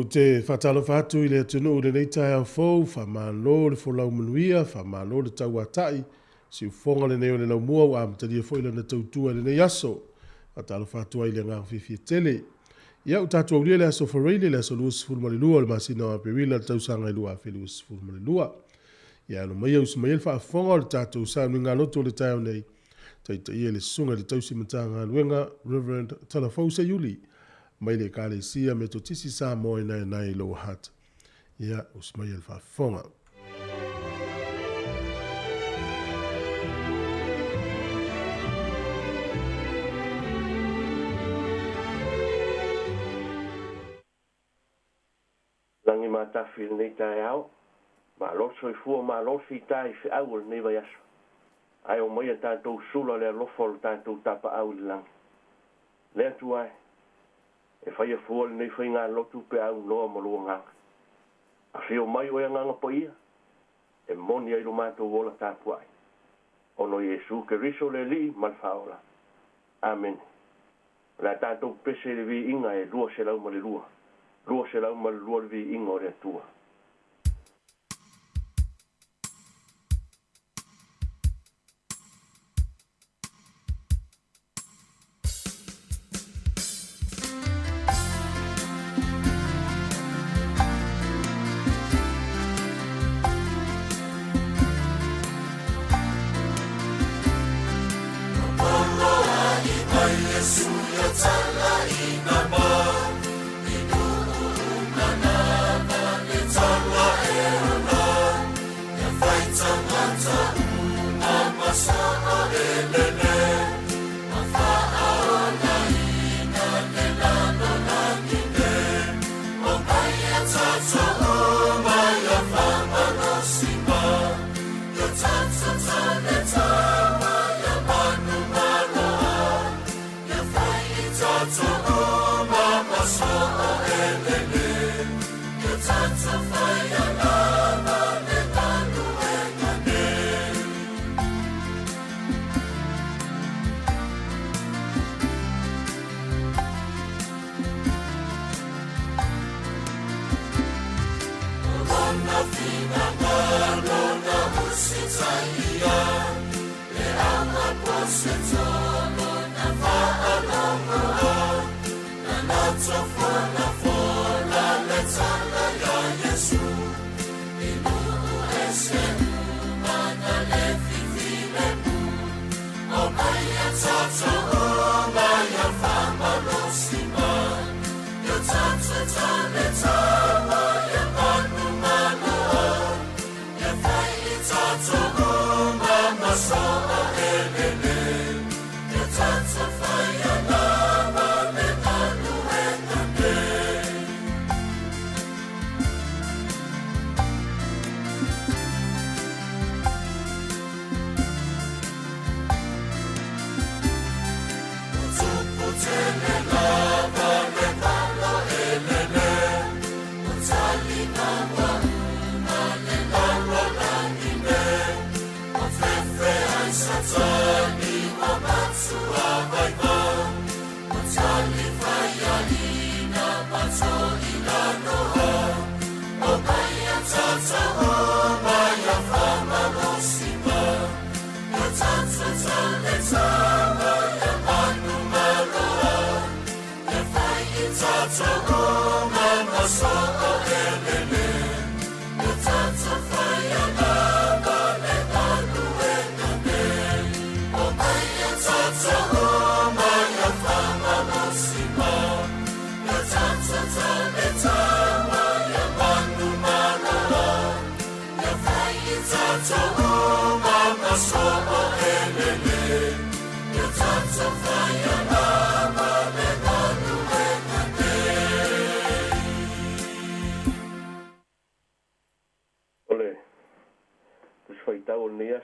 te whatalo whatu I le tunu le nei tai au fau, whamalo le wholau manuia, whamalo le tau atai, si ufonga le neo le lau mua wa amataria fwila na tautua le nei aso, whatalo whatu ai le ngā whiwhi tele. Ia utatu au le aso whareile le aso luas fulmari lua le masina wa pewila le tausanga ilua a luas fulmari lua. Ia no mai au sumail whaafonga le tatu sa ngā loto le tai au nei, taita ia le sunga le tausi matanga luenga Reverend Talafausa Yuli. Mai le kale sia me to tisi Samoa nai lo hat. Ia usmai el whafonga. Langi matafi nei tai au. Ma loso I fua ma losi tai fi au nei vai aso. Ai o mai tātou sula le lofo tātou tapa au le langi. Lea tuai. E whai a fuol nei whai ngā lotu pe au noa malua nganga. A whio mai o nganga po ia. E moni ai lo mātou wola tāpu ai. Ono Yesu ke riso le li malwhaola. Amen. La tātou pese le vi inga e lua se lau male lua. Lua se lau male lua le vi inga o le tua.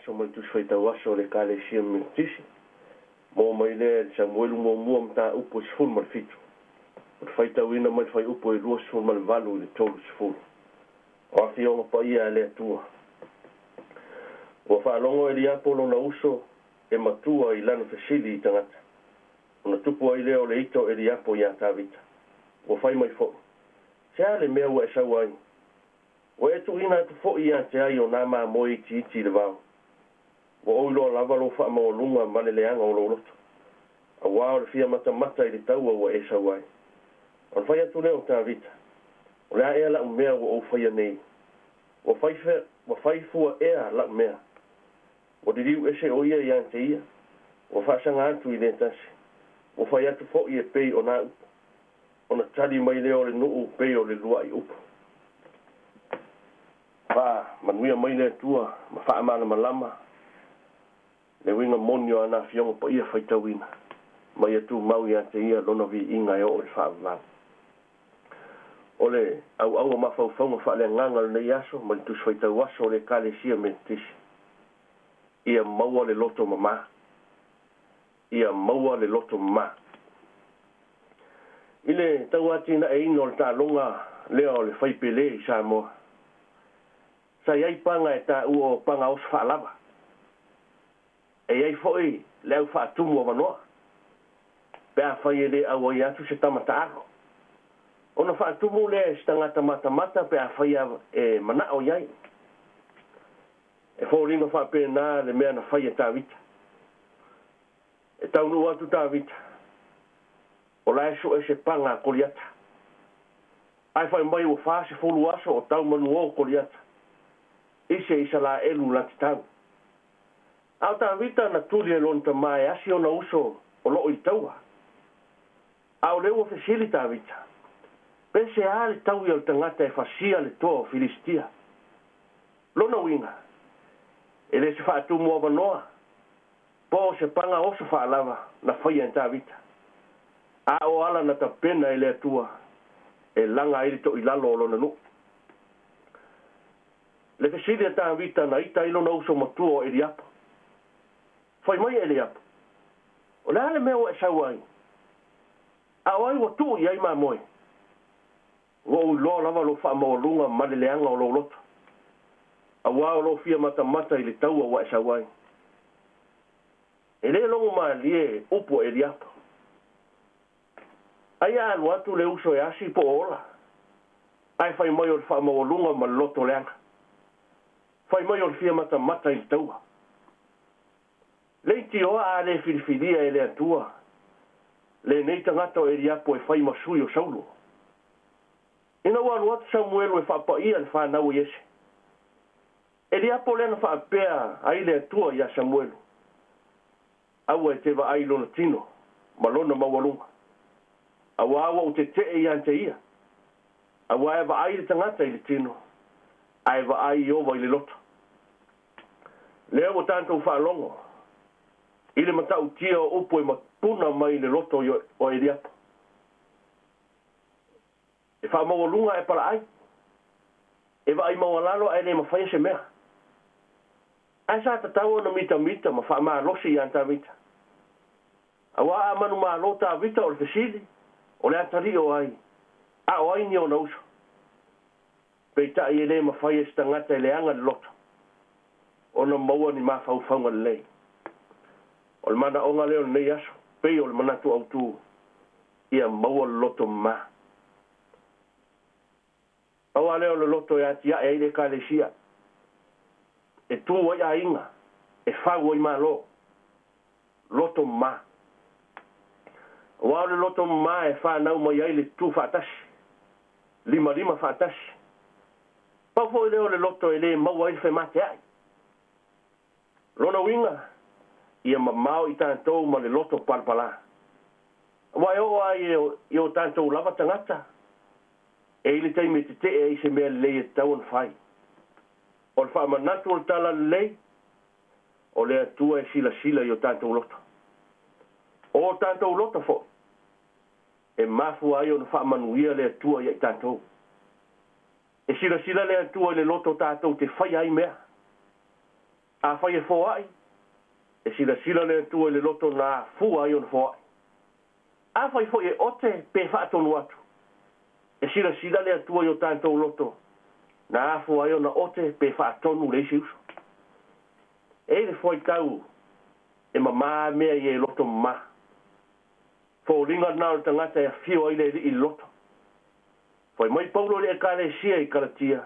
So mai tu fai tau aso le kale sia mentisi. Mo mai le Samuel mo mo mta upo sful mar fitu. Fai tau ina mai fai upo I lua sful mar valu le tolu sful. O afi o pa ia le tua. O fa longo e lia polo na uso e matua I lana fesili I tangata. Ona tupu ai leo le ito e lia po ia tavita. O fai mai fo. tea le mea ua e sau ai. O e tu ina tu fo ia te ai o nā mā moi ti le vau. O oilo lava lo wha maua lunga male leanga o lo loto. A wao le fia mata i le taua ua e sau ai. O whai atu leo tā vita. O lea ea la umea o whaia nei. O whai fua ea la umea. O di riu ese o ia i ante ia. O whaasanga atu i le tasi. O whai atu fo i e pei o nā upo. O na tali mai leo le nuu pei o le lua i upo. Manuia mai le tua, ma wha amana malama. Le winga monio ana fionga pa ia whaitawina. Mai atu mau i ante ia lona vi inga e o le wha amana. Ole au ma faufaunga wha le nganga le nei aso, ma le tus whaitau aso le kale sia me tisi. Ia maua le loto mama. Ia maua le loto mama. Ile tau ati na e ino le ta longa leo le whaipele i Samoa. Sa iai panga e ta uo panga os whaalava. E iai foi leo whaatumu o manoa. Pea whai e le au i atu se tamata ako. Ona whaatumu le se tangata mata pea whai e mana o iai. E whauringa whaapena le mea na whai e tā vita. E taunu atu tā vita. O la eso e se panga koliata. Ai whai mai o whaase folu aso o tau manu o koliata. Ise isa la elu lati tau. Au tā vita na tuli e lonta mai asi o na uso o loo i taua. Au leo o fesili tā vita. Pese a le tau i al tangata e fasia le toa o Filistia. Lona winga. E le se whaatumu o wanoa. Po se panga oso whaalava na whaia en tā vita. A o ala na tapena e le atua. E langa ili to i lalo o lona nu. Le fesili e tā vita na ita ilo na uso matua o Eliapo. Whai mai Eliapo. O le ale mea o e sau ai. A o ai wa tu i ai ma moe. Wo ui lo lava lo wha maolunga male leanga o lo loto. A wao lo fia mata i le taua wa e sau ai. E le longo ma lie upo Eliapo. Ai anu atu le uso e asi po ola. Ai whai mai o le wha maolunga ma loto leanga. Whai mai o le fia mata i le taua. Leiti oa a le filifilia e le atua. Le nei tangata o Eliapo e whai masui o Saulo. Ina wanu atu Samuelu e whaapaia le whanau i ese. Eliapo lena whaapea ai le atua ia Samuelu. Aua e te wa ai lona tino, malona mawalunga. Awa awa o te i ante ia. Awa e wa ai le tangata i le tino. Ai wa ai i owa i le loto. Lea o tantou whaalongo. Ile matau tia o upo e matuna mai le loto o Eliapo. E wha mawalunga e para ai. E wa ai mawalalo ai le mawhai se mea. Ai sa tatau na mita ma wha maa losi i anta mita. Awa a manu maa lota vita o le fesili. O le atari o ai. A o ai ni o nauso. Peita i le mawhai e stangata e le anga le loto. O na maua ni maa whauwhaunga le lei. O le mana onga leo nei aso. Pei o le manatu au tu. Ia maua le loto maa. Awa leo le loto e atia e ile ka le sia. E tu wai a inga. E whau i maa lo. Loto maa. Awa le loto maa e whanau mai ai le tu whaatasi. Lima whaatasi. Pau leo le loto e le mau ai whe mate ai. Lona winga. Ia mamau i tātou ma le loto palpala. Awa e o ai i o tātou lava tangata. E ili teime te e se mea lei e tau an whai. O le whaamanatu o le tala lei. O le atua e sila i o tātou loto. O tātou loto fo. E mafu ai o le whaamanuia le atua i tātou. E sila le atua i le loto tātou te whai ai mea. A whai e fo ai. E sila le atua i le loto na fu ai o le fo ai. A whai fo e ote pe whaatonu atu. E sila le atua i o tātou loto. Na afu ai o na ote pe whaatonu le siuso. E le fo i tau. E mamā mea i e loto ma. Fo ringa nao tangata e fio ai le i loto. Poi mai paulo le kale sia I karatia.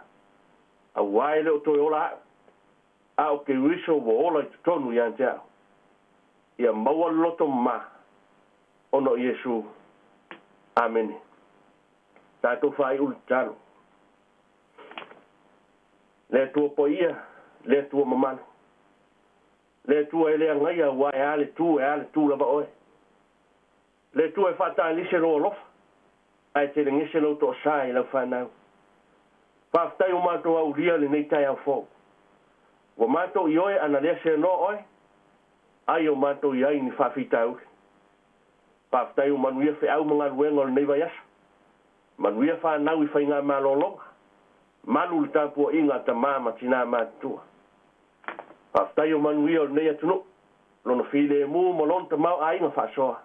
A wai le o toi ola. A o ke wiso wo ola I tonu I antea. Ia maua loto ma. Ono Yesu. Amen. Tato fai ul talo. Le tua poia. Le tua mamano. Le tua ele ngai a wai ale tu lava oe. Le tua e fata alise lo lofa. Ai te ngese lo to sai la fanau. Paftai o mato au ria le nei tai au fo. Wa mato I oe ana lese no oe. Ai o mato I ai ni whawhitau. Paftai o manuia fe au mga ruenga le nei vai asa. Manuia whanau I whainga malolonga. Malu le tāpua inga ta mama tina mātua. Paftai o manuia o nei atunu. Lono while e mū molon ta mau ainga whasoa.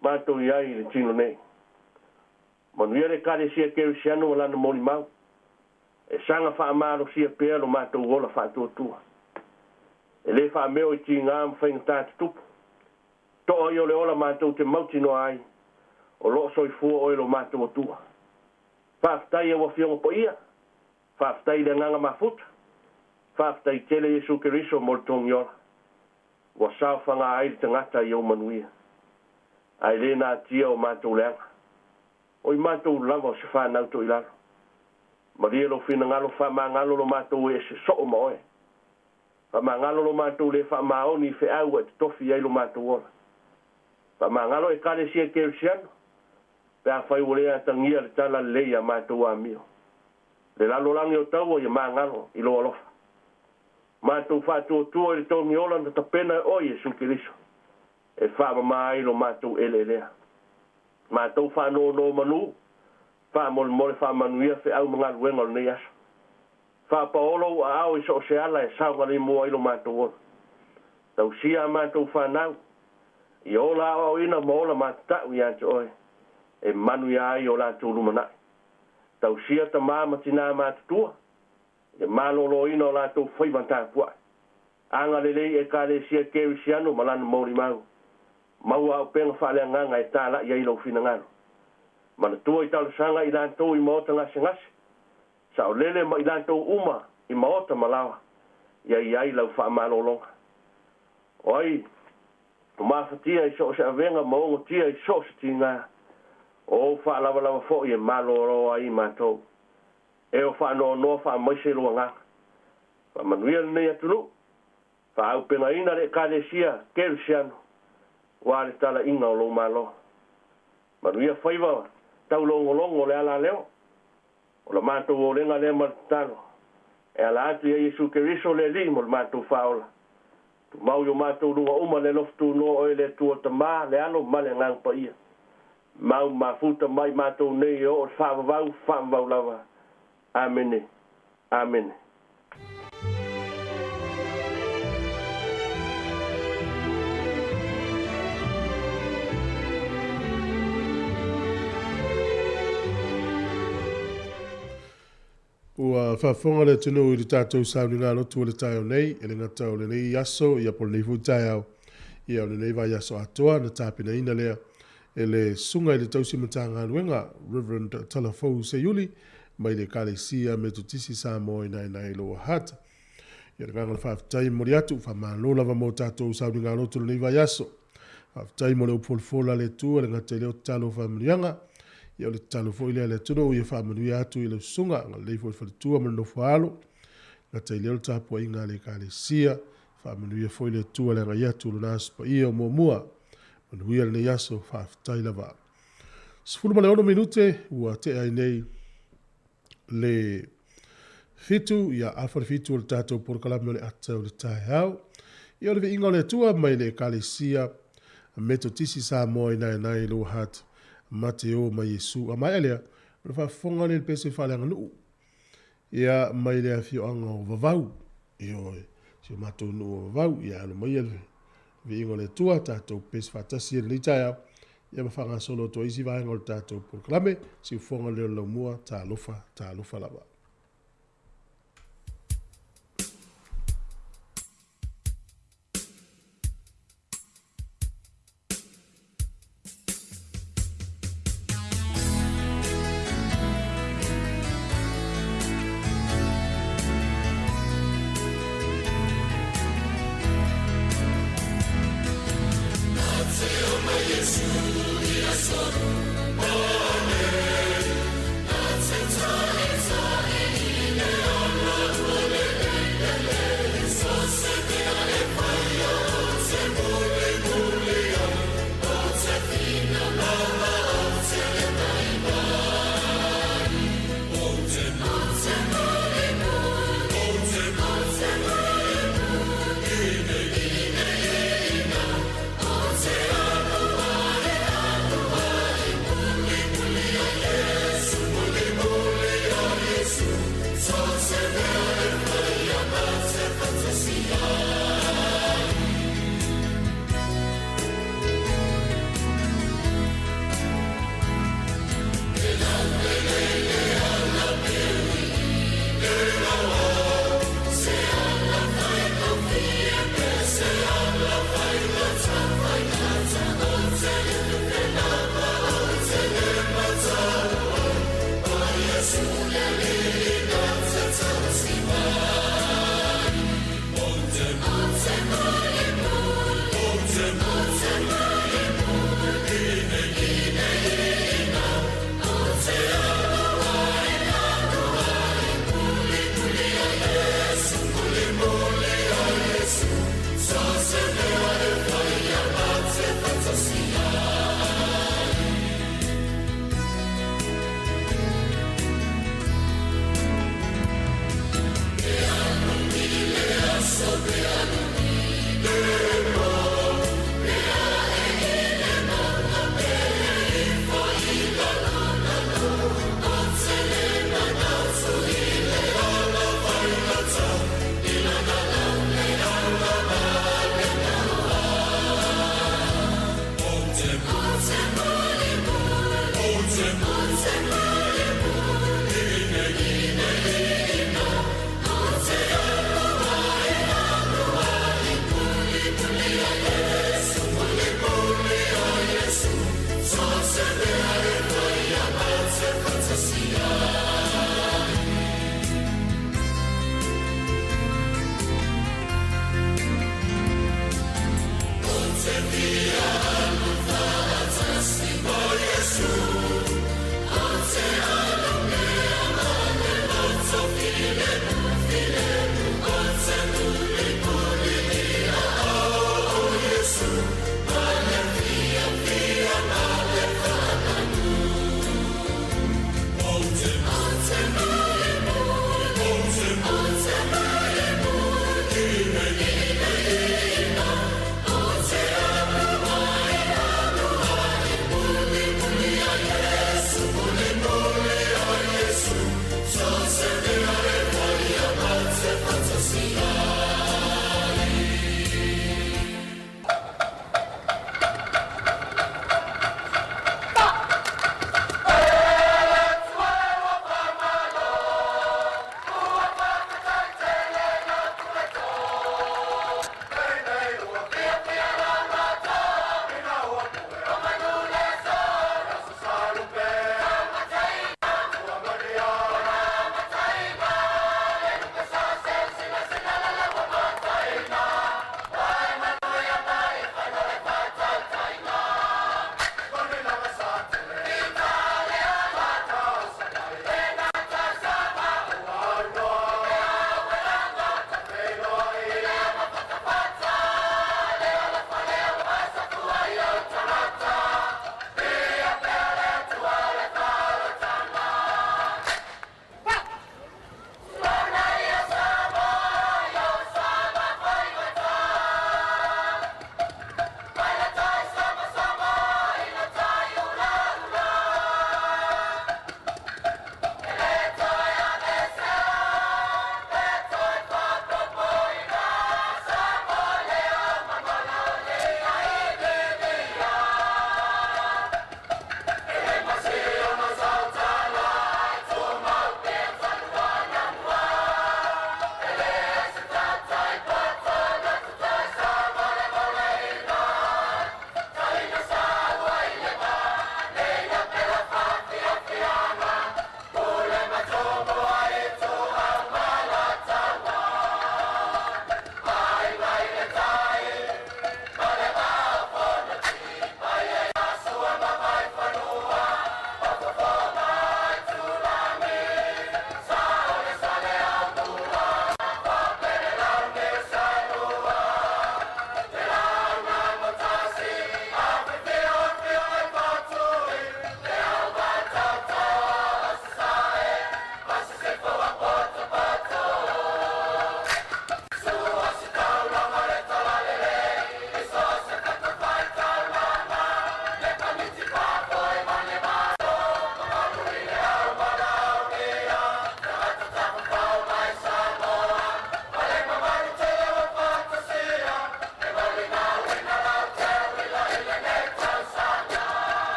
Mato I ai le tino nei. Manuia le kare sia kere siano wala na moli mau. E sanga wha amaro sia pēr o mātou wola wha tua. E le wha meo I ti ngā mwhainga tātu tupu. Toa I o le ola mātou te mauti no ai. O loo soi fua oe lo mātou tua. Whaftai e wa fionga po ia. Whaftai le nganga mafuta. Whaftai tele Yesu Keriso mo le tongi ola. Wa sao whanga aile te ngata I o manuia. Ai le nā tia o mātou leanga. O I mātou lava o se whanau to I lalo. Maria lo fina ngalo wha maa ngalo lo mātou e se so o maoe. Wha maa ngalo lo mātou le wha maa oni fe au e te tofi ai lo mātou ola. Wha maa ngalo e kare sia kere siano. Pe a whai ulea tangia le tala leia mātou a mio. Le lalo langi o tau o I maa ngalo I lo alofa. Mātou whātua tua I le tongi ola na tapena o Yesu Keriso. E wha maa ai lo mātou ele lea. Mātou whanau no manu. Wha mole wha manuia fe au mga ruenga o nei asa. Wha paolo a au I so se ala e saunga ni mua ilo mātou ola. Tau sia mātou whanau. I ola au ina maola mātau I ante oe. E manuia ai o la tūru manai. Tau sia ta māma tina mātutua. E malolo ina o la tau whaimanta pua. Anga lelei e kāre sia keri siano malana mauri mau. Mau au penga whalea nganga e tāla I ailo fina ngaro. Mana tua I tau sanga I lantou I maota ngase ngase. Sao lele ma I lantou uma I maota malawa. I ailau wha malolonga. Oi, mawhatia I so se avenga maongo tia I so se tinga. O wha lawa fo I maloro ai mātou. E o wha no wha maise lua ngā. Wha manuia nei atunu. Wha au penga ina re kāre sia keru siano. Wale tala inga o lo malo. Manuia whaiva tau longo le ala leo. O la mātou o lenga le martalo. E ala atu ia Yesu Keriso le li mo le mātou whaola. Tu mau yo mātou runga uma le loftu no oe le tua ta mā le alo ma le ngang pa ia. Mau mafuta mai mātou nei o whaavavau lava. Amene. Amene. Ua whaafonga le tunu I le tātou sauni ngā lotu o le tai o nei, e le ngata o le nei aso, ia po le nei tai au, ia o le nei vai aso atoa, na tāpina ina lea, e le sunga I le tausimata ngā nuenga, Reverend Talafou Seiuli, mai le kālesia me tutisi Samoa nai loa hata. Ia le nganga le whaafitai mori atu, whamalo lava mo tātou sauni ngā lotu le nei vai aso. Whaafitai mo le upolfola le tua, le ngata leo talo whamirianga, ia le talo fo ile le tuno ia whamanui atu I le sunga, ngā leifo I whalitua mana no whaalo, ngā tai leo tāpua I ngā le kālesia, whamanui fo ile tua le ngai atu lo nāspa ia o mua, manuia le nei aso whaafitai lava. Sifuru male ono minute, ua te ai nei le fitu, ia alfa le fitu o le tātou porokalame o le ata o le tae hau, ia o le inga o le tua mai le kālesia, meto tisi Samoa nai lo hata, mate o mai Yesu a mai alea le whaafonga le pese whaleanga nuu ia mai lea fio anga o vavau i oe si o matou nuu o vavau ia alo mai alwe vi ingo le tua tātou pese whaatasi e li tai au ia mawhanga solo to isi vaenga o le tātou proklame si o fonga leo lau mua tā lufa lava.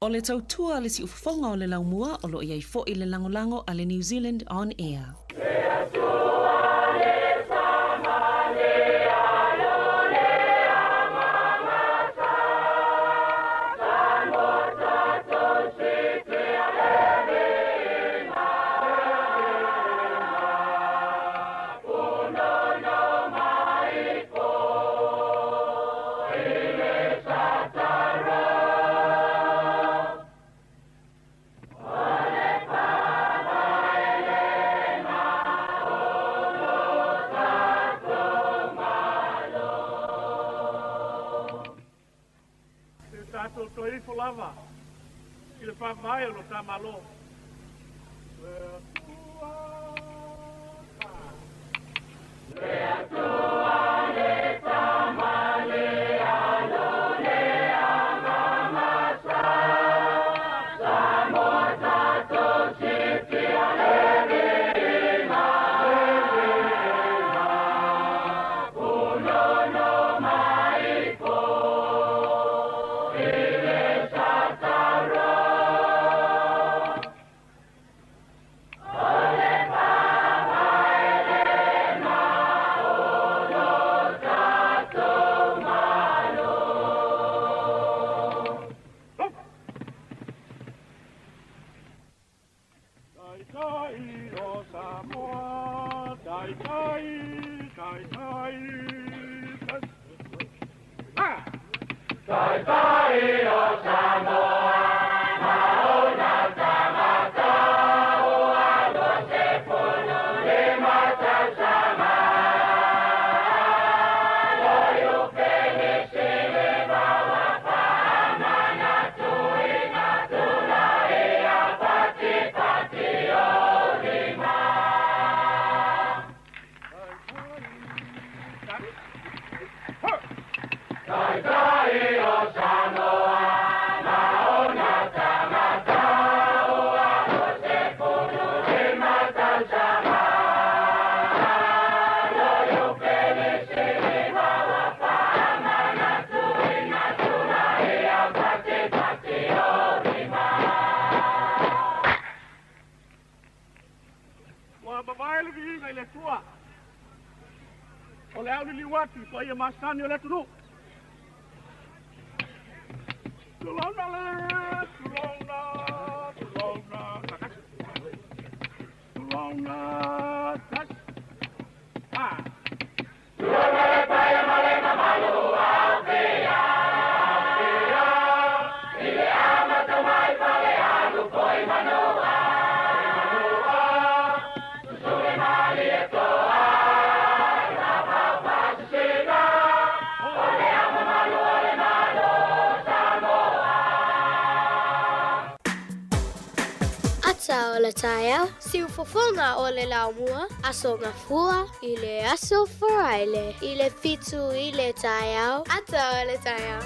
O le tautua le si ufafonga o le laumua o lo iai fo i le langolango a le New Zealand On Air. Lava, il fa mai lo sta malo. Ole au li watu ko ia masani ole tunu. Tulona le, tulona, tulona, tulona, tas. Ah. Tulona le paya male mamalu au pia. Ile ama tomai pale alu koi manoa. Sule mali eto. O le taia, si ufofonga o le laumua, aso ngafua, i le aso foraile, i le fitu i le taia, ata o le taia.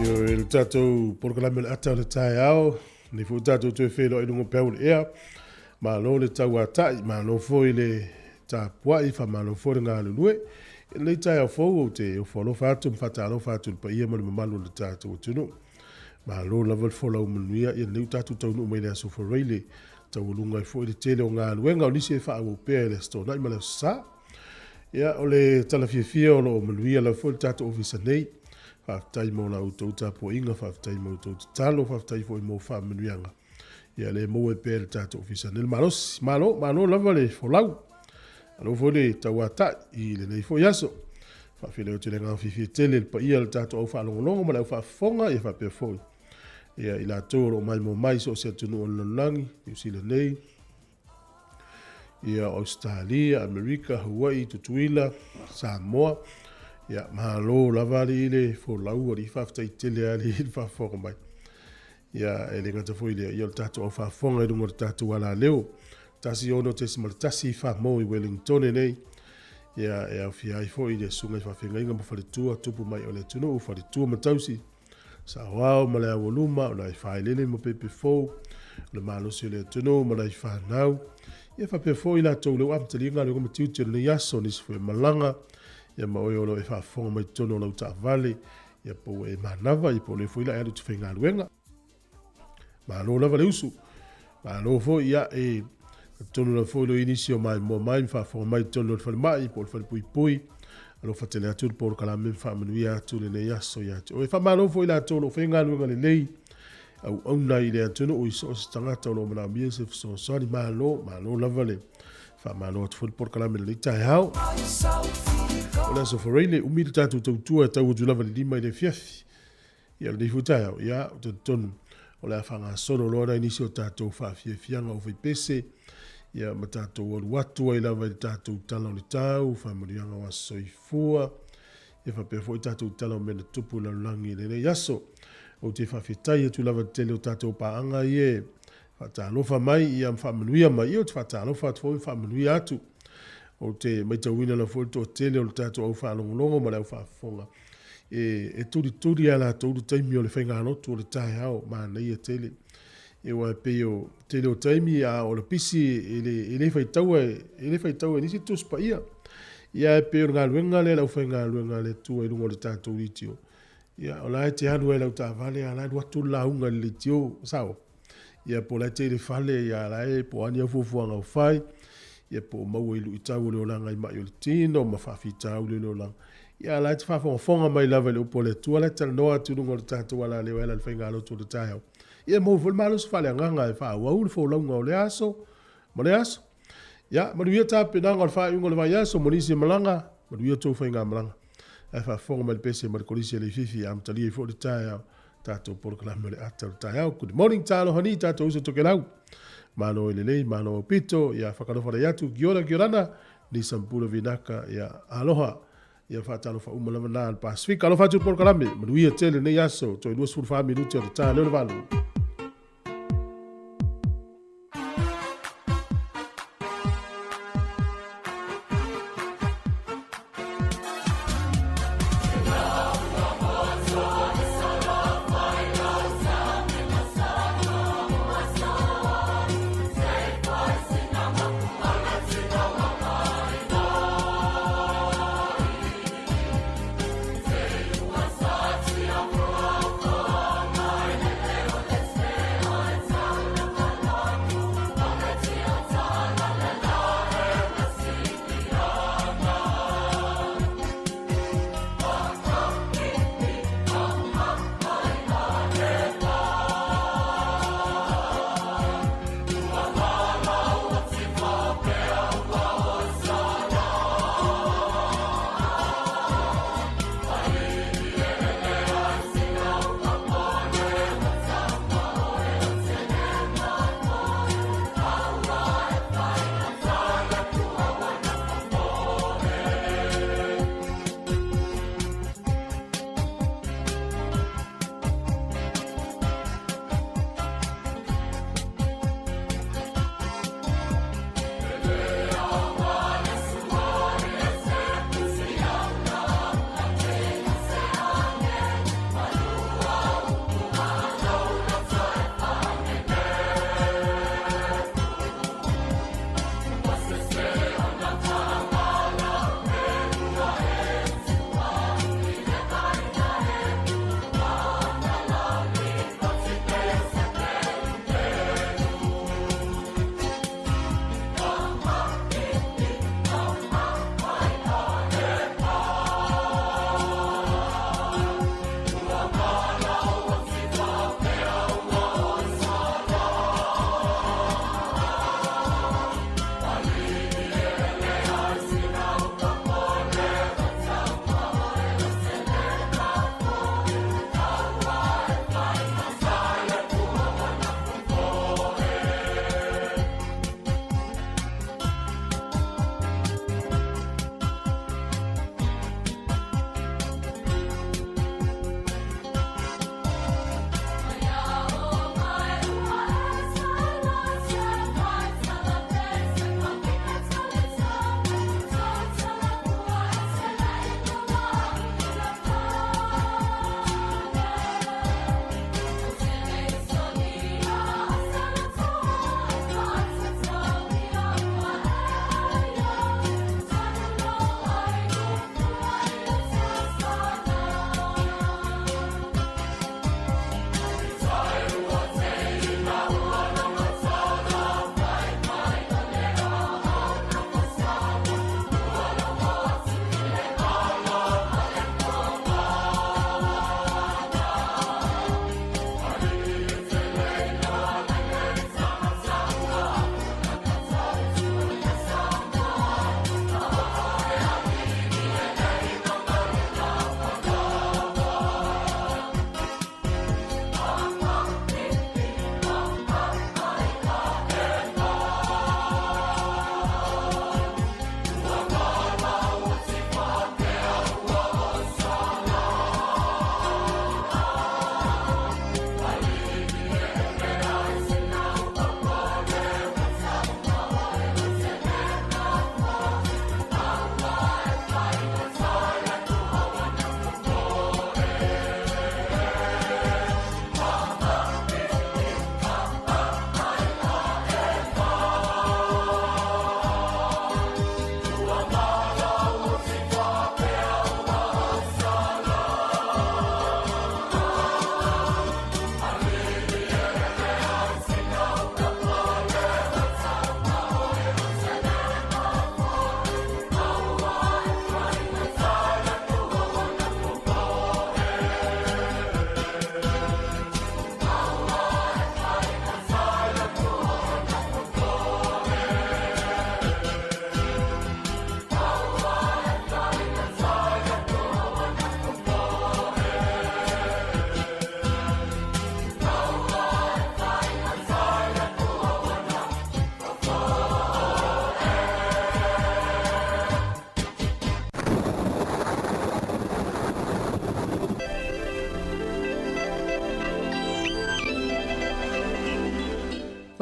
Yo el tatou programa le ata le tai ao ni fu tatou te felo i lungo pau le ea ma lo le tau atai ma lo foi le ta puai fa ma lo foi nga lue Nei tai au fou o te o whalo whātu mwhatalo whātu pa ia mani mamalu na tātou o tunu. Ma lo lava fola o manuia ia neu tātou taunu o mai lea sofa reile. Tau lunga i fo i le tele o ngā luenga o nisi e wha au pēr le sto nai ma leo sa. Ia o le tala fia o lo o manuia la fo i tātou ofisa nei. Whaftai mo la utou tāpo inga, whaftai mo utou talo, whaftai fo i mo wha manuianga. Ia le mo e pēr le tātou ofisa nei. Malo lava le folau. Alo fo le tau ata i le nei fo yaso. Whawhile o te renga whiwhi tele le pa ia le tātou au whalongolongo ma le au whafonga i whapea fo. Ia i la tōro mai mo mai so se tunu o lanangi, New Zealand nei. Ia Australia, Amerika, Hawaii, Tutuila, Samoa. Ia mahalo lavali ile fo lau ari whaftai tele ali i whafonga mai. Ia e le ngata fo ile ia le tātou au whafonga i rungo le tātou ala leo. Tasi ono te simale tasi whamo i Wellington nei. Ia e au whiai fo ile sunga i whawhenga inga ma whaletua tupu mai o le tunu o whaletua matausi. Sa wao ma le awaluma o lai whaelele mo pepe fo. Le malosi le tunu ma lai whanau. Ia whape fo i la tau leo amtalinga leo ma tiutia le yaso nisi fo e malanga. Ia ma oi olo e whafonga mai tunu o lau ta vale. Ia po e manava i po le fo i la ero tu whainga luenga. Ma lo lava le usu. Ma lo fo ia e tonu la fo lo inisio mai mo mai whafonga mai tunu o le mai po le whale pui pui. Alo fatele atu por kala men fa manuia atu le nei aso ya. O e fa malo fo ila tolo fenga luenga le nei. Au na ile atu no o iso stangata lo mana miese so sorry malo lava le. Fa malo atu por kala men le tai hao. Ola so for ile umiri tatu tautua tau tu lava le lima ile fiafi. Ia le futai hao ya tonu. Ola fanga solo lo na inisio tatu fa fiafianga o pese. Ia ma tātou alu watu ai lawa i tātou tala o le tau, whamurianga wa soifua. Ia whapea fo i tātou tala o mena tupu la langi le ne yaso. O te whawhetai atu lawa tele o tātou paanga i e. Whatalofa mai ia mwhamanuia mai i o te whatalofa atu fo i whamanuia atu. O te maitawina la fo i tō tele o le tātou au whalongolongo ma le au whafonga. E turi ala tōru taimi o le whainganotu o le tae hao ma nei e tele. E wa peo tele o taimi a o le pisi ele faitau e nisi tus pa ia. Ia e peo ngā luenga le lau whai ngā luenga le tua i rungo le tātou ritio. Ia o lai te hanu e lau tā vale a lai watu launga le tio sao. Ia po lai te le whale ia lai po ani au fufuanga o whai. Ia po mau e lu i tau leo langa i mai o le tino ma whawhi tau leo langa. Ia lai te whafonga mai lava le upo le tua lai tala noa tu rungo le tātou ala leo ela le whai ngā lotu le tāiau. Ia mo fo malo se fale nganga e fa wa ul fo longa o le aso mo le aso ya mo ia ta pe nanga fa ungo le vai aso mo nisi malanga mo ia to fa nga malanga e fa fo mo le pese mo kolisi le fifi am tali fo le taia tato por kala mo le ata taia good morning talo hani tato uso to kelau mano le mano pito ya fa kalo fa ya tu giorana ni sampuro vinaka ya aloha ia whatalo wha umalama nā al Pasifika. Alo whatu por karame, manuia tele nei aso, toi 2 minuti o te tā leo le walu.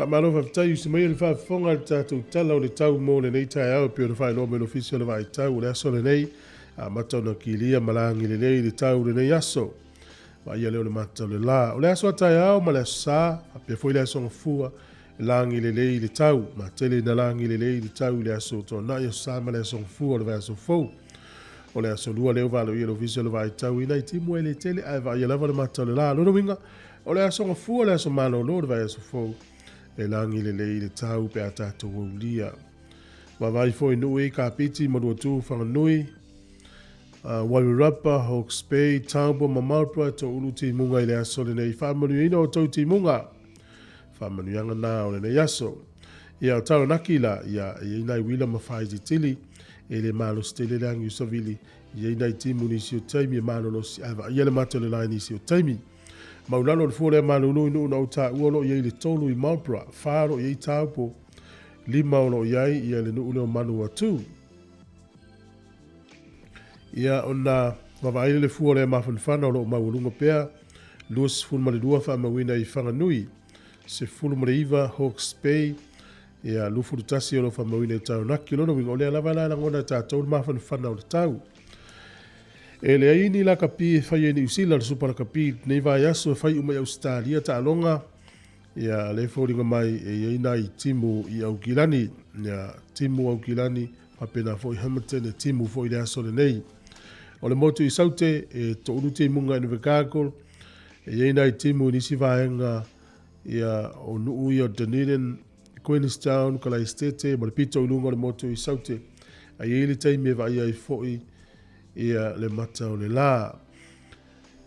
Whamaro whaftai usi mai le whafonga le tātou tala o le tau mō le nei tai au pio le whai lo melo fisi o le vai tau le aso le nei a matau na ki lia malangi le nei le tau le nei aso. Wa ia leo le matau le la. O le aso a tai au ma le aso sā a pia foi le aso ngafua langi le nei le tau ma tele na langi le nei le tau le aso to na ia sā ma le aso ngafua le vai aso fau. O le aso lua leo valo ia lo fisi o le vai tau ina i timu e le tele a va ia lava le matau le la. Loro winga o le aso ngafua le aso malo lo le vai aso fau. E langi le lei le tau pe a tātou waulia. Wa vai foi nui ka piti modua tū whanganui. Wairurapa, Hawke's Bay, Taupo, Mamalpa, to ulu ti munga i le aso le nei whamanu ina o tau ti munga. Whamanu yanga nā o le nei aso. Ia o tau nakila, ia inai wila mawhai ti tili, e le malo stele le angi usavili, ia inai timu nisi o taimi, e malo no si ava, ia le mato le lai nisi o taimi. Maulano le fōle malulu inu na uta uolo iei le tolu i Malpra, whāro iei Taupo, lima olo iei ia le nu uleo manu atu. Ia ona wawaile le fōle mawhanwhana olo maulunga pēr, luas fulmare dua wha mawina i whanganui, se fulmare iwa Hawke's Bay, ia lufuru tasi olo wha mawina i taunaki, lona winga ole alawa la ngona tātou mawhanwhana o le tau. E le aini la kapi fai e ni usila le supara kapi nei vai aso e fai umai Australia ta alonga ia le fōringa mai e ina i timu i Aukilani ia timu Aukilani papena fo i Hamilton e timu fo i le aso le nei o le motu i saute e to urute i munga inu vekagol e ina i timu nisi vaenga ia o nuu i o Dunedin Queenstown kala estete mo le pito ulunga le motu i saute a ili taimi e vai ai fo i ia le mata o le la.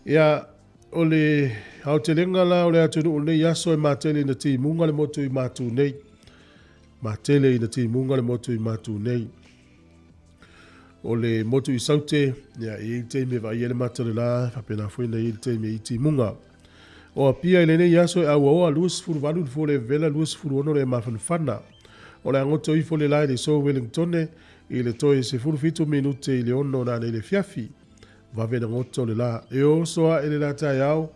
Ia o le hautelenga la o le atunu o nei aso e matele ina ti munga le motu i matu nei. Matele ina ti munga le motu i matu nei. O le motu i saute, ia i te me vai ele mata le la, whapena fuina i te me i ti munga. O a pia i le nei aso e aua oa luas furu walu fo le vela luas furu ono le mawhanwhana. O le angoto i fo le lai le so Wellingtone, i le toi se furu minute i le ono na le fiafi. Vavena ngoto le la. E o soa e le la tai au.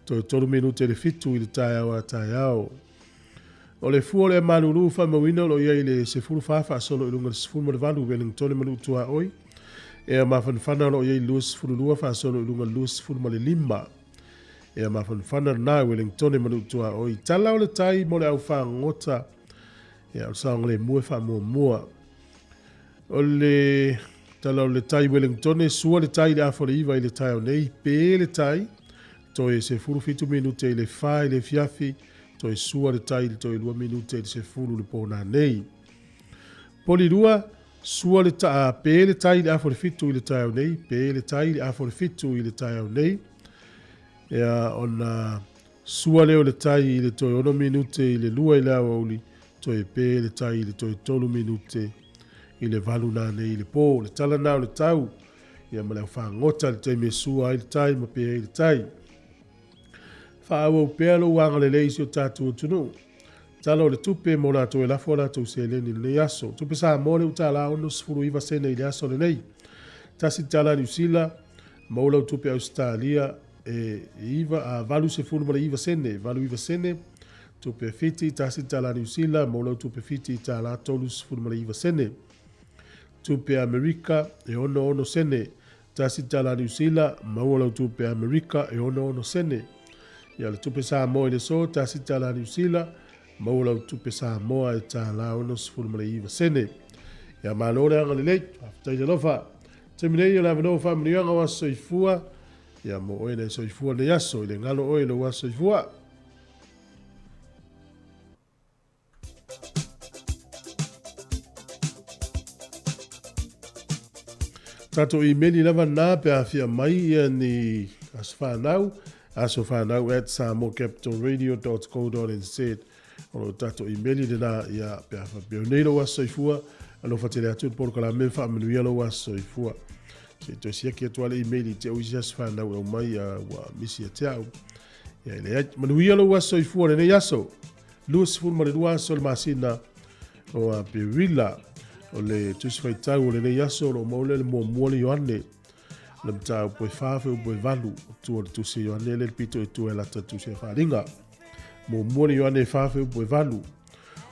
Toi tolu minute le fitu i le tai au a tai au. O le fuo le malulu fa mawina lo ia i le se furu fafa solo i lunga le se furu marvalu Wellington manu tua oi. E a mawhanwhana lo ia i luas furu lua fa solo i lunga luas furu male lima. E a mawhanwhana na Wellington manu tua oi. Tala o le tai mo le au wha ngota. E a saong le mua fa mua. O le tala o le tai Wellington sua le tai le afore iwa i le tai o nei pe le tai to e se furu fitu minute i le fa i le fiafi to e sua le tai to e 2 minute i se furu le pona nei poli rua sua le ta pe le tai le afore fitu i le tai o nei pe le tai le afore fitu i le tai o nei ia ona sua leo le tai i le to e 1 minute i le lua i le auli to e pe le tai i le to e 3 minute i le valu na nei le po, le tala nao le tau, ia ma leo whangota le teime sua i le tai, ma pia i le tai. Whaawa upea lo wanga le leisi o tātua tunu. Tala o le tupe mo nato e lafo nato se leni le aso. Tupe sa mo le utala ono sifuru iwa sene i le aso le nei. Tasi tala New Zealand, maula tupe Australia, e iwa a valu se furu mara iwa sene, valu iwa sene, tupe fiti, tasi tala New Zealand, maula tupe fiti tala tolu sifuru mara iwa sene. Tupe Amerika e ono sene. Tasi tala New Zealand, maula tupe Amerika e ono sene. Ia le tupe Samoa i le so, tasi tala New Zealand, maula tupe Samoa e tala ono sifuru mara iwa sene. Ia malore anga le leit, aftai le lofa. Teminei o la vano fa mnianga wa soifua. Ia mo oe na soifua le yaso, ile ngalo oe lo wa soifua. Tato i meni lava nā pe a fia mai ia ni aswhanau at samocapitalradio.co.nz o tato i meni le nā ia pe a whapio nei lo wa soifua alo whatele atu poro kala me wha manuia lo wa soifua. Se to sia ki atuale i meni te uisi aswhanau au mai a wa misi a te au. Ia ile manuia lo wa soifua le nei aso. Luas fulmare lua aso le masina o a pe wila. O le tusi fai tau o le nei aso o maule le mua le Ioane. Le mtau poe whawhi o poe valu. Tu o le tusi Ioane le pito e tu e lata tusi e wharinga. mo mori o ane whawhi upo e valu.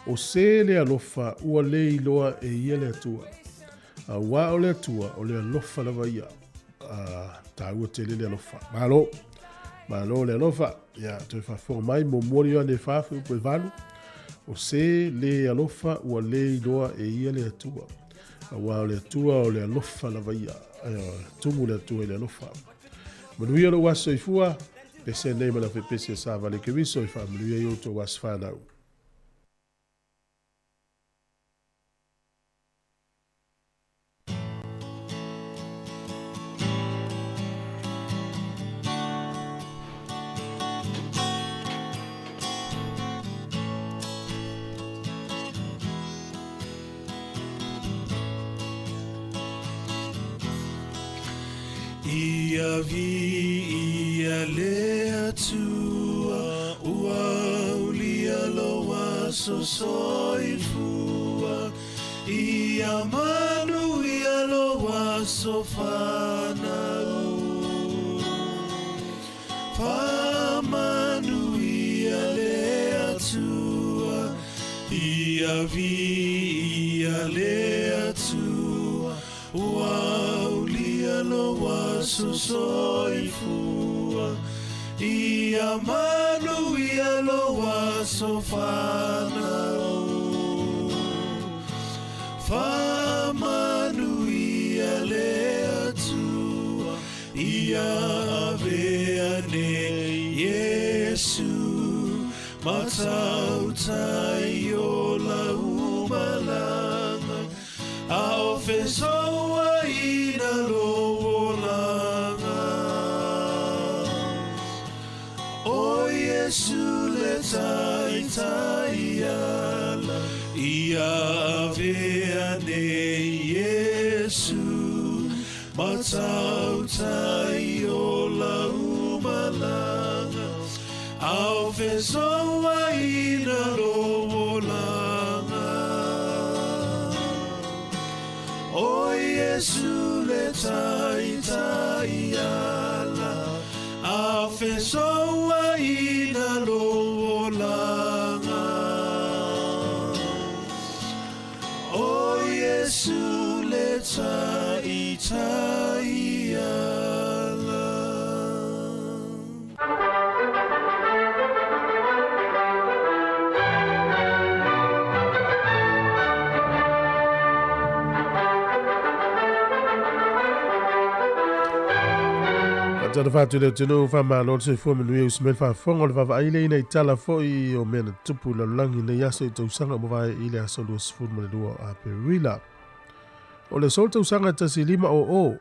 O se le alofa ua le iloa e ia le atua. A wā o le atua o le alofa lava ia. Ta ua te le alofa. Malo le alofa. Ia toi whawhonga mai mo mori o ane whawhi upo e valu. O se le alofa ua le iloa e ia le atua. A wā o le atua o le alofa lava ia. Tungu le atua i le alofa. Manuia lo waso i fua. Pese nei mana fe pese sa vale ke viso i fa manuia i oto was whanau. Ia vi ia le atua ua ulia loa soifua ia manu ia loa sofanau famanu ia le atua ia vi ia le atua ua ulia loa soifua ia manu ia loa sofanau famanu ia le atua ia avea ne Yesu matautai o la umalanga a ofesoa ina loolanga o Yesu le tai ala ia avea ne Yesu matautai o la umalanga a ofesoa ina loolanga o Yesu le tai ala a fesoa ina loolanga o Yesu le tai ala. Tana whātu leo tino whamā lor se fua menu e usmen whawhonga le whawa aile ina I tala foi o mena tupu la langi na yaso I tausanga mo vai ile aso lua sifuru mo le lua a perila. O le sol tausanga tasi 5 o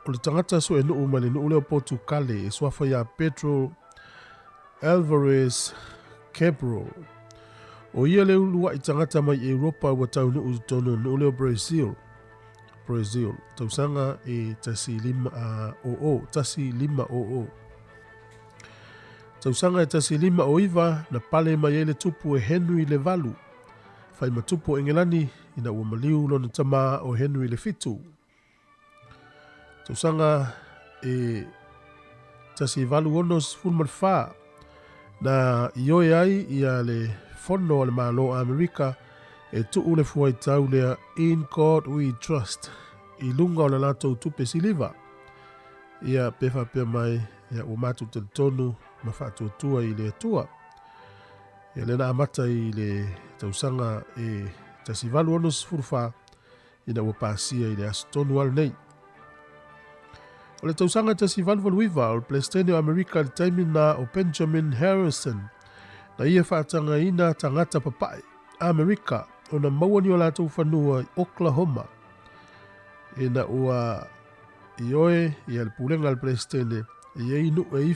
le tangata so e nuu mani nuu leo Portukale e swafa ya Pedro Alvarez Cabral. O ia leo lua I tangata mai Europa wa tau nuu tono nuu leo Brazil. Tausanga e tasi 5 o. Tausanga e tasi 5 o iwa na pale mai ele tupu e Henry le valu. Fai matupu engelani ina ua maliu lona tama o Henry le fitu. Tausanga e tasi valu onos fulmalfa na ioe ai ia le fono le malo Amerika e tuu le fuai tau lea In God We Trust I lunga o la lato tupe siliva ia pefa pia mai ia umatu te tonu mafatu tua I le tua ia lena amata I le tausanga e tasivalu onos furufa ina wapasia I le astonu al nei o le tausanga tasivalu valuiva o le Palestine o Amerika le taimina o Benjamin Harrison na ia whaatanga ina tangata papai Amerika o na mauani o lātou whanua I Oklahoma. E na ua ioe I al pulenga al Palestine e I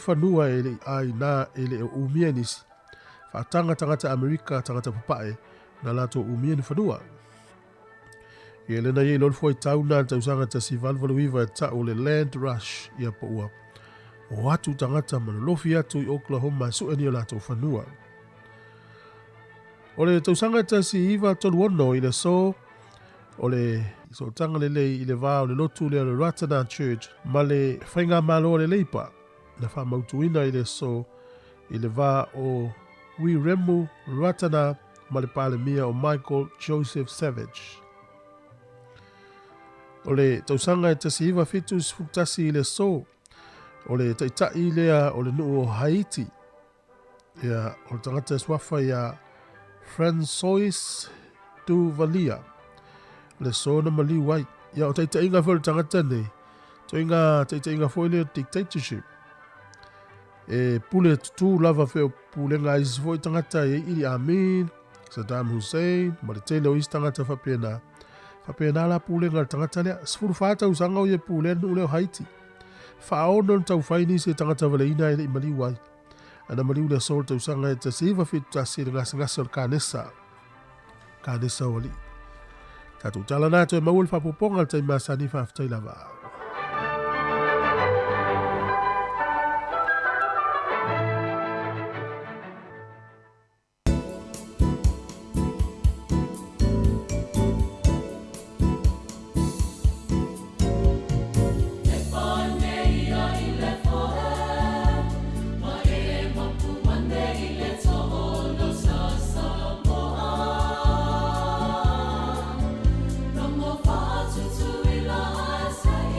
whanua e le ai na e le umia nisi. Whaatanga tangata Amerika tangata papae na lātou umia ni whanua. E le na ye lolfo I tauna tausanga tasi valvaluiva e tau le Land Rush I apa ua. O atu tangata manolofi atu I Oklahoma sueni o lātou whanua. O le tausanga tasi iwa tolu ono I le so o le so tanga le I le vā o le lotu le Ratana Church ma le whainga malo o le leipa na wha mautuina I le so I le vā o Wi Remu Ratana ma le palemia o Michael Joseph Savage. O le tausanga e tasi iwa fitu sifutasi i le so. O le taitai lea o le nuu o Haiti. Ia o le tangata swafa ia Francois Duvalia. Le so na mali wai. Ia o taitai inga fo le tangata ne. To inga taitai inga fo le dictatorship. E pule tutu lava feo pule nga isi fo i tangata e Idi Amin, Saddam Hussein, ma le tele o isi tangata whapena. Whapena la pule nga le tangata lea. Sifuru whata usanga o ye pule nu leo Haiti. Whaono tau whaini se tangata wale ina e mali wai. Ana mali ule sol tau sanga e te siva fitu tasi le ngasa o kanesa. Kanesa wali. Tatu tala nato e maul whapoponga le taimasani whaftai lava. Say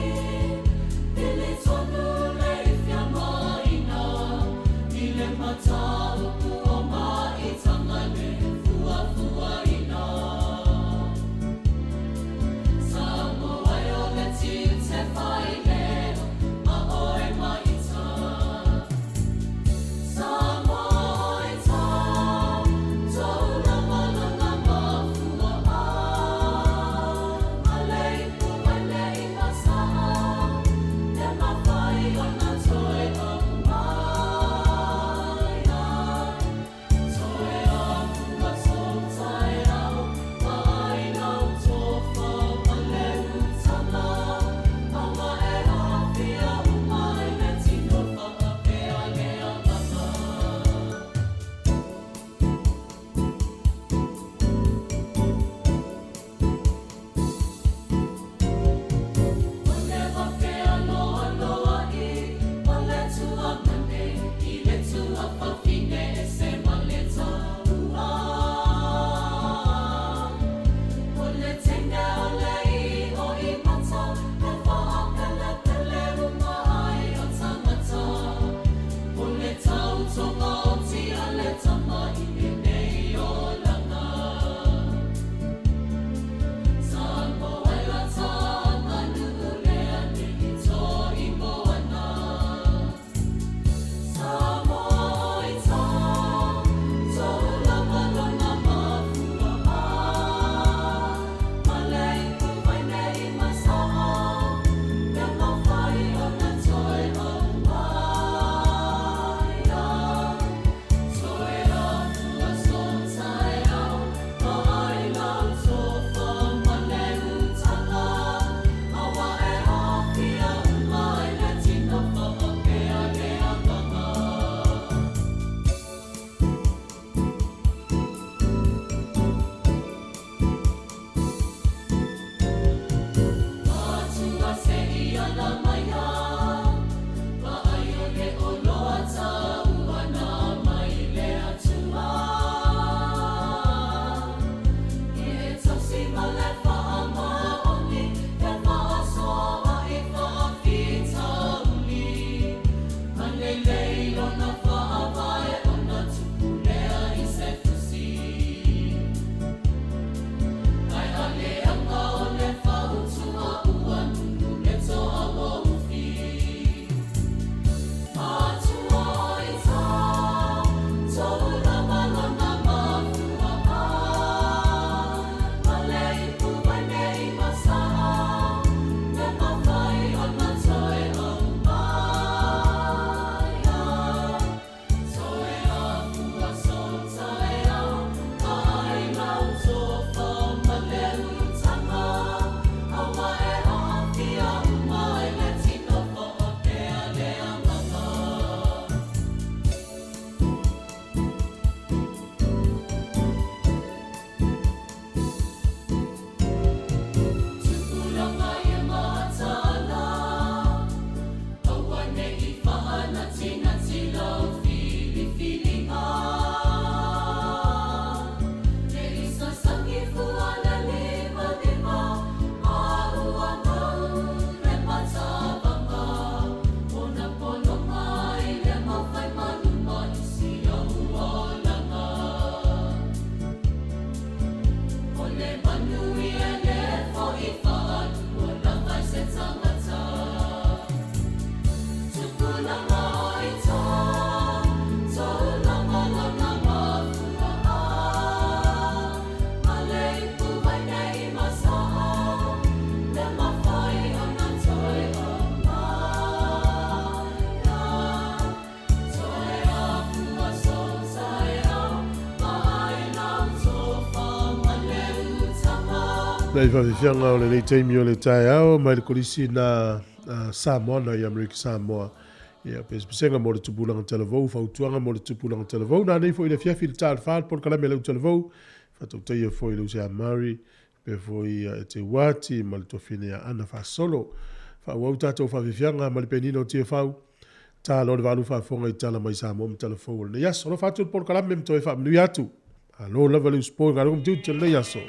Nei whawhiwhianga o le nei teimi o le tae ao, mai le kolisi na Samoa na i Amerika Samoa. Ia pesenga mo le tupulanga televou, whautuanga mo le tupulanga televou, na nei fo i le fiafi le tāle whaat, por kalame leu televou, whatou teia fo i leu se amari, pe fo i te wati, ma le tofine a ana whasolo. Whau tātou whawhiwhianga, ma le penino tia whau, tā lo le walu whafonga i tala mai Samoa, ma telefou. Le yaso, lo whatou por kalame mtoe wha mnui atu. Alo, lava leu spoi, ngā rungu mtiu tila le yaso.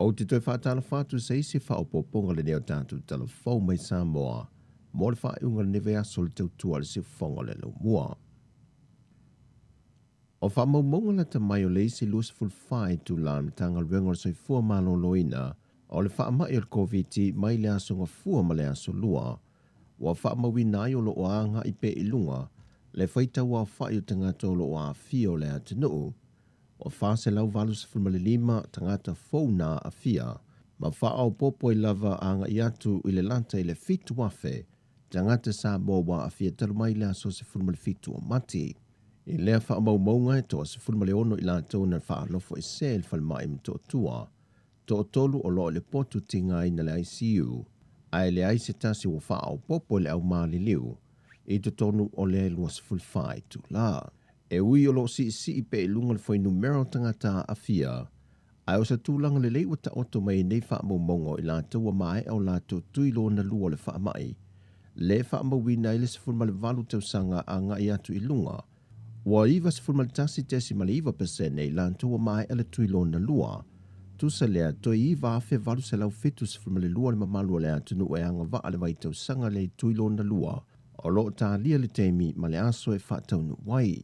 O te toi whaatala whātu se isi whaopoponga le neo tātu telefou mai Samoa, mo le whaeunga le newe aso le tautua le si whonga le lau mua. O whamaumonga la ta mai o le isi luas fulwhai tu la mtanga le wenga le soifua malo loina, o le whaamai o le COVID mai le aso ngā fua ma le aso lua, wa whaamawina i o lo oanga i pe ilunga, le whaitau a whai o tangata o lo oa fio le atinuu, o fase lau valus fulmalilima tangata fauna a fia, ma faa o popo i lava anga i atu i le lanta i le fitu wafe, tangata Samoa a fia talumai le aso se fulmali fitu o mati. I lea wha mau maunga e toa se fulmali ono i la tau na wha alofo i se il falmai mto tua, to tolu o lo le potu tinga ina le ICU, ai le ai se tasi o wha au popo le au maali liu, i to tonu o le luas fulfai tu la. E ui o lo si pe i lunga le foi numero tangata a fia, ai o sa tūlanga le lei wata oto mai nei wha mongo i la taua mai au la tu tuilo na lua le wha mai. Le wha mawina i le se fulma le valu tau sanga a nga i atu i lunga. Wa iwa se fulma le tasi tesi ma le iwa pesene i la taua mai ale tuilo na lua. Tu sa lea to i iwa afe valu se lau fitu se fulma le lua le mamalu le atu nu e anga va ale vai tau sanga le tuilo na lua. O lo ta lia le temi ma le aso e wha tau nu wai.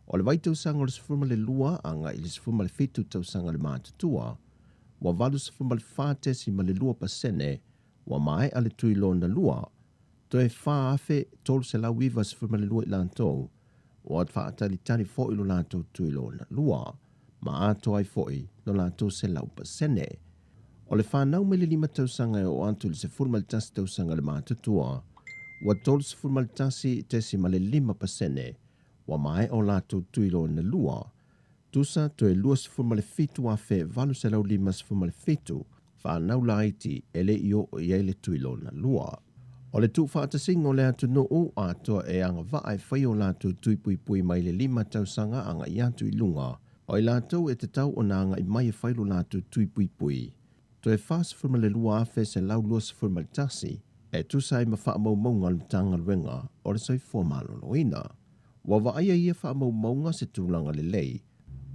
O le vai tau sanga le sifuma le lua anga i le sifuma le fitu tau sanga le mātutua, wa valu sifuma le whātesi ma le lua pasene, wa mai ale tui na lua, to e wha afe tolu se lau iwa sifuma le lua i lantou, wa at whaatali tani fo ilo lantou tui na lua, ma ato ai foi no lantou se lau pasene. O le whanau me le 5 tau sanga o antu le sifuma le tasi tau sanga le mātutua, wa tolu sifuma le tasi tesi ma le 5 pasene, wa mai o lato tuilo na lua. Tusa to e lua sifuma le fitu a fe valu se lau 5 sifuma le fitu, wha nau laiti ele io o iei le tuilo na lua. O le tu whaatasing o le atu no o ato e anga vae whai o lato tuipuipui mai le 5 tau sanga anga i atu i lunga, o i lato e te tau o na anga i mai e whailo lato tuipuipui. To e wha sifuma le lua a fe se lau lua sifuma le tasi, e tusa e mawha maunga le tanga ruenga o le soi fuamalo loina. Wa vaia ia wha maunga se tūlanga le lei,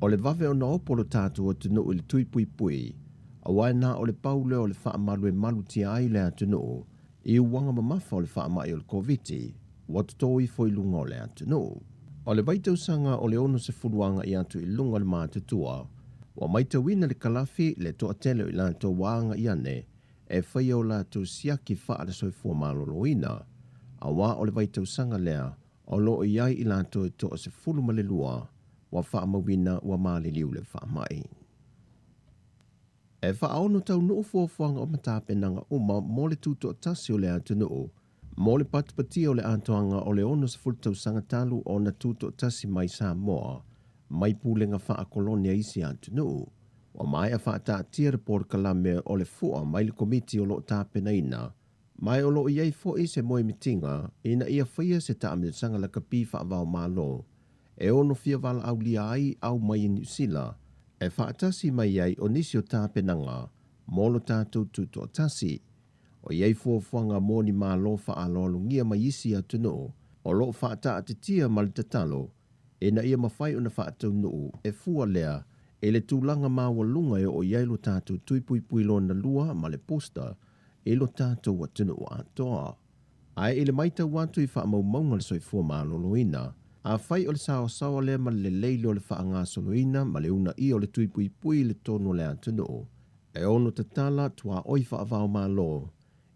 o le vave o na opolo tātua tunu o le tuipuipui, a wai nā o le paule o le wha malu e malu tia ai le atunu, i uwanga mamafa o le wha mai o le COVID, wa tutoi foi lunga o le atunu. O le vaitausanga o le ono se furuanga i atu i lunga le mātutua, wa maitawina le kalafi le toa tele i lanto wanga i ane, e whai o la tu siaki wha ala soifua maloloina, a wā o le vaitausanga lea, o lo iai i lanto e toa se fulu ma le lua, wa wha mawina wa maali liu le wha mai. E wha aono tau nuu fuafuanga o matapenanga uma mo le tuto tasi o le atunuu, mo le patupati o le atoanga o le ono se fulu tau sangatalu o na tuto tasi mai Samoa, mai pulenga wha a kolonia isi atunuu, wa mai a wha ta tia report kalame o le fua mai le komiti o lo tapenaina, mai o lo iei fo i se moe mitinga, ina ia whaia se ta amil sanga la kapi wha avao malo. E ono fia vala au lia ai au mai i New Zealand, e whaatasi mai ai o nisi o tāpenanga, molo tātou tuto tasi. O iei fuafuanga moni malo wha alolo ngia mai isi atunu, o lo whaata atitia mal tatalo, ina ia mawhai o na whaatau nuu e fua lea, e le tūlanga mawalunga e o iei lo tātou tuipuipui lo na lua ma le posta, e lo tātou atunu o atoa. Ai ele maita watu i wha maunga le soifua maloloina, a whai o le sao le ma le leilo le wha ngā soloina ma le una i o le tuipuipui le tono le atunu. E ono te tala tua oi wha avao malo,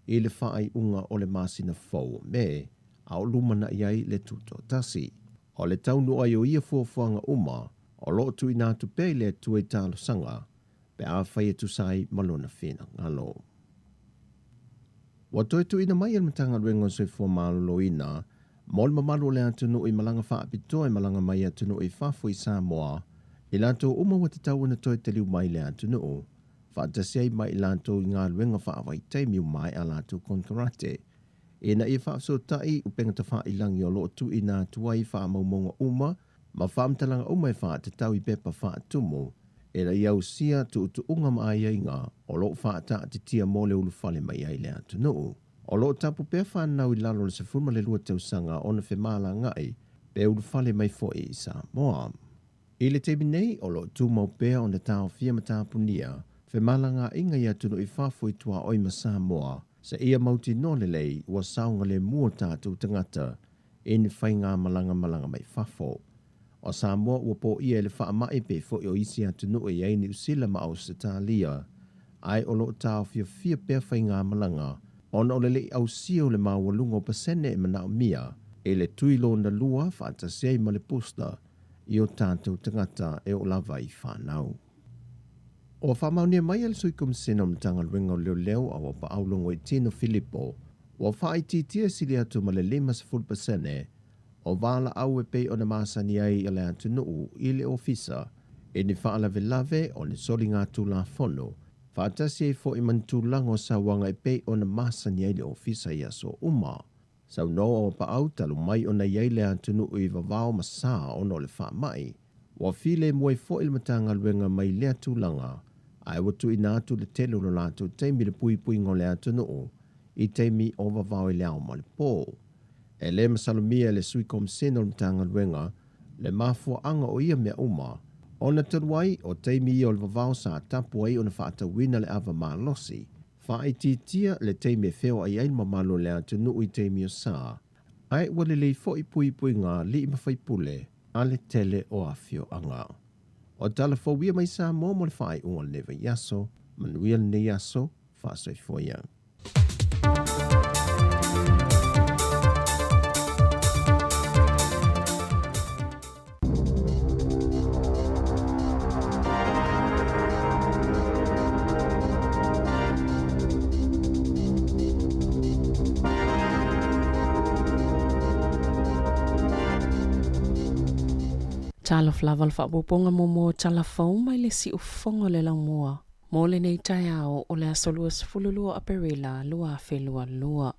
i le wha ai unga o le masina fau me, a o lumana iai le tuto tasi. O le taunu ai o ia fuafuanga uma, o lo tu inatu pe le tue talo sanga, pe a whai e tusai malona whina ngalo. Wa toi tu ina mai al matanga ruengo se fua maloloina, mol mamalu le atunu i malanga wha apito i malanga mai atunu i whafu i Samoa, i lanto uma wa te tau na toi te liu mai le atunu, wha tasei mai i lanto i ngā ruenga wha awai teimiu mai a lanto kontorate. E na i wha so tai upenga ta wha i langi o lo tu i nā tuai wha maumonga uma, ma wha amtalanga uma i wha te tau i pepa wha atumu, e na i au sia tu unga mai ai ngā, o lo wha ta te tia mole ulu whale mai ai le atunu. O lo tapu pea whanau i lalo le se fuma le lua tausanga o na whemala ngai, pe ulu whale mai fo i Samoa. I le tebi nei, o lo tu mau pea o na tau fia matapunia, whemala ngā inga i atunu i whafu i tua oi ma Samoa, sa ia mauti no le lei ua saunga le mua tātou tangata, e ni whai ngā malanga mai whafo. O Samoa ua po ia le wha mai pe fo i o isi atunu i ei ni usila ma au se tālia, ai o lo tau fia pea whai ngā malanga, ona o le lei au sio le mawalunga o pasene e manao mia, e le tuilo na lua whaatasei ma le posta, i o tātou tangata e o lava i whanau. O whamaunia mai al sui kumsena o mtanga ruenga o leo a wa paaulongo i Tino Filippo, wa whaititia sili atu ma le 5% o wala au e pei o na masani ai a le atu nuu i le ofisa, e ni whaalave lave o ni soli ngā tū la fono, Whaatasi e fo i mantulango sa wanga e pei o na masa ni aile ofisa ia so uma. Sau noa o pa au talu mai o na iaile antunu i vavao masaa o no le wha mai. Wa file mwe fo il matanga luenga mai lea tulanga. Ai watu ina atu le telu lo lato teimi le pui pui ngo le atunu i teimi o vavao i leao ma le pō. E le masalumia le sui kom seno le matanga luenga le mafua anga o ia mea uma. O na taruai o teimi i o le vavao sa tapu ai o na whaata wina le ava maa losi. Wha i titia le teimi e feo ai ail mamalo le atunu i teimi o saa. Ai wale lei fo i pui pui ngā li i mawhai pule a le tele o afio anga. O tala fo wia mai sa mo le whaai unga le neva yaso, manuia le ne yaso, whaasoi fo iang. Tala flava le whaapoponga mo tala fau mai le si ufongo le langmua. Mo le nei tai ao o le asolua sifululua aperila lua whelua lua.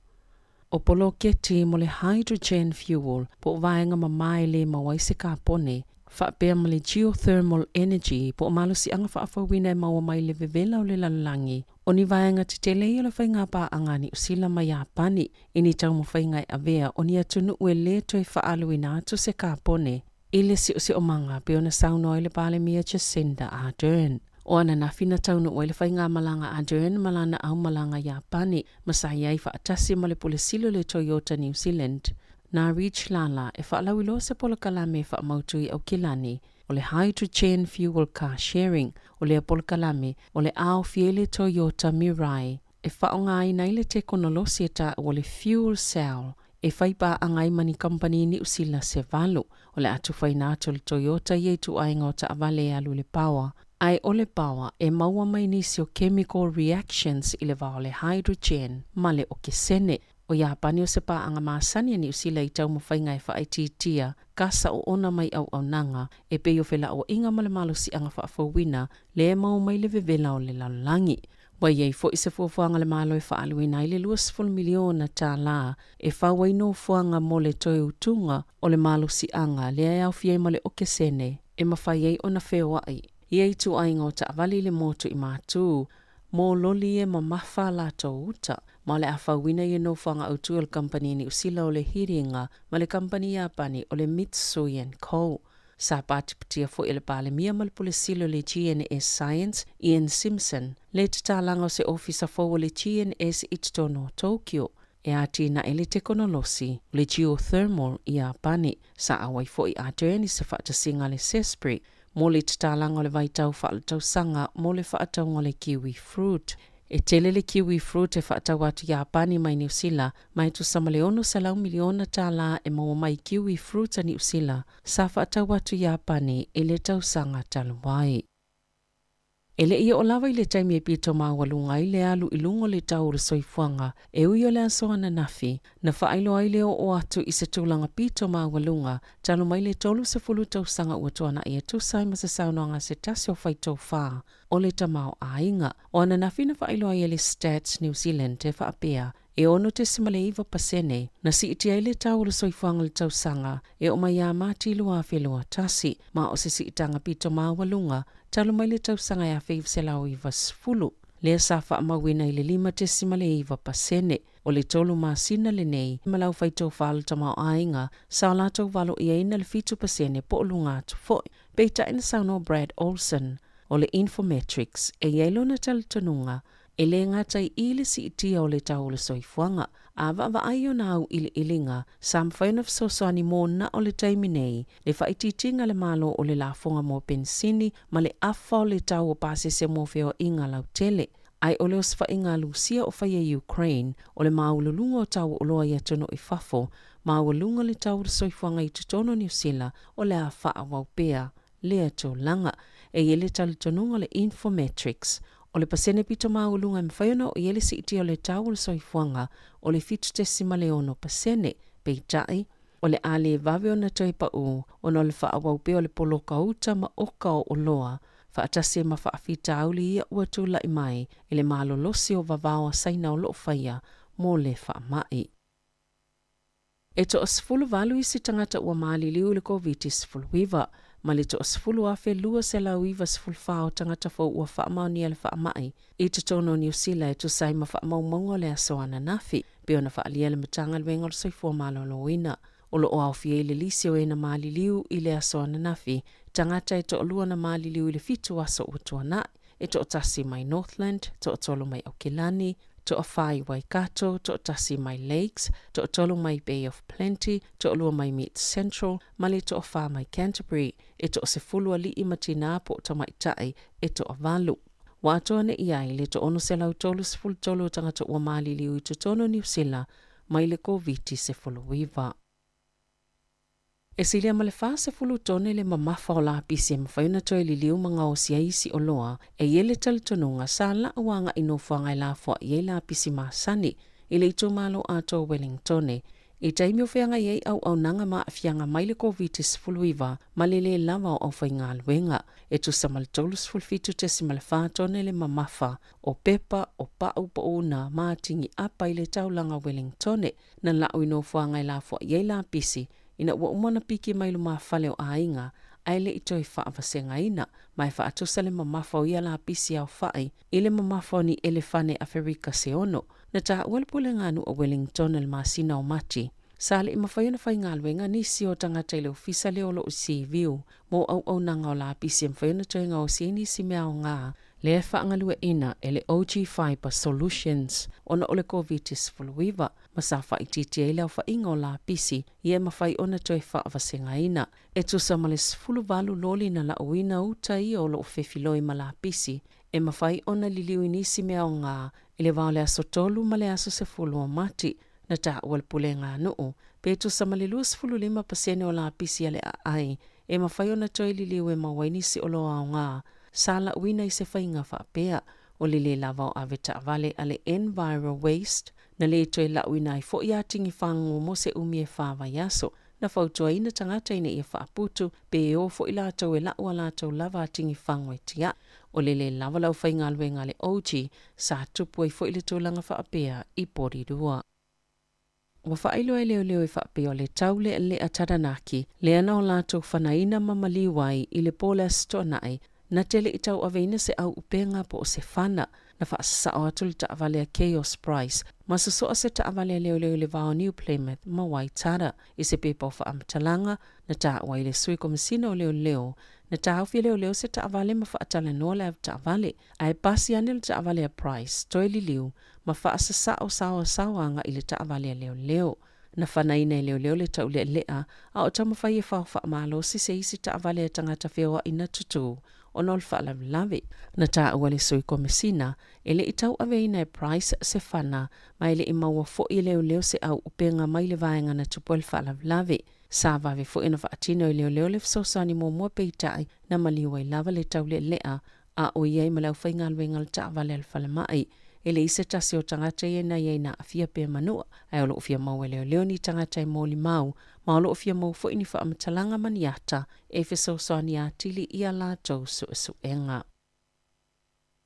O polo keti mo le hydrogen fuel po vaenga mamai le mawaise ka pone. Whaapea ma le geothermal energy po malusi anga whaafawina e maua mai le vevela o le lalangi. O ni vaenga te te lei o le whainga pa angani usila mai a pani. Ini tau mo whainga e avea o ni atunu ue le toi whaaluina atu se ka pone. Ile si o manga pe ona sauno ile pale mia Jacinda Ardern. O ana na fina taunu o ile whainga malanga Ardern malana au malanga Japani masai ai whaatasi ma le polisilo le Toyota New Zealand. Na reach lala e whaalawilo se pola kalame whaamautui au kilani o le hydrogen fuel car sharing o le pola kalame o le au fiele Toyota Mirai. E whaonga ina ile te konolosi eta o le fuel cell. E whaipa angai mani company ni usila se valu. O le atu whaina atu le Toyota ye tu ainga o ta avale alu le power. Ai o le power e maua mai nisi o chemical reactions i le vao le hydrogen male o ke sene. O Japani o se pa anga maasani ni usila i tau mawhainga e whaititia kasa o ona mai au nanga e peo whela o inga male malo si anga whaafawina le mau mai le vevela o le lalangi. Wai ei fo isa fuafuanga le malo e whaaluina i le 2 miliona tā la e whawai no fuanga mo le toi utunga o le malo si anga le au fiei ma le okesene e mawhai ei o na wheo ai. Iei tu ainga o ta avali le motu i mātū, mo loli e ma mawha la tau uta, ma le awhawina i no fuanga autu o le company ni usila o le hiringa ma le company Japani o le Mitsui & Co. Sa pati patia fo ile pale mia mal polisilo le GNS Science, Ian Simpson, le tatalanga o se ofisa fo le GNS Ittono Tokyo, e ati na ele tekonolosi, le geothermal i Japani, sa awai fo i Ardern se whaatasinga le Sespri, mo le tatalanga o le vaitau whaalatau sanga, mo le whaataunga le kiwi fruit. E tele le kiwi fruit e whaatau atu Japani mai New Zealand, mai tu samaleono salau miliona tala e maua mai kiwi fruit a New Zealand, sa whaatau atu Japani e le tausanga taluai. Ele ia o lawa i le taimi e pito mawalunga i le alu ilungo le tau soifuanga e ui o le ansoana nafi na whaailo ai leo o atu i se tūlanga pito mawalunga talo mai le tolu se fulu tausanga ua toana i atu sai ma se saunoanga se tasi o whaitau wha o le tamau a inga. O ana nafi na whaailo ai le Stats New Zealand te whaapea e ono te simaleiva pasene na si iti ai le tau le soifuanga le tausanga e o mai a mati lua whelua tasi ma o se si itanga pito mawalunga talo mai le tausanga e a whaiv se lau i vasfulu. Le sa wha mawina i le 5 leiva pasene o le tolu masina le nei malau whaitou whalu tamau ainga sa o latou walo i aina le 5 pasene po o lunga atu foi. Peita ina sauno Brad Olsen o le Infometrics e iailo na talitonunga e le ngatai ili si itia o le tau le soifuanga. A wa aio na au ili ilinga, sa mwhainaf sosoani mō na o le taimi nei, le whaititinga le malo o le lafonga mō pensini, ma le afa o le tau o pase se mō wheo inga lau tele. Ai o le osfa inga Lucia o whaia Ukraine, o le maululunga o tau o loa iatono i fafo, maulunga le tau le soifuanga i tutono New Zealand, o le a wha waupea, le ato langa, e ele talitonunga le Infometrics, o le pasene pito maulunga e mwhaiona o iele si iti o le tau le soifuanga o le 50 leono pasene peitai o le ale vave o na toi pa o no le whaawaupe o le polo kauta ma oka o loa Whaatase ma whaafita auli ia ua tūlai mai i le malolosi o vavawa saina o loo whaia mō le whaamai. E to asfulu valu isi tangata ua maali liu le COVID-19, ma le to asfulu afe lua se lau iwa sfulu whao tangata fo ua whaamau ni ale whaamai, i te tono New Zealand to sai ma whaamau maungo le asoana nafi, pe ona whaalia le matanga le wenga o soifua maloloina. O lo o awhia i le lisi o ena maali liu i le asoana nafi, tangata e to olua na maali liu i le fitu aso utuana, e to otasi mai Northland, to otolo mai Aukilani, to Awhai Waikato, to Tasi mai Lakes, to Tolu mai Bay of Plenty, to Olua mai Meat Central, mali to Awha mai Canterbury, e to Sefulua li i matina po ta mai tai, e to Avalu. Wa atoa ne iai le to ono se lau tolu sefulu tolu tangata ua maali liu i to tono New Zealand, mai le COVID sefulu wiva. E silia ma le wha sefulu tone le mamafa o la pisi e mawhaiuna toi li liu mga o sia isi o loa, e iele talitonunga sa la awanga ino whangai la fwa i la pisi maasani, i le ito malo ato Wellingtone. I taimi o whianga iei au nanga maa whianga mai le COVID sefulu wiva, ma le lava o au whainga luenga, e tu sa malitolu sefulu fitu tesi ma le wha tone le mamafa, o pepa o pau po una maa tingi apa i le taulanga Wellingtone, na la ino whangai la fwa i la pisi, ina ua umana piki mai luma fale o ainga, aile ito i whaavasenga ina, mai whaatusa le mamafa o ia la pisi au whai, ile mamafa o ni elefane Afrika Seono, na taha ualpule nganu o Wellington el masina o mati. Sale ima whaiona whai ngalwenga nisi o tangata ile ofisa leo lo usi viu, mo au nanga o la pisi em whaiona toinga o si nisi mea o ngā, le whaangalua ina ele OG Fiber Solutions ona ole COVID-19 masafa ititia ile au whainga o la pisi ie mawhai ona toi whaavasenga ina. E tu sa male sfulu valu loli na la uina uta i o lo whewhiloi ma la pisi e mawhai ona liliu inisi mea o ngā ele vau le aso tolu ma le aso sefulu o mati na ta ualpule ngā nuu. Pe tu sa male lua sfulu 5% o la pisi ale a ai e mawhai ona toi liliu e mawainisi o loa o ngā sala uina i se whainga whaapea o le lava o aveta vale ale enviro waste na le toi la uina i fo ia tingi whangu mo se umie whaava yaso na whautua ina tangata ina i whaaputu pe o fo ila tau e la ua la tau lava tingi whangu e tia o le lava lau whainga luenga le OG sa tupu i fo ila tūlanga whaapea i porirua. Wa whailo e leo i whaapea o le taule le ataranaki le ana o la tau whanaina mamaliwai i le pola stonai na tele i tau aveina se au upenga po o se whana na whaasasa o atu le taavale a Chaos Price ma sasoa se taavale a leo le vao New Plymouth ma Waitara i se pepa o whaamatalanga na taawai le sui komisina o leo na taawhi leo se taavale ma whaatala noa le taavale a e pasi ane le taavale a Price toi li liu ma whaasasa o sawanga i le taavale a leo na whanaina e leo le taule lea a o tamawhai e whaamalo se isi taavale a tangata whioa ina tutu o nol whaalavilavi. Na taa ua le sui komisina, ele i tau aveina e Price se whana, ma ele i maua fo i leo se au upenga mai le vaenga na tupu el whaalavilavi. Sa vave fo ina whaatino i leo le fsosani mua peitai na maliwa i lava le taule lea, a o iei malau whaingalwenga le taavale al whalamai. Ele ise tasi o tangata iena na afia pe manua, ai o lo ufia mau e leo ni tangata i mōli mau, ma o lo ufia mau fo ini whaamatalanga maniata, e fesosani a tili ia la tau suenga.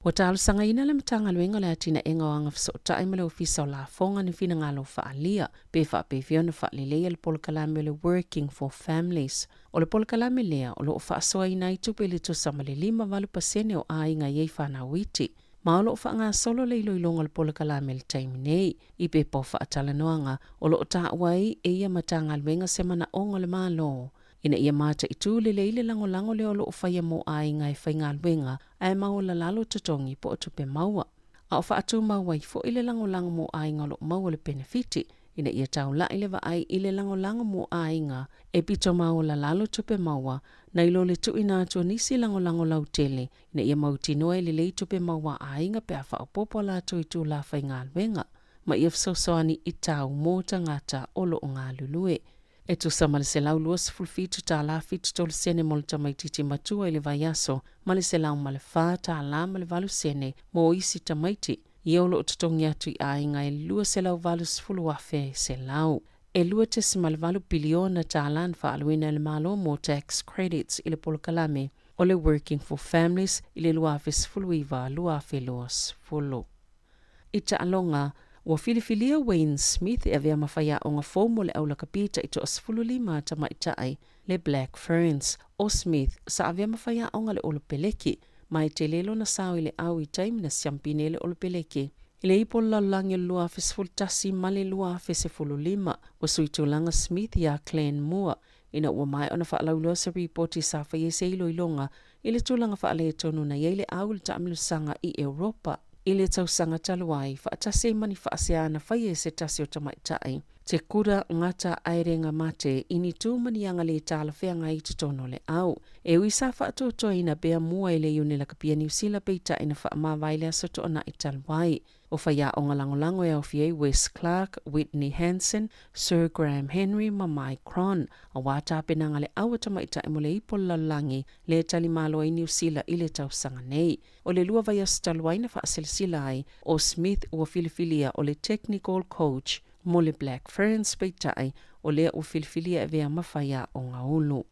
Wa tālu sanga ina le matanga luenga le atina enga o anga fsota ai male ofisa o la fonga ni fina ngalo whaalia, pe fiona whaalilea le polkalame le Working for Families. O le polkalame lea o lo whaasoa ina i tupe le tusama le 5% o a inga iei whanawiti. Ma o lo whaanga solo le iloilonga le polkalame le taimi nei, i pe po whaatala noanga o lo taawai e ia matanga luenga semana onga le malo. Ina ia mata i tū le lango le o lo whaia mo a inga e whainga luenga, ai mau la lalo tutongi po o tupe maua. A o whaatu maua i fo ile lango mo a inga lo maua le benefiti, ina ia tau la ile va ai ile lango mo a inga, e pito mau la lalo tupe maua, na ilo le tu ina atua nisi lango lau tele, ina ia mautinoa ile le tupe maua a inga pe a wha popo la tu i tū la whainga luenga, ma ia fsosoani i tau mō tangata o lo o ngā lulue. E tu sa male se lau luas fulfitu ta la fitu tolu sene mo le tamaititi matua ili vaiaso, male se lau male wha ta la male valu sene mo isi tamaiti. Ia lo tutongi atu i ainga e lua se lau valu sfulu afe se lau. E lua te si male valu biliona ta lan wha aluina le malo mo tax credits ili polkalame, o le Working for Families i le luafe sfuluiva luafe loa sfulu. I taalonga, ua filifilia Wayne Smith e avea mawhaia o ngā fōmo le aula kapita i toa sfululima tamaitai le Black Ferns. O Smith sa avea mawhaia o ngā le olopeleki, mai te lelo na sao i le au i taimi na siampine le olopeleki. I le ipo lalangi lua fe sfultasi male lua fe se fululima, wa suitulanga Smith ya Clan Moore, ina ua mai ona whaalauloa sa ripoti sa whaie se ilo ilonga, i le tulanga whaale tonu na yeile au le taamilusanga i Europa. I le tausanga taluai, whaatase mani whaaseana whaie se tasi o tamaitai. Te kura ngata airenga mate, ini tū manianga le tāla whenga i te tono le au. E wisa whaatoto ina bea mua i le iune la kapia New Zealand peita ina whaamawaile asoto ona i taluai. O whaia o ngalangolango e au fiei Wes Clark, Whitney Hansen, Sir Graham Henry, Mamai Cron, a wata penanga le au tamaitai mo le ipo lalangi le talimalo i New Zealand i le tausanga nei. O le lua vai astaluai na whaasilsila ai, o Smith ua filifilia o le technical coach, mo le Black Ferns peitai o lea o filifilia e vea mawhaia o ngā ulu.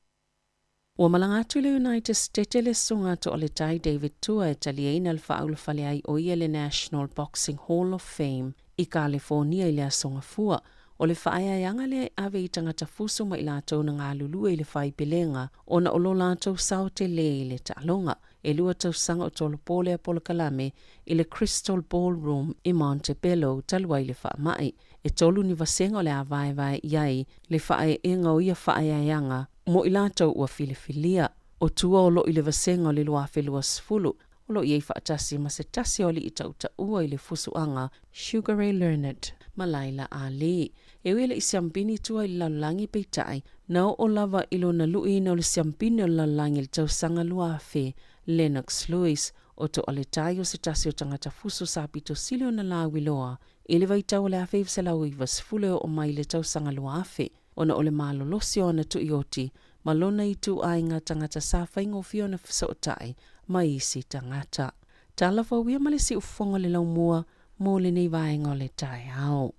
Ua malangatu le United States le sunga to o le tai David Tua e talieina le whaaulu whale ai o ia le National Boxing Hall of Fame i California i le asonga fua. O le whaaya yanga le ave i tangata fuso ma i lātou na ngā lulua i le whai pelenga o na olo lātou sao te le i le talonga. E lua tau sanga o tolo pole a polo kalame i le Crystal Ballroom i Montebello talua i le wha mai. E tolu ni vasenga o le avae iai le whae inga o ia whae yanga mo i lātou ua filifilia. O tua o lo i le vasenga o le lua whelua sfulu. O lo iei whaatasi ma se tasi o li i tauta ua i le fusuanga Sugar Ray Leonard ma Laila Ali. E wele i siampini tua i lalangi peitai na o lava ilo na lui na o le siampini o lalangi le tausanga luafe Lennox Lewis o to ale tai o se tasi o tangata fuso sa pito silio na la wiloa i le vaitau le awhaiv se lau i vasfule o mai le tausanga luafe o na ole malo losio na tu ioti malona i tu ainga tangata sa whaingo fio na fisotai ma isi tangata. Talawa wia male si ufonga le lau mua mo le nei vaenga le tai au.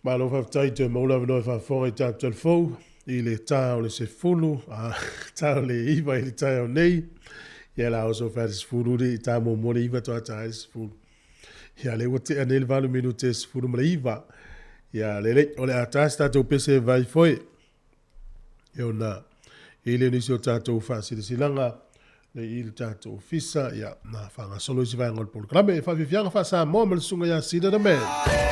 Malo whaftai te maula wanoe whafonga i tātou fau, i le tāo le se fulu, tāo le iwa i le tāo nei, ia la oso whaere se fulu re, i tā mō mōre iwa toa tāe se fulu. Ia le wate ane le walu minu te se fulu mara iwa, ia le o le atas tātou pese vai foe, ia na, i le nisi o tātou whaasilasilanga, le i le tātou fisa, ia na whanga solo isi vai ngol polo krame, e whawhianga whasa mō mara sunga ia sida na mea.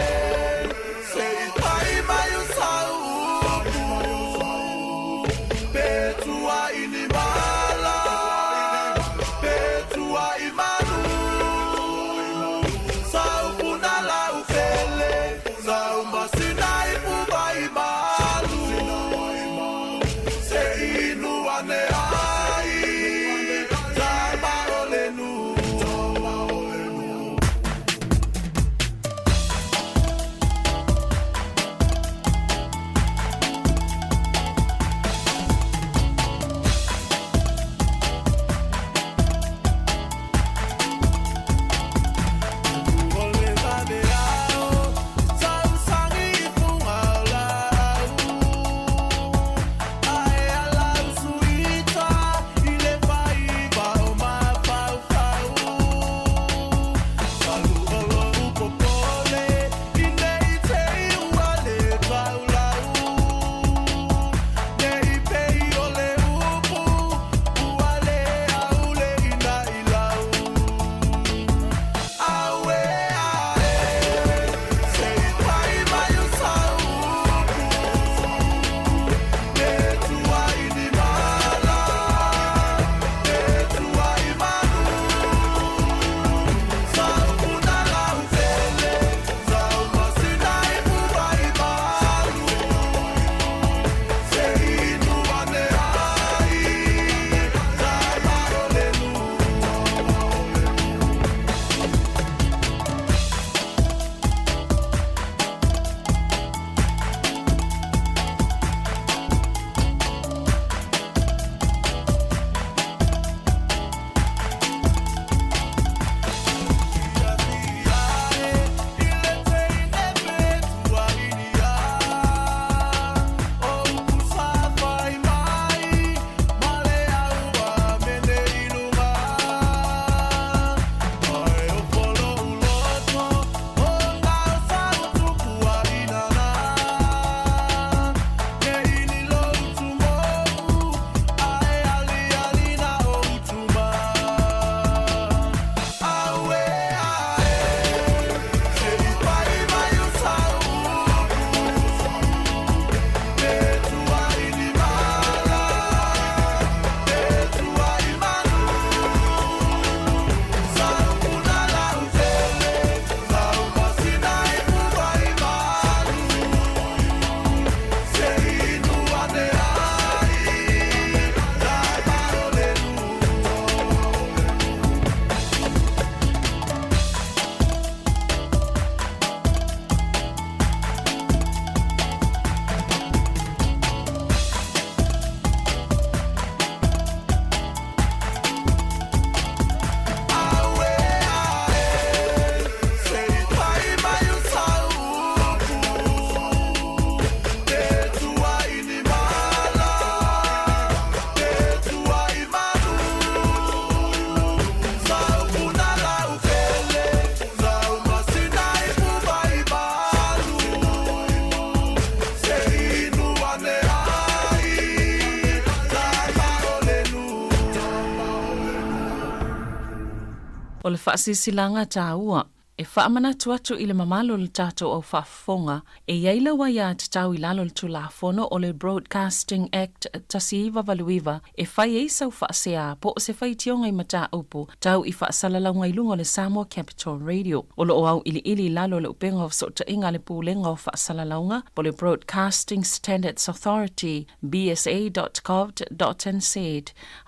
O le whaasilanga tā ua, e whaamana tuatu i le mamalo le tātou au whaafonga, e iaila wa ia te tau i lalo le tulafono o le Broadcasting Act tasiiva valuiva, e whai e sau whaasea po o se whai tionga i mata upu, tau i whaasalalanga i lunga le Samoa Capital Radio. O lo au ili lalo le upenga o sota inga le pūlenga o whaasalalanga, po le Broadcasting Standards Authority, bsa.gov.nz.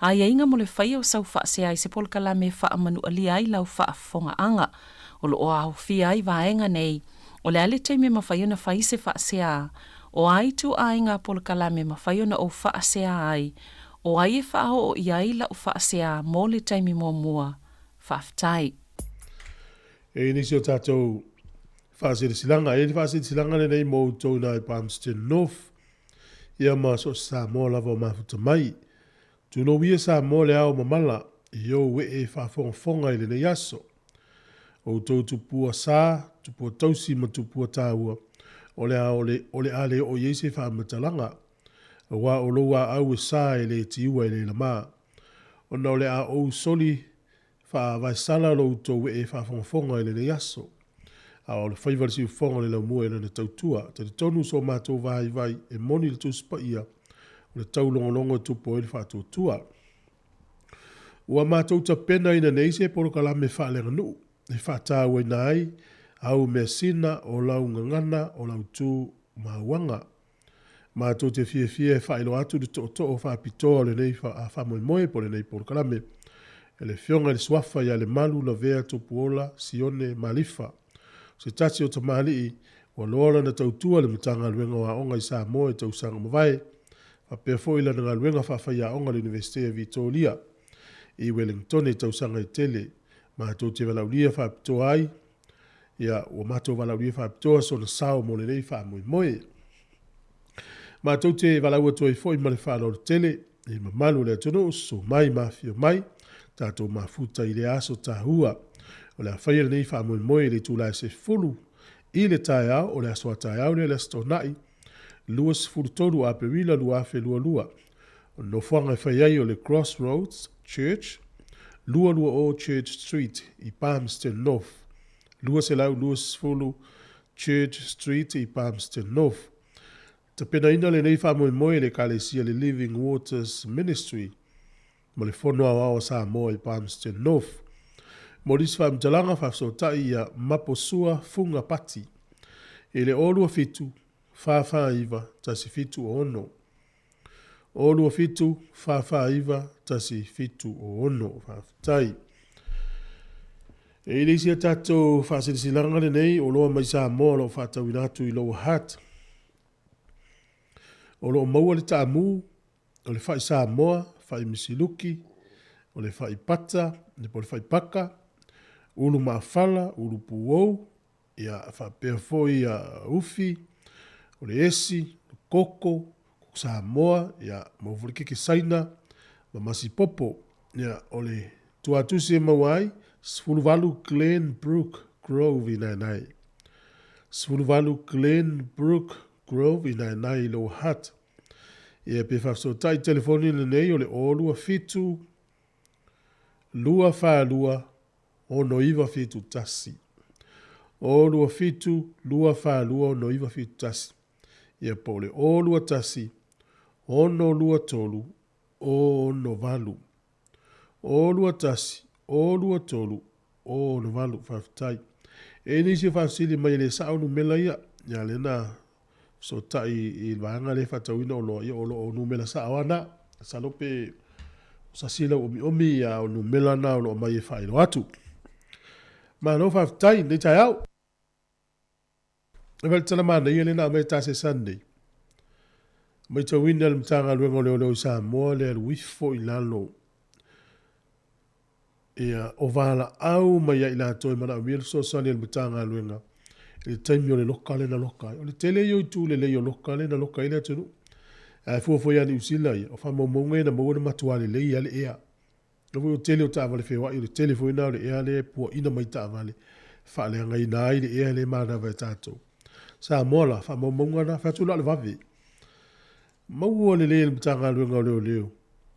A inga mo le whai o sau whaasea i se polkala me whaamanu alia i lau whaafonga anga. O lo o au fia i vaenga nei, o le ale teime mawhaiona whai se whaasea, o ai tu ainga polkala me mawhaiona o whaasea ai, o ai e whao o iaila o whaasea mō le teime mō mua, whaftai. E nisi o tātou whaasere silanga, e whaasere silanga nei mō tau nai Palmerston North, ia ma so Samoa lava o mafuta mai, tuno wia Samoa le au mamala, i o we e whaafonga i le nei aso. O tau tupua sā, tupua tausi ma tupua tāua, o le ale o yeise whaamatalanga, wa o loa au e sā e le tiua e le lama. O na o le a o soli whaavaisala lo tau e whaafonga i le nei aso. A o le whaivarisi u whonga le lau mua e na tautua, te tonu so mātou vai e moni le tuspa ia, o le tau longolongo tupo e le whaatotua. Ua mātou ta pena ina neise poro kalame whaalenga nuu. E whātāua nai, au mea sina o lau ngangana o lau tū mauanga. Mātou te fie whaelo atu de to o whāpitoa le nei whamoimoe po le nei porokalame. E le fionga le swafa ia le malu la vea topuola sione malifa. Se tati o tamali o lola na tautua le mutanga luenga wa onga i Samoa e tausanga mawai. Whapea fo ila nga luenga whawhaia onga le Universite Vitoria. I Wellington e tausanga i tele. Mātou te walauria whaapitoa ai, ia o mātou walauria whaapitoa so na sao mo le nei whaamoimoe. Mātou te walaua toi foi ma le whaalo le tele, e mamalu le atono, so mai mafio mai, tātou mafuta i le aso tāhua, o le awhaia nei whaamoimoe le tūlai se fulu, i le tae au, o le aso a tae au le stonai, lua se fulu tolu a perila lua afe lua. O no whanga whaiai o le Crossroads Church, Lua o Church Street i Palmerston North. Lua se lau lua sfulu Church Street i Palmerston North. Ta pena ina le nei whamoimoe le kalesia le Living Waters Ministry. Mo le whono au Samoa i Palmerston North. Mo risi whamtalanga whafsotai ia maposua funga pati. E le olua fitu, whawhaiva tasi fitu o ono. Olua fitu, whawhaiva tasi fitu o ono, whaftai. E leisia tātou whaasirisilanga le nei, o loa mai Samoa lo whatawinatu i loa hat. O loa maua le tāmu, o le whai Samoa, whai misiluki, o le whai pata, le po le whai paka, ulu maafala, ulu puou, ia whapea foi a ufi, o le esi, koko, Samoa, ia mawurikiki saina, mamasi popo, ia ole tuatusi e mawai, Sfuluvalu Glenbrook Grove i nai. Sfuluvalu Glenbrook Grove i nai lo hat. Ia pe whafsotai telefoni le nei ole o lua fitu, lua wha lua, o noiva fitu tasi. O lua fitu, lua wha lua, o noiva fitu tasi. Ia pole o lua tasi, ono lua tolu, ono valu. O lua tasi, o lua tolu, ono valu, whaftai. E nisi whafsili mai le saunu mela ia, ia le na so tai i vanga le whatauina o loa ia o loa o numela sa awana, sa lope sa sila omi ia o numela na o loa mai e whaelo atu. Ma no whaftai, nei tai au. E wale tala mana ia le na mai tase Sunday. Mai tawina le mtanga luenga leo Samoa le wifo i lalo. Ia o vala au mai ia ila toi mana umiel so sani le mtanga luenga. Ele taimi o le loka le na loka. O le tele yo tu le le yo loka le na loka ila tunu. A fuafo ia ni usila ia. O wha maunga na maua na matuale le ia le ea. O tele o taavale whewa i le tele fo ina o le ea le pua ina mai taavale. Wha le angai nai le ea le mana vai tatou. Samoa la wha maunga na whatula le vavi. Maua le le mtanga luenga leo leo.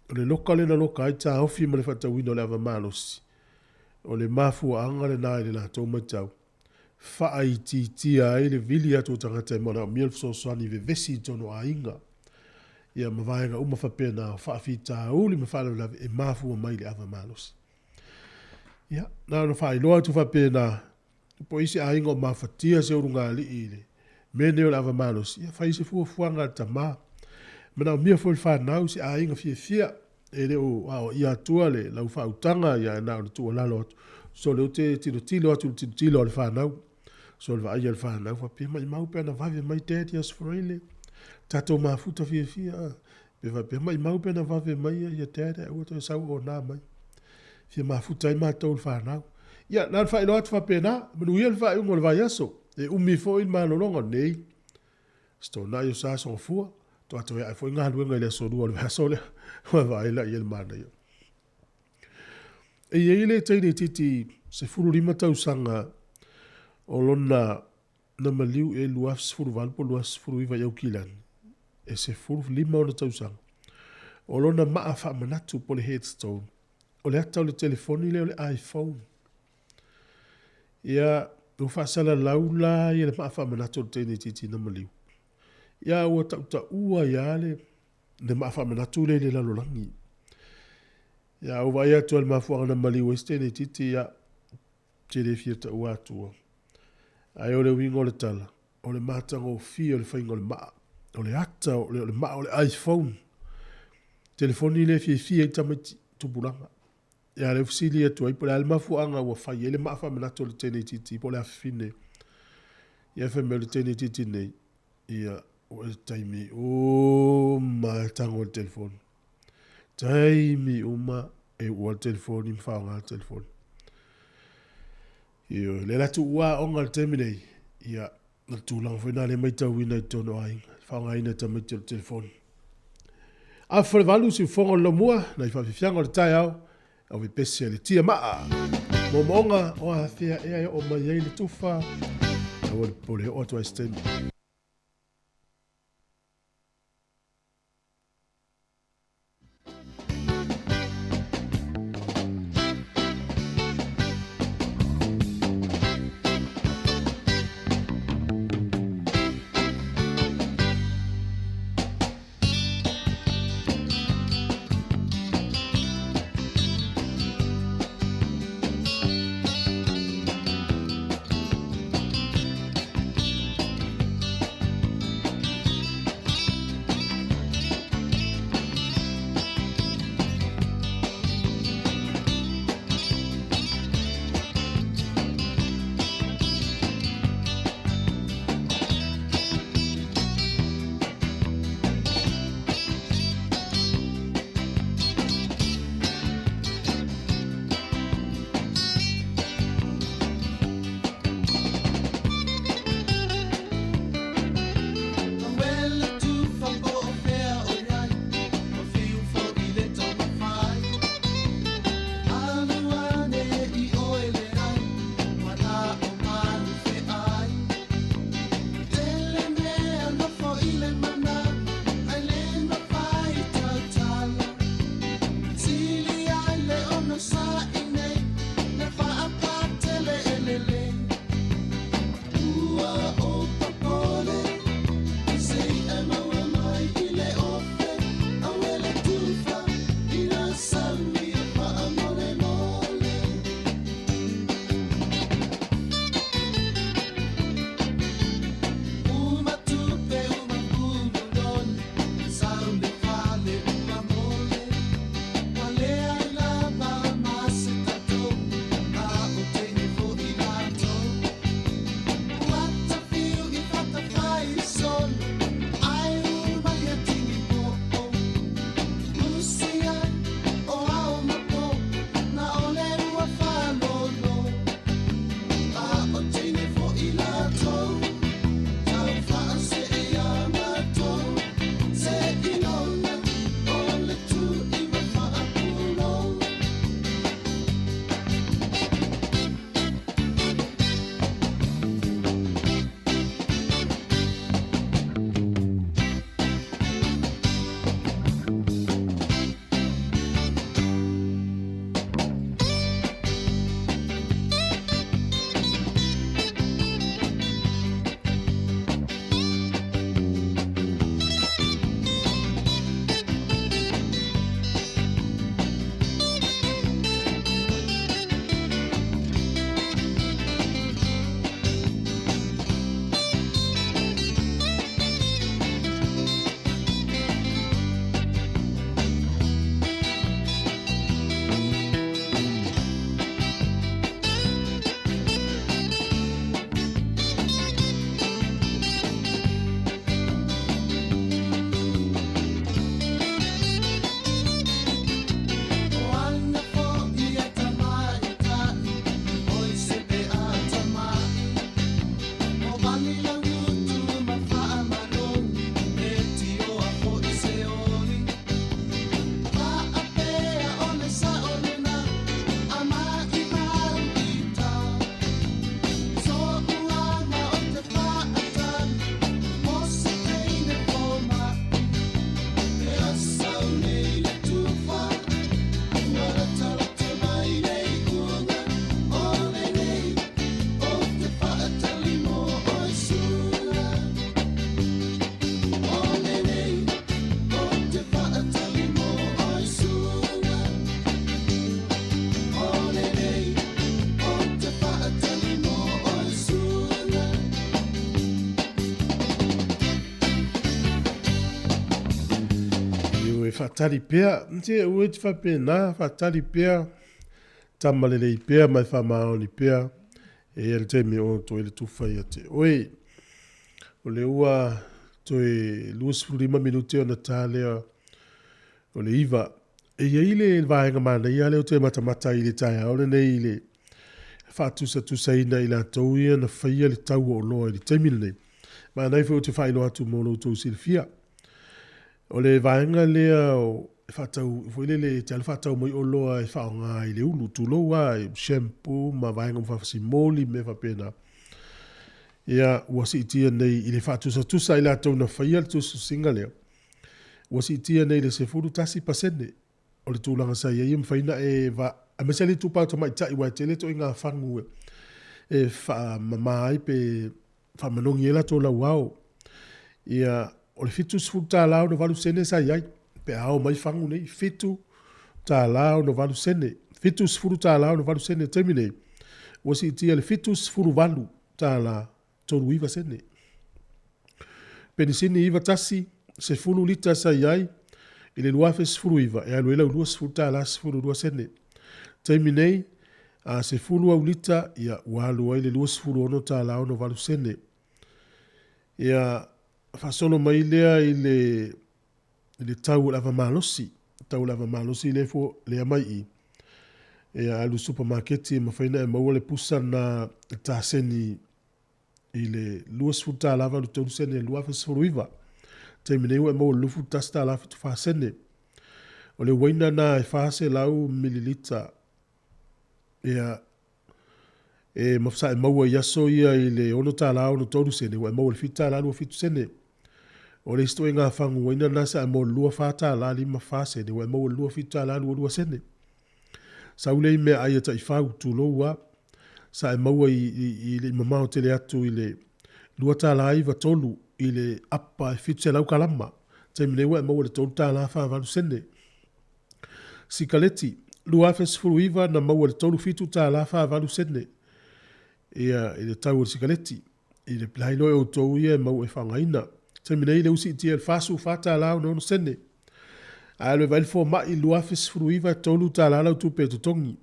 O le loka le na loka ai ta ofi ma le whatawina o le ava malosi. o le mafuanga le nai le latou matau. Whaai tia ai le vili atu tangata mona o miel soani vevesi tono a inga. Ia mawaiga uma whapena whaafita uli me whaala lawe e mafua mai le ava malos. Ia, nā no whaai loa tu whapena po isi a inga o mawhatia se urunga li ile. Me neo le ava malos. Ia whai se fuanga ta maa. Mana o mia fwoi whanau si a inga fia e le o ia atua le lau whautanga ia e nao le tua lalo atu. So le o te tilo atu le tilo le whanau. So le vaia le whanau whapea mai mau pia na vave mai tēti as whareile. Tato mafuta fia. Pe whapea mai mau pia na vave mai ia tēti ua to sau o nā mai. Fia mafuta i mātou le whanau. Ia, nā whai loa atu whapea nā. Manu ia le whai ungo le vai aso. E umi fo in mālolonga nei. Sto nā yo sā songa fua. To ato ia foi ngā luenga le so rua le vaso le. Wa vai la ia le mana ia. E ia le teine titi se furu lima tau sanga o lona na maliu e luas furu valpo luas furu iwa iau kilani. E se furu lima o na tau sanga. O lona maa wha manatu po le headstone. O le atau le telefoni le o le iPhone. Ia ufa sala laula ia le maa wha manatu le teine titi na maliu. Ia ua tauta ua ia le maa wha manatu le le lalolangi. Ia ua ia tua le maa fuanga na maliu e teine titi ia tere fia ta ua atua. Ai o le winga o le tala, o le matanga o fia o le whainga o le maa, o le ata, o le maa o le iPhone. Telefoni le fia i tamati tupuranga. Ia le fusili atua, i pole alma fuanga ua whai, ele maa whaminato le tene titi, pole a fine. Ia whame le tene titi nei, ia o le taimi, o ma tanga o le telefoni. Taimi o ma e ua le telefoni, mwhaonga le telefoni. Ia le latu ua onga le temi nei, ia le tūlanga whaina le mai tau ina i tono ai, whaonga ina ta mai te le telefoni. A whare valu si whonga lo mua, na i whawhiwhianga le tai au, au vi pese le tia maa. Mo monga o a thea ea o mai ei le tufa, a wale pole o atua estemi. whaatari pea, nte ue te whapena, whaatari pea, tamalele pea, mai whamaoni pea, e ele te me o to ele tuwhai a te. Oi, o le ua, to e 25 minute o na tālea, o le iwa, e ile vaenga mana, ia leo te matamata i le tai aole nei le, whaatusa ina i la tau ia na whaia le tau o loa i le taimina nei. Ma nai fo te whaino atu mono tau silfia. O le vaenga lea o whatau, fo ile le te whatau mai o loa e whaonga i le ulu tu loa, e shampoo, ma vaenga mwhawhasi moli me whapena. Ia wasi itia nei i le whaatusa i la tau na whaia le tusu singa lea. Wasi itia nei le se furu tasi pasene. O le tūlanga sa ia mwhaina e va, a mese le tupau ta mai tai wai tele to i ngā whangu e wha mamai pe wha manongi ela tō lau au. Ia o le fitu sfuru tā lau no valu sene sa iai. Pe ao mai whangu nei, fitu tā lau no valu sene. Fitu sfuru tā lau no valu sene termine. Wasi itia le fitu sfuru valu tā la tōru iwa sene. Penisini iwa tasi, se fulu lita sa iai, i le luafe sfuru iwa, e aluela ulua sfuru tā la sfuru lua sene. Terminei, a se fulu au lita, ia walu ai le lua sfuru ono tā la ono valu sene. Ia fasono mai lea i le tau lava malosi. Tau lava malosi le fo lea mai i. Ia alu supermarketi ma whaina e maua le pusa na tā seni i le lua sfuru tā lava lu tau sene e luafe sfuru iwa. Terminei ua e maua lufu tasta la fitu wha sene. O le waina na e whase lau mililita. Ia e mafsa e maua yaso ia i le ono tā lau no tolu sene. Ua e maua le fita la lua fitu sene. O le isto e ngā whangu waina nasa e maua lua whata la lima wha sene. Ua e maua lua fita la lua sene. Sa ule i mea aia ta i whau tu loua. Sa e maua i le mamao tele atu i le lua tā la iwa tolu. I le apa e fitu se lau kalama. Taimine ua e maua le tolu tā la wha valu sene. Sikaleti, lua fe sfuru iwa na maua le tolu fitu tā la wha valu sene. Ia i le tau o sikaleti. I le plailo e o tau ia e maua e whangaina. Taimine i le usi tia le fasu whata lau na ono sene. A le vailfo ma i lua fe sfuru iwa tolu tā la lau tupe tutongi.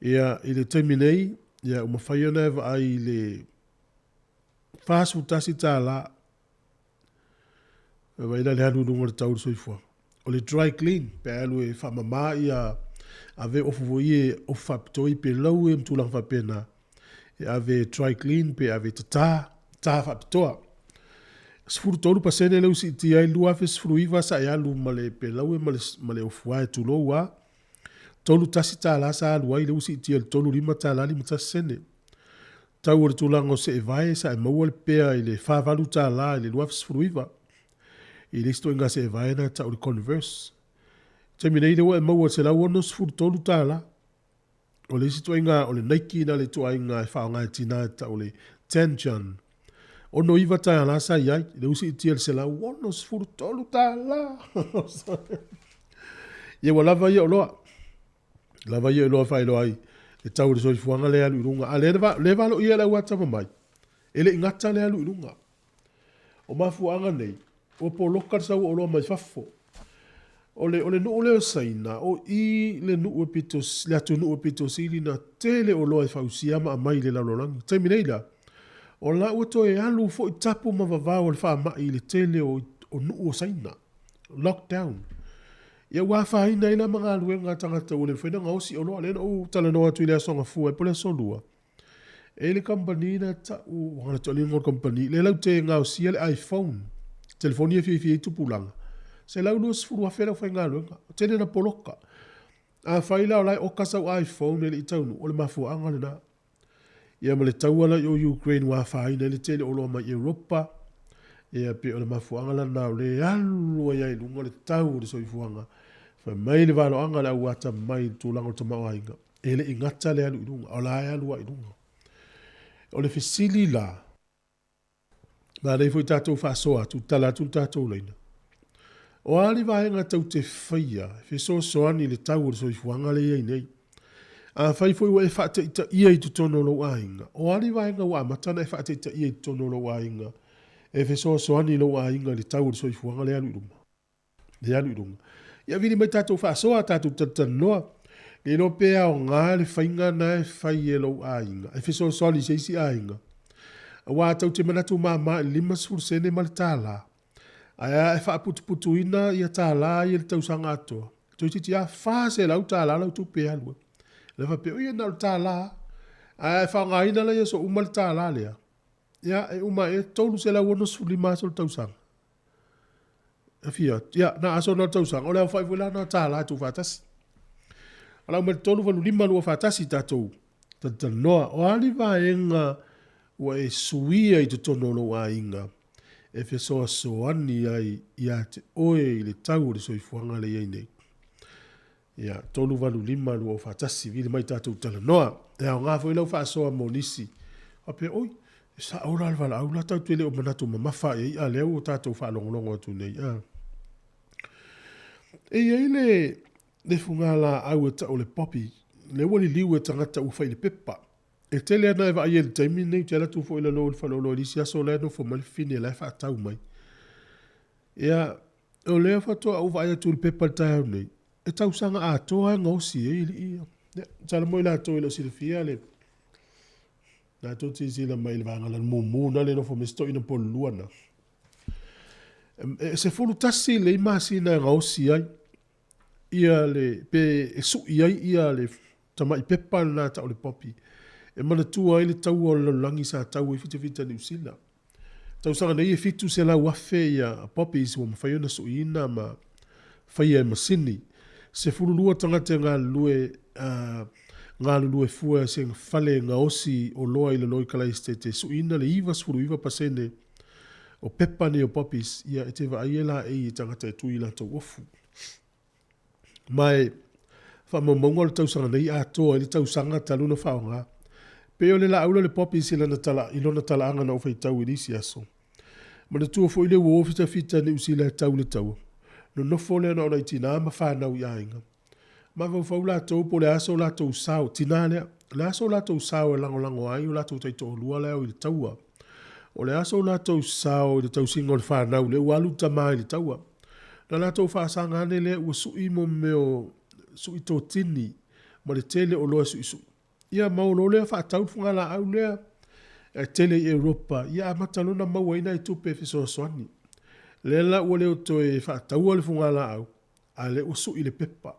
Ia i le taimine ia umawhaiona e va ai le fasu tasi tā la. Waila le hanu nunga le tau soifua. O le dry clean, pe alu e whamama i a ve ofu e ofu whapitoi pe lau e mtulang whapena. E a ve dry clean, pe a ve tā whapitoa. Sfuru tolu pasene leu si ti ai lua fe sfuru iwa sa e alu male pe lau e male ofu e tu loa. Tolu tasi tā la sa alu ai leu si ti ai tolu lima tā la lima tasi sene. Tau ore tulango se e vai sa e maua le pea i le whavalu tā la i le lua fe sfuru iwa. I listo inga se vai na ta o converse. Te minei le wa e maua se la ono sfuru tolu tā la. O le sito inga o le Nike na le toa inga e whaonga e tina ta o le Tension. Ono iwa tā la sa iai, le usi itia se la ono sfuru tolu tā la. Ie wa lava ia o loa. Lava ia o loa whai loa ai. E tau le soifuanga le alu irunga. A le valo ia la uatama mai. Ele ingata le alu irunga. O mafuanga nei. O po lokar sa o loa mai fafo. O le nuu leo saina, o i le nuu pitos, le atu nuu pitos ili na tele o loa e whausiama a mai le laulorangi. Taimi nei la, o la ua to e alu fo i tapu ma vavao le wha mai le tele o nuu o saina. Lockdown. Ia wafa haina ila mga aluenga tangata o le whena ngausi o loa lena o tala noa tu i le asonga fua e pole solua. E le company na ta o wangana to le ngor company, le lau te ngausi le iPhone. Telefonia fi tupulanga. Se lau lua sfuru a whera whainga luenga. Tene na poloka. A whaila o lai o kasa o iPhone ele i taunu. O le mafua anga le na. Ia ma le tauala o Ukraine wa whaina ele tele o loa mai Europa. Ia pe o le mafua anga la na o le alua iai lunga le tau o le soifuanga. Wha mai le valo anga la uata mai tūlanga o tamau ainga. Ele ingata le alu ilunga. O la alua ilunga. O le fisili la. Ma nei foi tātou whaasoa, tu tala tu tātou leina. O ali vaenga tau te whaia, wheso soani le tau o soifuanga le iei nei. A whai foi wa e whaate ita ia i tu tono lo ainga. O ali vaenga wa matana e whaate ita ia i tu tono lo ainga. E wheso soani lo ainga le tau o soifuanga le alu iruma. le alu lunga ia vini mai tatou faasoa tatou tatanoa le lo pea o ngā le whainga na e whai e lau ainga e fiso soli se isi ainga wa tau te manatu mama lima sur sene mal tala aya e fa putu ina ia tala ia tau sanga ato tu ti ya fa se lau tala lau tu pe alu le fa pe ia na tala aya fa nga ina la so umal tala le ya e uma e tolu se la wono su lima sol tau sanga afia ya na aso no tau sanga ola fa vula na tala tu fatas ala me tolu valu lima lu fatasi tatou tatanoa o ali va enga wa e suia i te tono lo a inga. E fe soa soani ai ia te oe i le tau le soifuanga le iei nei. Ia, tolu valu lima lua o fatasi vile mai tatou tala noa. Ia o ngā fo ilau wha soa monisi. A pe oi, e sa ora alwala au la tau tuele o manatu mamafa e a leo o tatou wha longolongo atu nei. E iei le fungala au e tau le popi. Le wali liu e tangata uwhai le pepa. E tele ana e vai ele taimi nei te ala tu fo ila lo fa lo lisi aso le no fo mal fine la fa tau mai. Ia o le fa to au vai tu pepa tau nei. E tau sanga a to a ngosi e ia. Tala mo ila to ila silfia le. Na to ti sila mai le vanga la mumu na le no fo mesto ina po luana. Se fo tasi le masina ngosi ai. Ia le pe su ia le tama i pepa na ta o le popi. E mana tua ele tau o langi sa tau e fita ni usila. Tau sanga nei e fitu se la wafe ia poppies wa mawhai ona so ina ma whai e masini. Se furu lua tangate ngā lue fua se whale ngā osi o loa ila loi kalai stete so ina le iwa sfuru iwa pasene o pepa ni o poppies ia e te wa aiela e tangata e tui la tau ofu. Mai whamamonga le tau sanga nei a toa ele tau sanga taluna whaonga. Peo le la aula le popi sila na tala ilona tala anga na ofai tau irisi aso. Ma na tua fo ile wo fita ni usila tau le tau. No nofo le na ona itina ma whanau i ainga. Ma fau la tau po le aso la tau sao. Tina le aso la tau sao e lango ai o la tau taito o lua leo i le taua. O le aso la tau sao i le tau singo le whanau le walu tamai le taua. Na la tau whaasanga ane le ua sui mo meo sui tō tini ma le tele o loa sui sui. Ia maulo lea whaatau funga la au lea e tele i Europa. Ia matalona maua ina i tupe fiso soani. Lela ua leo to e whaatau ale funga la au. A le usu i le pepa.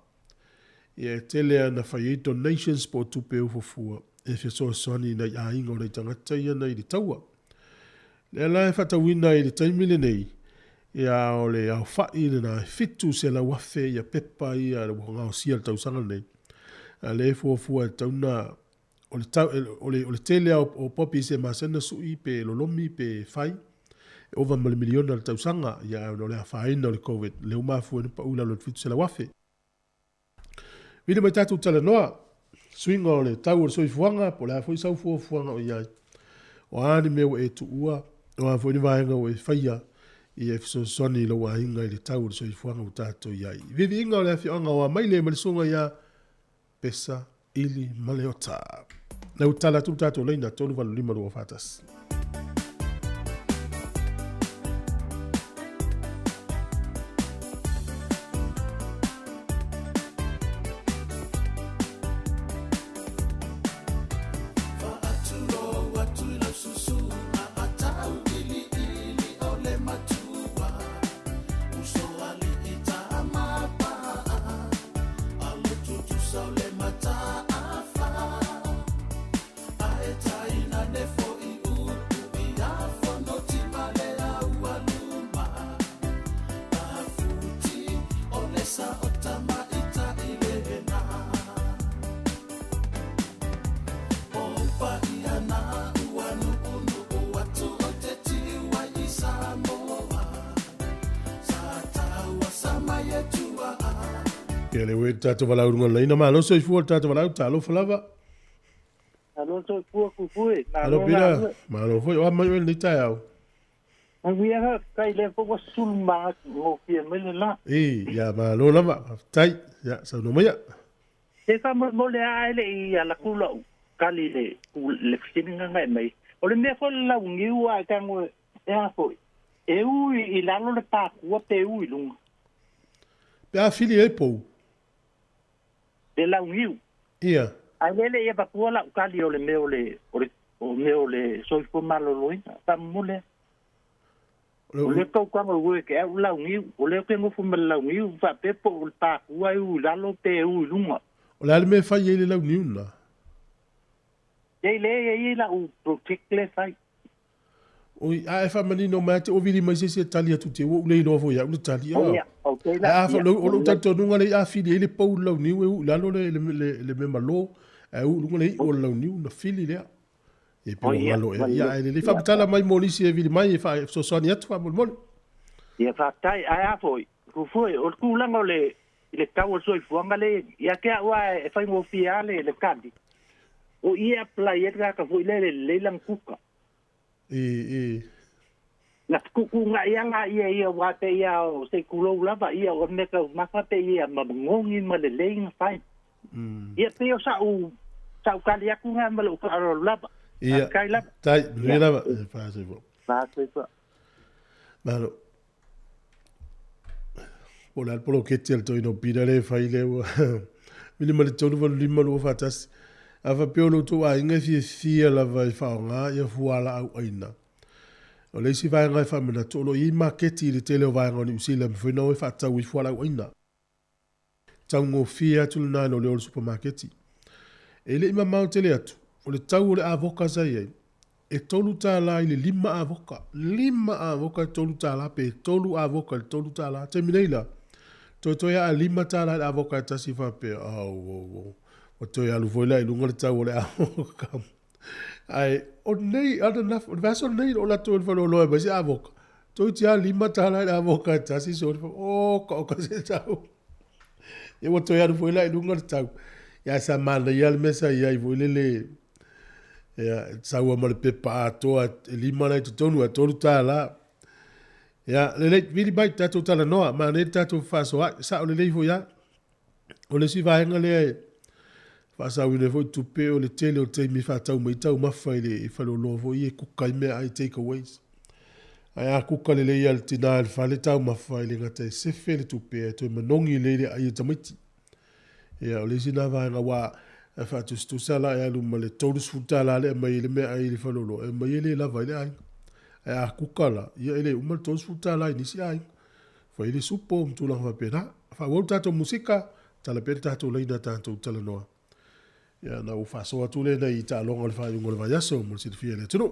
Ia e tele ana whai donations po tupe ufofua. E fiso soani na i ainga o nei tangata ia na i le taua. Lela e whaatau ina i le taimile nei. Ia o le au whai le na fitu se la wafe ia pepa ia le wangao sia le tausanga nei. A le fuafua tauna o le tele o popi se masena sui pe lolomi pe fai over miliona le tausanga ia no le faina o le covid le uma fu pa ula lo fitu se la wafe vile mai tatu tala noa swing o le tau o soifuanga po la foi sau fuafuanga o ia o ani me o e tu ua o a foi ni vaenga o e faia i e so soni lo wa inga i le tau o soifuanga o tato ia vile inga o le afionga o a mai le malisunga ia pesa ili maleota. Na utala tu tato leina tolu valu lima lua fatas. Ia le we tato walau runga leina ma lo soi fuol tato walau talo falava. Alo soi fuol kufui. Alo pira, ma lo foi o mai ni tai au. Ang ha kai le fo sul ma o pia mele la. Ya ma lo lava tai ya sa no mai. E fa mo le ai le ia la kula kali le fitinga ngai mai. O le me fo la ungiu a kango e a foi. E ui i lalo le pa ku te ui lunga. Pe a fili e pou. Te lau ngiu. Ia. Ai lele ia papua la ukali o le meo le soifo maloloina. Ta mule. O le kau kama ue ke au lau ngiu. O le ke ngofu me lau ngiu. Fa pepo o le pākua u lalo te u lunga. O le ale me fai e le lau niu na. Ei le ia la u protect le fai. Oi, a e fa manino mai te o vili mai se tali atu te o le no vo ya, o tali. Ia, okay la. A fa lo tanto nunga le a fili le pou lau niu e u lalo le me malo. E u lunga le o lau niu na fili le. E pe malo ia e le fa tala mai molisi e vili mai e fa so so ni atu fa mol. Ia fa tai a foi. Ku foi o ku langa le tau so i fuanga le ia ke wa e fa mo fiale le kandi. O ia playa ka foi le lang kuka. Na kuku ia wa te ia o se kulo lava ia o me ka maka te ia mamongi ma le leing fai. Ia pe o sa kali aku nga ma lo ka lava. Ia kai lava. Tai le lava fa se vo. Fa se vo. Malo. Ola polo ke tel to ino pida le fai le. Mili ma le tonu va lima lo fatas. Ava peolo to a inga fia lava i whaonga ia fuala au aina. O le si vai ngai whamina tolo i maketi le tele o vai ngoni usila mwhino e whatau i fuala au aina. Tau ngō fia tulu nai no le olu supermarketi. E le ima mau tele atu, o le tau o le avoka zai ei. E tolu tāla i le 5 avoka. 5 avoka e tolu tāla pe e tolu avoka e tolu tāla. Te mineila. Toia a 5 tāla i avoka e tasi whape. O toi alu foi lai lunga le tau o le avoka. Ai, o nei, ada naf, o vaso nei o la toi le whalo loe, basi avoka. Toi tia 5 tāla i avoka e tasi so, ka se tau. E o toi alu foi lai lunga le tau. Ia sa mana ia le mesa ia i voi lele. Ia, tau ama le pepa atoa, 5 nei tu tonu, a tolu tāla. Ia, le vili bai tato tala noa, ma ne tato faso a, sa o le leifo ia. O le si vaenga le ai. Fasa wine foi tupe o le tele o te mi fatau mai tau mawhai le i whalo loa foi e kuka i mea ai takeaways. Ai a kuka le lei al tina al whale tau mawhai le ngata e sefe le tupe e toi manongi le le ai e tamaiti. Ia o le sina vaenga wa e whatu stusala e alu ma le taurus futala le mai le mea ai le whalo loa e mai le lava le ai. Ai a kuka la ia ele umal taurus futala i nisi ai. Fai le supo mtula whapena. Fa wau tato musika tala pere tato leina tato tala noa. Ya na u faso atu le nei ta longa le fai ngol vai aso mo se fia le tunu.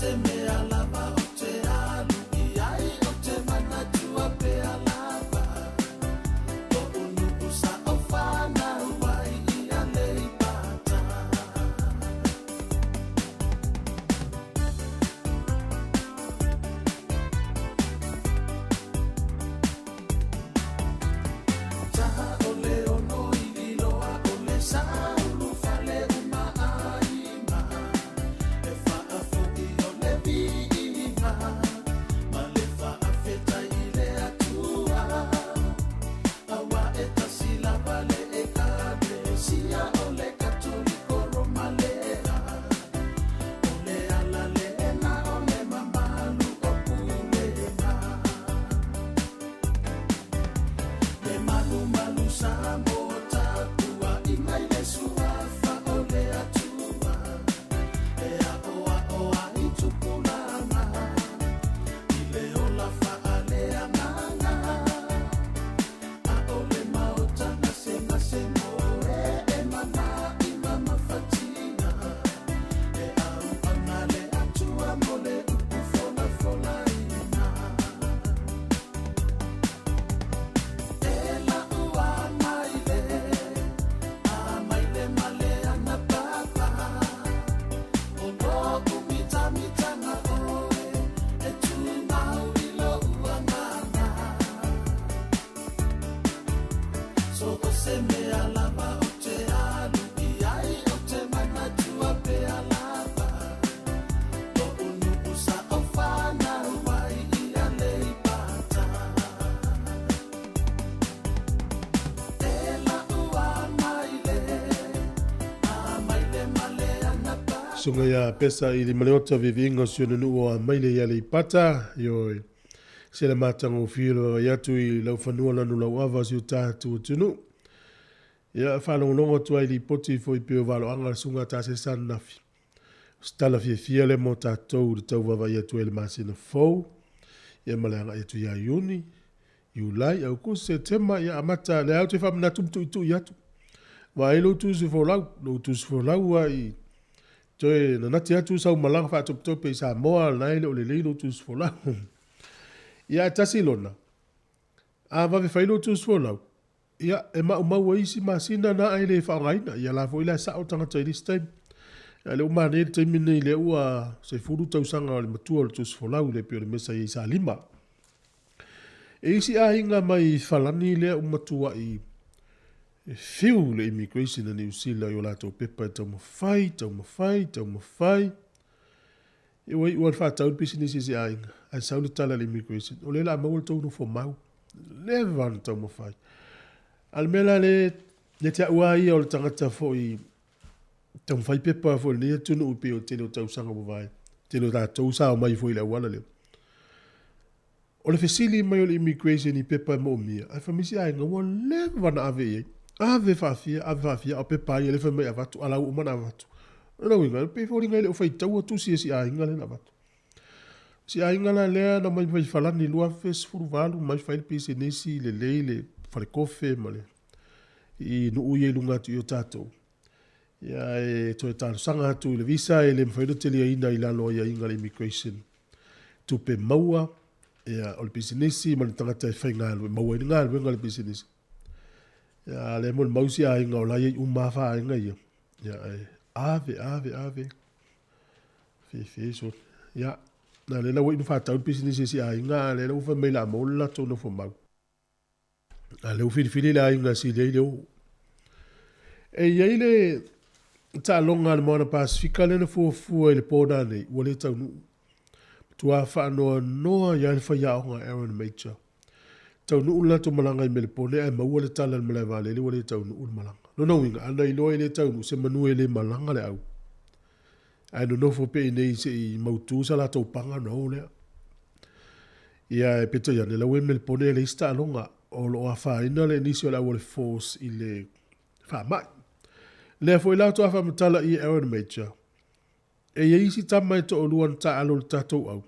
Se me alaba o te alu i ai Sunga ia pesa i li maleota vivinga siona nua maile ia le ipata. Ioi. Se le matango whiro i atu i lau whanua lanu lau awa si o tātu o tunu. Ia whanongonongo tua i li poti fo i peo walo anga sunga tā se san nafi. Stala fia le mo tātou le tau wawa i atu e le masina fau. Ia maleanga i atu i a iuni. Iulai au ko September ia amata le au te whamana tumtu i tu i atu. Wa e lo tusi fo lau ai toe na nati atu sau malanga fa top i Samoa na ile o le leilo tusi fo lau. Ia tasi lona. A va ve failo tusi fo lau. Ia e mau isi masina na ai le whaongaina. Ia la fo ila sa o tangata i this time. Ia le umane le taimine i le ua se furu tausanga o le matua le tusi fo lau le pio le mesa i sa lima. E isi a inga mai falani le umatua i fiu le immigration na New Zealand o la tau pepa tau mawhai. E wai uan whatau business isi a inga. Ai saule tala le immigration. O le la maua tau no fo mau. Never tau mawhai. Al mela le te aua ia o le tangata fo i tau mawhai pepa fo le tunu upe o telo tau sanga mawai. Telo ta tau sao mai fo i la wala leo. O le fesili mai o le immigration i pepa mo mia. Ai famisi a inga ua lewa wana ave iei. Ave fafia, o pepa i le fa mai avatu, ala umana avatu. Nau inga, pe fo ringa ile o fai tau atu si a inga le avatu. Si a inga la lea na mai fai falani lua fes furuvalu, mai fai le pisi nesi, le leile, fale kofe, male. I nu uye lunga tu i o tatou. Ia e toe talo sanga atu i le visa e le mwhaida teli a ina i lalo i a inga le immigration. Tupe maua, ia o le pisi nesi, ma le tangata e fai ngalu, maua i ngalu, inga le pisi nesi. Ya le mo mausi a inga o la ye umafa inga ia. Ya ave. Fi so. Ya na le la wai no fa tau business si a inga le lo fa me la mo la to no fo mau. A le fi la inga si le o. E ye le ta longa le mona Pacifica le fo le pona ne o le tau nu. Tua fa no ya le fa ya o Aaron Major. Tau nu ula to malanga i mele pone e maua le tala le malai vale le wale tau nu ula malanga. No inga, ana i loa le tau nu se manue le malanga le au. Ai no nofo pe i nei se i mautu sa la tau panga no lea. Ia e peto ia, ne la ue mele pone le ista alonga o lo a wha ina le nisi o la wale force i le wha mai. Lea fo i la to a wha matala i Aaron Major. E ia isi tamai to o luan ta alo le tatou au.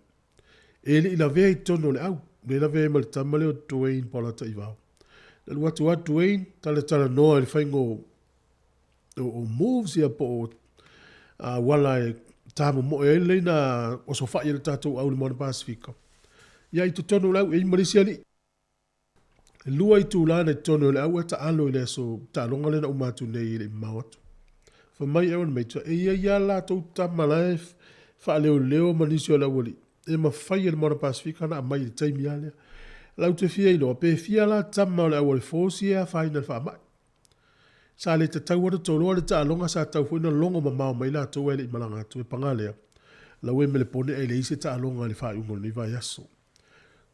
E li ila vea i tono le au. Le la vea mal tamale o Dwayne polata i vau. Le watu wa Dwayne, tala noa i whaingo o moves ia po wala e tamo mo e leina o so whaia le tatou au le Mona Pasifika. Ia i to tono lau e i marisia li. Lua i tu lana i tono le au e ta alo i le so ta longa le na umatu nei i le mawatu. Fa mai e wan meita e ia la tau tamala e wha leo manisio la wali. E ma whai le Mona Pasifika na mai le taimi alea. Lau te fia ilo, pe fia la tamma o le awale fōsi e whai na wha mai. Sa le te tau wata tōloa le ta alonga sa tau fwina longo ma mao mai la tau ele i malanga atu e pangalea. Lau e mele pone e le ise ta alonga le whai ungo ni vai aso.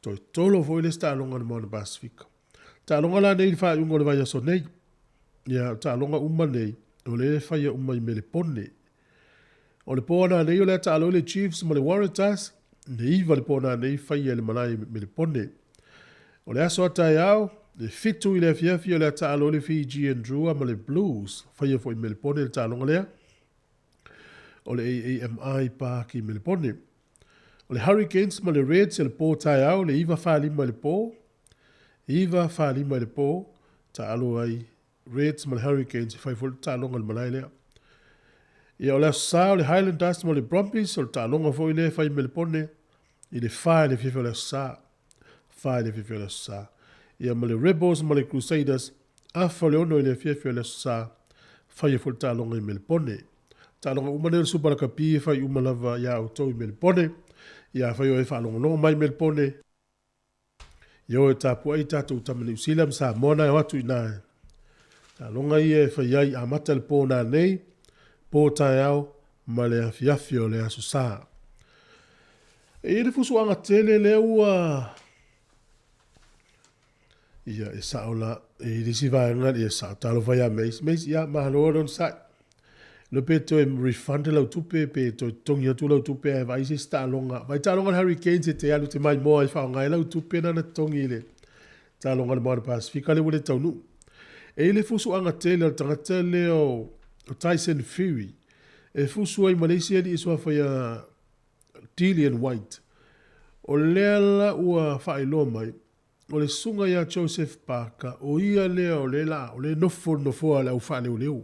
Toi tolo fo ile ta alonga le Mona Pasifika. Ta alonga la nei le whai ungo le vai aso nei. Ia ta alonga uma nei. O le whai uma i mele pone. O le pōna nei o le ta alo le Chiefs ma le Waratahs. Nei va le pona nei fai le malai me le pone. O le aso atai au, le fitu i le fiafi o le ata alo le Fiji and Drua ma le Blues, fai fo i me le pone le talonga lea. O le AMI pa ki me le pone. O le Hurricanes ma le Reds e le pō tai au, le iwa whalima le pō. Iwa whalima le pō, ta alo ai Reds ma le Hurricanes, fai fo le talonga le malai lea. Ia o le aso le Highlanders ma le Brumbies, o le talonga fo i le fai me le pone. I le whae le fifa le sa. Whae le fifa le sa. Ia ma le Rebels ma le Crusaders. A fa le ono i le fifa le sa. Whae e fulta longa i me le pone. Ta longa umane le supara kapi e whae umalava ia o tau i me le pone. Ia whae o e wha longa longa mai me le pone. Ia o e tapua i tatou tamani usilam sa mona e watu i nae. Ta longa i e whae ai a mata le pōna nei. Pō tai au ma le afiafi o le aso saa. E le fusu anga tele le ua. Ia e saola, e le si vaenga, e sao talo vai a meis ia mahalo don sai. lo pe to refund lau tupe pe to tongi atu lau tupe e vai se sta longa vai ta longa hurricane se te alu te mai mo ai fa ngai lau tupe na tongi le ta longa le mar Pacifica le wole tau nu e le fusu anga tele tanga tele o Tyson Fury e fusu ai Malaysia li iswa fa ya Dillian White o lela ua fa ilo mai o le sunga ya Joseph Parker o ia le o le la o le nofo ala u fa le leu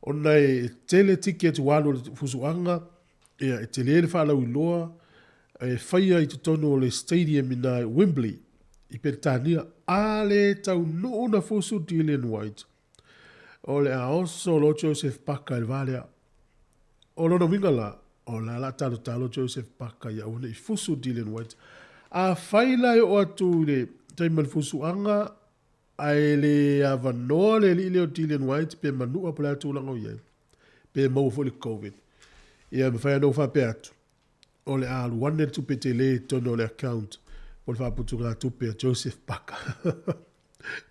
o nei tele ticket walu fusuanga e tele le fa la uloa e faia i tonu o le stadium ina Wembley i Petania ale tau no na fusu Dillian White o le aoso lo Joseph Parker il vale o lo no wingala o la talo Joseph Parker ya una i fusu Dillian White a faila o atu le taimal fusuanga ai le avanoa le li o Dillian White pe manua pula tūlanga o iei. Pe mau fo le COVID. Ia me whai anō whape atu. O le alu wane tupe te le tono le account. O le whaputu ngā tupe a Joseph Parker.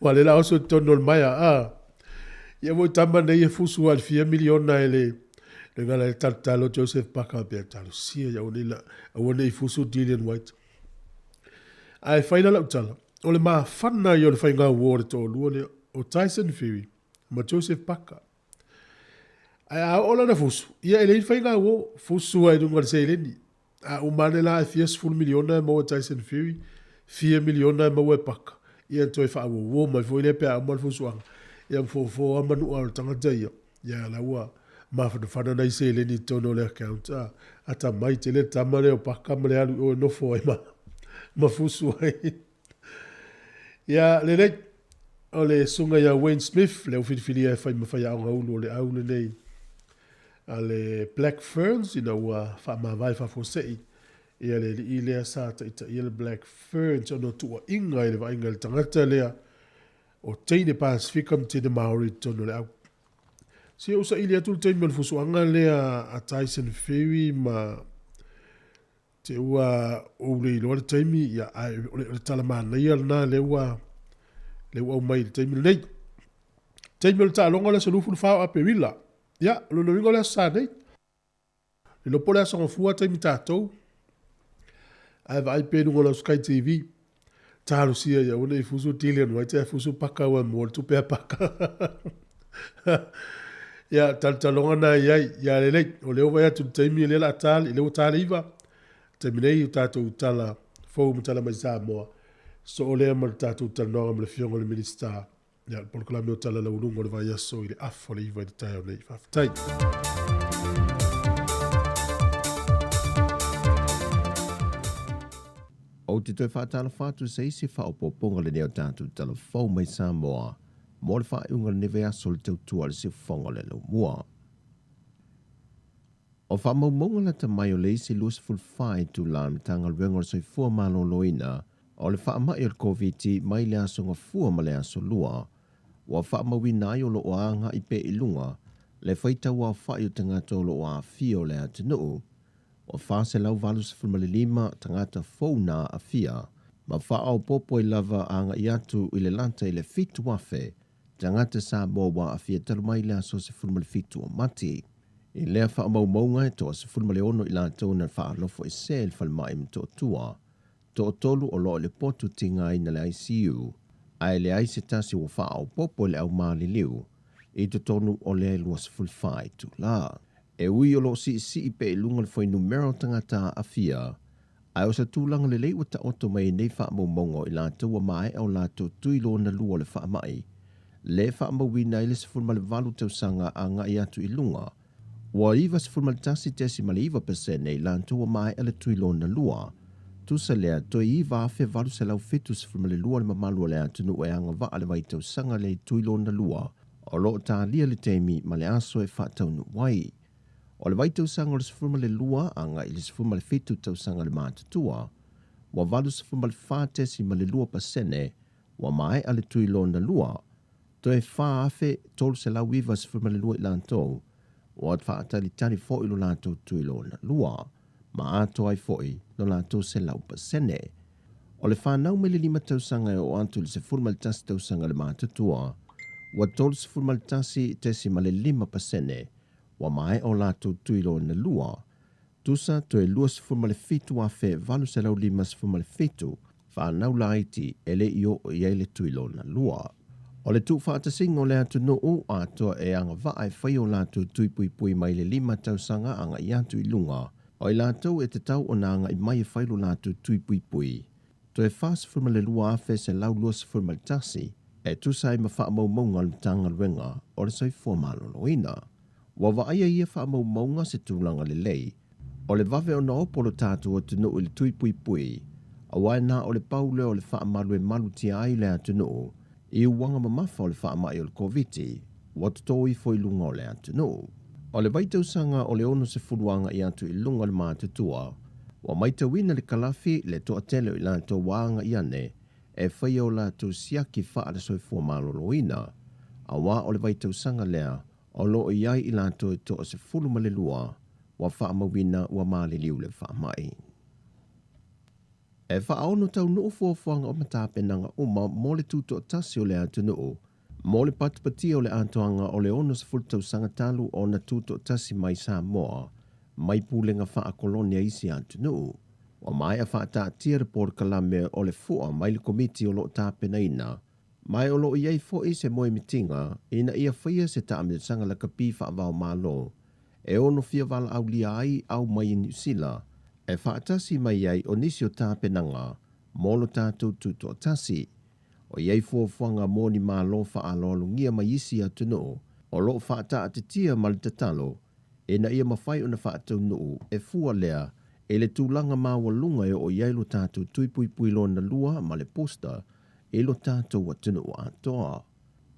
Wa le la oso tono le maia. Ia mo tama nei e fusu al 4 miliona e le. Le ngala le talo Joseph Parker pe talo sia ya unila. A wane i fusu Dillian White. Ai whaina lau tala. O le maa whana i o le whainga wōre tō lua le o Tyson Fury, ma Joseph Parker. Ai a ola na fusu, ia e lein whainga wō, fusu ai runga le seileni. A umane la e 4 miliona e maua Tyson Fury, 4 miliona e maua e Parker. Ia toi wha awo wō mai fo i le pia amal fusu anga. Ia mfo amanu al tangata ia. Ia la ua, ma whana nei seileni tono le account. Ata mai te le tamare o Parker ma le alu o nofo ai ma fusu ai. Ia le rei o le sunga ia Wayne Smith le ufilifili e whai mawhai aunga unu o le aule nei a le Black Ferns ina ua wha mawai wha fosei ia le i lea sa ta ita ia le Black Ferns ono tua inga i le wainga le tangata lea o teine Pacifica te de Maori tono le au. Si usa ili atu le teime o le fusuanga lea a Tyson Fury ma te ua o le ilo le taimi ia le talamana ia na le ua mai le taimi nei taimi le talonga le salufu le fao ape wila ia lo wingo le sa nei le lopo le asonga fua taimi tātou ai vai pēnunga la Sky TV talo sia ia una i fusu Dillian White e fusu Parker ua mo le tupe a Parker ia talonga na ia le nei o leo vai atu taimi le la tal i leo tala iwa terminei o tātou tala fōu mutala mai Samoa. So o lea ma tātou tala noa ma le fionga le minista. Ia, polokalame o tala laununga le vai aso i le afo le iwa i le tai o nei whaftai. O te toi whaatala whātu se isi whaopoponga le neo tātou tala fōu mai Samoa. Mo le whaeunga le neve aso le tautua le si whonga le lau mua. O whamaumonga la ta mai o le isi lusful whai tu la me tanga luenga o soifua malo loina o le whaamai o le COVID mai le aso ngā fua ma le aso lua. Wa whaamawi nai o lo o anga i pe ilunga le whaita wa whai o tangata o lo o a fia o le atinuu. O whaase lau valus fulmalilima tangata fauna a fia ma wha au popo i lava anga i atu i le lanta i le fitu wafe tangata sa moa a fia talumai le aso se fulmalifitu o mati. I lea wha maunga e toa se fulmale ono i la tōna wha alofo i sel whalmai mto tua. Tō tolu o loo le potu tinga i na le ICU. Ai le aise tasi o wha au popo le au maali liu. I to tonu o le lua se fulfai tu la. E ui o loo si i pe ilunga le fwoi numero tangata a fia. Ai o sa tūlanga le leiwa ta oto mai nei wha maunga i la tōa mai au la tō tuilo na lua le wha mai. Le wha mawina i le se fulmale valu tau sanga a nga i atu ilunga. Wa iwa se fulmalitasi tesi maliwa pesene i lantua mai ele tuilo na lua. Tu sa lea to iwa afe valu se lau fitu se fulmale lua le mamalua lea tunu e anga wa ale waitau sanga le tuilo na lua. O loo ta lia le temi ma le aso e whataunu wai. O le waitau sanga le se fulmale lua anga i le se fulmale fitu tau sanga le mātutua. Wa valu se fulmale wha tesi ma le lua pesene wa mai ale tuilo na lua. To e wha afe tolu se lau iwa se fulmale lua i lantou. O at whaatali tani fo ilo lato tuilo na lua, ma ato ai fo i lo lato se laupa sene. O le whanau me le 5 tausanga o antu le se fulmalitasi tausanga le mātutua, Wa tolu sifuru malitasi tesi male 5%, wa mai o lātou tuilo na lua, tusa toe lua sifuru male fitu afe valu se lau 5 sifuru male fitu, whanau la iti ele io o iele tuilo na lua. O le tu whaatasinga o le atu nuu a toa e anga vaai whai o lātou tuipuipui mai le 5 tausanga anga i atu i lunga, o i lātou e te tau o nanga i mai e whailu lātou tuipuipui. Toe whaasifuru male lua afe se lau lua sifuru male tasi, e tusai ma wha mau maunga le tanga ruenga o le soifua maloloina. Wa waaia ia wha mau maunga se tūlanga le lei, o le vave o na opolo tātou o tunu le tuipuipui, a waina o le paule o le wha malu e malu tia ai le atunu, i uwanga mamafa o le wha mai o le COVID, wa tutoi foi lunga o le atunu. O le vaitausanga o le ono se furuanga i atu i lunga le mātutua, wa maitawina le kalafi le toa tele o i lanto wanga i ane, e whai o la tu siaki wha le soifua maloloina, a wā o le vaitausanga lea, o lo i ai i lanto i toa se fulu male lua, wa wha mawina wa mali liu le wha mai. E wha aono tau nuu fuafuanga o matapenanga uma mo le tuto tasi o le atu nuu, mo le patipati o le atoanga o le ono se fulu tau sangatalu o na tuto tasi mai Samoa, mai pūlenga wha a kolonia isi atu nuu. Wa mai a wha tia report kalame o le fua mai le komiti o lo tāpena ina, mai o lo iei fo i se moe mitinga, ina ia whaia se taamil sanga la kapi wha avao malo, e ono fia wala au lia ai au mai in Usila, e whaatasi mai ai o nisi o tāpenanga, molo tātou tuto tasi, o iei fuafuanga mōni malo wha alolu ngia mai isi atunu, o lo whaata atitia malitatalo, ina ia mawhai o na whaatau nuu e fua lea, e le tūlanga māwalunga e o iailu tātou tuipuipui lo na lua ma le posta e lo tātou atunu o atoa.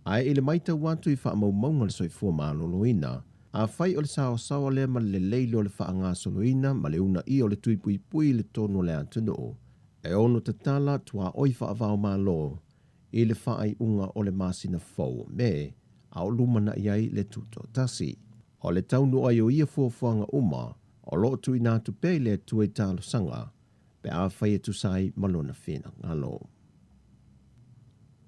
Ai e le maita watu i wha mau maunga le soifua maloloina, a whai o le sawa lea ma le leile o le wha ngā soloina ma le una i o le tuipuipui le tono le atunu. E ono te tala tua oi wha avao malo i le wha ai unga o le masina fau me a o lumana iai le tuto tasi. O le taunu ai o ia fuafuanga uma, o lo tu ina tu pe le tu e talo sanga, pe a whai e tu sai malona whina ngalo.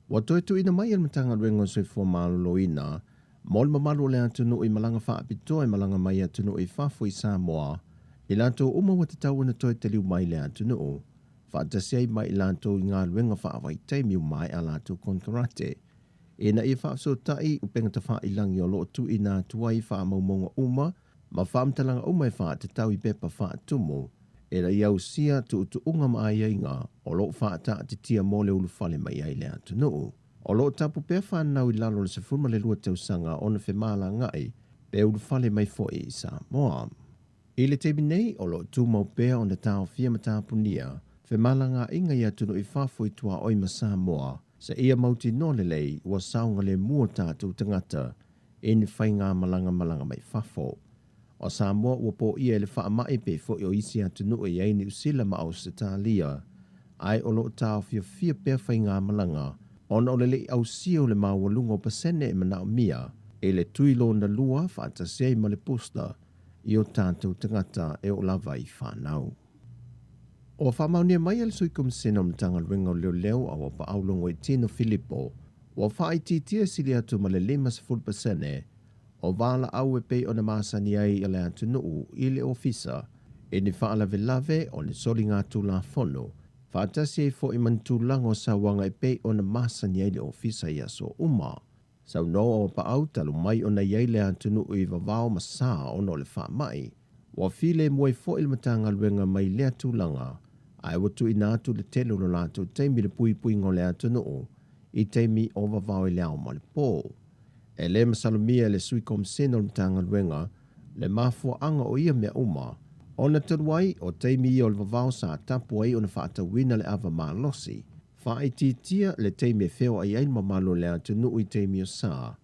Wa toi tu ina mai al matanga ruenga soifua maloloina, mo le mamalu le atunu i malanga wha apito e malanga mai atunu i whafu i Samoa, i lanto uma wa te tau na toi te liu mai le atunu, wha atasiai mai i lanto i ngā ruenga wha awai teimiu mai a lanto konkarate, e na i wha so tai upenga ta wha i langi o lo tu ina tuai wha maumonga uma, ma whaamtalanga umai wha te tau i pepa wha atumu, e la iau sia tu unga mai inga o lo wha ta te tia mole ulu whale mai ai le atunu. O lo tapu pe whanau i lalo le se furma le lua tausanga o na whemala ngai, pe ulu whale mai fo i Samoa. I le tebi nei o lo tu mau pea o na tau fia matapunia, whemala ngā inga i atunu i whafo i tua oi ma Samoa, sa ia mauti no le lei ua saunga le mua tātou tangata, e ni whai ngā malanga mai whafo. O Samoa ua po ia le wha mai pe fo i o isi atunu e iei ni usila ma au Setalia, ai o lo tau fia pea whai ngā malanga, ona o le lei au sio le mawalunga o pasene e manao mia, e le tuilo na lua whaatasei ma le posta, i o tātou tangata e o lava i whanau. O whamaunia mai al sui kumsena o mtanga ruenga o leo a wapa aulongo e tino Filipo, wa whaititia sili atu ma le 5% o wala au e pei o na masani ai ale atunuu i le ofisa, e ni whaalave o ni soli ngā tūla whono, whaatasi e fo i mantulango sa wanga e pei o na masani ai le ofisa i aso uma. Sau no o pa au talu mai o na iei le atunuu i wawao masaa o no le wha mai, wa file mwe fo il matanga luenga mai le atulanga, ai watu inatu le telo no lato teimi le pui ngo le atunuu, i teimi o wawao i le au ma le pō. E le masalumia le sui komsena o mtanga luenga, le mafua anga o ia mea uma, o na taruai o teimi i o le vavao sa tapu ai o na whaata wina le ava malosi, whaititia le teimi e wheo ai ain mamalo le atunu i teimi o sa,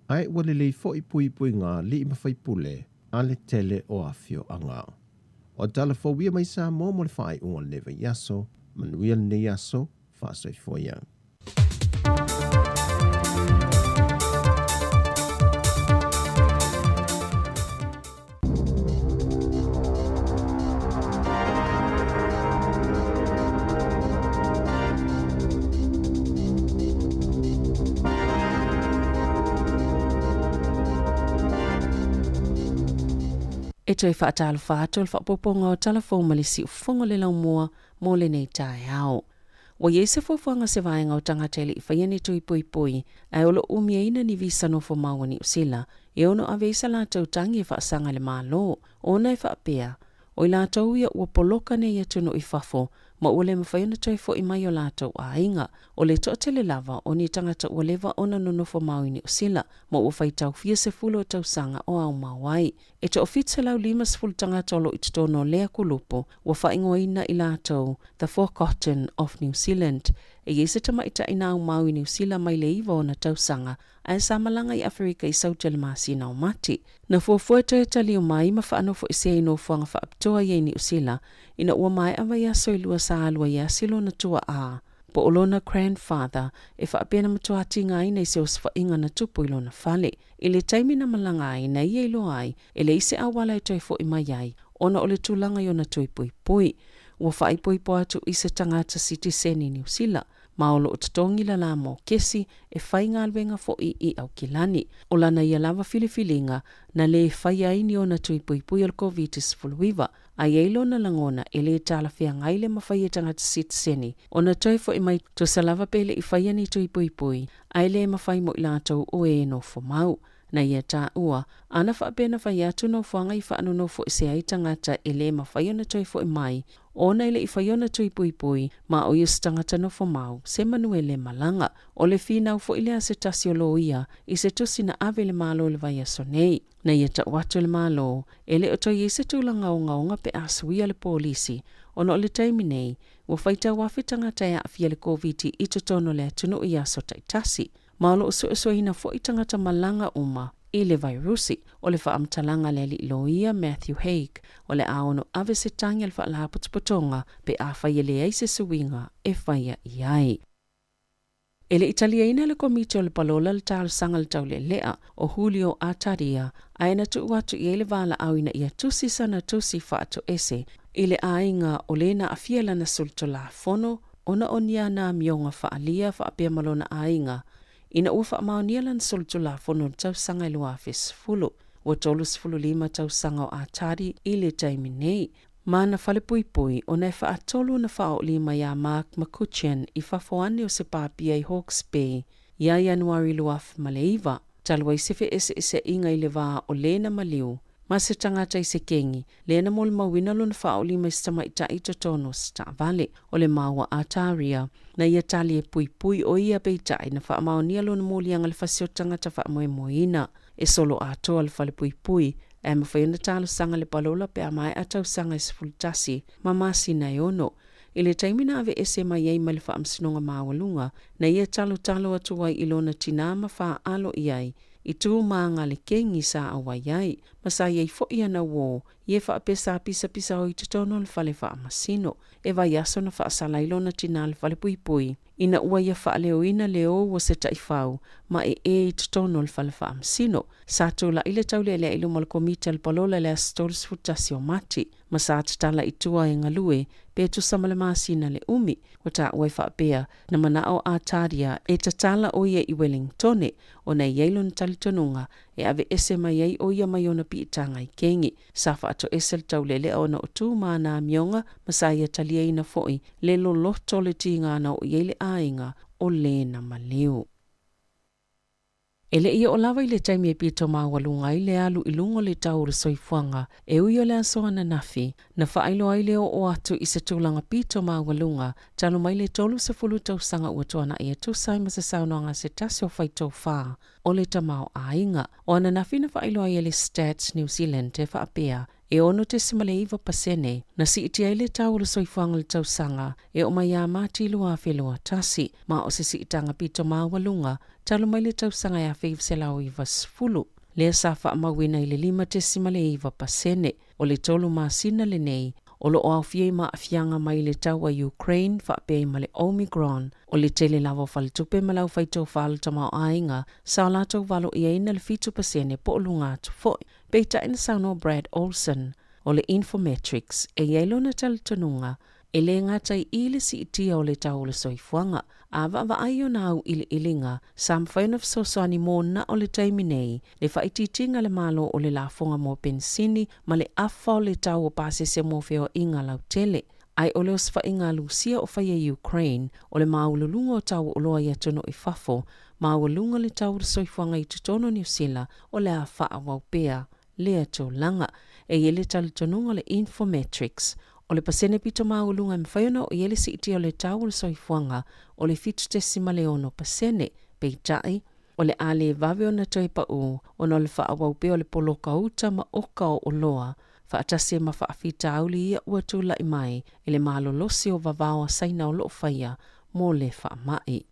ai wale lei fo i pui ngā li i mawhaipule, a le tele o afio anga. O tala fawia mai sa mo le whaai unga leva yaso, manuia ne yaso, whaasoi foia. E toi whaatalo whaato le whapoponga o talafou malisi ufongo le lau mua mo le nei tae au. Wa yese fofuanga se vaenga o tangata ili whaiane tui pui pui, ai olo umia ina ni visa no fo mawani usila, e ono ave isa la tau tangi whaasanga le malo, ona e whaapea, o i la tau ia ua poloka ne ia tuno i whafo, ma ule mawhaiana tui fo i mai o la tau a inga, o le toa tele lava o ni tangata ua lewa ona no fo mawani usila, ma ua whai tau fia se fulo tau sanga o au mawai. E to ofitse lau 5 tangata olo i tutono lea kulupo, ua whaingoa ina i la tau, the Forgotten of New Zealand, e yese tamaita ina au mau i New Zealand mai le iwa o na tau sanga, a e samalanga i Afrika i sautele maasi na o mati. Na fuafua e tali o mai ma whaano fo ise ino fuanga whaaptoa i New Zealand, ina ua mai awa ia soilua sa alua ia silo na tua a. Po olona grandfather, e whaapena matua tinga ina i se osfa inga na tupu ilo na fale. Ile taimi na malanga ai na ia ilo ai, ele ise awala e toi fo i mai ai, ona ole tulanga yo na tui pui pui. Ua whai pui po atu i se tangata citizen i New Zealand. Maolo o tatongi la la mo kesi e whai ngalwenga fo i au kilani. O lana ia lava filifilinga na le whai aini o na tui pui pui al COVID-19 fulwiva. A yeilo na langona e le tala whia ngaile ma whai e tangata citizeni. O na toi fo i mai to sa lava pele i whai ani tui pui pui. A le ma whai mo i lātou o e no fo mau. Na ia tā ua, ana whaapena whai atu no whanga i whaanu no fo i se ai tangata e le ma whai ona toi fo i mai. Ona ile i whai ona tui pui pui, ma o ius tangata no fo mau, se manuele malanga. O le whinau fo i lea se tasio lo ia, i se tusi na ave le malo le vai aso nei. Na ia ta watu le malo, ele o toi i se tūlanga o ngaunga pe asuia le polisi. Ona o le taimi nei, ua whaita wafi tangata e afia le COVID i totono le atunu i aso taitasi. Maolo o suesoina fo i tangata malanga uma i le virusi o le whaamtalanga le li loia Matthew Haig o le aono ave se tangi al wha putupotonga pe a whaia le eise suinga e whaia i ai. Ele Italiana le komite o le palola le tālu sanga le tau le lea o Julio Ataria aina tu watu i ele wala awina ia tusi sana tusi whaato ese i le ainga o lena afiela na sulto la fono ona onia na mionga whaalia whaapea malona ainga. Ina ua whaamaunia lan sultu la fono tau sanga i lua fes fulu. Ua tolu 15 tau sanga o atari i le taimi nei. Mana whale pui pui o nei whaatolu na whao lima ia Mark McCutcheon i whafoane o se pāpia i Hawke's Bay. Ia Januari luaf maleiva. Talua i sefe ese inga i le vā o lena maliu. Ma se tangata i se kengi, lena mol mawina luna whao lima i stama i taito tono sta vale o le maua Ataria. Na ia tali e pui pui o ia peitai na wha maonia luna moli anga le whasio tangata wha moe moina. E solo atoa le whale pui pui, e mawhaina talo sanga le palola pe a mai atau sanga i sifultasi, ma masi na ono. I le taimina ave ese mai ei ma le wha amsinonga mawalunga, na ia talo atuai ilona tinama wha alo iai, i tū maanga le kengi sa awai ai, ma sa iei fo ia na wō, ie wha pesa pisa o i tutono le whale wha amasino, e vai aso na wha asala ilona tina le whale pui pui. Ina ua ia wha leo ina leo wa se taifau, ma e i tutono le whale wha amasino. Sa tūla ile taule lea ilu mal komita le palola lea stories futasi o mati, ma sa tatala i tua e ngalue, pe tu samale masina le umi, o ta ua wha pea, na mana o Ataria e tatala o ia i Wellingtone, o na iailon talitonunga, e ave ese mai ei o ia mai ona piitanga i kengi. Sa wha ato ese le taule lea ona o tū maana mionga, ma sa ia talia ina foi, le lo loto le tingana o iele ainga o le na maleu. Ele ia o lawa i le taimi e pito mawalunga i le alu i lungo le tauru soifuanga e ui o le asoa na nafi na whaailo ai leo o atu i se tūlanga pito mawalunga talo mai le tolu se fulu tausanga ua tuana e tu saima se saunoanga se tasio whaitau wha o le tamao ainga. O ana nafi na whaailo ai le Stats New Zealand te whaapea e ono te simaleiva pasene na si iti ai le tauru soifuanga le tausanga e o mai a mati lua whelua tasi ma o se si itanga pito mawalunga talo mai le tausanga e a whaiv se lau iwa sfulu. Lea sa wha amawina i le 5 pasene o le tolu masina le nei o lo o awhie ma awhianga mai le tau a Ukraine whaapea ma le Omicron o le tele lava whale tupe ma lau whaitau whale tamau ainga sa o lātou walo i aina le 7% po o lunga atu foi. Peita ina sauno Brad Olsen o le Infometrics e iailo na talitonunga E le ngata I ile si itia o le tau le soifuanga, a wa aio na au ile ilinga, sa mwhaina fisosani mō na o le taimi nei, le whaititinga le malo o le lafonga mō pensini, ma le afa o le tau o pase se mō feo inga lau tele. Ai o le osfa inga lusia o whaia Ukraine, o le maululunga o tau o loa ia tono I fafo, maulunga le tau le soifuanga I tutono New Zealand, o le a wha waupea, lea tō langa, e ele tali tonunga le Infometrics, o le pasene pito maulunga mwhaiona o ele si iti o le tau le soifuanga o le fitu tesima le ono pasene, peitai, o le ale vave o na toi pa o na le wha waupea o le poloka uta ma oka o loa, whaatase ma whaafita auli ia ua tūla I mai, ele malolosi o vavao saina o loo whaia, mō le whaamai.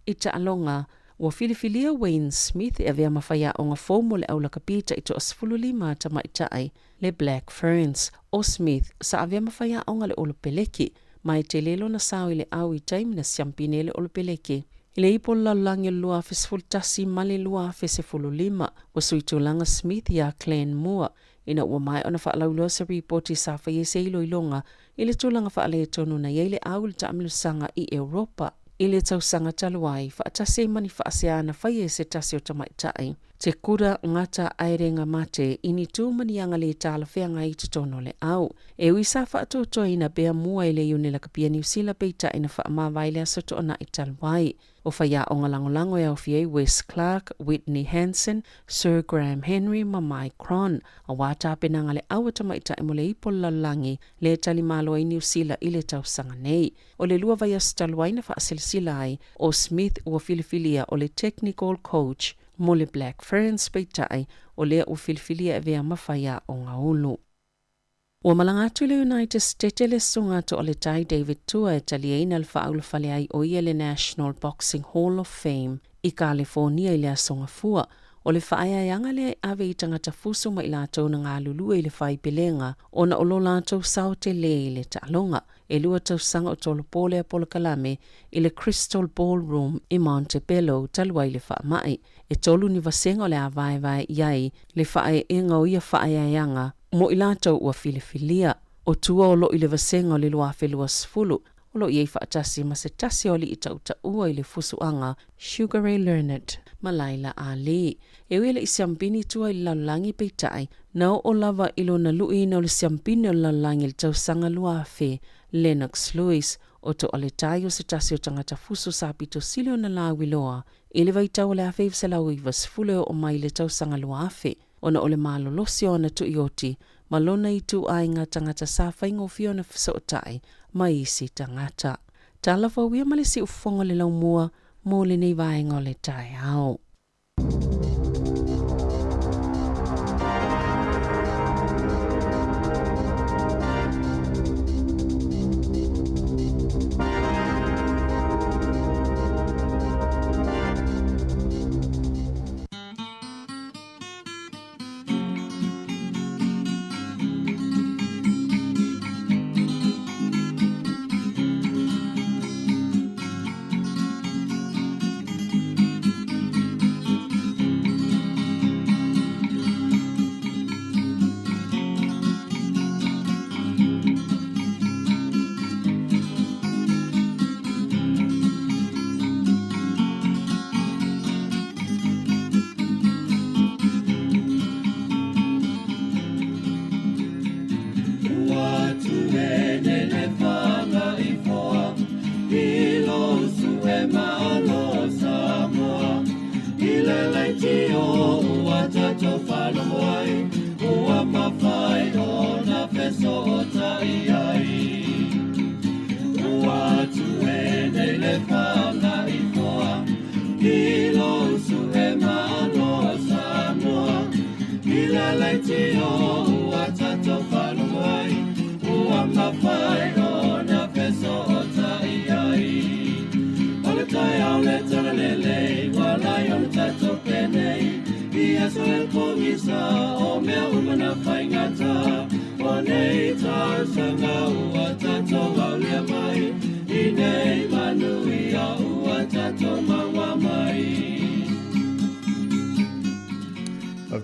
I ta alonga, ua filifilia Wayne Smith e avea mawhaia o ngā fōmo le aula kapita I to asfululima ta maitai, le Black Ferns. O Smith, sa avea mawhaia o ngā le olopeleki, mai te lelo na sao I le au I taimi na siampine le olopeleki. I le ipo lalangi lua fesfultasi mali lua fesefululima, wa suitulanga Smith ia Clan Moore, ina ua mai ona whaalaulua sa reporti sa whaie se ilo ilonga, I le tūlanga whaale tonu na iei le au le taamilusanga I Europa. I le tausanga taluai, whaatase mani whaaseana whaie se tase o tamaitai. Te kura ngata airenga mate, ini tū manianga le tāla wheanga I tutono le au. E wisa whaatotoa ina bea mua I le iunila kapia New Zealand peita ina whaamawaile asoto ona I taluai. O whaia o ngalangolango e au fiei Wes Clark, Whitney Hansen, Sir Graham Henry, ma Mike Cron. A wata penanga le au tamaitai mo le ipo lalangi, le tali malo I New Zealand I le tausanga nei. O le lua vai astaluai na whaasilsila ai, o Smith ua filifilia o le technical coach, mo le Black Ferns peitai, o lea ua filifilia e vea mawhaia o ngā ulu. Ua malangatu le United States le sungato o le tai David Tua e talieina le whaaulu whale ai o ia le National Boxing Hall of Fame I California I le asonga fua. O le whaaiaianga le ave I tangata fuso ma I lātou na ngā lulua I le whai pelenga o na olo lātou sao te le I le ta'alonga. E lua tau sanga o tolo pole a polo kalame I le Crystal Ballroom I Montebello talua I le whaamai. E tolu ni vasenga o le awai iai le whae inga o ia whaaiaianga mo I lātou ua filifilia. O tua o lo I le vasenga o le lua whelua sfulu. O lo iei whaatasi ma se tasi o li I tauta ua I le fusuanga Sugar Ray Leonard ma Laila Ali. E wele I siampini tua I lalangi peitai na o lava ilo na lui na o le siampini o lalangi le tausanga luafe Lennox Lewis o to ale tayo se tasi o tangata fuso sa pito silio na la wiloa. Ile vai tau le afe se la uivas fule o mai le tausanga luafe. Ona ole malo losi o na tu ioti, malona I tu ai ngā tangata sa whaingo fio na fisotai, mai isi tangata. Talawa wia malesi ufonga le lau mua, mo le nei vaenga o le tai au.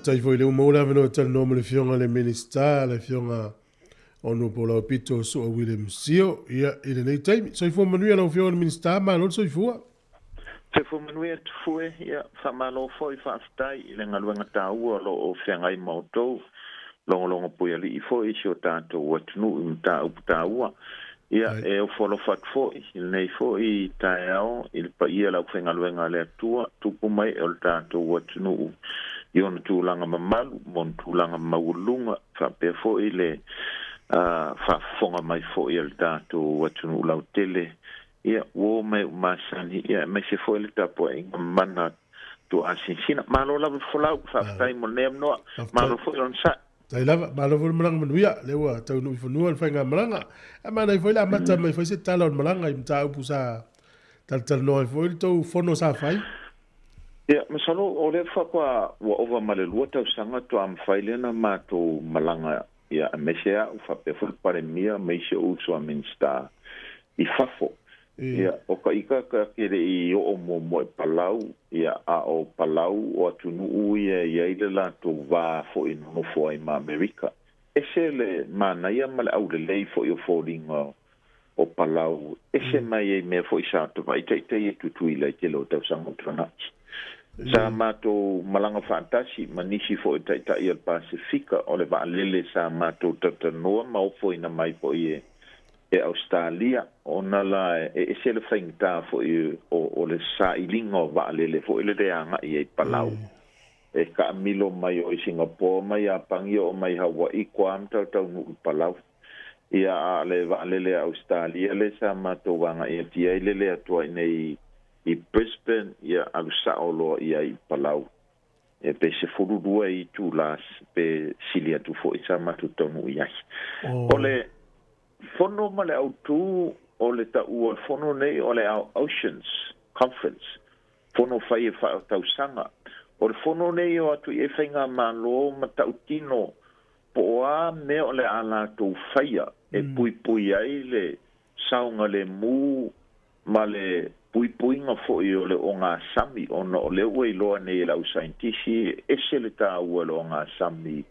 Tai foi le mo la veno tal no le fionga le minister le fionga Ono po lau pito so William Sio, ia i le nei taimi. Soifua manuia lau fio minister, ma lor soifua. Soifua manuia tufue, ia, whamalo foi whaftai, i le ngaluenga tāua lo o whiangai mautou, longo pui ali i foi, si o tātou watunu i mta upu tāua. Ia, e o wholo what foi, i nei foi i tae ao, i le pa ia lau whengaluenga le atua, tupu mai e o tātou watunu i ona tūlanga mamalu, mon tūlanga maulunga, whapea foi le whafonga mai foi i le tātou watunu lau tele. Ia, wo mai masani, ia, mai se foi le tapo e mana tu asinsina. Malo la folau, whaftai mo neam noa, malo foi on sa. Tai lava, malo foi malanga manuia, lewa, tau nui whanua, whainga malanga. A mana i foi la mata mai foi se tala on malanga i mta upu sa tal noa i foi tau fono sa fai. Ia, masalo, o le whakwa wa ova male lua tau sanga tu am whailena mato malanga ia mesea u whape foi pare mia meise uso a minsta i fafo. Ia, o ka ika ka kere i o mo e palau, ia a o palau o atunu ui e iaile la tō wā fo i nono fo ai ma Amerika. Ese le mana ia male au le lei fo i o fōringa o palau. Ese mai e mea fo i sātu vai tei e tutui lai te lo tau sanga tuanachi. Sa mato malanga fantasi manisi fo i tai al Pasifika o le wa lele sa mato tatanoa ma o fo ina mai fo i e Australia ona la e se le fainta fo o le sa ilinga o va le fo le reanga i palau e ka milo mai o Singapore mai a pangi o mai Hawaii kwam tau nu palau ia le va le Australia le sa mato wanga e tia le atua nei i Brisbane ia alusa o lo ia i palau e pe se furu dua i tu las pe silia tu fo i sa mato tonu ia ole fono male autu o le ta ua fono nei o le Oceans Conference fono fai e wha tau sanga o le fono nei o atu e whainga malo ma tau tino po a me o le ala tau whaia e pui ai le saunga le mu ma le pui nga fo i o le o ngā sami o no le ue loa nei lau saintisi e se le ta ua lo ngā sami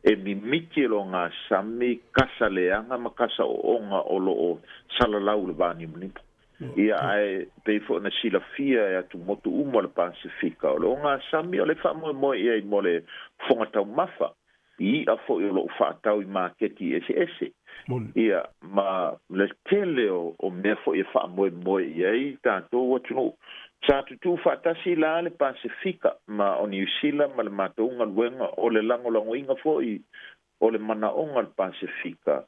e mi miki lo ngā sami kasa leanga ma kasa o onga o lo o salalau le bani munipu. Ia ai peifo na sila fia e atu motu umo le Pasifika o lo ngā sami o le wha moe ia i mo le fonga tau mafa i a fo i lo wha tau i maketi ese. Ia ma le tele o mea fo i wha moe ia i tātou watunu. Sa tutu fatasi la le Pasifika ma o New Zealand ma le mataunga luenga o le lango inga foi o le manaonga le Pasifika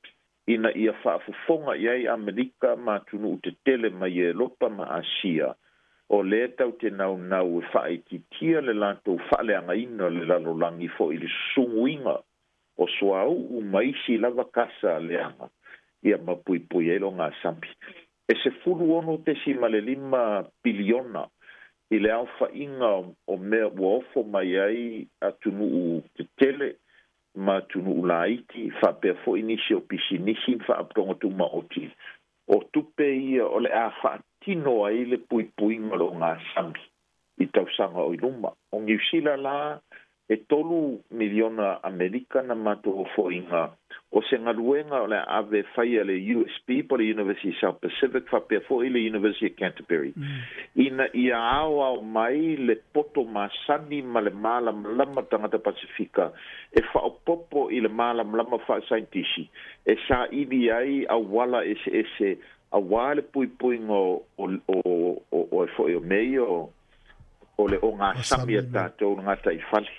ina ia whaafufonga iai Amerika ma tunu te tele ma i Europa ma Asia o le tau te nau e whaititia le lantou whaaleanga ina le lalolangi foi le sunguinga o soau u maisi lava kasa leanga ia ma pui e lo ngā sampi. E se fulu ono te si male 5 biliona i le alfa inga o mea uofo mai ai a tunu u te tele ma tunu u laiti whapea fo inisi o pisinisi whaapronga tu maoti. O tupe ia o le a whaatino ai le pui ngalo ngā sami i tausanga o iluma. O New Zealand la e 3 miliona Amerikana mato o fo inga o se ngaruenga o le ave whaia le USP po le University South Pacific whapea fo i le University of Canterbury. Ina ia awa o mai le poto masani ma le malam lama tangata Pasifika e whaopopo i le malam lama wha saintisi e sa ili ai a wala ese a wale pui ngo o fo i o mei o le o ngā samia tātou ngā tai whali.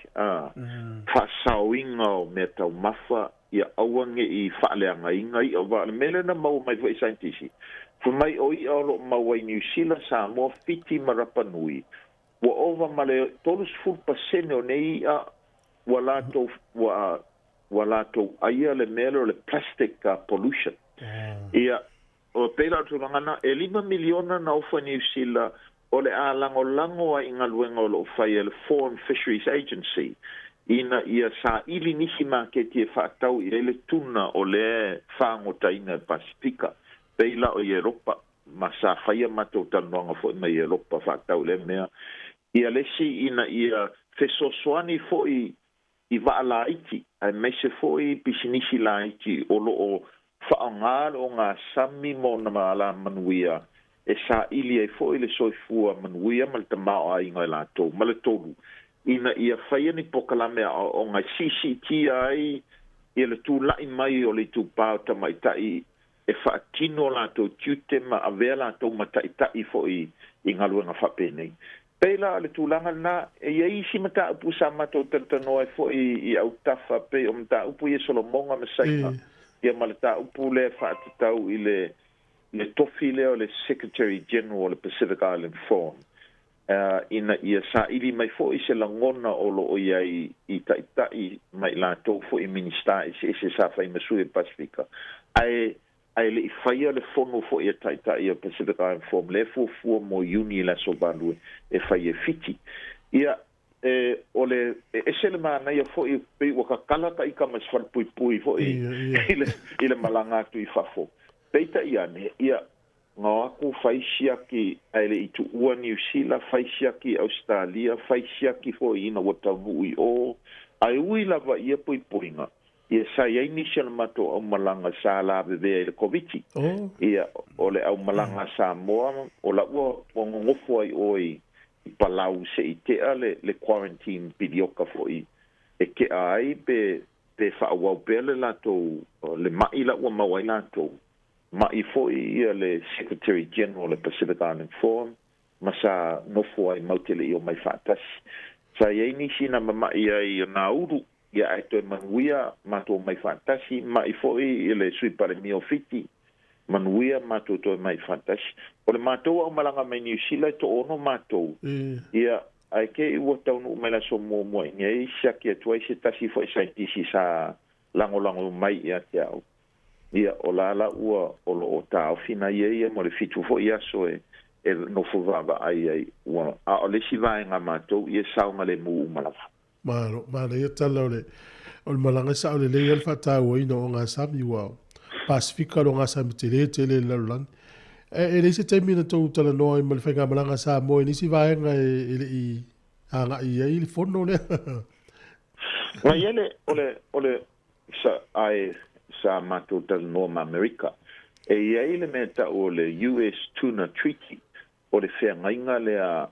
Whasauinga o mea tau mafa ia awange i whaaleanga inga i o wale mele na mau mai whai saintisi. Fu mai o i alo mau ai New Zealand Samoa fiti marapa nui. Wa ova male 30% o nei a walato aia le mele o le plastic pollution. Ia o peila tu langana e 5 miliona na ufa New Zealand o le a lango a inga luenga o lo whaia le Foreign Fisheries Agency ina ia sa ili nisi maketi e whaatau i ele tuna o le whaangotaina Pasifika peila o Europa ma sa whaia mato tanuanga fo ima i Europa whaatau le mea ia lesi ina ia fesosoani fo i i va la iti ai me se foi pisinisi la iti o lo o whaangar o ngā sami mo na maala manuia e sa ili e foi le soifua manuia mal te mao ai ngai lātou male tolu ina ia whaia ni pokalame o ngai CCT ai ia le tū lai mai o le tū pāo tamaitai e whaatino lātou tiute ma avea lātou mataitai foi i ngaluenga whapenei. Peila le tūlanga na e iei si mata upu sa matou tantanoa e foi i au tafa pe o mata upu i e solomonga masaika ia malata upu le whaatatau i le tofi leo le Secretary General le Pacific Island Forum. Ina ia sa ili mai foi se langona o lo iai i taitai mai lātou foi minista e se sa fai masui Pasifika. Ai le faia le fono foi e taitai o Pacific Island Forum le fu mo uni la sobalu e fai fiti. Ia ole se le mana ia foi pe o ka kala ka ika mas fal pui foi ile malanga tu I fafo. Peita ia ne ia ngā aku whaisiaki aile I tu ua New Zealand, whaisiaki Australia, whaisiaki fo ina watavui o, ai ui lava ia pui puinga. Ia sa iei nisi ala mato au malanga sa la bebea ile koviti. Ia ole au malanga Samoa, o la ua o ngofu ai oi I palau se I tea le quarantine pidioka fo I. E ke ai pe whaawau pele lato, le mai la ua mawai lato. Ma I foi ia le Secretary General le Pacific Island Forum, ma sa nofo ai mautele I o mai whaatasi. Sa iei nisi na mamai ai o nā uru, ia ai toi manuia mato mai whaatasi, ma I foi ia le sui pare mio fiti, manuia mato toi mai whaatasi. O le mato au malanga mai New Zealand to ono mato, ia ai ke I ua taunu mai la so mua mua, ngai siaki atuai se tasi foi saitisi sa lango mai ia te au. Ia o lala ua o lo o tau fina ia mo le fitu fo ia so e no fo vava ai ua a o le si vai ngā mātou ia saunga le mu umalafa. Mara ia tala o le malanga sa o le lei alfa tau o ina o ngā sami ua Pasifika lo ngā sami te le lalulan. E le se taimi na tau tala noa I malifai ngā malanga sa mo e nisi vai ngā I hanga I le fono le. Nga iele ole sa ai sa mato tal norma America e iei le meta o le US Tuna Treaty o le whengainga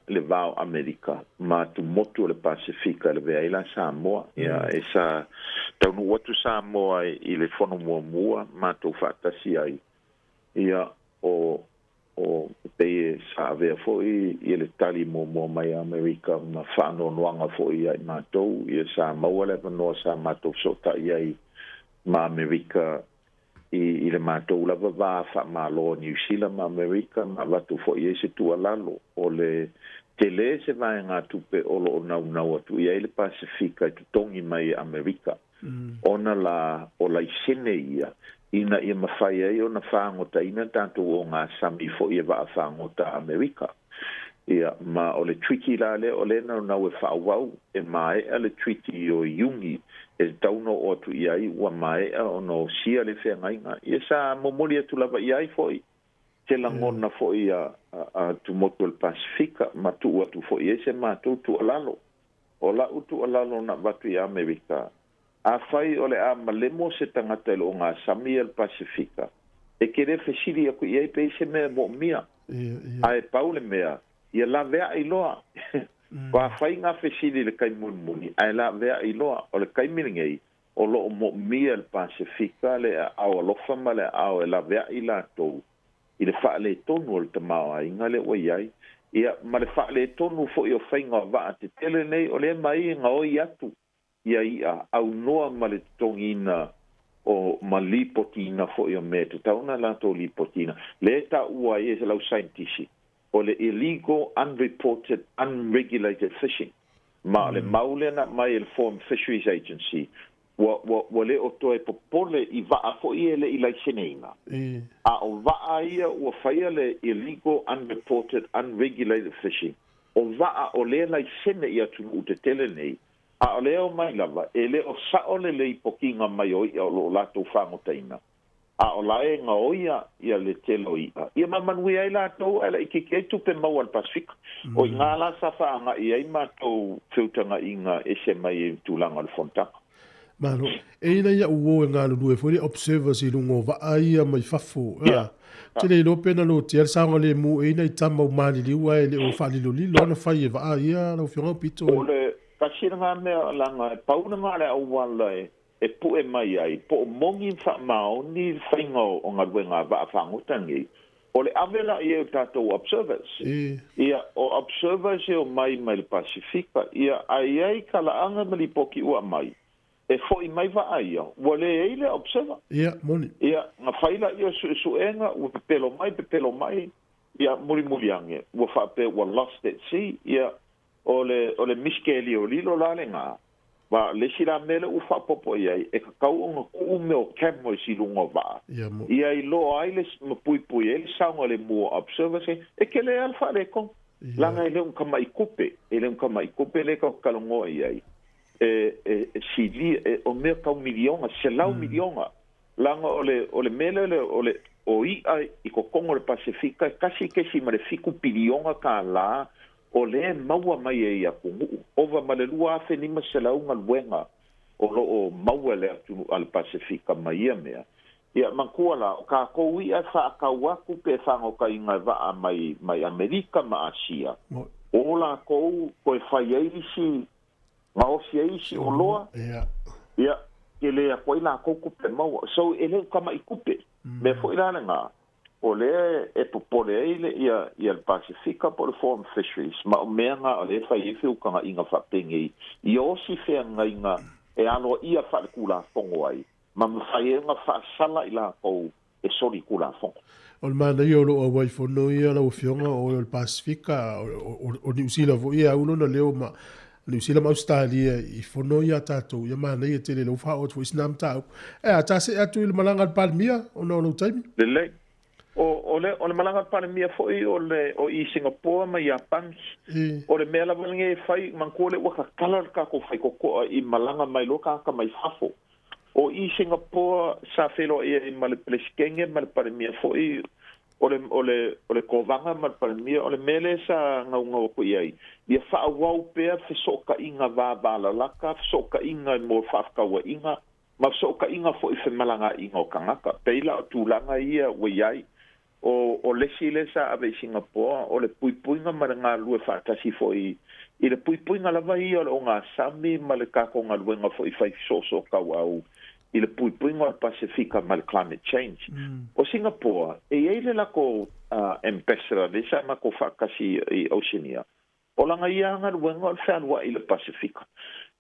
le vau Amerika ma tu motu le Pasifika le veaila Samoa ia e sa taunu watu Samoa I le fono mua ma tu whaatasi ai ia o te sa avea foi I le tali mua mai Amerika ma whano noanga foi ai matou ia Samoa le panoa sa matou sota iai ma Amerika I le mātou lava vā wha mālo New Zealand ma Amerika ma watu fo I se tua lalo o le tele se vai ngā tupe o lo nau atu I le Pasifika I tutongi mai Amerika ona o la isene ia ina ia mawhai ai o na whangota ina tātou o ngā sami fo I wa whangota Amerika ia ma o le treaty la le o le nau e whaawau e mai a le treaty o Iungi e tauno o atu iai ua mai o no sia le whengainga. Ia sa momoli atu lava iai foi. Te langona foi a tu motu el Pasifika ma tu atu foi e se mātou tu alalo. O la utu alalo na watu I Amerika. A whai o le a malemo se tangata ilo ngā sami el Pasifika. E kere whesiri aku iai pe se mea mo mia. A e paule mea. Ia la vea iloa. Wa fai ngā whesiri le kai muni ai la vea I loa o le kai miringei o lo mo mia el Pasifika le au alofa ma le au e la vea I la tou I le wha le tonu o le tamao ai ngā le oi ai ia ma le wha le tonu fo I o whai ngā waa te tele nei o le mai ngā oi atu ia au noa ma le tongina o ma lipotina fo I o me te tauna la tau lipotina le ta ua I e se lau saintisi o le illegal, unreported, unregulated fishing. Ma le maule na mai el Foreign Fisheries Agency. Wa le o toe popole I vaa fo I ele I laiseneina. A o vaa ia ua whaia le illegal, unreported, unregulated fishing. O vaa o le laisene ia tunu ute tele nei. A o leo mai lava, e le o sao le ipokinga mai o I o lo lato whangotaina. a o lae nga oia ia le telo ia mamanui ai latou ala ikeke tupe mau al Pasifika o ngā la sa whaanga i ai mātou whiutanga i ngā ese mai e tūlanga le fontaka. Mano, ina ia uo e ngā lulu e fwere observers i lungo wa ia mai fafo. Tene ilo pena lo te saonga le mu ina i tama o mani liua e le o whalilo lilo ana whai e wa ia na uwhionga pito. O le kasira ngā mea langa e pauna ngā le au wala e pu e mai ai, po o mongi wha mao ni whainga o ngā ruenga wa a whangutangi. O le avela i e tātou observers. Ia o observers e o mai le Pasifika, ia ai kalaanga mali poki ua mai. E fo i mai wa aia, wale e le observer. Ia, moni. Ia, ngā whaila ia suenga, ua pepelo mai, ia muri ange. Ua whape, ua lost at sea, ia, o le miskeli o lilo lale ngā. Wa le sila mele u whapopo iai, e ka kau o ngā kuu me o kemo i silunga wa. Ia i lo ai le pui, e le saunga le mua observer se, e ke le alfa le kong. Langa e le un kama i kupe, le ka kalongoa iai. Sili o mea kau milionga, selau milionga. Langa o le mele o ia i ko kongo le Pasifika, kasi kesi ma le fiku pilionga ka la, o le maua mai e ia kungu. Ova ma le lua afe nima selau ngaluenga, o maua le atu al Pasifika mai ia mea. Ia mankua la, ka kou ia wha kawaku pe whango ka inga waa mai Amerika ma Asia. O la kou koe whai eisi, ma o si eisi o loa. Ia, ke lea koe la kou kupe maua. So ele kama i kupe. Me fo ilana ngā. O le e popole eile ia el Pasifika po le Foreign Fisheries. Ma o mea ngā o le whai e whiukanga inga whapenge i o si whea inga e alo ia whale kula fongo ai. Ma mwhai e ngā whaasala i la kou e sori kula fongo. O le mana i o lo o waifono ia la ufionga o el Pasifika o New Zealand vo ia uno na leo ma New Zealand Australia i fono ia tātou ia mana ia tele lo wha o tu isnam tau. E a tase atu i le malanga al Palmia o no taimi? Lele. O le malanga al Palmia foi o i Singapore ma Japan. O le mea lava nge fai mankole waka kalar ka ko fai ko i malanga mai loka ka mai fafo. O i Singapore sa felo i ma le pleskenge ma le Palmia foi o le kovanga ma le Palmia o le mele sa ngau ko iai. Ia wha wau pea fisoka inga vābala laka, fisoka inga mo whafkawa inga, ma fisoka inga fo i whemalanga inga o kangaka. Peila o tūlanga ia wa iai, o lesi lesa ave Singapore, o le puipuinga ma le ngā lue whaatasi fo i le puipuinga lava ia o ngā sami ma le kako ngā luenga fo i whai soso kawau, i le puipuinga o Pasifika ma le climate change. O Singapore, e eile lako ambassador, lesa ma ko whaakasi i Oceania, o langa ia ngā ruenga o whanua i le Pasifika.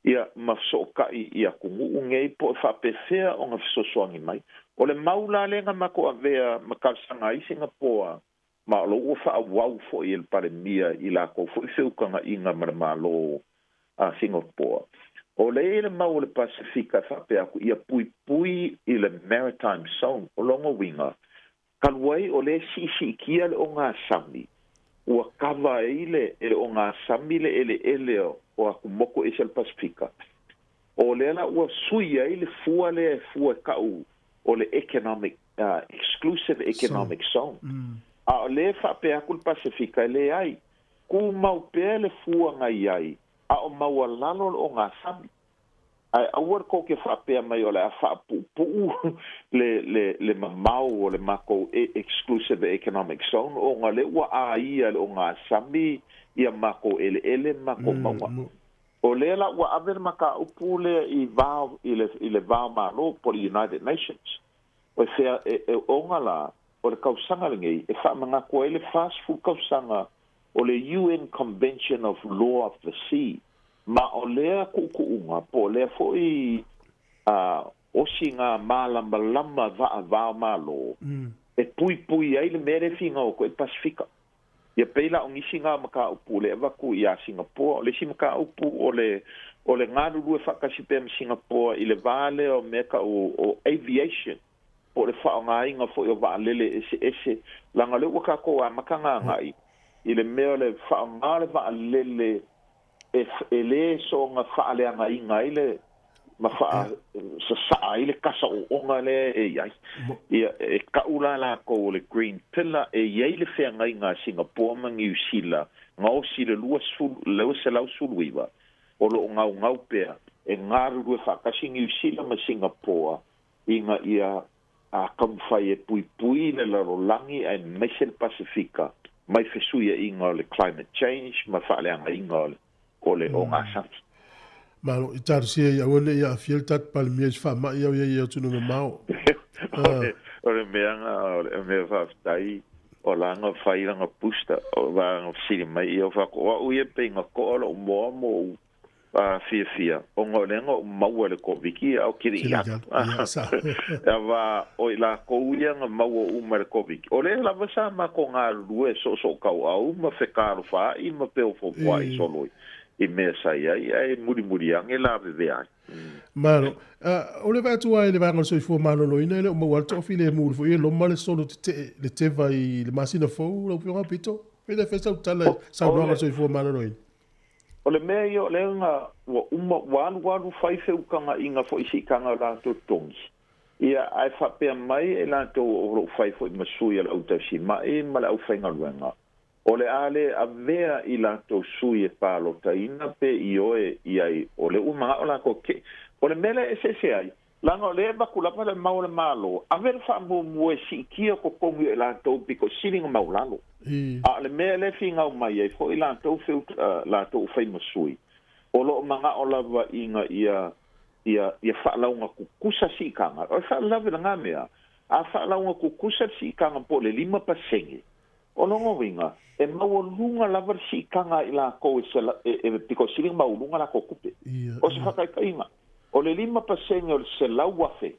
Ia mafsoka ia kungu ungei po whapewhea o ngā whasosoangi mai. O le maula lenga mako avea makalsanga i Singapore, ma lo ua whaawau fo i el Palmia i lako fo i whiukanga inga maramalo a Singapore. O le ele mau le Pasifika whapea ku ia pui i le Maritime Zone o longa winga. Kaluai o le sisi kia le o ngā sami. Ua kawa eile e o ngā samile ele o aku moko e sel Pasifika. O le ala ua sui eile fua kau o le exclusive economic zone. A o le whape aku le Pasifika le ai, ku mau pea le fua ngai ai, a o mau alalo o ngā sami. Ai awar ko ke whapea mai o le a whapupuu le mamau o le mako exclusive economic zone o ngā le ua a ia o ngā sami ia mako ele mako maua. O le la ua aver maka upu le i le vau malo po le United Nations. O fea o ngā la o le kausanga lingei e whamanga ko ele fast food kausanga o le UN Convention of Law of the Sea. Ma o lea kukuunga, po lea foi osi ngā malama vaa malo, e pui ai le mere finga o koe Pasifika. Ia peila o ngisi ngā maka upu le ewaku i a Singapore, o le si maka upu o le ngāru rue whakasipe am Singapore i le vale o meka o aviation, po le whao ngā inga foi o vaa lele ese, langa le waka ko a maka ngā ngai, i le mea le whao ngā le vaa lele, e le so nga whaaleanga i ngai ma fa sa ile kasa o onga le e ai ia e kaula la ko le green pillar e ye le fe ngai nga Singapore ma New Zealand ngau si le lua sul le se lau suluiva o lo ngau pe e ngaru lu fa ka New Zealand ma Singapore inga ia a kamfai e pui le la rolangi e Mission Pacifica mai fesuia inga le climate change ma fa le anga inga o le o ngasa Malo itar sia ya wole ya fiel tat pal mies fa ma ya tunu mau. Ore meanga ore me fa stai o langa failanga pusta o va sili mai o fa ko o ye penga ko lo mo fia o ngolengo mau le ko viki au kiri ya ya va o la ko uya mau o mar ko viki o le la vasa ma ko nga lue so ka au ma fe karo fa I ma pe o fo i solo I me sai ai muri ange la ve ai Mano o le vatu ai le vanga so fo mano lo ina le mo walto file mu fo lo male solo le te vai le masina fo lo pio pito ele fesa tala sa no so fo mano lo ina o le me yo le nga walu fai fe ukanga inga fo isi kanga la to tongi ia ai fa pe mai e la to o fai fo masuia la utasi ma e mala au fainga luenga o le ale a vea I la to sui e palo taina pe ioe iai o le uma o la ko ke o le mele e se ai langa le bakula pa le mau le malo a ver fa mo si kia ko kongu e la to piko siling mau lalo a le mele finga o mai e fo I la to fe la to fai masui o lo manga o la va inga ia fa la unga kukusa si kanga o fa la ve nga mea a fa la unga kukusa si kanga po le 5% o longo winga e mau lunga lava si kanga I la ko e piko siling mau lunga la ko kupe o se fa kai inga o le 5% o se laua fe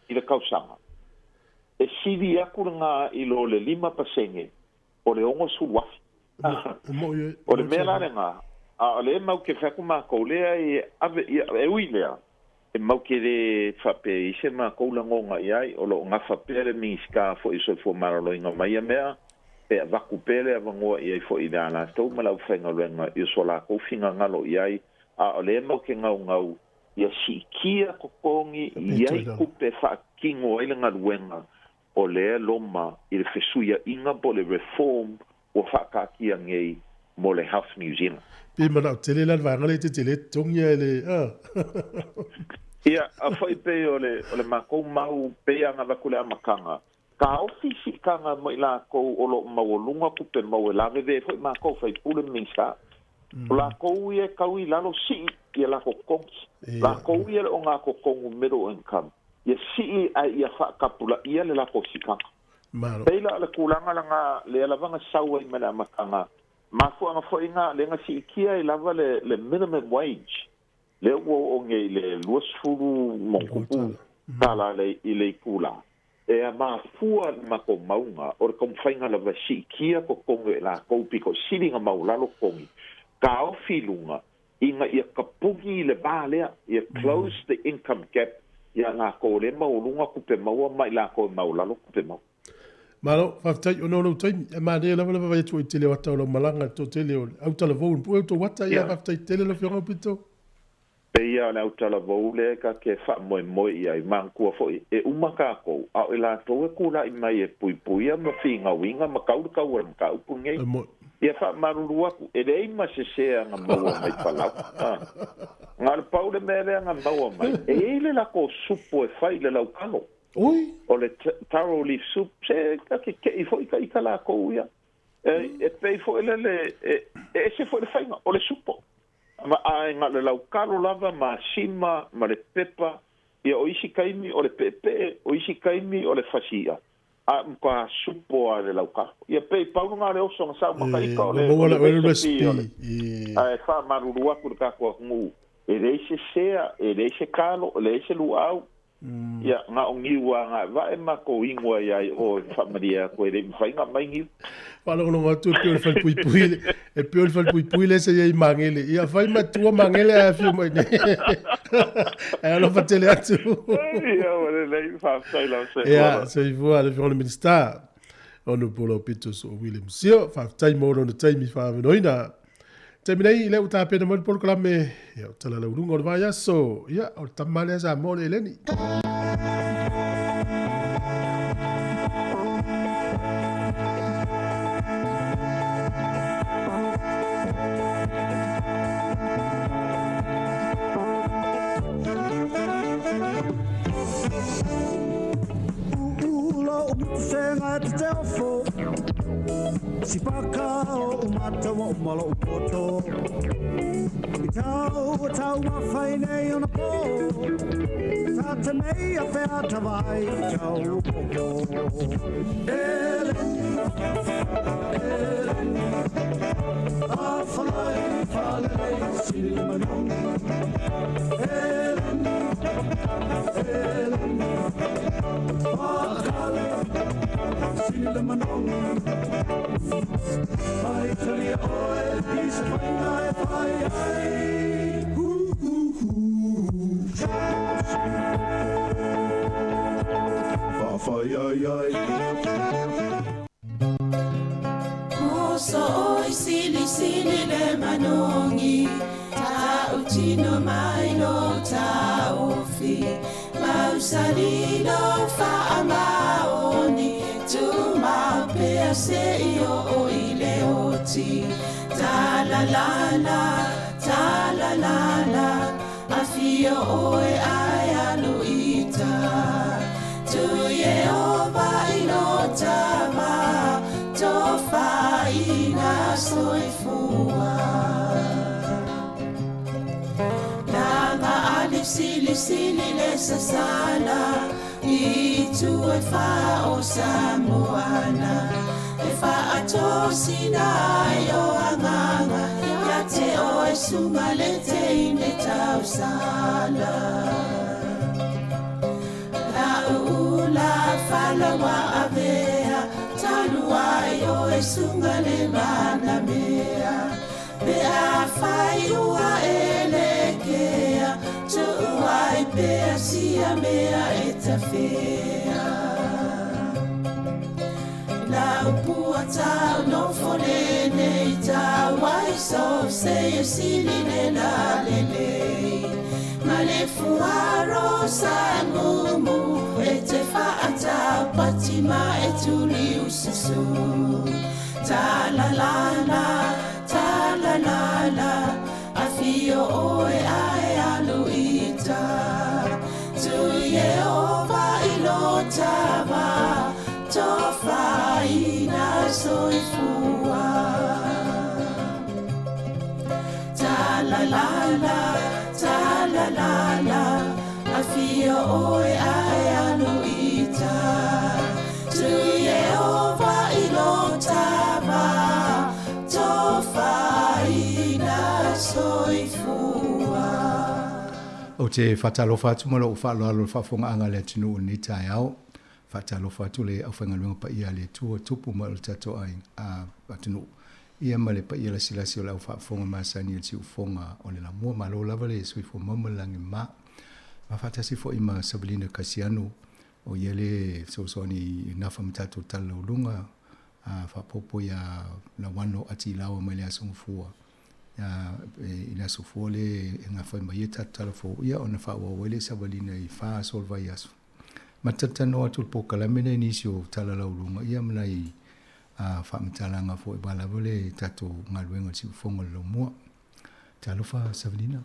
I le kausanga e sidi akuranga I lo le 5% o le ongo suwafi o le mea nga a le mau ke fa kuma ko lea e uilea e mau ke le fape I se ma ko langonga iai o lo nga fape le miska fo I so fo maralo inga mai mea e vaku pele avangoa I fo I dana tau malau whainga luenga I so la ko finga ngalo iai a le mau ke ngau ia si kia kokongi iai kupe wha kingo ai langa luenga o le loma I le fesuia inga po le reform o wha kakia ngei mo le Health New Zealand Pi mana tele la vangale te tele tongia le ia a whai pe o le mako mau pe anga vakule amakanga ka ofisi kanga mo la ko o lo mawolunga ku pe mo la ve foi ma ko fai pule minsa la ko ye ka wi la no si ye la ko kongi la ko ye o nga ko kongu middle income ye si ai ya fa kapula ye la ko sika maro pela la kulanga la nga le la vanga sawa I mana makanga ma fo nga fo inga le nga si kia I lava le minimum wage le o nge le luasfulu monkupu tala le ile kula e a mafua ma ko maunga o kom fainga la vasi kia ko kongo la ko piko silinga maulalo kongi ka o filunga inga ia kapugi le balea ia close the income gap ia nga ko le maulunga ku pe maua mai la ko maulalo ku pe mau Malo faftai o no tai ma de la vai tu tele wata o malanga to tele au tala vo pu to wata ia faftai tele la fiona pito ia na utala vole ka ke fa mo ia I manku fo e umaka ko a ila to e kula I mai e pui ma finga winga ma kau ka upunge ia fa marulua ku e dei ma se nga mo mai pala ngal paule mele nga mo mai e ile la ko supo e fa ile la ukalo oi o le taro leaf soup se ka ke I fo I kala ko ia e pe fo ile e se fo le fainga o le supo ma ai nga le lau karo lava ma sima ma le pepa ia o isi kaimi o le pepe o isi kaimi o le fasia a mka supo a le lau karo ia pei pau nga le oso nga sa maka ika o le recipe ai fa marurua kuru kako ngu e reise sea e reise kalo e reise luau ia nga o ngiwa nga va e mako ingwa ia o familia ko e whainga mai ngiu Palo no tu pe o fal pui e pe o fal pui le se ia mangele ia fai ma tu mangele a fiu mai e lo fatele atu ia o le fa sai la se ia se voa le fiona minister ono polo pito so William Sio fa tai mo no tai mi fa noina Te minei le uta pena mo por klame. Ya tala le urungo va ya so. Ya o tamale sa mo le leni. Senga te telefo si paka o mata wa malo poto I tau ma fai nei ona po ta te mei a pe ata vai tau po a falai silmanon Silmanon Vai tali oe Is fai fai Fa fai ai Moso oi sili le manongi Ta utino mai no ta ofi Mausalino fa amaoni Tu ma pe se io o ile oti Ta la la Afio oe ai aluita Tu Yehova inotama Tofa ina soifua Lama alif sili le sasana I tu e fa o Samoana E fa ato sinai o anganga Ya te o e sumalete ine tau sala La ula fala wa avea Talua o e sungale mana mea Pe a fai ua elekea Tu ai pe sia mea e ta fea La upua tau no fone nei tau ai so se e sili ne la lele Ma le fuaro sa mumu e te fa ata patima e tuli ususu Ta la la Afio oe ai aluita Tu Yehova ilotama Tofa ina soifua Ta la la Afio oe ai aluita Tu Yehova ilotama Tofa ina soifua O te whatalofa atu malo o whaaloalo le whafonga anga le tinu ni tai au. Whatalofa atu le au whangalunga pa ia le tua tupu ma le tato ai a atinu. Ia ma le pa ia la silasi o le au whafonga masani e tiu fonga o le la mua malo lava le soifo mamalangi ma. Ma whatasi fo ima Sabrina Kasiano o ia le soani nafa mtato tala ulunga a whapopo ia la wano ati lawa mai le asungfua. Ina sofole nga foi mai tala fo ia ona fa wa wele Sabrina I fa solva yaso. Matatano atu po kalamena inisio tala laulunga ia mnai fa mtalanga fo bala vole tato ngalwenga si fonga lo mo. Talofa Sabrina.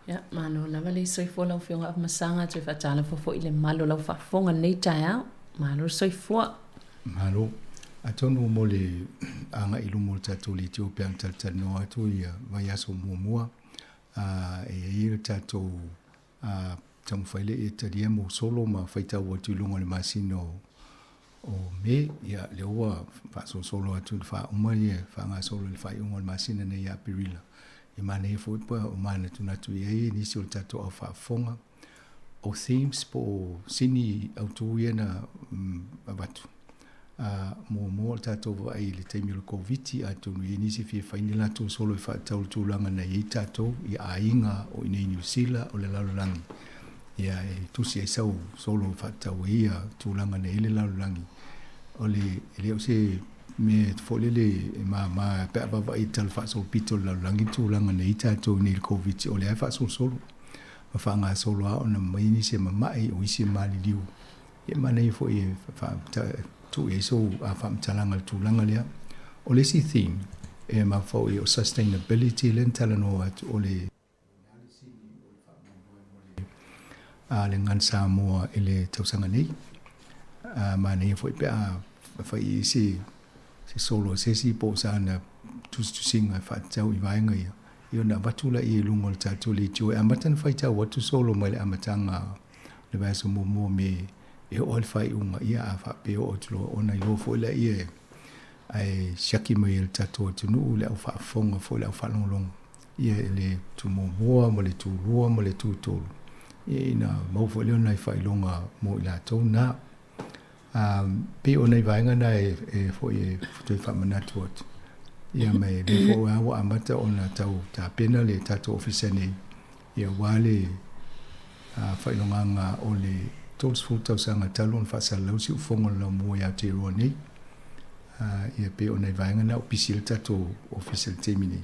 Ya, malo lava le soifua lau whionga af masanga tui whatala fo ile malo lau whafonga nei tai au. Malo soifua. Malo. Atonu mo le anga ilu mo tato le Ethiopia taltano atu ia vayaso mua. E ia tato tamu faile e tariamo solo ma faita watu lunga le masino o me ia le ua faso solo atu le fa uma ia fa nga solo le fa unga le masina ne ia pirila. I mana e fwoi o mana tunatu ia e nisi o tato au fa fonga o themes po sini autu ia na abatu. Mo tato ai le taimi o COVID atu no inisi fie faini lato solo fa tau tulanga na i tato I ainga o ina New Zealand o le lalolangi ia e tusi e solo fa tau ia tulanga na ile lalolangi o le o se me folele ma pe ba I tal fa so pito la langi tu langa nei ta to ni covid o le fa so solo ma fa nga solo a ona mai ni se mai o isi mali liu e mana I fo e fa tu e so a fa mtalanga tu langa le o le si theme e ma fo o sustainability len talano at o le le ngan Samoa ele tausanga nei ma nei fo pe a fa I si solo se si po sana tu singa fa tau I vai ngai io na batula I lungo le tatu le tio e matan fa tau watu solo mai amatanga le vai so mo me e ol fai unga ia a fa pe o tlo ona yo fo le ie ai shaki mai le tatu tu nu le fa fonga fo le fa long ia le tu mo le tu lua mo le tu tolu e na mo fo le ona fa longa mo la to na pe ona I vai ngana e fo e tu fa manatu ia mai le fo wa amata ona tau ta pena le tatu ofisene ia wale fa longa o le tools full sanga talon fa sa lau si ufonga la mo ya te roni ia pe ona I vai ngana official tatu official temini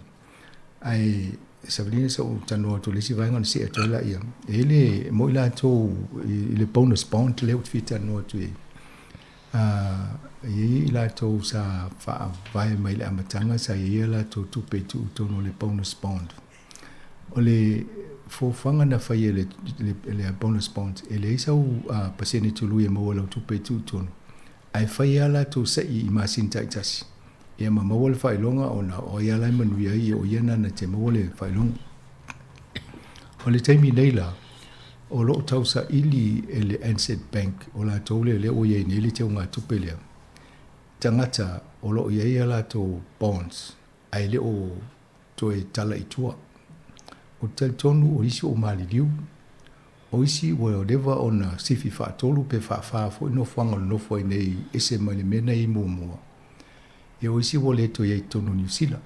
ai Sabrina so tano to le si vai ngana si atola ia ele mo la to le bonus bond le outfit no to i la to sa fa vai mai le amatanga sa i la to pe tu no le bonus bond o le fo fanga na fa le bonus bond ele sa paseni tu lu mo la tu pe tu no ai fa la to sa I masin taitas e ma mo le fa longa ona o ya la manu ya o yana na te mo le fa long o le taimi nei la o lo tausa ili ele Ansett Bank o la tole le o ye ni le te nga tupele tangata o lo ye la to bonds ai le o to e tala I tua o tel tonu o isi o mali liu o isi whatever ona sifi fa tolu pe fa fo no fanga no fo nei ese mali mena I mo e o isi wo le to ye tonu New Zealand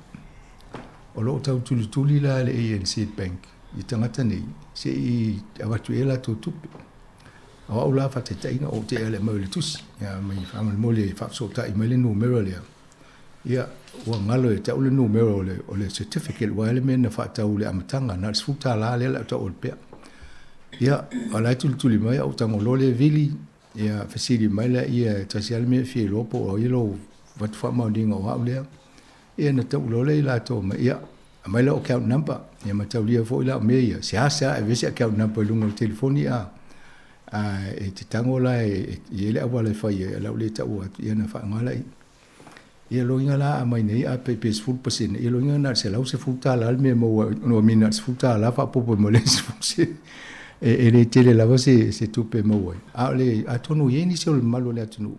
o lo tau tuli la le Ansett Bank I tangata nei se I awatu ela to tupe awa ula fa te taina o te ele mo le tusi ya mai fa mo le fa so ta I mai le numero le ia wa ngalo e ta le numero o le certificate wa le men fa ta ule amatanga na sfuta la le ta o pe ia ala tuli mai o tango lo le vili ia fasili mai la ia tasial me fi lopo o yelo wat fa mo dinga wa le ia na ta lo le la to mai ia mai lo account number ia ma tau lia fo ila me ia sia e vesi account number lungo telefoni e te tango la e le awale fa ia la le ta o ia na fa ngala ia lo ngala mai nei a pe full percent ia lo ngana se lau se futa la me mo no mina se futa la fa popo mo le se e le tele la se tu pe mo a le a tonu ye ni se o malo le tonu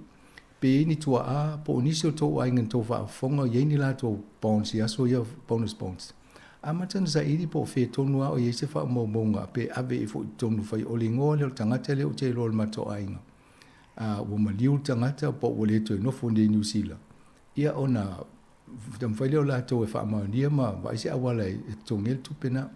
pe ni tua a po ni se to wa ngen to fa fonga ye ni la to bonds ya so ya bonus bonds amatan za iri po fe tonu o ye se fa mo monga pe ave fo tonu fa o lingo le tangata le o te lo ma to ainga wo ma liu tangata po o le to no fo ni New Zealand ia ona tam fa le la to fa ma ni ma va se awala to ngel tu pena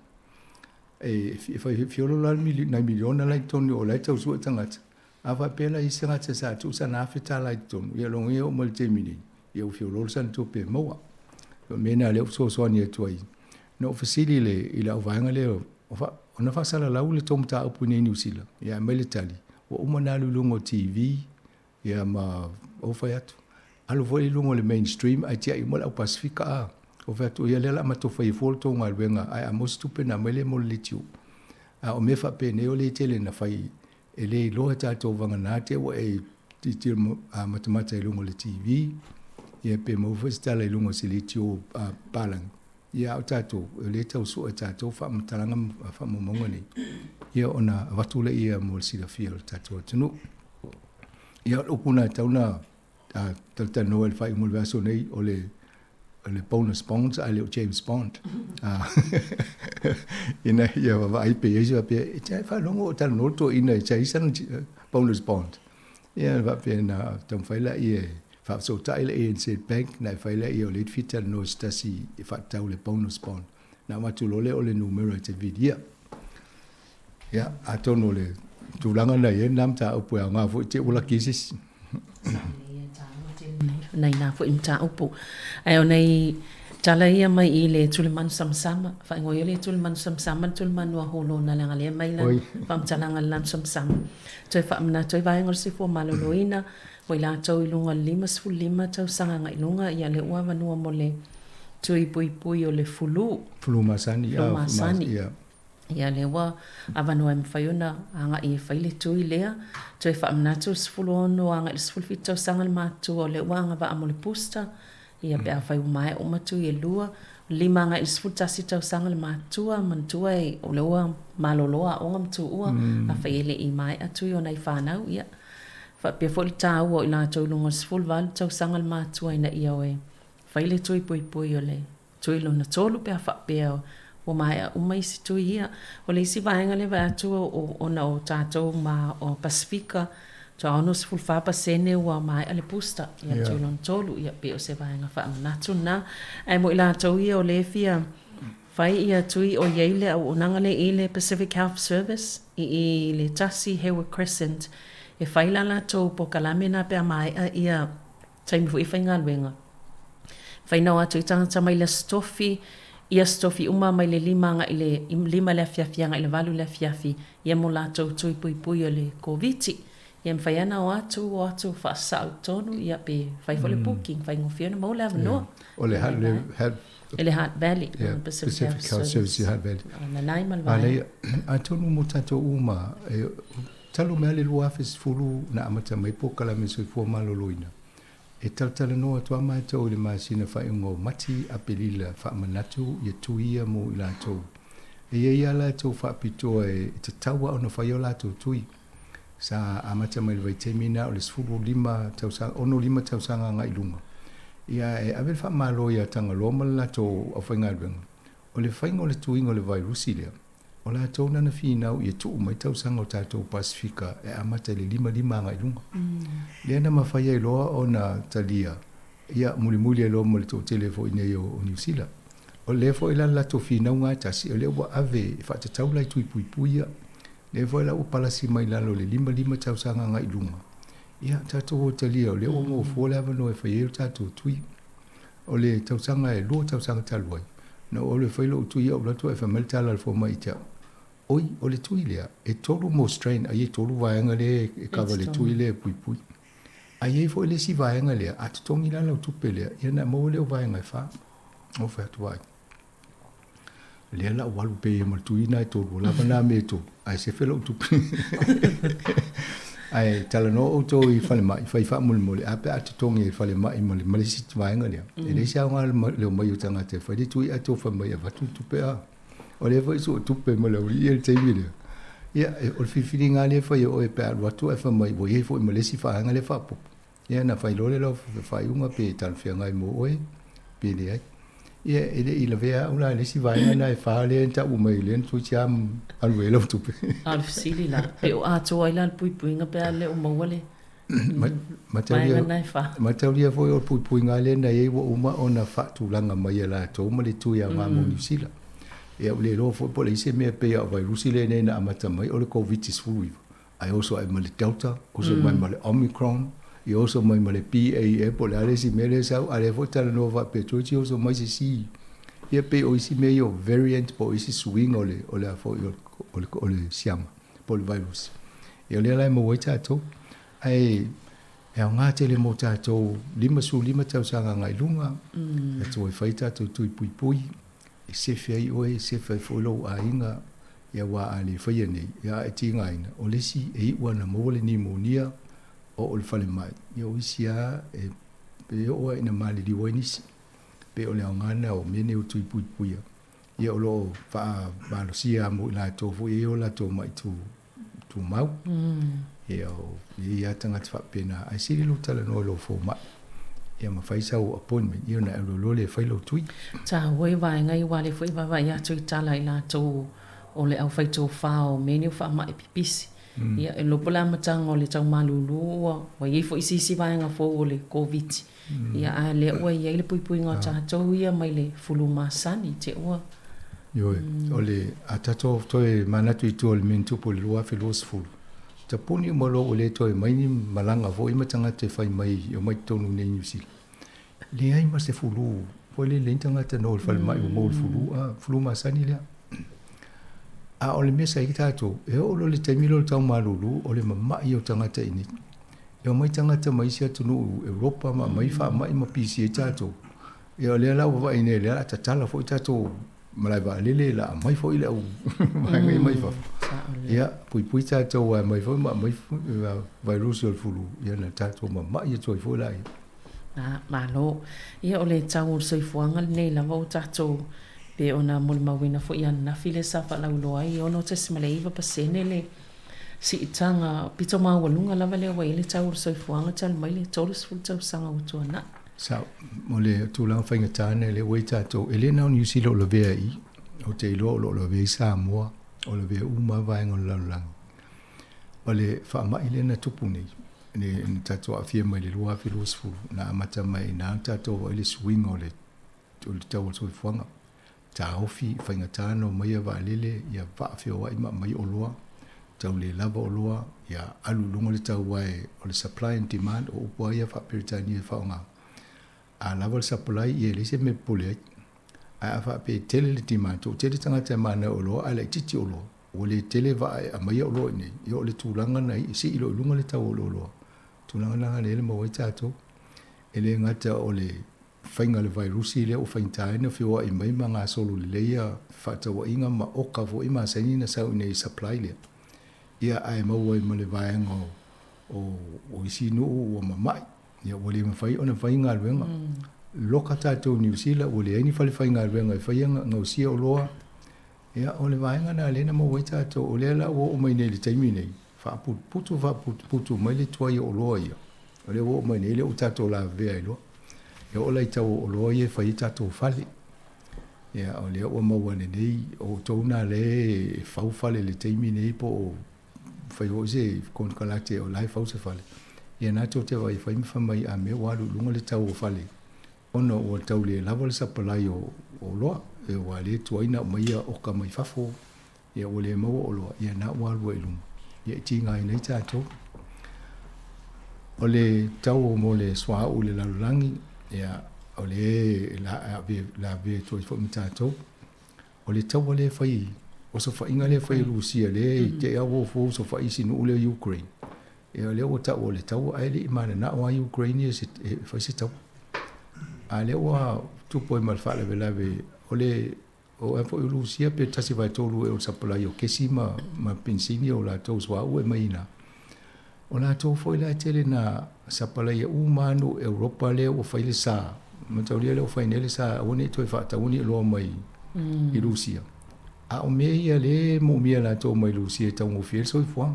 e fa fiolo la miliona la tonu o la to su tangata ava pela I senga te sa tu sa na fita la tonu ia longo ia o multimini ia o fiolo san tu pe moa mena le so ni tu ai no fasili le ila vanga le ona fa sala la ule tom ta upu ni New Zealand ia military o umana lungo TV ia ma o fa yatu alu foi lungo le mainstream ai tia I mo la Pacifica o fa tu ia le la ma to fa folto ngal venga ai amo stupena mele mo litiu o me fa pe ne o le tele na fa ele lo ta to vanga na te o e ti matemata lungo le TV ia pe mo fa sta le lungo se litiu palang ia o tato le tau su tato fa mtalanga fa mo mongoni ia ona watule ia mo sila fiel tato tunu ia opuna tauna ta noel fa mo vaso nei o le bonus bonds ale o James Bond ina ia va IP ia pe ia fa longo ta noto ina chaisan bonus bond ia va pe na tam fa la ia fa so ta ile Ansett Bank na fa ile ia le fitar no stasi fa ta le bonus bond na ma tu le o le numero te vidia ia atono le tu langa na ia nam ta o pu nga fu te ula kisis nei nā fo imta upu. Ai o nei tala ia mai I le tule manu samsama. Wha ngoi le tule manu samsama, tule manu a holo na langa le mai la. Wha mtalanga le lanu samsama. Toi wha amna, toi vai ngor si fua maloloina. Wai la tau ilunga 5 tau sanga ngai lunga. Ia le ua vanua mo le tui pui o le fulu. Fulu masani. Fulu masani. Ia le wa avano em fayuna anga I faile tui lea toi fa amnato sfulu ono anga il sfulu fito sangal matu o le wanga va amole pusta ia pe afai mai o matu e lua 5 anga il sfulu tasita sangal matua mantua e o le wa maloloa o ngam tu ua a faile I mai atu o nei fanau ia fa pe fo ta o ila to lungo sfulu val tau sangal matua ina ia o faile tui pui o le tui lo na tolu pe fa pe o mai o mai si tu ia o le si vaenga le va tu o na o tato ma o Pasifika to ono se fulfa pa sene o mai ale pusta ia tu lon tolu ia pe o se vaenga fa na tu na ai mo ila to ia o le fia fai ia tu o yeile o nanga le ile Pacific Health Service I le tasi Hayward Crescent e fai la to po kalamena pe mai ia time fu I fainga wenga fai no atu tanga mai le stofi ia stofi uma mai le 5 nga ile 5 le fiafia nga ile valu le fiafi ia mo la tui pui o le COVID ia mfaiana o atu fa sau tonu ia pe fai fo le booking fai ngofiona mo le no o le ele Hat Valley Pacific Health Service Hat Valley na nai malvai a tonu mo tato uma talo me le lua fes fulu na amata mai po kala me so fo maloloina e taltala no atua mai tau le masina whai ungo mati a pelila wha manatu ia tuia mo I la tau. E ia la tau wha pitoa e te taua ona whai o la tau tui. Sa amata mai le vai temina o le sfuru 5 tau sanga ngai lunga. Ia e avel wha malo ia tanga loma la tau a whai ngadwenga. O le whai ngo le tuingo le vai rusi lea. O la tau nana whinau ia tuu mai tau sanga o tātou Pasifika e amata le 5 ngai lunga. Lea na mawhai e loa o na talia. Ia muli e loa mo le tau telefo ine o New Zealand. O le fo ila la tau whinau ngā tasi. O le ua ave e whaatatau lai tui pui ia. Le fo ila upalasi mai lalo le 5 tau sanga ngai lunga. Ia tātou o talia. O le o ngō fuole avano e whai e tātou tui. O le tau sanga e loa tau sanga taluai. Na o le whailo tui au lato e whameltala al fo mai tau. Oi, o le tui lea, e tolu mo strain, a ye tolu vaenga le, e kawa le tui le pui. A ye fo le si vaenga lea, a tutongi la lau tupe lea, ia na mo le o vaenga e wha, o wha atu vai. Lea la walu pe e mal tui na e tolu, lava na me to, ai se whela o tupe. Ai tala no o to I whale mai, whai wha mole, a pe a tutongi e whale mai, male si vaenga lea. E le si aunga leo mai o tanga te, whai le tui a to wha mai a watu tupe a. O le foi so tupe mo le uri el taimi le ia o le fifiri nga le foi o e pe watu e fa mai wo ye foi mo le si fa nga le fa po ia na fai lo le lo fai unga pe tal fia ngai mo oe pe le ai ia ele I le vea una le si vai na e fa le ta u mai le tu cham al we lo tupe al sili la pe o ato ai la pui nga pe le o mo le Matalia foi o pui nga le na ye wo uma ona fa tu langa mai la to mo le tu ya ma mo New Zealand e o le lo fo po le se me pe a vai rusi le ne na amata mai o le COVID is flu. I also am le Delta, also mai le Omicron, e also mai le PA po le ale si mele sa ale fo tala nova petrochi also mai si e pe o si me yo variant po isi swing o le fo o le siama po le virus. E o le la mo weta to ai e nga tele mo ta to 5 tau sanga ngai lunga. E to fai ta to tui pui. E se fai oe, se fai folo a inga, ia wa ale fai nei, ia e tinga ina. O le si e iwa na mole pneumonia o le fale mai. Ia o isi a, pe oa ina mali liwa inisi. Pe o le ngana o mene o tui pui puia. Ia o lo faa malo sia mo la tofu, ia o la to mai tu mau. Ia o, ia tangata fa pena. Ai siri lo tala no lo fo mai. Ia ma fai sau appointment ia na lo le fai lo tui ta wai vai ngai wale foi va ia tui tala ila to o le au fai to fao menu fa mai pipisi ia e lo pola matanga o le tau malulu wa ia foi si vai nga fo o le COVID ia a le o ia le pui nga ta to ia mai le fulu masani te o yo o le atato to e manatu to le mentu po le wa filosofo ta puni mo lo le to mai ni malanga vo i matanga te fai mai o mai tonu nei New Zealand le ai ma se fulu po le le tanga te no fal mai mo fulu ma sani le a o le mesa i tato e o le taimilo tau malulu o le mama i o tanga te ini e o mai tanga te mai sia tunu Europa ma mai fa mai ma pisi e tato e o le ala wa ine le ala tatala fo i tato malai va lele la mai fo ile au mai fa ya pui tato wa mai fo mai virus o fulu ya na tato ma ia toi fo lai malo ia o le tau soifuanga nei la vo tato pe ona mol mawina fo ia na file sa fa la ulo ai ono te smale iva pasene le si itanga pito ma walunga la vale wa ile tau soifuanga tal mai le todos fu tau sanga utona sa mole tu la fainga tane le wei tato ele na New Zealand lo vea i o te lo vea Samoa o lo vea uma vai ngol la lang ole fa ma ile na tupu nei ni tato a fia mai le lua filosofu na mata mai na tato ile swing ole tau soifuanga taofi fainga tano mai va lele ia va fio wa ima mai oloa tau le lava oloa ia alu lungo le tau wai o le supply and demand o upua ia fa peritani e faonga a lava le supply ia le se me pole a fa pe tele le demand o tele tanga te mana oloa a le titi oloa o le tele va a mai oloa ni ia o le tulanga nei si ilo lungo le tau oloa tulanga langa le mo wai tato ele ngata o le fainga le virusi le o faintaina fio i mai manga solo le ia fatawa inga ma oka fo ima sanina sa nei supply le ia ai mo wai mo le vaenga o isi no o mamai ia wole ma fai ona fainga lenga loka tato New Zealand wole ni fale fainga lenga fainga no sia o loa ia o le vaenga na le na mo wai tato o le la o mai nei le taimi nei fa putu mai le toia o loa ia o le o mai nei le o tato la vea lo e o lai tau o loa e whai tatou whale. Ia o lea o mawane nei, o tauna le whau whale le teimi nei po o whai o se konkalate o lai whau se whale. Ia nato te wai whai mwhamai a me walu lunga le tau o whale. Ono o tau le lava le sapalai o loa, e wa le tuaina o maia o ka mai whafo. Ia o le maua o loa, ia na walu e lunga. Ia ti ngai nei tatou. O le tau o mo le swa o le lalulangi, ia o le la ve toi fo mitato o le tau le fai o so fa inga le fai Rusia le te avo fo so fa isi no le Ukraine e le o tau le tau ai le mana na wa Ukraine se fa se tau a le wa tu poi mal fa le ve o le o fo Rusia pe tasi vai tolu e o sapla yo kesima ma pensini o la tau swa o maina o la tau foi la tele na sapala ia umano Europa le o fai le sa mataulia le o fai nele sa o ne toi fata uni lo mai i Rusia a o me ia le mo mia la tau mai Rusia tau mo fiel so i fuang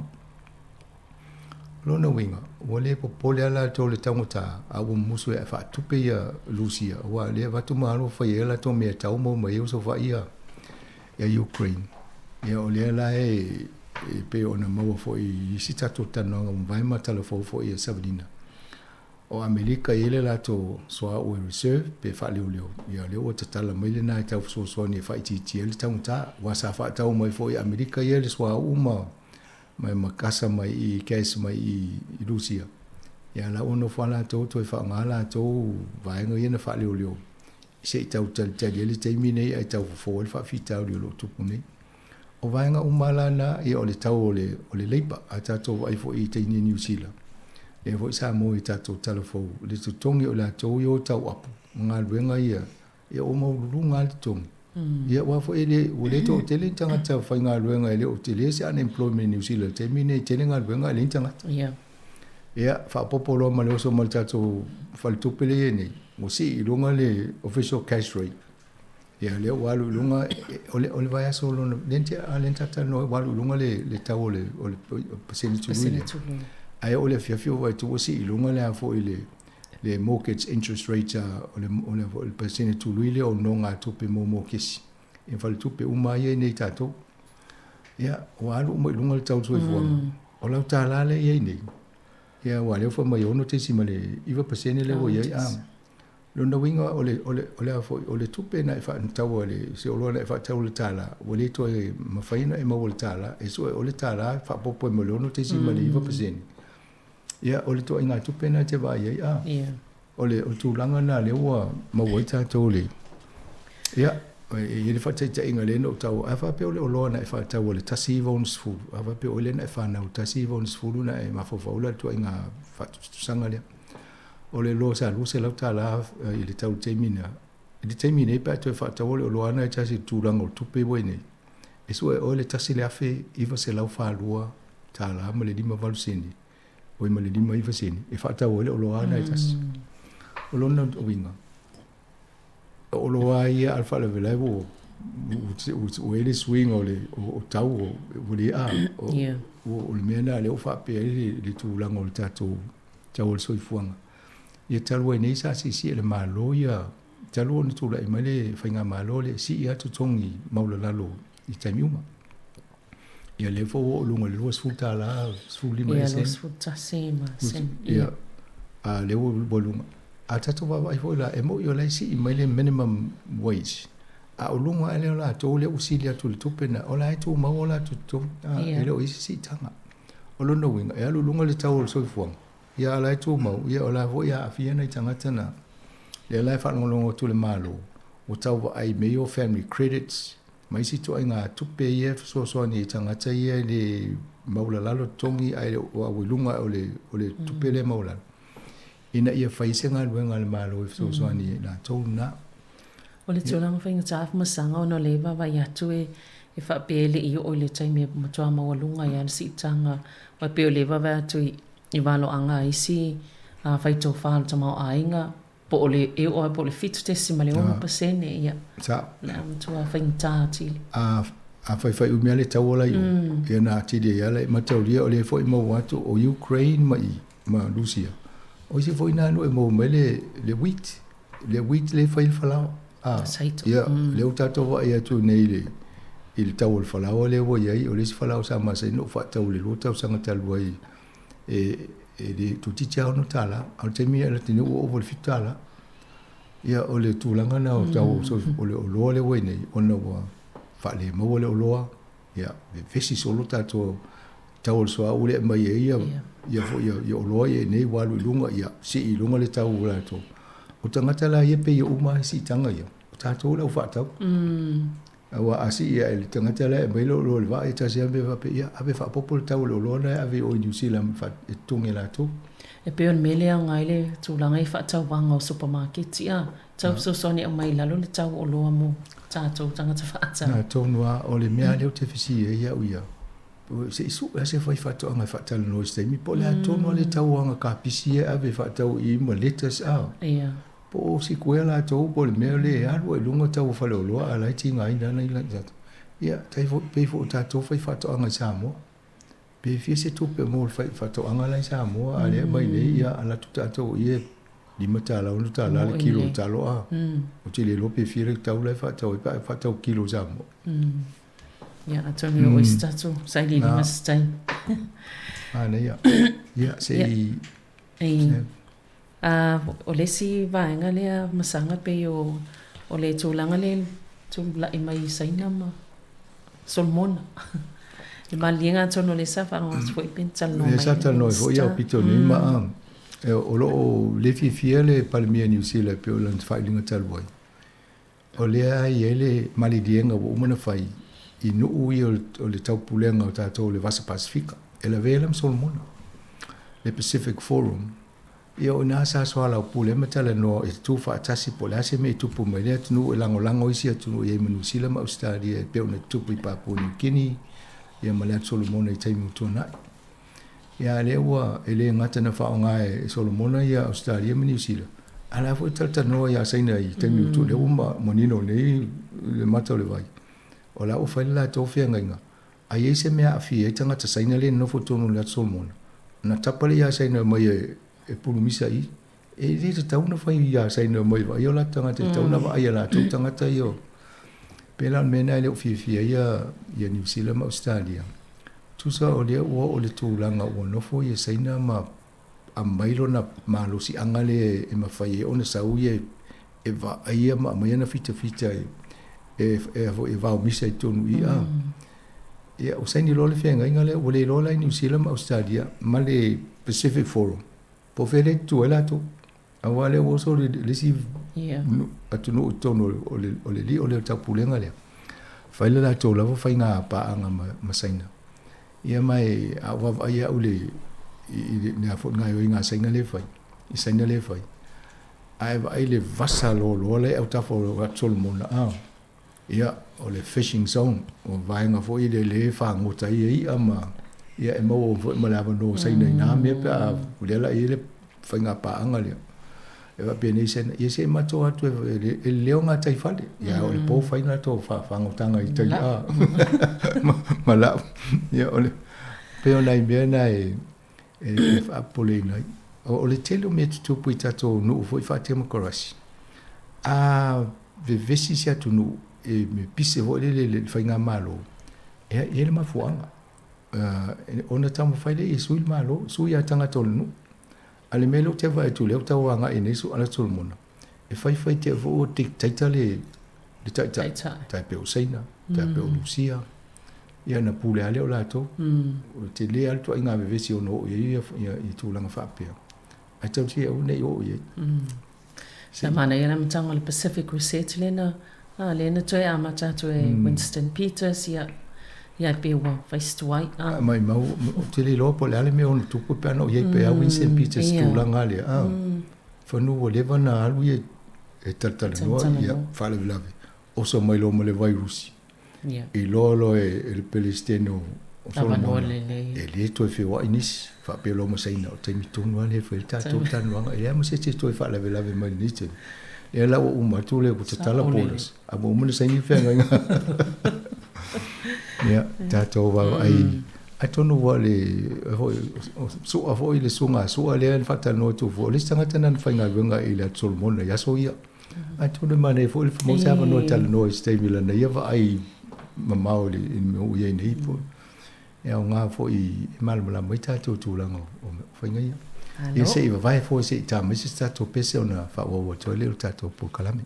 lo na winga o le popole ala tau le tau ta a o musu e fa tupe ia Rusia wa le va tu malo fai la tau me tau mo mai o so fa ia Ukraine ia o le la e pe ona mo fo i sita tota no vai mata le fo i Sabrina o Amerika ele la to soa o reserve pe fa le ia le o tala mai le na ta so ni fa ti ele ta wa sa fa ta mai fo i Amerika ele soa uma mai makasa mai i case mai i Rusia ia la ono fa la to fa ngala to vai ngo ina fa le se ta ta ele te mine ai ta fo fa fi ta le to pune o vaenga umala na e o le tau o le leipa a tatou ai fo i te ini New Zealand. E fo i Samoa i tatou talafou. Le tutongi o la tau i o tau apu. Ngā luenga ia. E o maururu ngā le tongi. Ia wafo e le o le to tele tangata whai ngā luenga e le o tele se unemployment New Zealand. Te mine tele ngā luenga e le tangata. Ia whapopolo ma le oso ma le tatou whalitupele e nei. O si i lunga le official cash rate. Ia le walu lunga ole vai aso lo lente a lenta no walu lunga le tau le percentage tulu ai ole fia vai tu si lunga le afo le mortgage interest rate ole percentage tulu ile o no nga tupe mo kesi e fal tupe uma ye nei tato ia walu mo lunga le tau tu fo o la tala le ye nei ia wale fo mai ono te si male iva percentage le o ye Lona winga ole tupe na fa tau ole se olo na fa tau le tala ole to e mafaina e mawol tala e so ole tala fa popo e molono te si mali va pesen ia ole to inga tupe na te vai ia ole o tūlanga nā le ua mawai tātou le. Ia, i le whataita inga le no tau, a whape ole o loa na e whatau ole tasi i vaunus fulu. A whape ole na e whanau tasi i vaunus fulu na e mawhawhaula tua inga whatusanga lea. Ole loa sa lua se lau tā la i le tau teimina. I le teimina i pa atu e whatau ole o loa na e tasi tūlanga o tupe wai nei. E sua e ole tasi le afe iwa se lau whalua tā la ma le lima valuseni. Oi ma le lima iwa seni. E whatau ole o loa na e tasi. O lona o winga. O loa ia alfa le velai wo o ele swing o le o tau o le a o le mena le o whape le tūlanga o le tātou tau o le soifuanga. Ia talu e nei sa si le malo ia talu o ni tūla i mai le whainga malo le si ia tutongi maula lalo i taimiuma. Ia le fo o lunga le lua sfuta la sfulima e sen. Ia lua sfuta sema sen. Ia a le o bolunga. A tatu wa fo la e mo i o lai si i mai le minimum wage. A o lunga ele o la tō le usilia tu le tupena o la e tū mau o la tu ele o isi si tanga. O lona winga e alu lunga le tau o le soifuanga. Ia lai tū mau, ia o la vo ia awhiana i tangata na. Le lai whanongolongo tu le malo. O tau wa ai mei o family credits. Mai si tu ai ngā tupe ia so ni i tangata ia le maula lalo tongi ai o awilunga o le tupe le maula. Ina ia whaise ngā luenga le malo i so ni la tau na. O le tūlanga whainga tāwha masanga o no lewa wa iatu e whapele i o le taime matua mawalunga i ansi i tanga. Wa peo lewa wa atu i walo anga isi whaito whāla tamau ainga po o le e o po le fitu tesi ma le 1% ia la matua whainga tātili a whai umea le tauola i ia nā tiri ia le matauria o le fo i mau atu o Ukraine ma Rusia o isi fo i nānu e mau mai le wheat le whai whalao ia le o tātou wa ia tu nei le i le tau o le whalao le o iai o le si whalao sa masa ino whatau le lo tau sanga talu ai e le tutitia ono tala au te mia la tinu o le fitala ia o le tūlanga na o tau o le oloa le wai nei ona wa whale mau le oloa ia vesi solo tato tau o le soa ule mai ia oloa ia nei walu ilunga ia si ilunga le tau ula to o tangata la ia pe ia uma si tanga ia o tato le o whatau awa asi ia le tangata la mai lo le va e tasi ave va pe ia ave fa popol tau lo lona ave o New Zealand fa e tunge la tu e pe on mele ngai le tūlanga i whatau wanga o supermarket ia tau so ni mai lalo le tau o loa mo tātou tangata whaata na tonua o le mea leo te fisi ia uia se isu se fai whatau anga whatau no ste mi po le tonua le tau anga ka pisi ave whatau i mo letters a ia po si kuela tau po le mea le alu e lunga tau whaloloa a lai tinga i nana i lanzata. Ia, tai pe fo tātou whai whatoanga i Samoa. Pe fia se tupe mo le whai whatoanga lai Samoa, a lea mai le ia ala tu tātou i e 5 tāla, 1 tāla, le kilo tālo a. O te le lope fia le tau lai whatau, i pa whatau kilo Samoa. Ia, atoni o isi tātou, sai li lima stai. Ana ia. Ia, se i... o le si vaenga lea masanga pe o le tūlanga le tūla i mai saina ma solmona i malienga tono le sa whanonga sfoi pental no mai le sa tano e hoi au pito ni ma o lo o le fifia le palemia New Zealand pe o lan whailinga talwai o lea i ele malidienga o umana whai i nuu i o le taupulenga o tātou le Vasa Pasifika e la velam solmona le Pacific Forum ia o nā sa soala o pule matala no e tu whaatasi po le ase me i tupu mai lea tunu e lango isi atunu i New Zealand ma Australia e peo na tupu i Papua New Guinea ia ma lea Solomona i taimu tōnai. Ia lea ua e le ngata na whaonga e Solomona i Australia ma New Zealand. A la fo i taltanoa i asaina i taimu tō le uma monino nei le mata o le vai. O la o whaile la tōwhia ngainga. A iei se mea awhi e tangata saina le nofo tonu lea Solomona. Na tapale i asaina mai e pulumisa i e le te tauna whai ia saina mai wa io la tangata te tauna wa aia la tau tangata i o pela mena e leo fia ia New Zealand ma Australia tusa o lea ua o le tūlanga ua nofo i saina ma a mailo na malosi angale e mawhai e ona sau i e wa aia ma maiana fita e vau misa i tonu i a ia o saini lole whenga ingale o le lola i New Zealand ma Australia ma le Pacific Forum po fere tu ela tu Awale wo so le si atu no tono ole li ole tapulenga le. Faile la tola vo fainga pa anga masaina. Ia mai awa ia ule ne afo nga yo inga saina le fai. I saina le fai. Ai le vasa lo le au tafo ratol mona ia ole fishing zone o vainga fo i le fa ngota i ama ia e mo fo malava no saina na me pa ulela i le fainga pa anga le. E va bene sen ia se mato atu e leonga tai fale ia ole po faina to fa ngotanga i tai mala ia ole pe ona i mena e fa polina o le telo me tu puita to no foi fatia makorasi ve vesi sia tu no e me pise ho le fainga malo e ele mafuanga ona tamu faile e suil malo suia tanga tolu ale melo te vai tu le tawanga e nesu ala tolmona e fai te vo tik taitale le tai pe usaina tai pe lucia ia na pule ale ola to te le alto inga ve vesi ono ia i tu langa fa pe ai tau si o nei o ia sa mana ia na tanga le Pacific Research lena lena toi amata toi Winston Peters ia pe wa faistuai mai mau te le lopo le ale me on tu ko pe no ia pe a Winston Peters tu langa le fa no o le vana alu e tatala no ia fa le lave o so mai lo mo le virus e lolo e le pelesteno o so no e le to fe wa inis fa pe lo mo sai no te mi tu no le fe ta tu tan no e mo se te to fa le lave mai ni te e la o ma tu le ko te tala polas a mo mo sai ni fe nga ya tato wa ai atono wa le so a foi le sunga so ale en fata no tu vo le sanga tanan fainga venga ile solmona ya so ia atono mane fo le mo sa no tal no stay mila na ia va ai mamau le in mo ia nei po e nga fo i mal mala mo tato tu langa o fainga ia e se va vai fo se ta me se sta to pese ona fa wo to le tato po kalame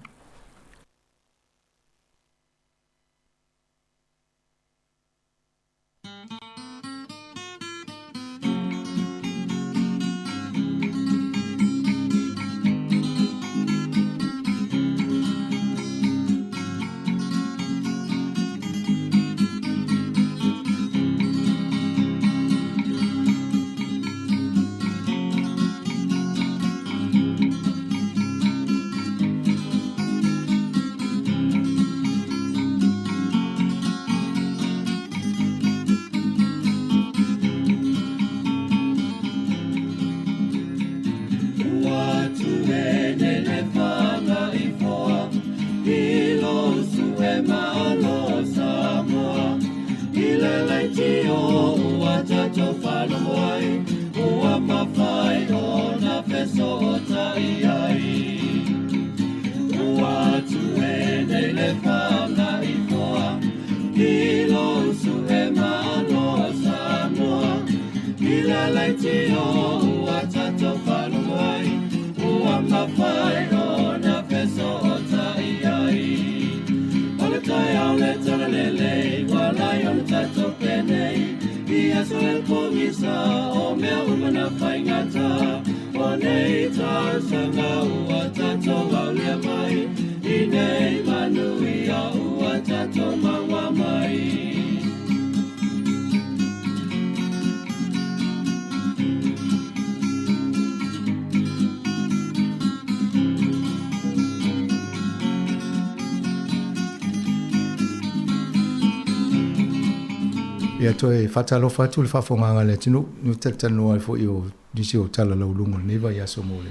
ia toe fatalo fatu le fafonga le tinu no tetano ai fo io disi o tala la ulungo neva ia so mole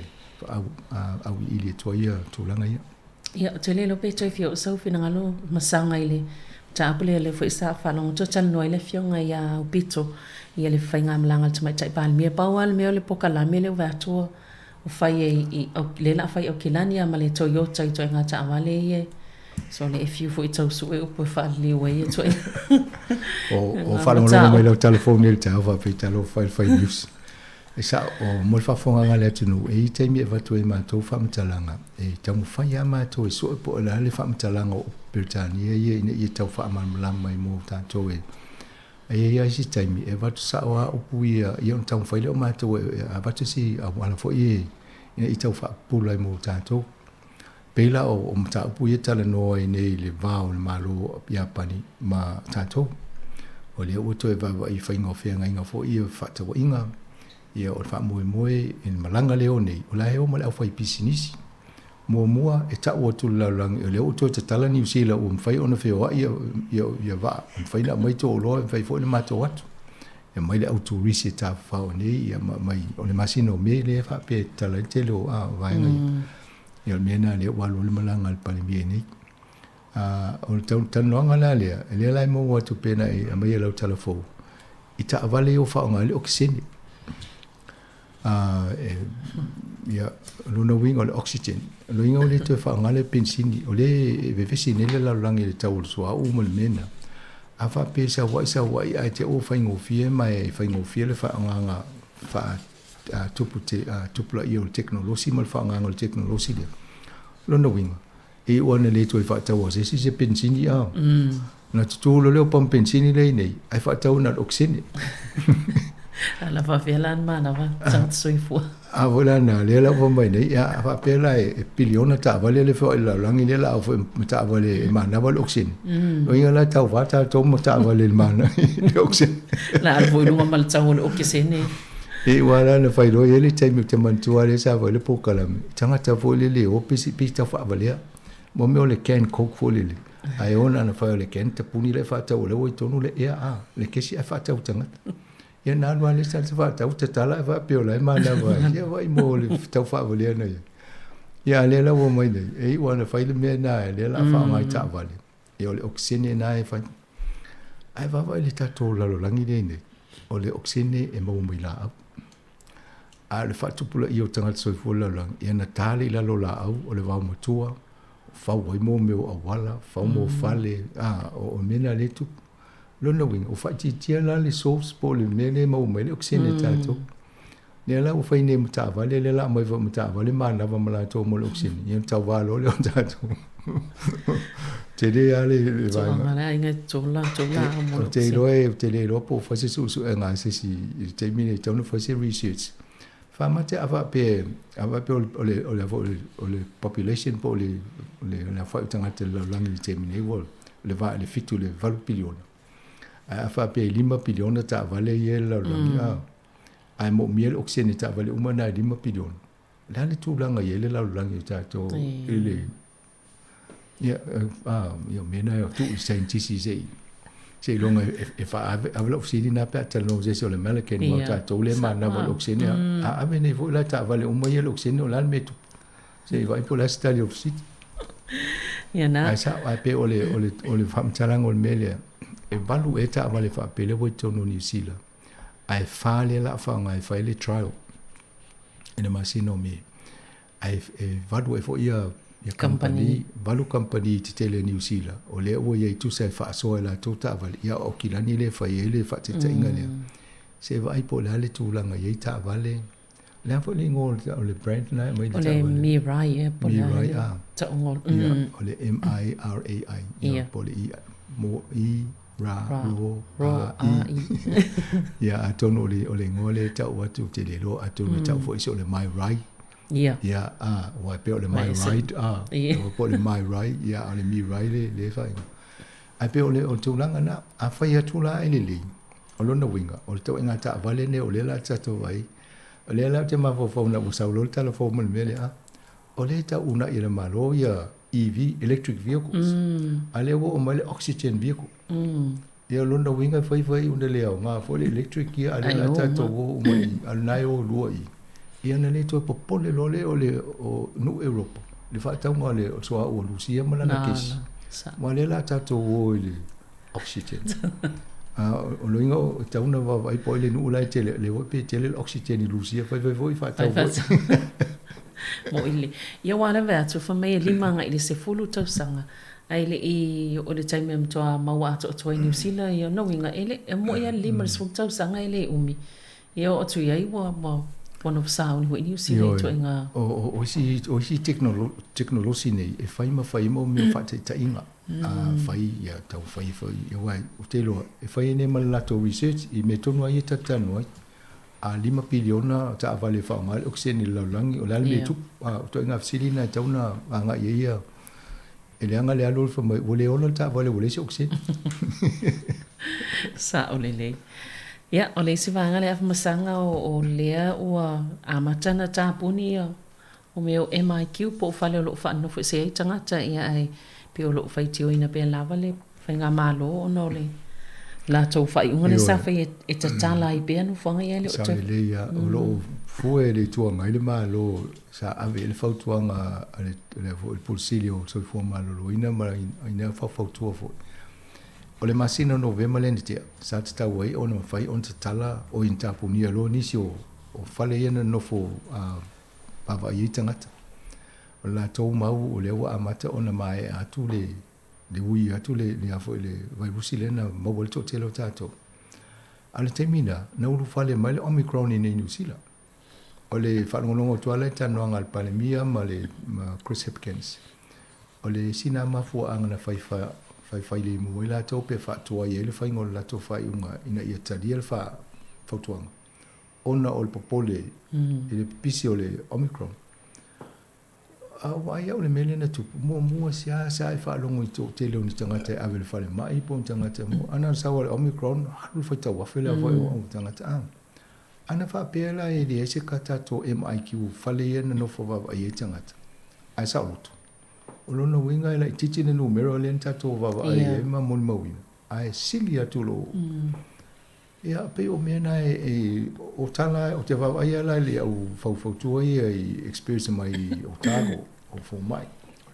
au ile toia tulanga ia tele lo pe toi fio so fina ngalo masanga ile tapule le fo isa falong to tan no ile fionga ia upito ia le fainga mlanga tma tai pal me pawal me le pokala me le vato o fai e le la fai o kilania male Toyota i toi ngata avale ye so le if you for it so e upo fa le we to o fa lo mai le telefone il tava pe talo fai news e sa o mo fa fonga ngale tunu e te mi va to e ma to fa mtalanga e tamu fa ya ma to so po la le fa mtalanga o Britania ye e tau fa ma mai mo ta to e ia si taimi e va to sa o pu ia on tamu fa le o ma to a va to si a wala fo e ina i tau whaapula i mō tātou. Pela o mta upu ia tala noa i nei le vāo le malo Japani ma tātou. O le uto e vawa i whainga o whenga inga fo ia whatawa inga. Ia o le wha moe in malanga leo nei. O la heo ma le au whai pisinisi. Mua e tau atu laulangi. O le uto te tala New Zealand o mwhai ona wheo ia vaa. Mwhai na mai tō loa mwhai fo le mato atu. Ia mai le auto risi e tā whao nei. Ia mai o le masino me le wha pe tala te leo a vaenga ia. Ia mena le walu le malanga le pale mie nei. O le tanoanga la lea, le lai mo watu pena e a mai lau talafou. I ta avale o whaonga le oksene. Ia luna winga o le oxygen. Lo inga o le tue whaonga le pensini, o le vevesi nele lau langi le tau le soa uma le mena. A wha pesa wai ai te o whaingofie mai whaingofie le whaonga wha tupula i o teknolosi mal whaanganga o teknolosi lea. Lona winga. E wana le tui whaatau a se pensini au. Na tutulu leo pam pensini lei nei. Ai whaatau na oksene. Ala whawhialan mana wa. Tang sui fua. A wala na le la wamai nei. Ia whapela e piliona ta avale le whao ila langi le la au ta avale mana wal oksene. O inga la tau wata tau mo ta avale mana le oksene. La alvo ilunga mal tau le oksene. E wala na whairo ele taimi te mantua le sa wale pokalame. Tangata fōle le o pisi ta whaavalea. Mo meo le can coke fōle le. Ai ona na whaio le can tapuni le whaatau le o i tonu le ea a. Le kesi ai whaatau tangata. Ia nānua le sa te whaatau te tala e whaapeo lai mana wai. Ia wai mo le tau whaavalea na ia. Ia le la wo mai nei. E wana whaile mea na e le la whaangai ta wale. Ia o le oksene na e whai. Ai wawai le tato lalo langi nei. O le oksene e mau mai la au. A le whaatupula i o tangata soifua lang. Ia na tāle i lalo la au o le wau matua. Whau wai mō meo a wala. Whau mō whale. O mena le tupu. Lona winga. O whaititia la le soaps po le mele mau mai le oksene tātou. Nea la o whaine mutawale le la mai wa mutawale mānawa malato mo le oksene. Ia tau walo le o tātou. Te re ale le vai. Tōngara inga tōla mo le oksene. Te le ropo whase susu e ngā sesi. Te mine tauna whase research. Famate avape o le population po le la fa tangata la langi te mine wol le va le fitu le 20 piliona. Avape 5 piliona ta vale ye la langi a. Ai mo miel oksene ta vale umana 5 piliona. La le tu langa ye le la langi ta to ele. Ya yo mena yo tu scientist sei. Sei longa e fa avlo oksini na pa talo se so le malken mo ta to le mana mo oksini a mene vo la ta vale o mai oksini o la metu sei vai po la stali oksini ya na sa a pe ole fam talang ol mele e valu eta vale fa pe le vo to no New Zealand ai fa le la fa ngai fa le trial ina masino me ai valu e fo ia company valu company te tele New Zealand o le o ye tu se fa so la tu ta vale ya o kilani le fa ye le fa te inga le se vai po la le tu langa ye ta vale le fo le ngol o le brand na mai ta vale o le mirai po la ta ngol o le MIRAI ya po le mo i ra ro i ya atono le ngole ta o tu te le ro atono ta fo so le my right. Yeah. Yeah, wa pe le my right o po le my right, yeah, le mi right le fa. Ai pe le o tulanga na a fa ya tula ele. O lo na winga, o to inga ta vale ne o le la ta to vai. O le la te ma fo na usa lo ta lo fo mo mele a. O le ta una ira malo ya EV electric vehicles. Ale wo o male oxygen vehicle. Ya lo na winga fa unde le nga fo le electric ya ale la ta to wo mai al nayo lo i. Ia na le to popole lole o le o no Europa. Le fa tau nga le so o Lucia mala na kesi. Ma le la tato o le oxygen. O lo inga o tau na va vai po le no la tele le o pe tele oxygen i Lucia fa fa tau. Mo ile. Ia wana va to fa me limanga ile se fulu tau sanga. Ai le i o le time me to maua to New Zealand ia no inga ele mo ia lima se tau sanga ile umi. Ia o tu ia wa one of sound when you see it inga o si technology nei e fai mo me fa te inga fai ya tau fai ia wai o te lo e fai ne mal lato research I me tonu ai tatano 5 piliona ta vale fa ngal okseni lo langi o lali tu to nga silina tauna nga ia ele anga le alo fa vole ona ta vole si oksen sa olele ya ole si vanga le afa masanga o lea ua amatana tapuni o meu MIQ po fale lo fa no se tangata ia ai pe o lo fa tio ina pe lava le fa nga malo no le la tau fai unga le sa fai e tatala i pe anu fanga ia le o sa le ia o lo fue le tua ngai le malo sa ave le fautuanga le pulsilio so fu malo lo ina ina fa fautua fo o le masina no ve malen te sa ta wai ona fai on tatala o inta punia lo nisi o fale ia no fo pava i tangata o la tau mau o le wa amata ona mai atu le ui atu le afo le vai busilena mobile to telo tato ale temina na ulu fale mai le Omicron i New Zealand o le whanongonongo tuale tano anga al palemia ma le Chris Hipkins o le sina mafua anga na fai le mua la tau pe whatua i ele whai ngol la tau whai unga ina ia talia le whautuanga ona o le popole i le pisi o le Omicron wai au le mele na tupu mua sia e whaalongo i tō te leo ni tangata e awe le whale mai po ni tangata mo ana sawa le Omicron haru whai tau wawhele a whai o tangata ana whapela e le ese kata tō MIQ whale ia na nofo wawa i e tangata ai sa uloto o lona winga ila i titi na numero le nta tō wawa i e ma moni mawina ai sili atu lo ia pe o mena o tala o te wawa i ala le au whautua i experience mai o tago o fo mai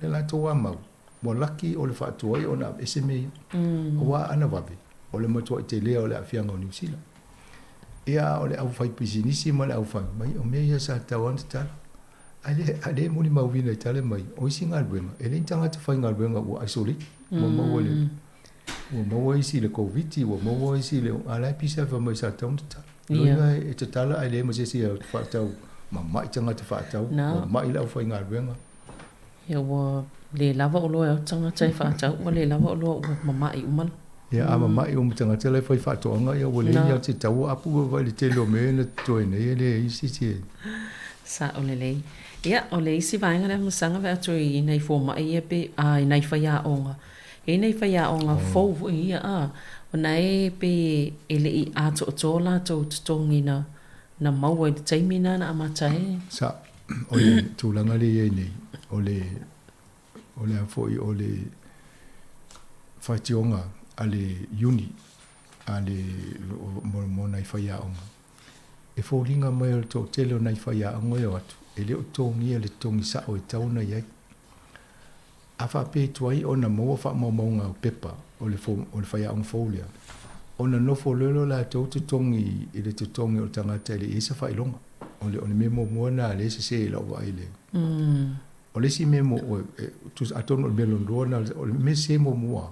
le la to wa mau mo laki o le fatu ai ona esme o wa ana vabe o le moto te le o le afianga o New Zealand ia o le au fai pisinisi mo le au fai mai o me ia sa tawan ta ale mo ni mau vina tale mai o singa buenga ele tanga te fai ngal buenga o isolate mo le o mo isi le covid o mo isi le ala pisa fa mai sa tawan ta ia e te tala ale mo se si fa tau mai tanga te fa tau mai la fai ngal buenga ia wa le lava o loa tanga tai fa tau wa le lava o loa mama i umal ia ama mai tanga te le fai fa tonga ia wa le ia te tau apu wa le te lo me na to ne le isi ti sa o le ia o le isi vainga le musanga va to i nei fo mai ia pe ai nei fa ia onga e nei fa ia onga fo ia o nei pe ele i ato tola to tongina na mau e taimina na amatai sa o le tulanga le nei o le foi o le fationga ale uni ale mo nai faia onga e fo linga mai o to tele nai faia onga yo atu ele o tongi ele tongi sa o tauna ia afa pe tuai ona mo fa mo nga pepa o le faia onga folia ona no fo lelo la to tongi ele to tongi o tanga tele isa fa ilonga o le memo mo na le se la wa ile o le si memo tu atono o melon rona o le mese mo mua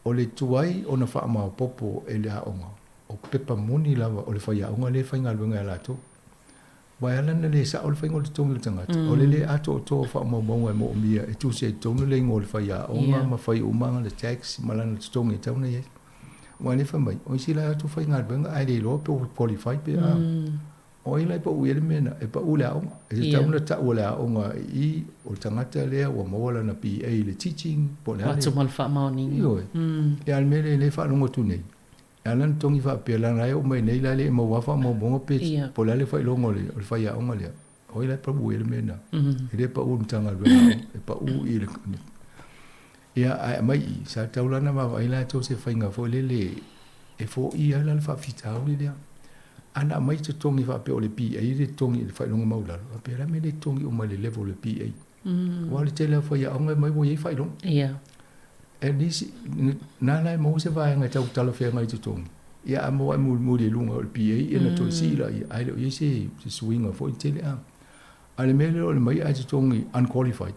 o le tuai o na wha ma popo e le haonga o pepa moni lava o le whaia onga le whainga luenga la to wai alana le sa o le whainga o le tongi le tangata o le ato o toa wha ma maunga mo o mia e tu se tonu le ingo o le whaia onga ma whai umanga le tax malana le tongi e tauna ye wai le whamai o isi la ato whainga luenga ai le loa pe o qualify pe o ila pa uele mena e pa ule aonga e tauna ta ule aonga i o tangata lea o mawala na PA le teaching po le watu malfa maoni e almele le fa longo tu nei alan tongi fa pe la nai o mai nei la le mo wafa mo bongo pe po le fa longo le o fa ya aonga le o ila pa uele mena e pa un tanga le e pa u ile ia ai mai sa taula na ma ila to se fa inga fo le e fo ia la fa fita o le ana mai te tongi fa pe o le PA le tongi le fa longa maula pe la me le tongi o mai le level le PA wa le tele fa ya onga mai mo ye fa long ia e nisi na na mo se va nga tau tala fe ngai te tongi ia mo mo le lunga o le PA e na to si la ai le ye se swing fo tele ale me le o le mai ai te tongi unqualified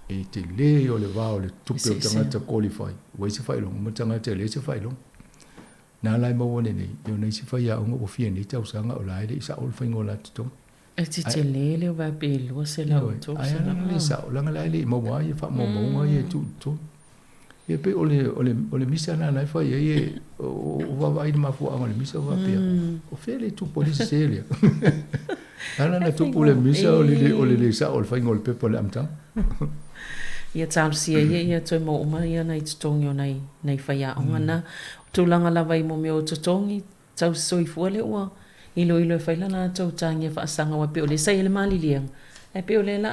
e te le o le va o le tupe o tanga qualified wa se fa long mo tanga te le se fa long na lai mo wone nei yo nei si fa ya o fie ni tau sanga o lai le sa o fa ngola to e ti te le va pe lo se la to sa ai na le sa o langa lai le mo wa ye fa mo mo ye tu Ia pe ole misa na nai fa ia o va ai ma fu ole misa va pe. O fele tu polisi selia. Ana na tu pole misa ole le sa ole fa ngol pe pole amta. Ia tal sia ia toi mo uma ia nei tongi o nei faia o ngana. Tūlanga lava i mo me o tongi tau soi fuale ua. Ilo e whaila na tau tangi e whaasanga wa pe ole sa ele mali liang. E pe ole la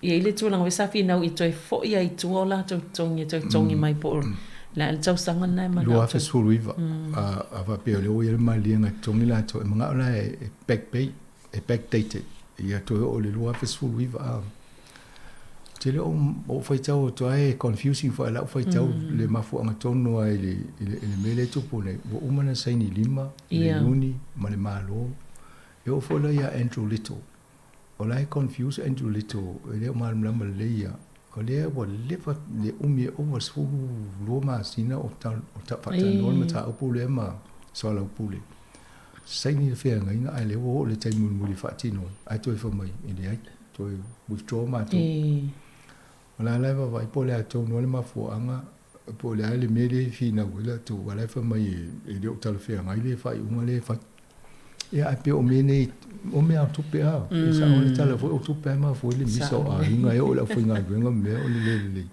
ia ile tūlanga we safi nau i toi fo ia i tua la tau tongi mai po la el tau sanga nai mana. Lua fe suluiva. A va pe ole o ele mali liang tongi la to e mga ola e backdated. Ia toi ole lua fe suluiva. Tele o fai tau to ai confusing for la fai tau le mafu anga tono ai le mele tupu ne o umana sai ni lima le uni ma le malo e o fola ia Andrew Little o lai confuse Andrew Little le o mal mlama le ia o le o le fa le umi o was fu lo ma sina o ta fata no ma ta o pule ma so la pule sai ni fe nga ina ai le o le tai mun muri fatino ai to fa mai ile ai to withdraw ma to la leva vai pole a tau no le mafuanga pole ale mele fina wala tu wala fa mai e le tal fe ngai le fai uma le fa ya a pe o mene o me a tu pe a sa o le tal fo o tu pe ma fo le miso a inga o la fo inga venga me o le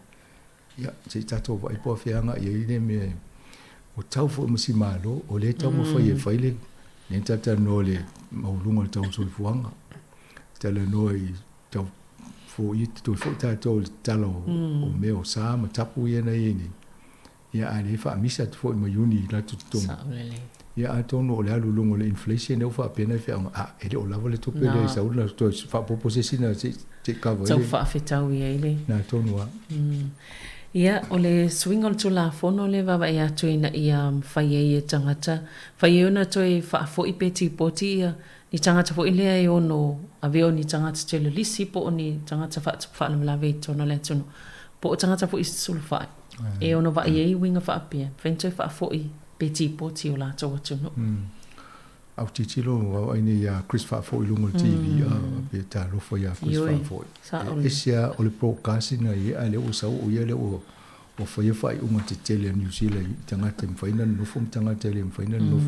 ya se tato vai po fe anga ye le me o tau fo msi malo o le tau mo fai le ne tata no le maulunga tau so fuanga tele no i tau fo i to fo ta to talo o me o sa ma tapu ye na ye ni ya ani fa misa fo ma yuni la tu to ya a to no le alu lungo le inflation o fa pena fe a ele o lava le to pe le sa una to fa po posesina te cover tau fa fetau ye ile na to no ia o le swing on to la fono le va ia to ina ia fa ye tangata fa ye ona to fa fo i peti poti ia ni tangata fo ile ai ono aveo ni tangata tele lisi po ni tangata fa la ve tono le tono po tangata fo sulfa e ono va ye winga fa apia fento fa fo i peti poti o la to tono au titilo wa ini ya Chris fa fo lungo TV pe ta lo fo ya Chris fa fo isia o le broadcasting ai ale o sa o ye le o fo ye fa uma tele New Zealand tangata mfaina no fo tangata le mfaina no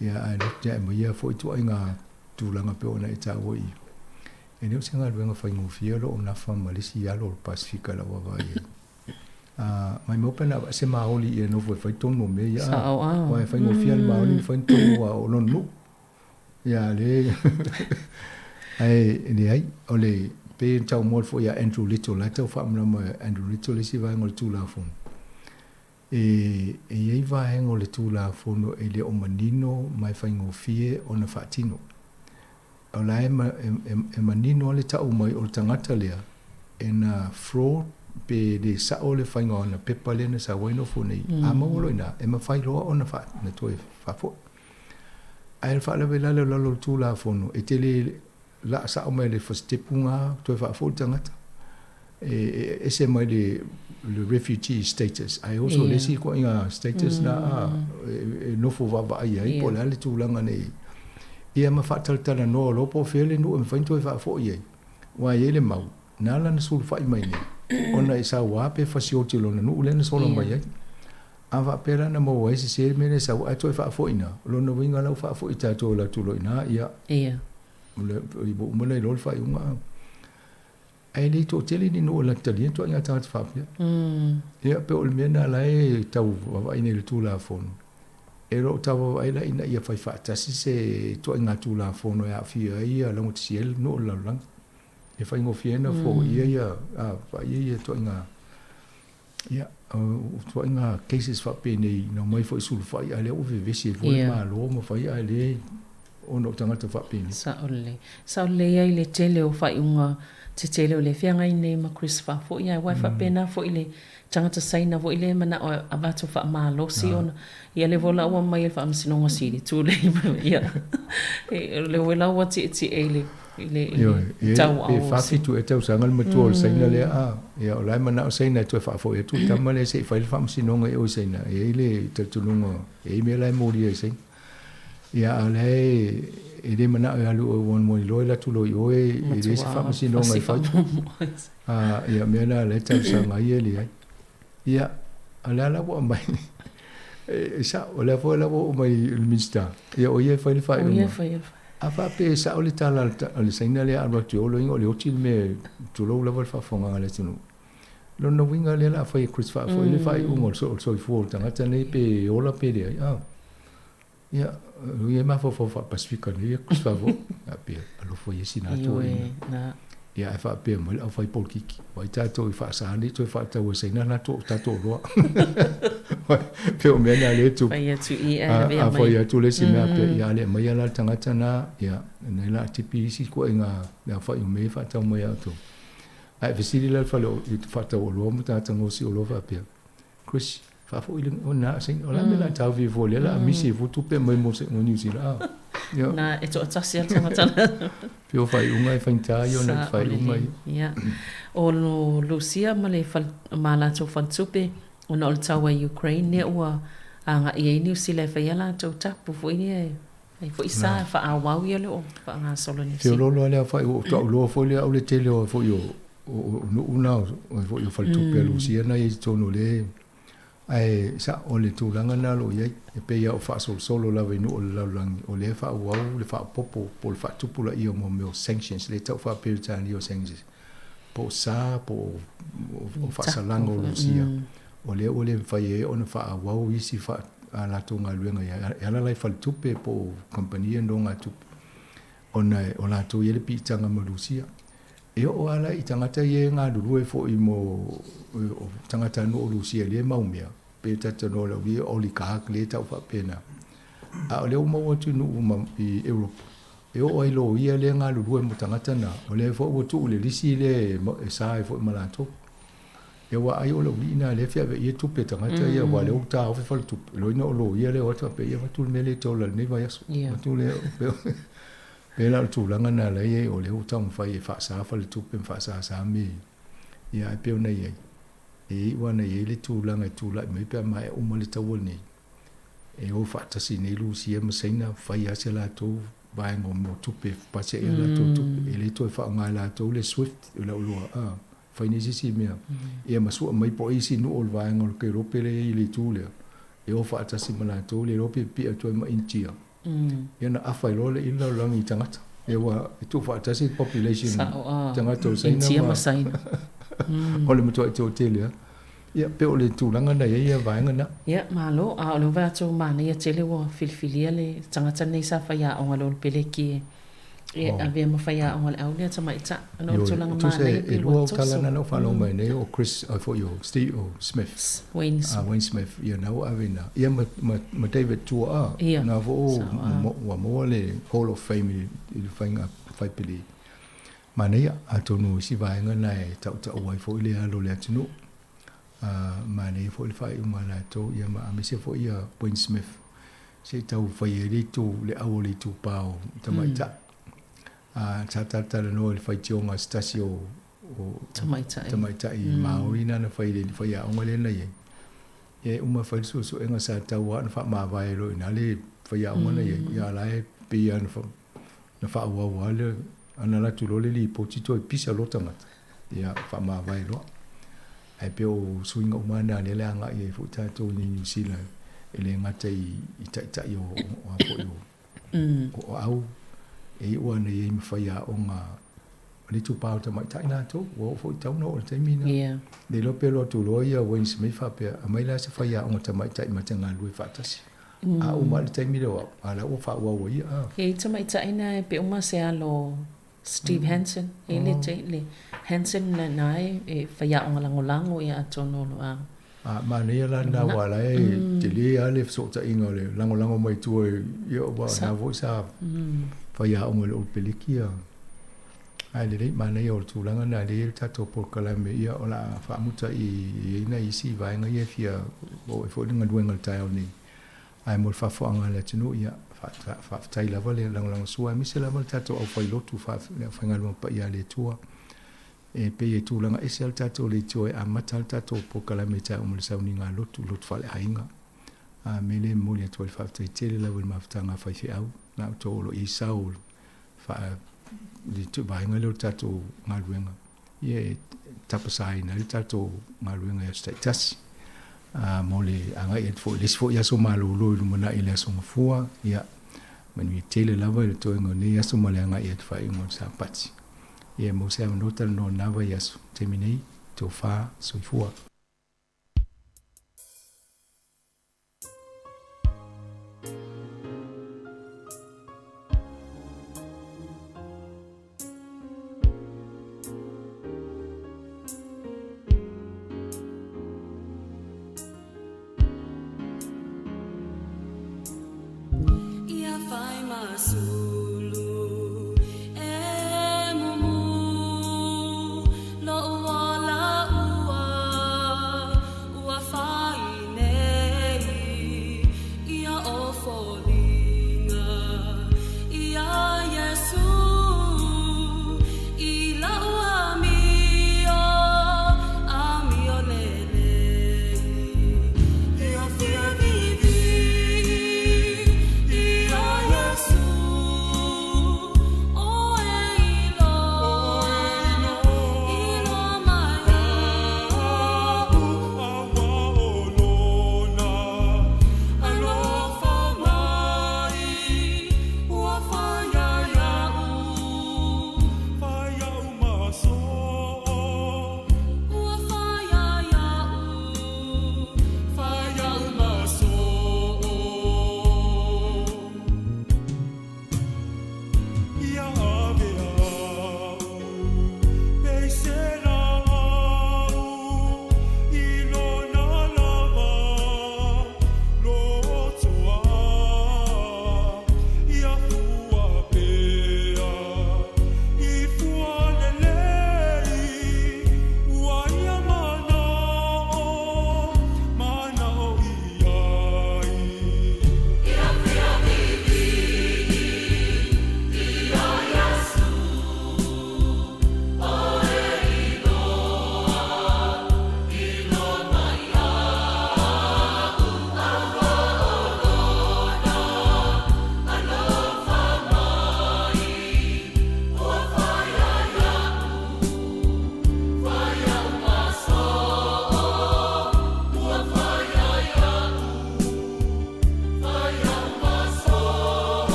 ya ale ja mo ya fo tu inga tu langa pe ona ita wo i ene o singa luenga fa ngo fielo na fa Malaysia lo Pacifica la wa ye mai mo pena se maoli e no foi tono me ya wa fa ngo fiel maoli fa tono wa o no ya le ai ni ai ole pe tau mo fo ya Andrew Little la tau fa mo Andrew Little le si va ngol tu la fo e ei va hengo le tu la fono e le o manino mai fa ngo fie ona fatino ola e manino le tau mai o tangata lea ena fraud pe de sa ole fa ngo na pepa le na sa waino fo nei a mo lo ina e ma fa lo ona fa na to fa fo ai fa le vela le lo tu la fono e tele la sa o mai le fa stepunga to fa fo tangata e se mai le refugee status ai also le si ko inga status na no fo va ai po le tu langa nei ia ma fa tal no lo po fele no en fainto fa fo ye wa ye le mau na la na sul fa mai ni ona isa wa pe fa si o ti lo na no le na so lo mai ava pera na mo ese se me ne sa wa to fa fo ina lo no winga la fa fo ita to la tu lo ina ia mo le lo fa uma ai le to tele ni no la tele to nga ta fa ia pe o me na la e tau va ina le tu la fon e ro tau ai la ina ia fa fa ta si se to nga tu la fon ya fi ia la mo tiel no la lang e fa ngo fi na fo ia fa ia to nga ia to nga cases fa pe nei no mai fo sul fa ia le o ve si fo ma lo mo fa ia le o no tanga fa pe sa ole ia le tele o fa unga te tele o le fianga i nei ma Chris fa fo ia wa fa pena fo ile tangata saina fo ile mana o abato fa ma lo si ona ia le vola o mai fa am sinonga si tu le ia le vola o ti ele tau e fa fitu e tau sanga le motor saina le ia o lai mana saina tu fa fo e tu tama le se fa fa am sinonga e o saina e le tulunga e me lai mo dia saina ia le e de mana alu o one mo lo la tu lo yo e de se fa si no ngai fa ia me na le tau sanga ia le ia ala bo mai sa ole fo la bo mai minister ia o ia fai fai a fa pe sa ole tala ole saina le alwa tu lo ingo le o til me tu lo level fa fonga le tunu lo no winga le la fai Chris fa fo le fai un so fo tanga tane pe ola pe de ia ia ma fo pacifica le Chris fa vo a pe lo fo ye sina tu na ia fa pe mo au fai pol kiki vai ta to fa sa ni to fa ta wo saina na to ta to lo pe o me na le tu vai tu i a foi tu le si me pe ia le mai ala tanga tana ia nei la tipi si ko inga na fa i me fa ta mo ia tu ai vesili le fa lo fa ta o lo mo ta tango si o lo fa pe Chris fa fo ile ona sin ola me la ta vi vo le la mi si vo tu pe mo mo se no ni si la na e to tasi al tanga tana pe o fai unga fa ta yo na fai unga ia o Lucia male fa mala to fa tupe ona o tawa Ukraine ne ua anga i New Zealand fa yala to tapu fo ni ai fo isa fa awau ye lo fa nga solo ni si lo lo le fa o to lo fo le o le tele o fo yo o no una o fo yo fa tupe Lucia na i to no le ai sa o le tu langa na lo ye e pe ya o fa solo la ve no o la lang o le fa awau le fa popo po fa tupu la i o mo sanctions le to fa pe ta ni o sanctions po sa po fa salango Lucia o le fai ona fa wau isi fa ala tunga luenga ya ala lai fal tupe po company ndonga tu ona ola tu yele pitanga malusia e o ala I tangata ye nga dulu fo I mo o tangata no Lucia le maumia pe tata no la wi oli ka le ta fa pena a le mo tu no I Europe e o ilo ia le nga dulu mo tangata na o le fo tu le lisi le sa fo malato e wa ai o lo ina le fia e tu pe tangata ia wa le o ta o fa tu lo ina o lo ia le o ta pe ia tu me le to la ni va yaso tu le pe la tu langa na le e o le o ta fa e fa sa fa le tu pe fa sa mi ia pe ona ia e wa na ye le tu langa tu la me pe mai o mo le ta wo ni e o fa ta si ne lu si e ma saina fa ia se la tu ba ngo mo tu pe pa se ia la tu e le to fa nga la tu le swift la lo fa ni si mea e masu mai po isi no ol vai ngol ke ropele I le tu le e o fa ta si mana tu le rope pi to ma intia e na afa lo le ila lang I tangata e wa tu fa ta si population tangata sai na intia ma sai o le mo to tele ia pe o le tu langa na ia vai ngana ia malo a o va to ma na ia tele wo filfilia le tangata nei sa fa ya o ngalo pele ki e ave ma fa ya o ngalo au le tama ita no to langa ma na e lo kala na no fa lo mai nei o Chris for you Steve o Smith Wayne Smith ia na o ave na ia ma David tu na vo wa mo le Hall of Fame I fainga fai pili ma nei a to no si vai ngana e tau wai fo le alo le tunu ma nei fo le fai ma na to ia ma mi se fo ia Wayne Smith se tau fai le tu le au le tu pao tamaita tata no le fai tionga stasio o tamaita I maurina na fai le fai a ngole na ye e uma fai so enga sa tau wa na fa ma vai lo na le fai a ngona ye ya la e pia na fa wa le ana la tu lo le li potito e pisa lo tamata ya fa ma vai lo ai pe o swing o mana le la nga ye fu ta to ni New Zealand ele ngata I ta yo o po yo o au e o na ye fai a o nga le tu pa ta mai tai na to o fo ta no te mina de lo pe lo tu lo ia Wayne Smith fa pe a mai la se fai a o ta mai tai ma tanga lui fa ta si a o ma te mi lo ala o fa wa ia e ta mai tai na pe o ma se alo Steve Hansen ele te le Hansen na nai e fai a o lango ia tono lo a ma ne la na wala e te le ale so ta inga le lango mai tu e ia wa na vo sa fai a o le o pelikia ai le ma ne o tu langa na le ta to por kala me ia o la fa muta I na isi vai nga ye fia o e fo nga duenga ta ni ai mo fa fo anga le tinu ia fa tai la vale lang sua mi se la mal ta to o fai lo tu fa nga lo pa ia le tua e pe e tu langa esel ta to le tu e amatal ta to por kala me ta o mo sa ni nga lo tu fa le ainga a me le mo le to fa tai tele la wel ma fa nga fa fi au na to lo I saul fa di tu vai nga lo tato ngaluenga ye tapasai na tato ngaluenga ya status mo le anga e fo le fo ya so malulu lu mana ile so fua ia mani tele lava le to ngoni ya so malanga e fa ingo sa pati ia mo se no tal no nava ya so terminei to fa so fua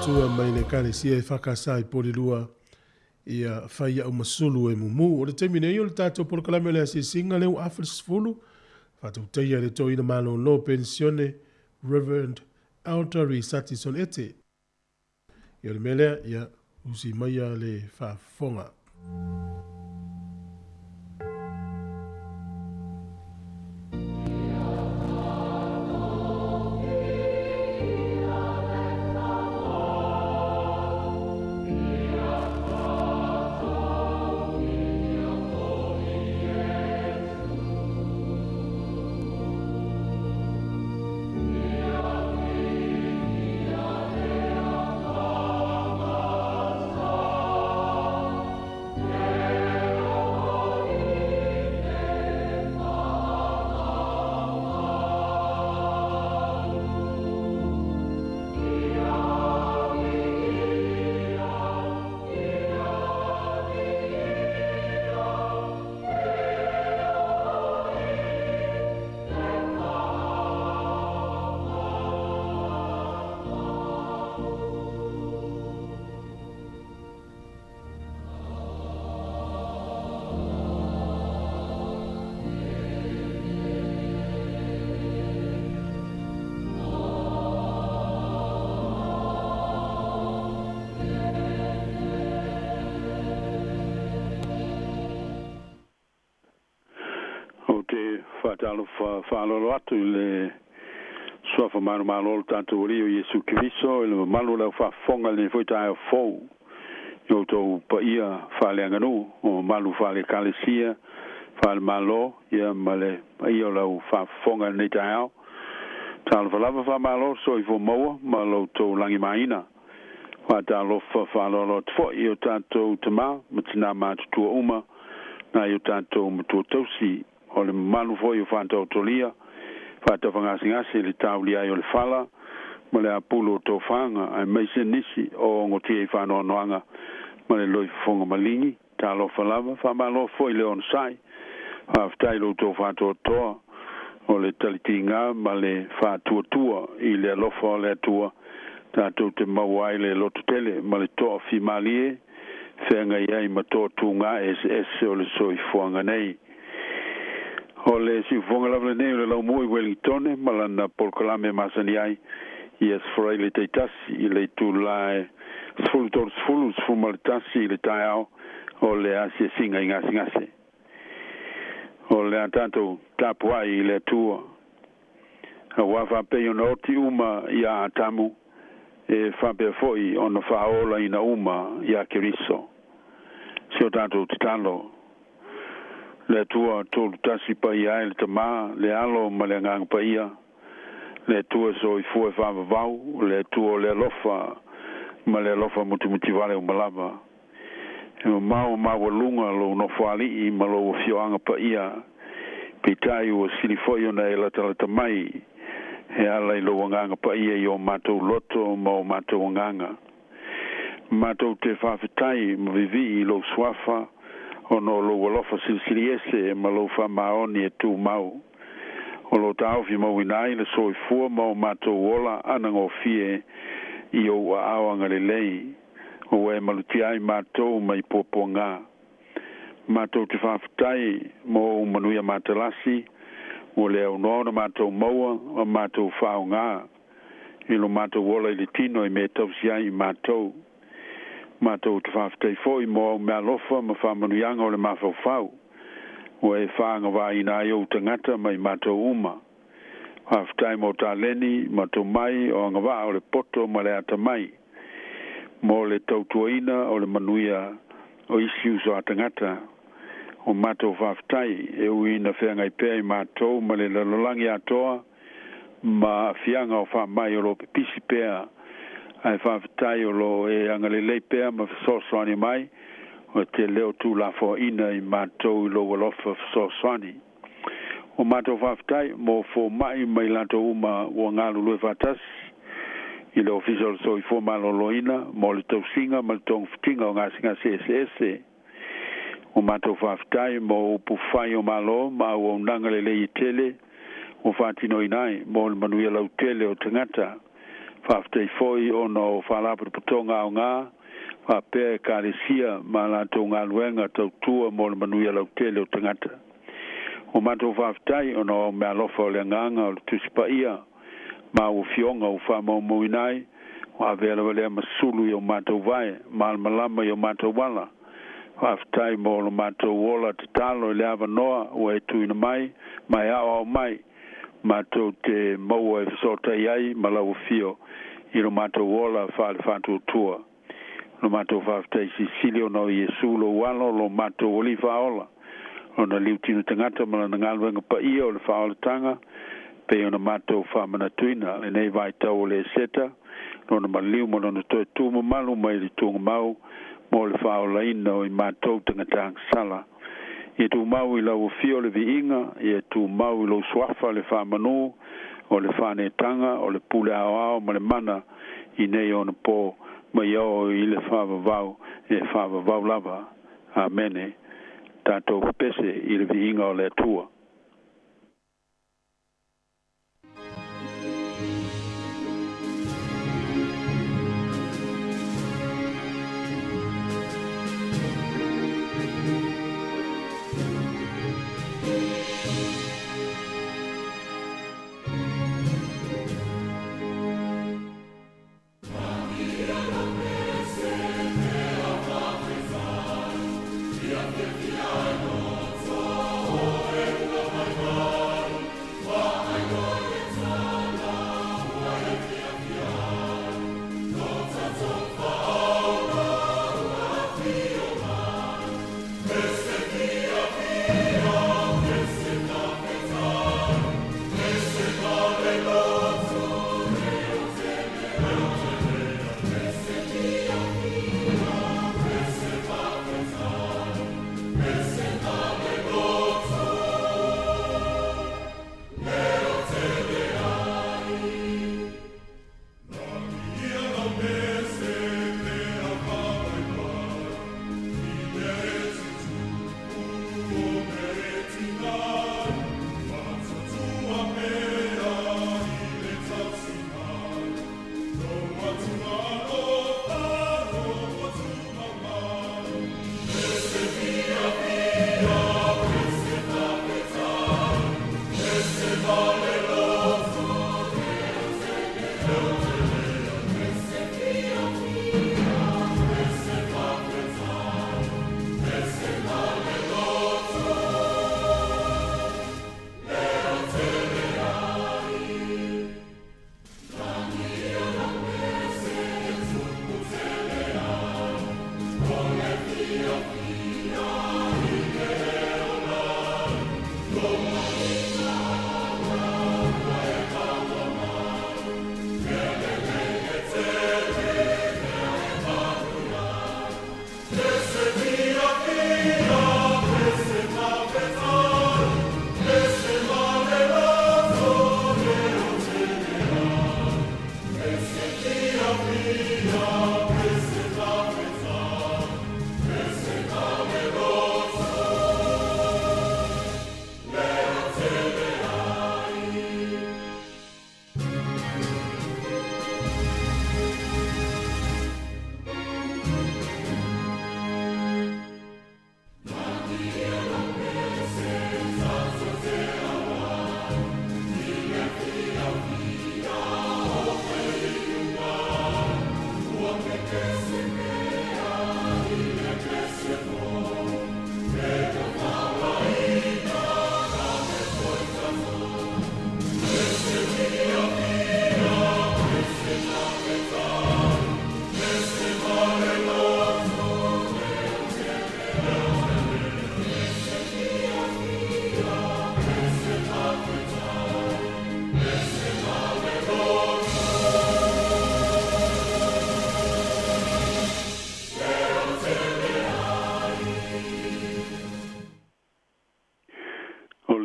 tua mai le kare sia e whakasai porirua ia whaia au masulu e mumu. O le temi nei o le tātou porokalame le asi singa leo Afris Fulu. Whātou teia le tō ina malo no pensione Reverend Altari Satison Ete. Ia le melea ia usi maia le whafonga. te whatalo whalolo atu le sofa manu malo tanto rio Yesu Kristo le malu la whafonga le foi tai fo yo to pa ia whale nganu o malu whale kalesia whale malo ia male ia la whafonga ne tai talo falava fa malo so I fo moa malo to langi maina whatalo whalolo tfo io tanto tama matina matu uma na io tanto mtu tosi o le manu foi o fanto tolia fata fangasingasi le tauli ai o le fala ma le apulo to fanga ai mai se nisi o ngoti e fano noanga ma le loi fonga malingi talo falava fa malo foi le on sai aftai lo to fanto to o le talitinga ma le fa tua I le lofo le tua tato te mawai le loto tele ma le to fi malie fenga ia ma to tunga es o le soi fuanga nei o le si fuanga la nei le lo moi Wellington malana polkalame masani ai yes for le tasi le tulai full maltasi le tao o le asi singa ngasi o le tanto tapuai le tua a wafa pe no ti uma ia tamu e fa pe foi on fa ola ina uma ia keriso se tanto talo le tua to tasi pa ia le tama le alo malengang pa ia le tua so I fu fa vau le tua le lofa ma le lofa muti vale o malava e ma lunga lo no fali I ma lo fioanga pa ia pitai o silifoi ona ela tala mai e ala I lo wanganga pa ia yo mato loto mo mato wanganga mato te whawhitai ma vivi I lo swafa o no lo walofa silsiliese ma lo wha maoni e tū mau o lo tauwhi mau inai le soi fua mau mato wola anango fie I o awanga le lei o e malutiai mato mai popo ngā mato te whawhitai mo manuia matalasi o le au nona mato maua o mato whao ngā I lo mato wola I le tino I me tausiai mato mato te whawhitai foi mo mea lofa ma whamanuianga o le mawhawhau o e whaanga wai nā iau tangata mai mato uma whawhitai mo tā leni mato mai o anga wā o le poto ma le ata mai mo le tautuaina o le manuia o isi uso a tangata o mato whawhitai e uina whenga I pēi mato ma le lalolangi atoa ma fianga o whamai o lo pipisi pēa ai whawhitai o lo e angalelei pēa ma whasoswani mai o te leo tū la fo ina I matou I lo walofa whasoswani o matou whawhitai mo fo mai mai lanto uma o ngalu lue whatasi I le official so I fo malo loina mo le tausinga ma le tong fitinga o ngasinga CSS o matou whawhitai mo upu whai o malo ma o nangalelei I tele o whatino inai mo le manuia lau tele o tangata whawhitai foi o no whalapu putonga o ngā whapea kāresia ma lantou ngā luenga tautua mo le manuia lau tele o tangata o matou whawhitai o no mea lofa o le nganga o le tusipa ia ma o fionga o whamau inai o avela wale masulu I o matou vai ma le malama I o matou wala whawhitai mo le matou wola te talo I le awa noa o e tuina mai mai awa o mai matou te maua e whasota iai ma lau fio I lo matou wola whale whantua tua lo matou whawhitai Sicilio no Yesu lo walo lo matou oli whaola o na liutino tangata ma na ngalwenga pa ia o le whaola tanga pe o na matou whamana tuina le nei vai tau o le seta no na maliu mo na toi tūma malu mai li tūnga mau mo le whaola ina o I matou tangata sala I tū mau I lau fio le viinga I tū mau I lau swafa le whamanu o le whanetanga o le pule ao ma le mana I nei o na pō mai au I le whawavau e whawavau lava amene tātou pese I le viinga o le tua Oh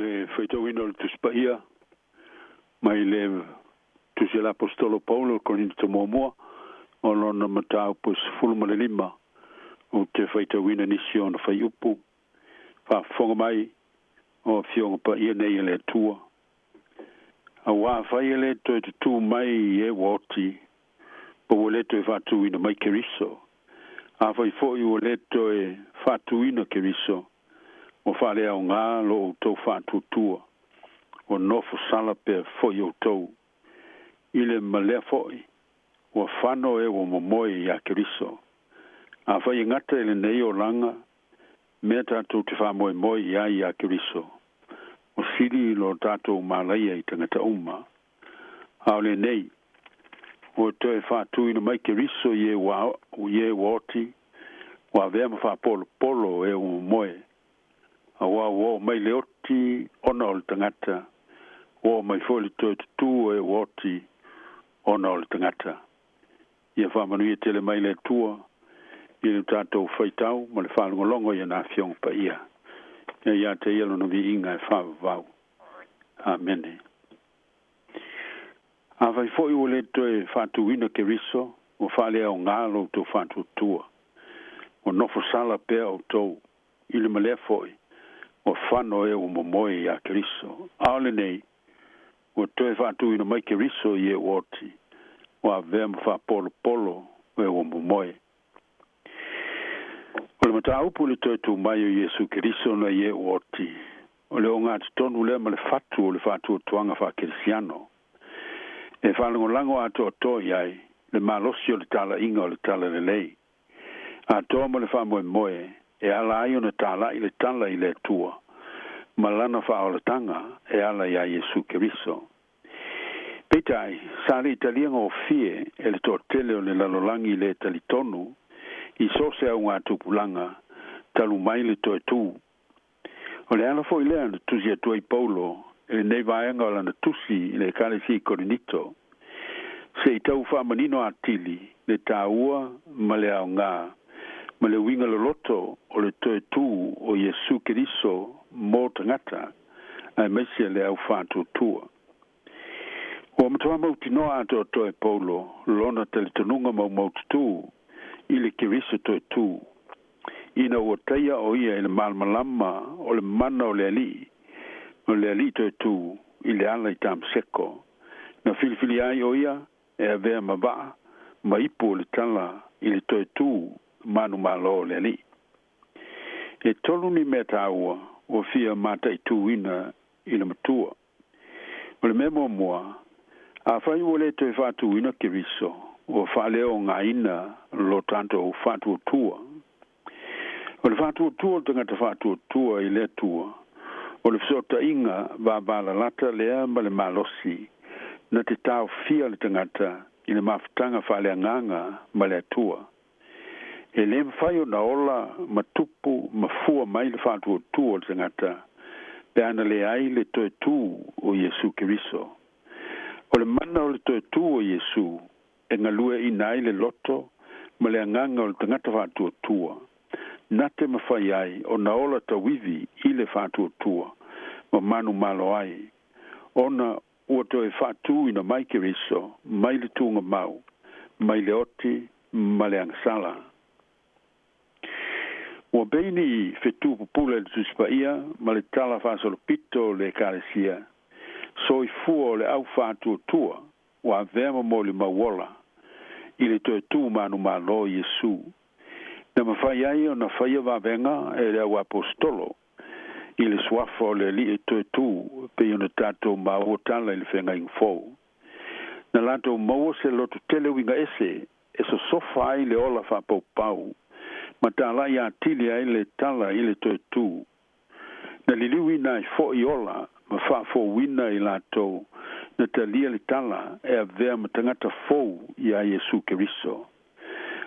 le feitauina o le tuspaia mai le tusi l'apostolo Paulo Corinto Momoa o lona matau pus fulma le lima o te feitauina nisi ona fai upu whaafonga mai o fionga pa ia nei le tua a wā fai le toi te tū mai e woti pa wale toi whatuina mai keriso a fai foi o le toi whatuina keriso o whare au ngā lo o tau whatutua o nofo sala pe foi o tau ile malea foi o whano e o momoe ia keriso a whai ngata ele nei o langa mea tātou te whamoe moe ia keriso o siri lo tātou malaia i tangata uma haole nei o toi whatuina mai keriso ie woti wa vea ma whapolo polo e o moe a wā mai leoti ona o le tangata o mai foli toi tu e woti ona o le tangata ia whamanuia tele mai le tua i le tātou whaitau ma le whalongolongo ia nā whiong pa ia ia te ielo no vi inga e whawavau amene a vai foi o le toi whatuina ke riso o whale au ngalo to whatutua o nofo sala pea o tau i le malea foi o whano e o momoe a keriso. Aole nei, o toe whātu ina mai keriso i e woti, o a vea ma wha polo polo e o momoe. O le mata upu le toe tu mai o Jesu keriso na i e woti, o le o ngā tonu le ma le whatu o le whatu o tuanga wha kerisiano. E whalango lango ato o to iai, le malosi o le tala inga o le tala le lei. A toa mo le wha moe moe, e ala ai ona tala i le tala i le tua. Malana wha o le tanga e ala ia Jesu Keriso. Peitai, sāle italianga o fie e le tō tele o le lalolangi le talitonu i sose au ngā tupulanga talu mai le tō tū. O le ala fo i lea na tusi atua i Paulo e le nei vaenga o lana tusi i le kalesi Korinito. Se i tau wha manino atili le tāua ma le au ngā ma le winga loloto o le toe tū o Jesu Keriso mō tangata ai mesia le au whātua tua. O matua mauti noa ato o toe Paulo lona tele tanunga mau mauti tū i le Keriso toe tū. Ina ua taia o ia i le malmalama o le mana o le ali toe tū i le ala i tam seko. Na filifili ai o ia e a vea mawaa ma ipu o le tala i le toe tū manu malo le ali. E tolu ni meta ua o fia mata i tuina i le matua. O le memo mua, a whai o le toi whatu ina keriso o whaleo ngā ina lo tanto o whatu o tua. O le whatu o tua o tangata whatu o tua i le tua. O le fsota inga va bala lata lea ma le malosi na te tau fia le tangata i le mafutanga whalea nganga ma le tua. E le mwhai o na ola matupu mafua mai le whātua tū o le tangata pe ana le ai le toe tū o Jesu Keriso. O le mana o le toe tū o Jesu e ngalue i nai le loto ma le anganga o le tangata whātua tua. Nate mawhai ai o na ola tawivi i le whātua tua ma manu malo ai. Ona ua toe whātu ina mai Keriso mai le tūnga mau mai le oti ma le angsala. O beini fetu pupule le tuspaia ma le tala fasolo pito le kalesia so i fuo le au fatu tua o avema mo le mawola i le toe tu manu malo Jesu na mawhai ai o na whaia wavenga e le au apostolo i le swafo le li e toe tu pe i ona tato maua tala i le whenga ingfou na lato maua se lotu tele winga ese e so sofa ai le ola whapau pau ma tala ia tili ai le tala i le toe tū. Na liliwi na i fo i ola, ma wha fo wina i lato, na talia le tala e a vea ma tangata fou i a Jesu Keriso.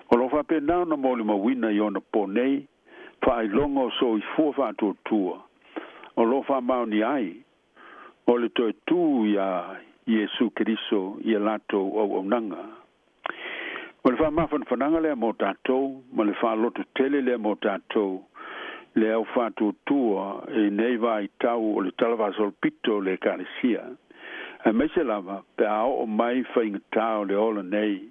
O lo wha pe nao na moli ma wina i ona po nei, wha ai longo so i fua wha tō tua. O lo wha mau ni ai, o le toe tū i a Jesu Keriso i a lato au nanga. O le whamawhan whananga lea mō tātou, ma le whaloto tele lea mō tātou, le au fatu tua e nei vai tau o le talava solpito le kalesia. A me se lava, pe a o mai whainga tau le ola nei,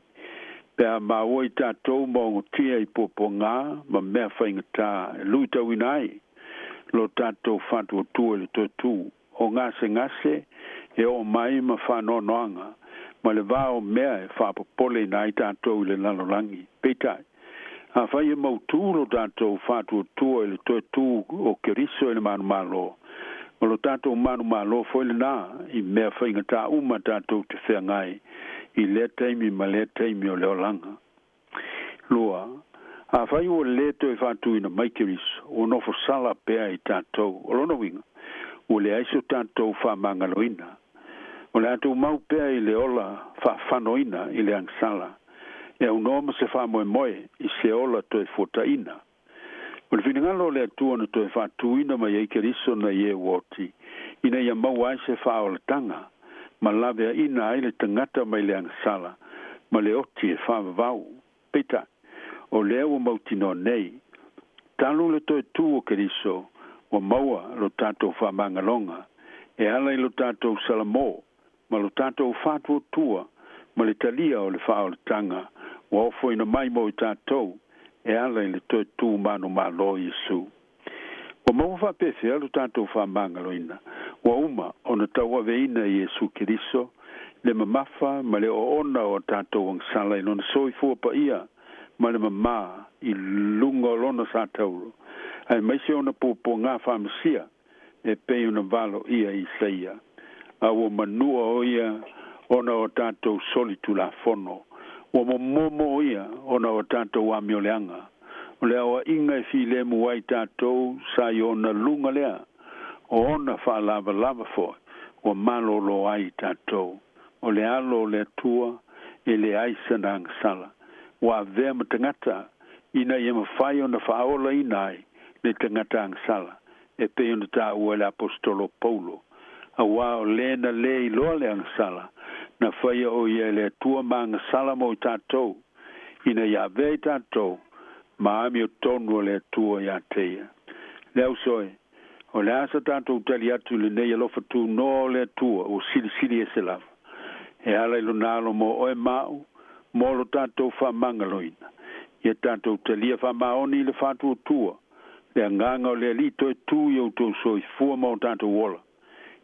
pe a maua i tātou maungo tia i poponga, ma mea whainga tā, lui tau inai, lo tātou fatu tua le totu, o ngase, e o mai ma whanonoanga, ma le vao mea e whapopole nai tātou le lalolangi, peitai. A whai e mautūro tātou whātua tua e le totu o keriso e le manu malo. O lo tātou manu malo foi le nā i mea whainga tā uma tātou te whea ngai i le teimi ma le teimi o le olanga. Lua, a whai o le to e whātua ina mai keriso o nofo sala pea i tātou o lono winga o le aiso tātou whamangaloina. O le atu mau pea i le ola whanoina i le angsala. E au noma se wha moe i se ola to e fotaina. O le whingalo le atua na to e whatuina mai eike riso na ie woti. Ina ia mau ai se wha o le tanga. Ma lavea ina ai le tangata mai le angsala. Ma le oti e wha vau. Peta, o lea o mautino nei. Talu le to e tu o ke riso. O maua lo tato wha mangalonga. E ala i lo tato salamo. Ma lo tato whatu o tua. Ma le talia o le wha o le tanga. Wa ofo ina mai mo i tātou, e ala i le toi tū manu malo Yesu. Wa mau whapefe alu tātou whamangalo ina. Wa uma o na taua veina Yesu Keriso, le mamafa ma le o ona o tātou angsala i lona soi fua pa ia, ma le mama i lunga o lona sa tauro. Ai maise ona pupo ngā whamasia, e pei una valo ia i seia. A o manua o ia, ona o tātou solitu la fono. O momo ia ona o tātou amioleanga. O lea o inga e file muai tātou sa i ona lunga lea. O ona wha lava foi. O malo lo ai tātou. O le alo le tua e le aisa na angsala. O a vea ma tangata ina i mawhai ona whaola inai le tangata angsala. E pe ona tā ua le apostolo Paulo. A wā o lena le i loa le angsala. Na whaia o ia le tua maanga salamo i tātou, ina ia vei tātou, ma ami o tonu o le tua ia teia. Leo soe, o le asa tātou tali atu le nei alofa tu no le tua, o sili e se lava. E ala ilo nalo mo oe mau, mo lo tātou wha mangaloina. Ia tātou talia wha maoni le whātua tua, le anganga o le alito e tu i au tau soi fua mo tātou wola.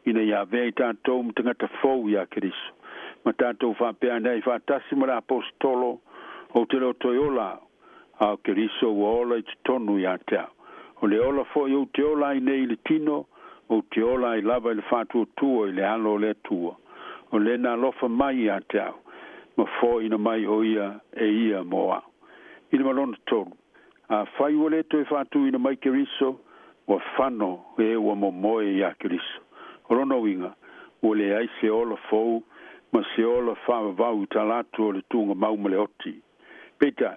Ina ia vei tātou mtangata fau ia keriso. Ma tātou whapea nei whātasi mara apostolo o te reo toi ola au keriso wa ola i te tonu i a teo. O le ola foi o te ola i nei le tino, o te ola i lava i le whātua tua i le alo le tua. O le nā lofa mai i a teo, ma foi ina mai o ia e ia moa. Ina malona tonu, a whai o le toi whātua ina mai keriso, wa whano e wa momoe i a keriso. O rono winga, o le aise ola fou, ma se ola whawa vau talatu o le tunga maumale oti. Peitai,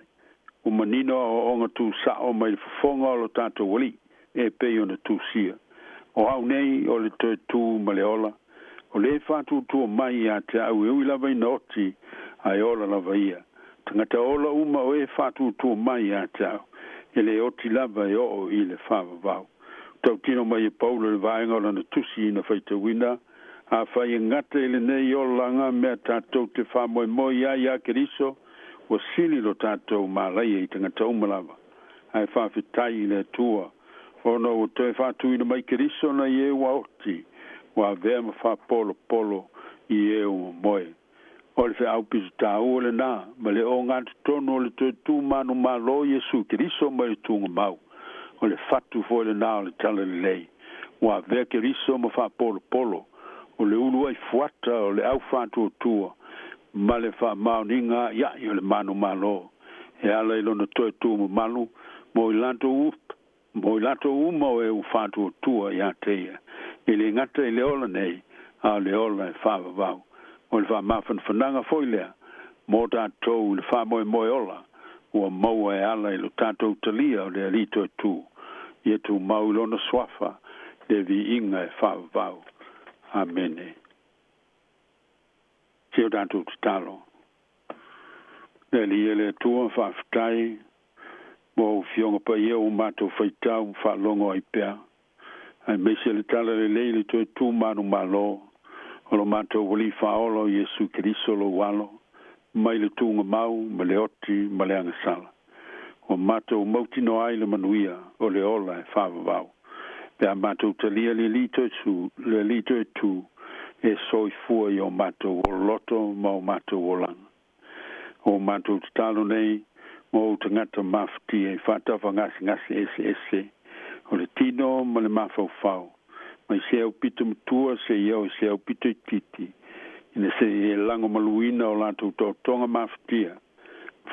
o manino o onga tu sa o mai whafonga o lo tātou wali, e pei o na tu sia. O au nei o le toi tu ma le ola, o le whātu tu o mai a te au e ui lava ina oti, ai ola lava ia. Tangata ola uma o e whātu tu o mai a te au, e le oti lava e o i le whawa vau. Tau tino mai e paulo le vaenga o na tusi ina whaita wina, a whai ngata ele nei o langa mea tātou te whamoe moi ia keriso, o sili lo tātou mālaia i tangata umalawa. Ai whawhitai le tua, ono o toi whātuina mai keriso na i e wa oti, wa vea ma whapolo i e o moe. O le wha aupisu tā ua le nā, ma le o ngātu tono o le toi tū manu malo Yesu keriso mai le tunga mau. O le whatu foi le nā o le tala le lei, wa vea keriso ma whapolo. O le ulu ai fuata o le au whātua tua, ma le wha maoninga ia i o le manu malo. E ala ilo na toi tua ma manu, mo i lato uma o e u whātua tua ia teia. E le ngata i le ola nei, a le ola e whawa vau. O le wha mawhan whananga foi lea, mo tātou le wha moe ola, ua maua e ala ilo tātou talia o le alito e tu. Ia tu mau ilona swafa, le vi inga e whawa vau. Amene. Teo tātou te talo. Le li ele tua whawhitai, Mo fionga pa ia o mato faitau fa longo ai pea. Ai mese le tala le leile to tu manu malo. O lo mato wali fa olo Yesu Kristo lo walo. Mai le tunga mau, ma le oti, ma le angasala. O mato mauti no ai le manuia, o le ola e fa vavau. Pea mato talia le lito tu, e soi fua i o mato o loto, ma o mato o langa. O mato talo nei, mo tangata mafti e whatawa ngasi ese. O le tino ma le mafau. Mai se au pito mtua se iau se au pito i titi. Ina se e lango maluina o lato tonga maftia.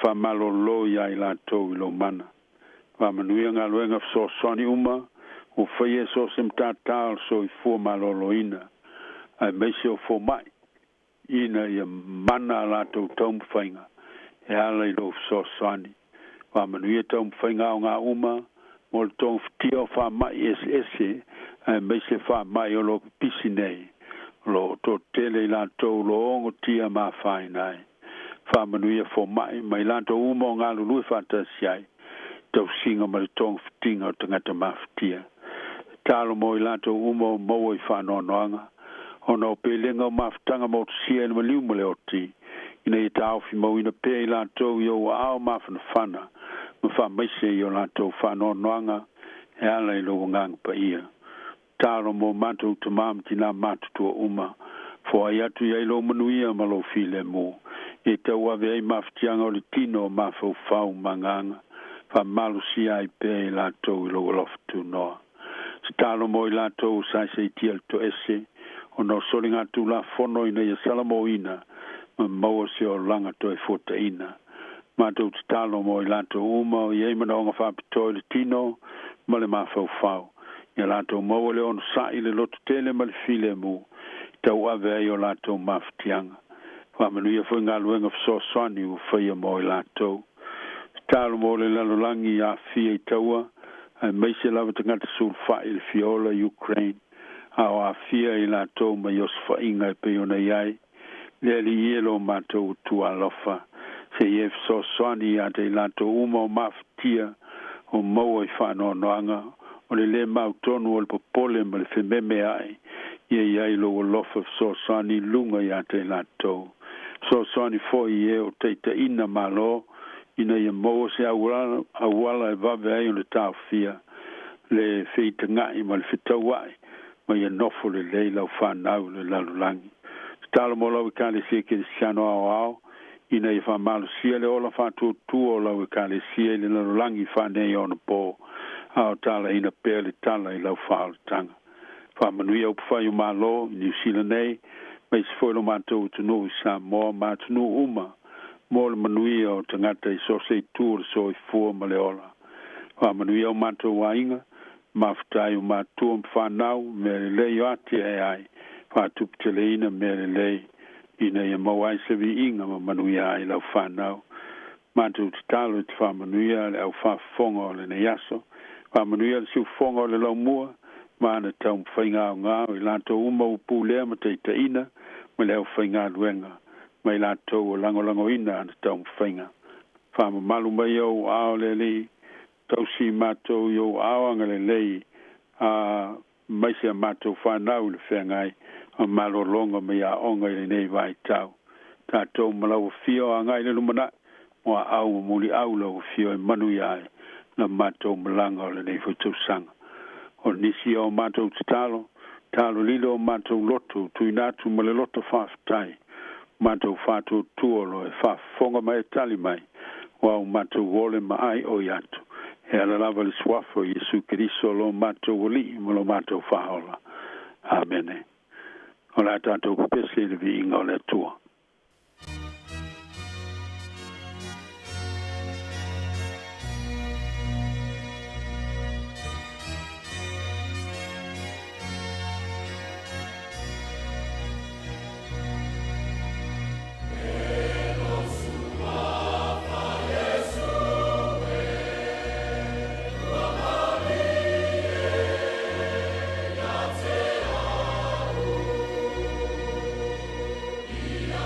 Wha malo lo ia i lato i lo mana. Wha manuia ngā luenga so soni uma. O whaia so sem tātāl so i fua malo loina. Ai meise o fo mai. Ina ia mana lato taumu whainga. E ala i lo so soni. Wha manuia taumu whainga o ngā uma. Mo le tong tio wha mai ese. Ai meise wha mai o lo pisi nei. Lo to tele lato lo ongo tia ma whai nai. Wha manuia fo mai. Mai lato umo ngā lului whata siai. Tau singa ma le tong fitinga o tangata maftia. Talo mo i lato umo mo i whanoanoanga. Ono pelenga o maftanga mo sia ina maliu mo le oti. Ina i tau fi mo ina pe i lato i o ao mafana whana. Ma wha maise i o lato whanoanoanga. E ala i lo ngang pa ia. Talo mo matu te mam tina matu tua uma. Fo ai atu i lo manuia ma lo file mo. E tau ave ai maftianga o le tino mafau fau manganga. Fa malu si ai pe i lato i lo loftu noa. Talo mo i lato sai se tia to ese. Ono solinga tu la fono ina ia salamo ina. Ma maua se o langa to e fota ina. Mato talo mo i lato uma o iei mana onga whapito le tino. Ma le mafau fau. Ia lato maua le ono sa i le loto tele ma le file mu. Tau ave ai o lato maftianga. Whamanuia fwy ngā luenga fso swani u whaia mo i lato. Talo mo le lalolangi a fia i taua. Ai meise lava tangata sul whai le fiola Ukraine. Ao a fia i lato ma yos whainga i peona iai. Le li ielo mato tu alofa. Se ief so swani a te lato uma o maftia o maua i whano noanga. O le mautonu o le popole ma le whememe ai. Ia iai lo o lofa so swani lunga i a te lato. So swani fo i e o teita ina malo. Ina ia moa se awala e vave ai o le tau fia. Le feita ngai ma le fitau ai. Ma ia nofo le leila o whanau le lalulangi. Tala mo lau i kale sia ke siano ao ao. Ina ia whamalo sia le ola whatu tu o lau i kale sia le lalulangi whanei o na po. Ao tala ina pēr le tala i lau whaal tanga. Whamanui au pwhai o malo i New Zealand nei. Mai se fwelo mātou tunu i Samoa mātunu uma. Mo le manuia o tangata i so se tūr so i fua ma le ola. Wa manuia o mato wa inga, maftai o matua mwhanau, me le lei o ati e ai, wa tupitele ina me le lei, ina ia mawai se vi inga ma manuia ai lau whanau. Mato titalo i te wha manuia le au whafonga o le ne yaso, wa manuia le siu fonga o le lau mua, maana tau mwhainga o ngā, i lato uma upu lea ma teita ina, ma le au whainga luenga. Mai lato o lango ina ana tau mwhainga. Whama malu mai au ao le li, tau si mato i au ao anga le lei, mai se a mato whanau le whengai, a malo longa mai a onga i le nei vai tau. Tātou malau fio a ngai le lumana, moa au muli au lau fio i manu i ai, na mato malanga o le nei futu sanga. O nisi o mato talo, talo lilo o mato loto, tuinatu ma le loto whaftai. Mato fatu tuolo e fa fonga mai tali mai wa mato wole mai o yato e ala lava le swafo Yesu Kristo lo mato woli mo lo mato faola amen ola tato pese le vi ngole tua Yeah.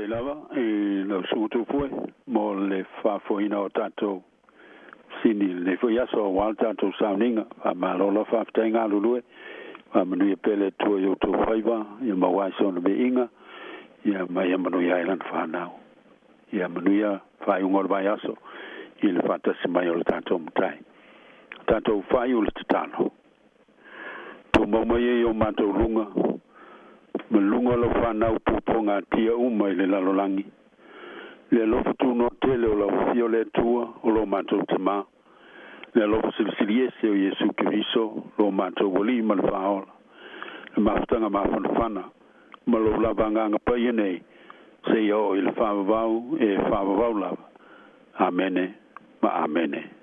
lava e lo suto poi mo le fa foina o tato sini le foi aso wal tato sauninga ma lo la fa tenga lulu ma manu pele to yo to faiva ya ma wa so no be inga ya ma ya manu ya ilan fa now ya manu ya fa ungor ba aso il fatta si mai o tato mtai tato fa yo le tano to mo mo yo ma to lunga melunga lo whanau puponga tia uma i le lalolangi. Le lofu tuno tele o lau fio le tua o lo matou te mā. Le lofu silisiliese o Yesu Kiriso lo matou wali ma le whaola. Le mafutanga mawhanawhana ma lo lavanganga pa ienei se o i le whawavau e whawavau lava. Amene ma amene.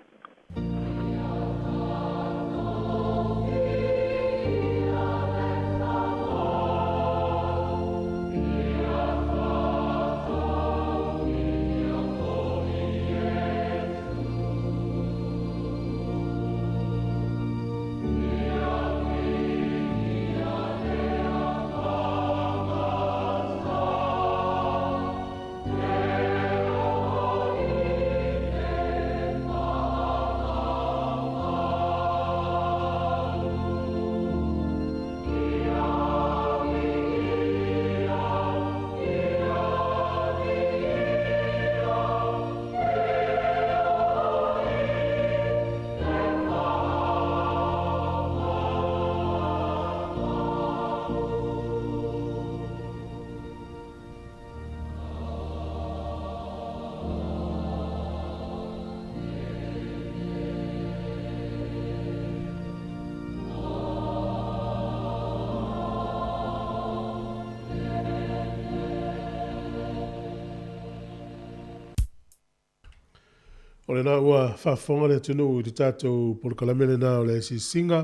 O le na ua whawhonga le tunu i te tātou porkalamene na o le si singa,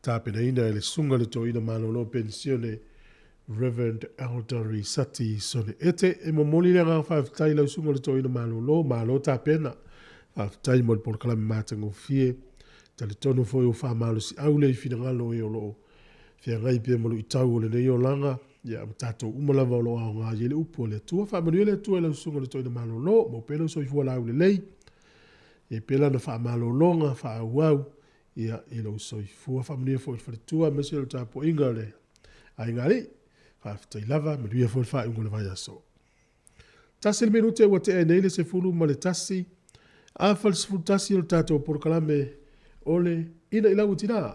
tāpena ina e le sunga le tō ina mānono pensione Reverend Elder Sati Sone Ete, e mo moli le ngā whawhitai lau sunga le tō ina mānono, mālo tāpena, whawhitai mo le porkalame mātango fie, ta le tono foi o whamalo si au le i whina ngalo e o loo, whia ngai pia malu i tau o le nei o langa, ia am tātou umalava o loa o ngā yele upo le tua, whamanuia le tua e lau sunga le tō ina mānono, mo pēlau so i fua lau le lei, e pela na wha malolonga, wha auau, ia i lau soifua, wha manuia fo i wharitua, mese o tāpo inga le. A inga li, wha fitai lava, manuia fo i wha ingo le vai aso. Tasi le menu te ua te e neile se fulu ma le tasi, a whal se fulu tasi o tātou porkalame ole, ina i lau tina,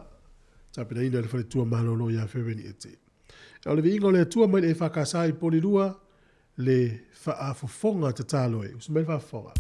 tāpina ina le wharitua malolo ia whewini e te. E ole vi inga le atua mai le e whakasai polirua, le wha a fofonga te tāloe, usumel wha fonga.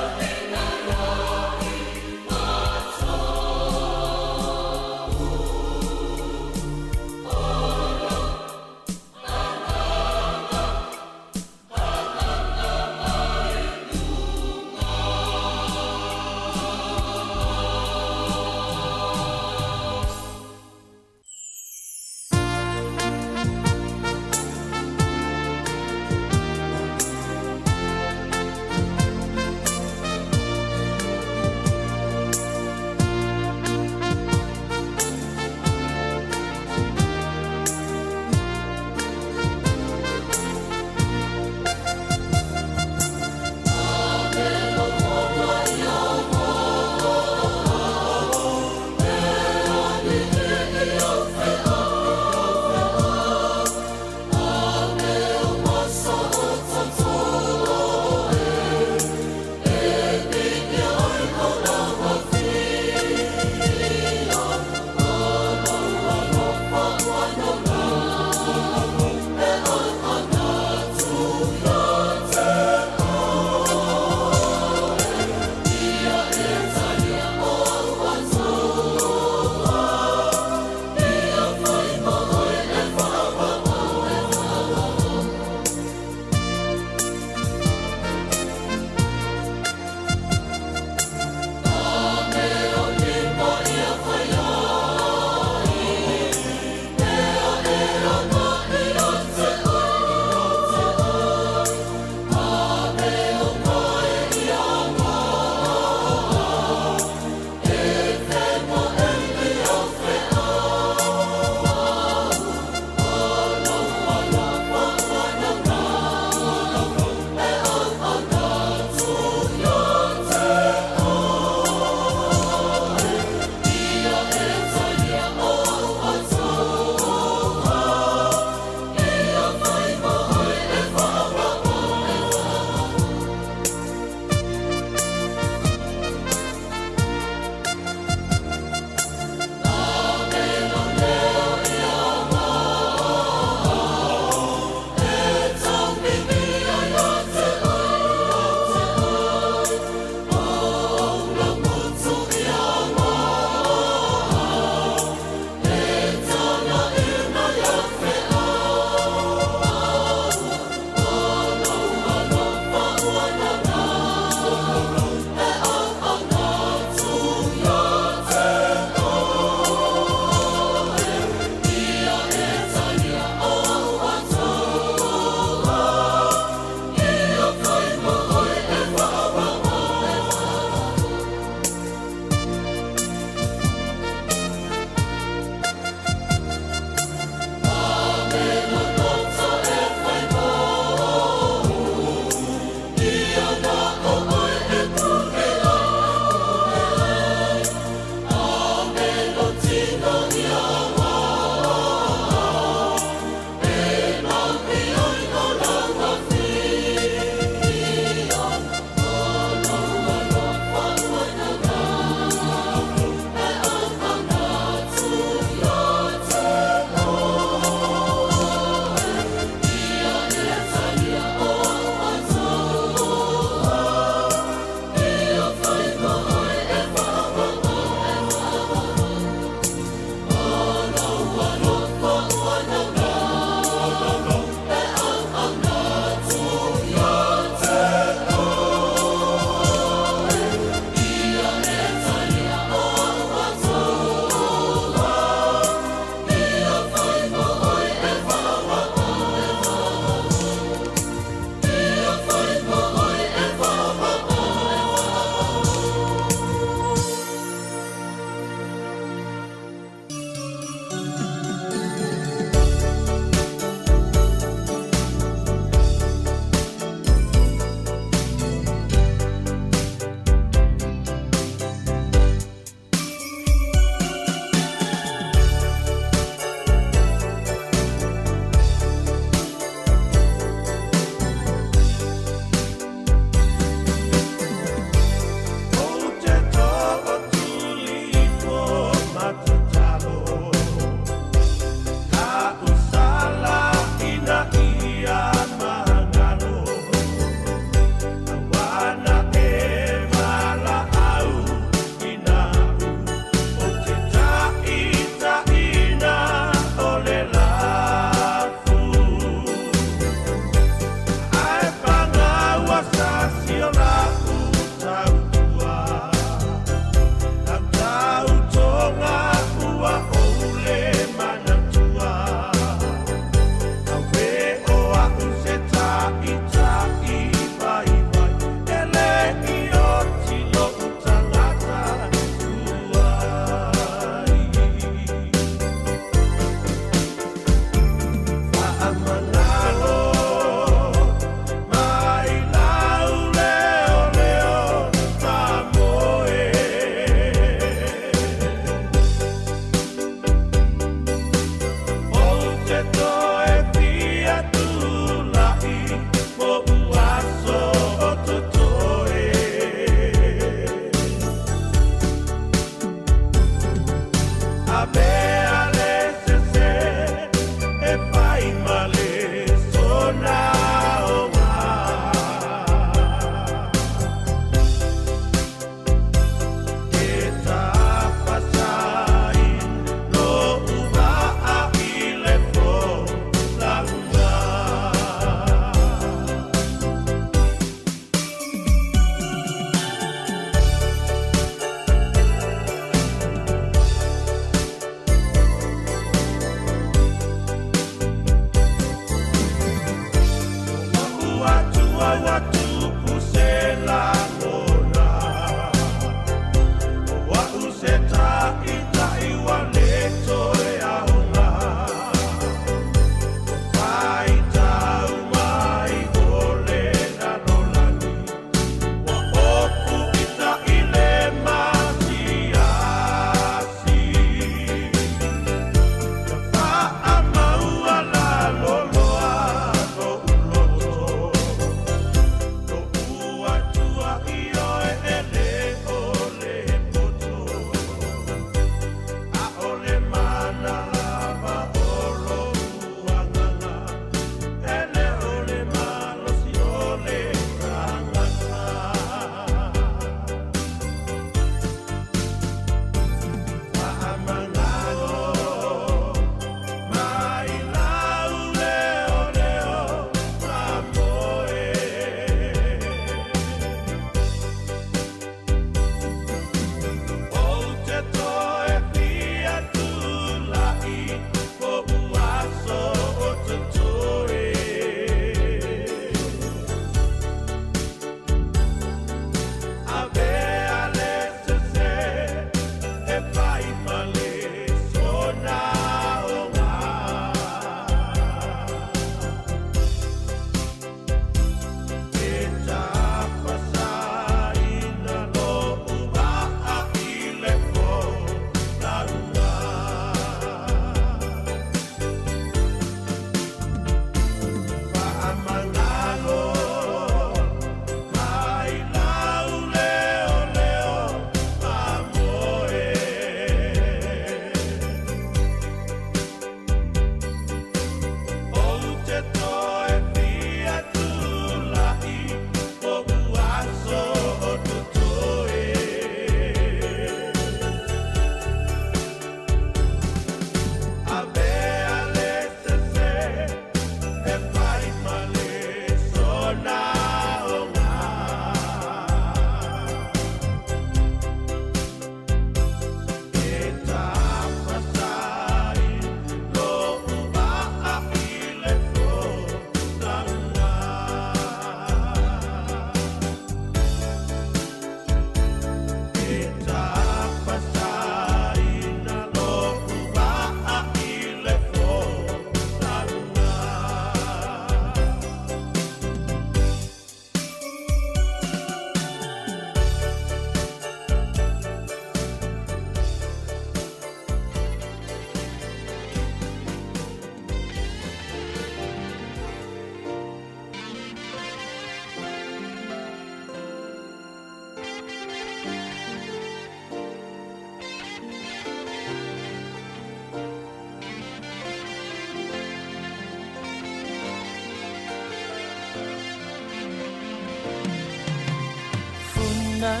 Funa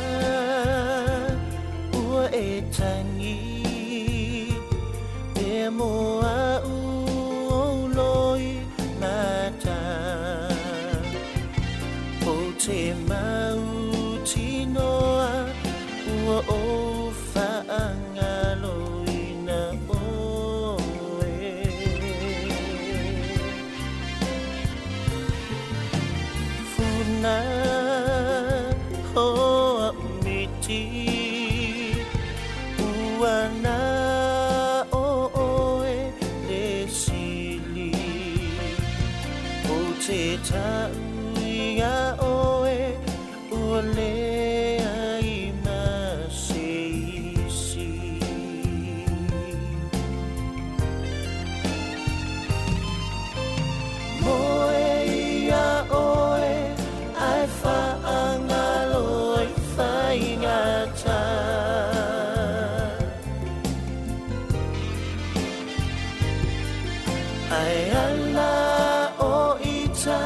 ua e tangi e moa u loi mata o te mau tinoa ua o whaangaloina oe Funa hoa miti uana o oe le sili o te tauia oe ua lea i maseisi moe ia oe ai whaangaloi whaingata ai ala o ita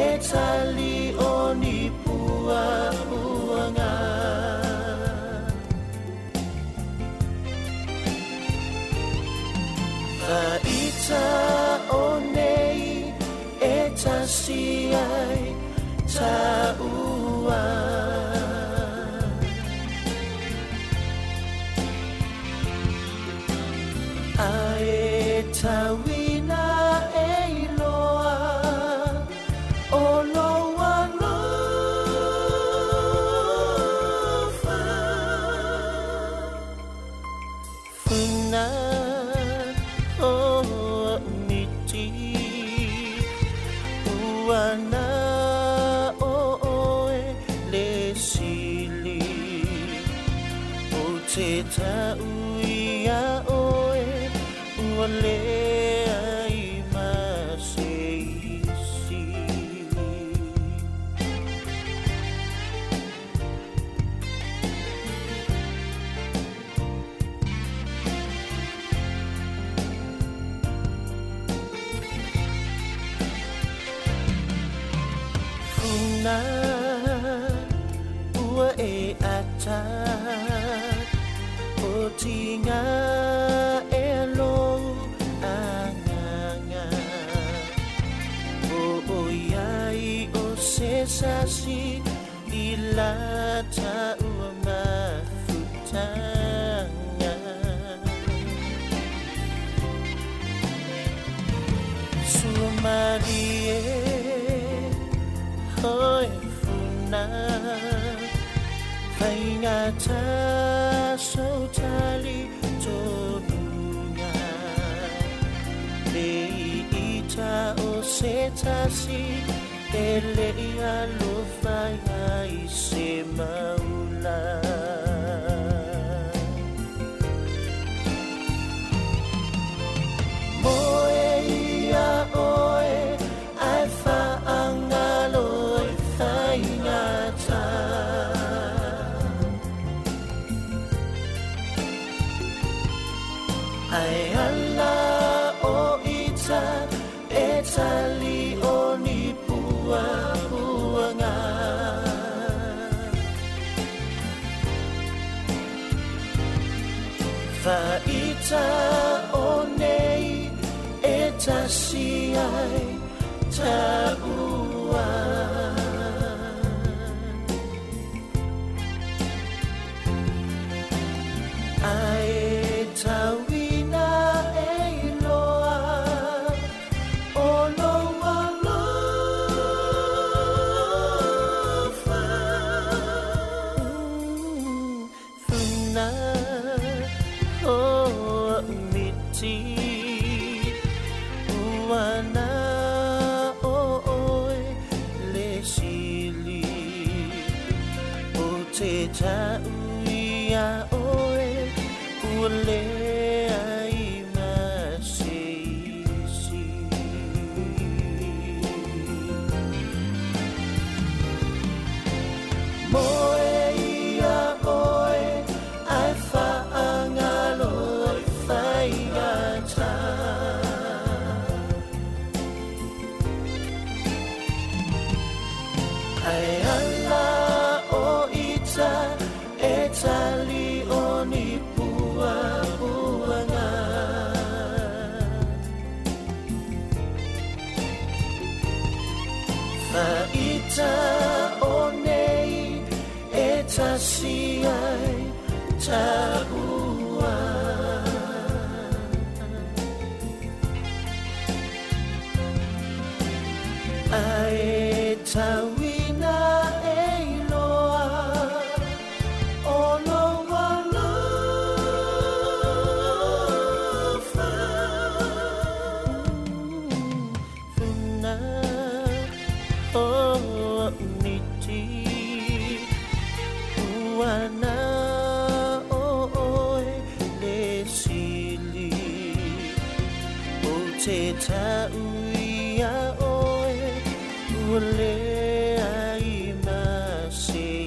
e tali o ni pua puanga ka ita o nei e tasi ai ta ua ai tawina e iloa o loa lofa Funa o miti uana o oe le sili o te tauia oe ua lea i maseisi Funa ua e ata o tinga e lou anganga o iai o se sasi i lata ua mafutanga sua marie hoi Funa Kaingata so tali tonunga Le ita o se tasi E le ia lo fai ai se maula Moe ia oe ai whaangaloi whaingata Ai ala o ita e tali o ni pua puanga Fa ita o nei e tasi ai ta ua Ai tawina e iloa o loa lofa Funa o miti uana o oe le sili o te tauia oe ua lea i maseisi Moe ia oe ai whaangaloi whaingata Ai ala o ita Samoa. Ai tawina e loa o lo walofa funa o niti uana o oe le sili o te tauia oe ule ai masisi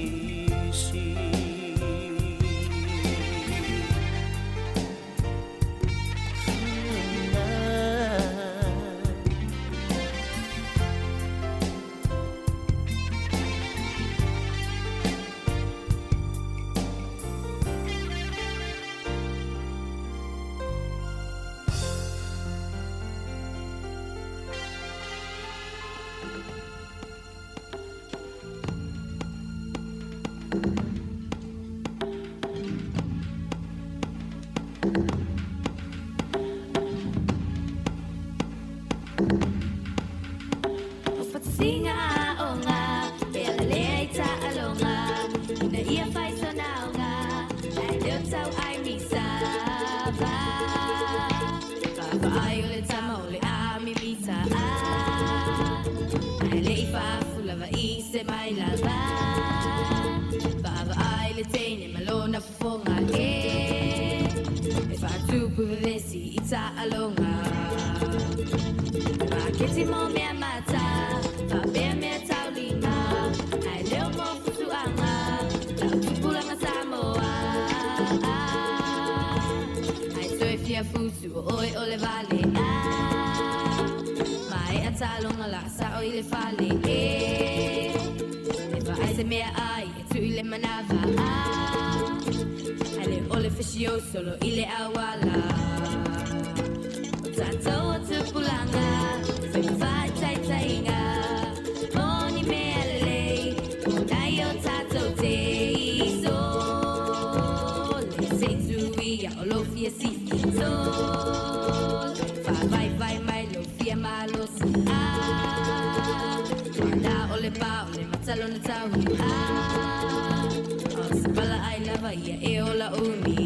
Solo ile awala Tato tu pulanga Vai tai tainga Oni me alele Onayo tato te So Le se tuia o lo fia si So Vai mai lo fia malo si Wanda ole pa ole matalo na tawi Sabala ai lava ia e ola umi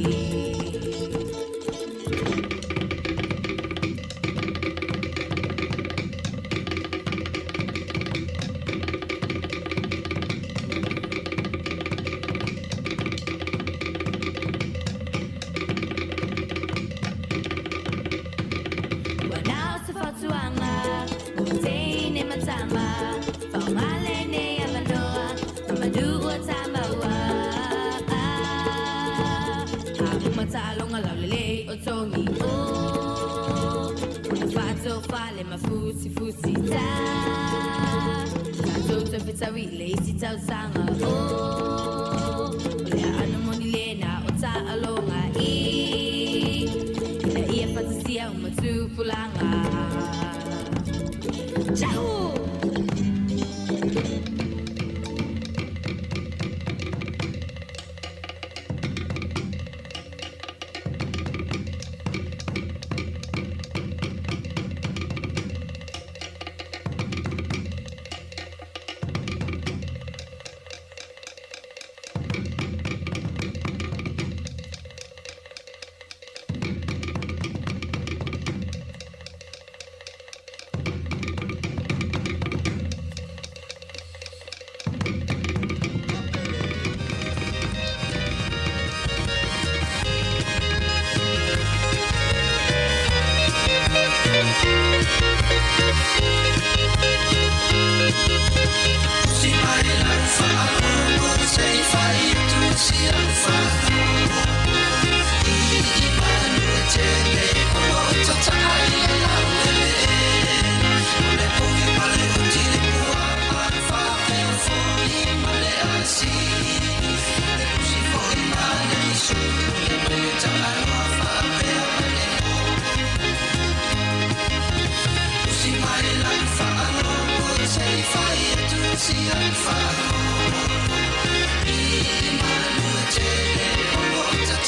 I'm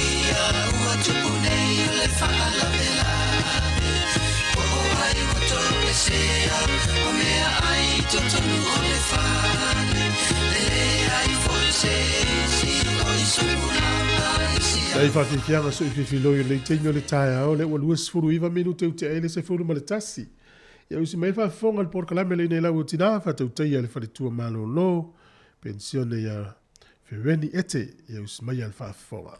ia ua tupu nei o le whaala vela o ai o tō e sea o mea ai to tonu o le whane le ai fōi se si o i sumuna mai si Dai fati fianga so i filoi le tengo le taia o le ua luas furu iwa minuto u te ele se furu ma le tasi. Ia usi mai fa fonga le porkalame le nei lau tina fa tau teia le whalitua malo lo pensione ia Fereni ete ia usi mai al fa fonga.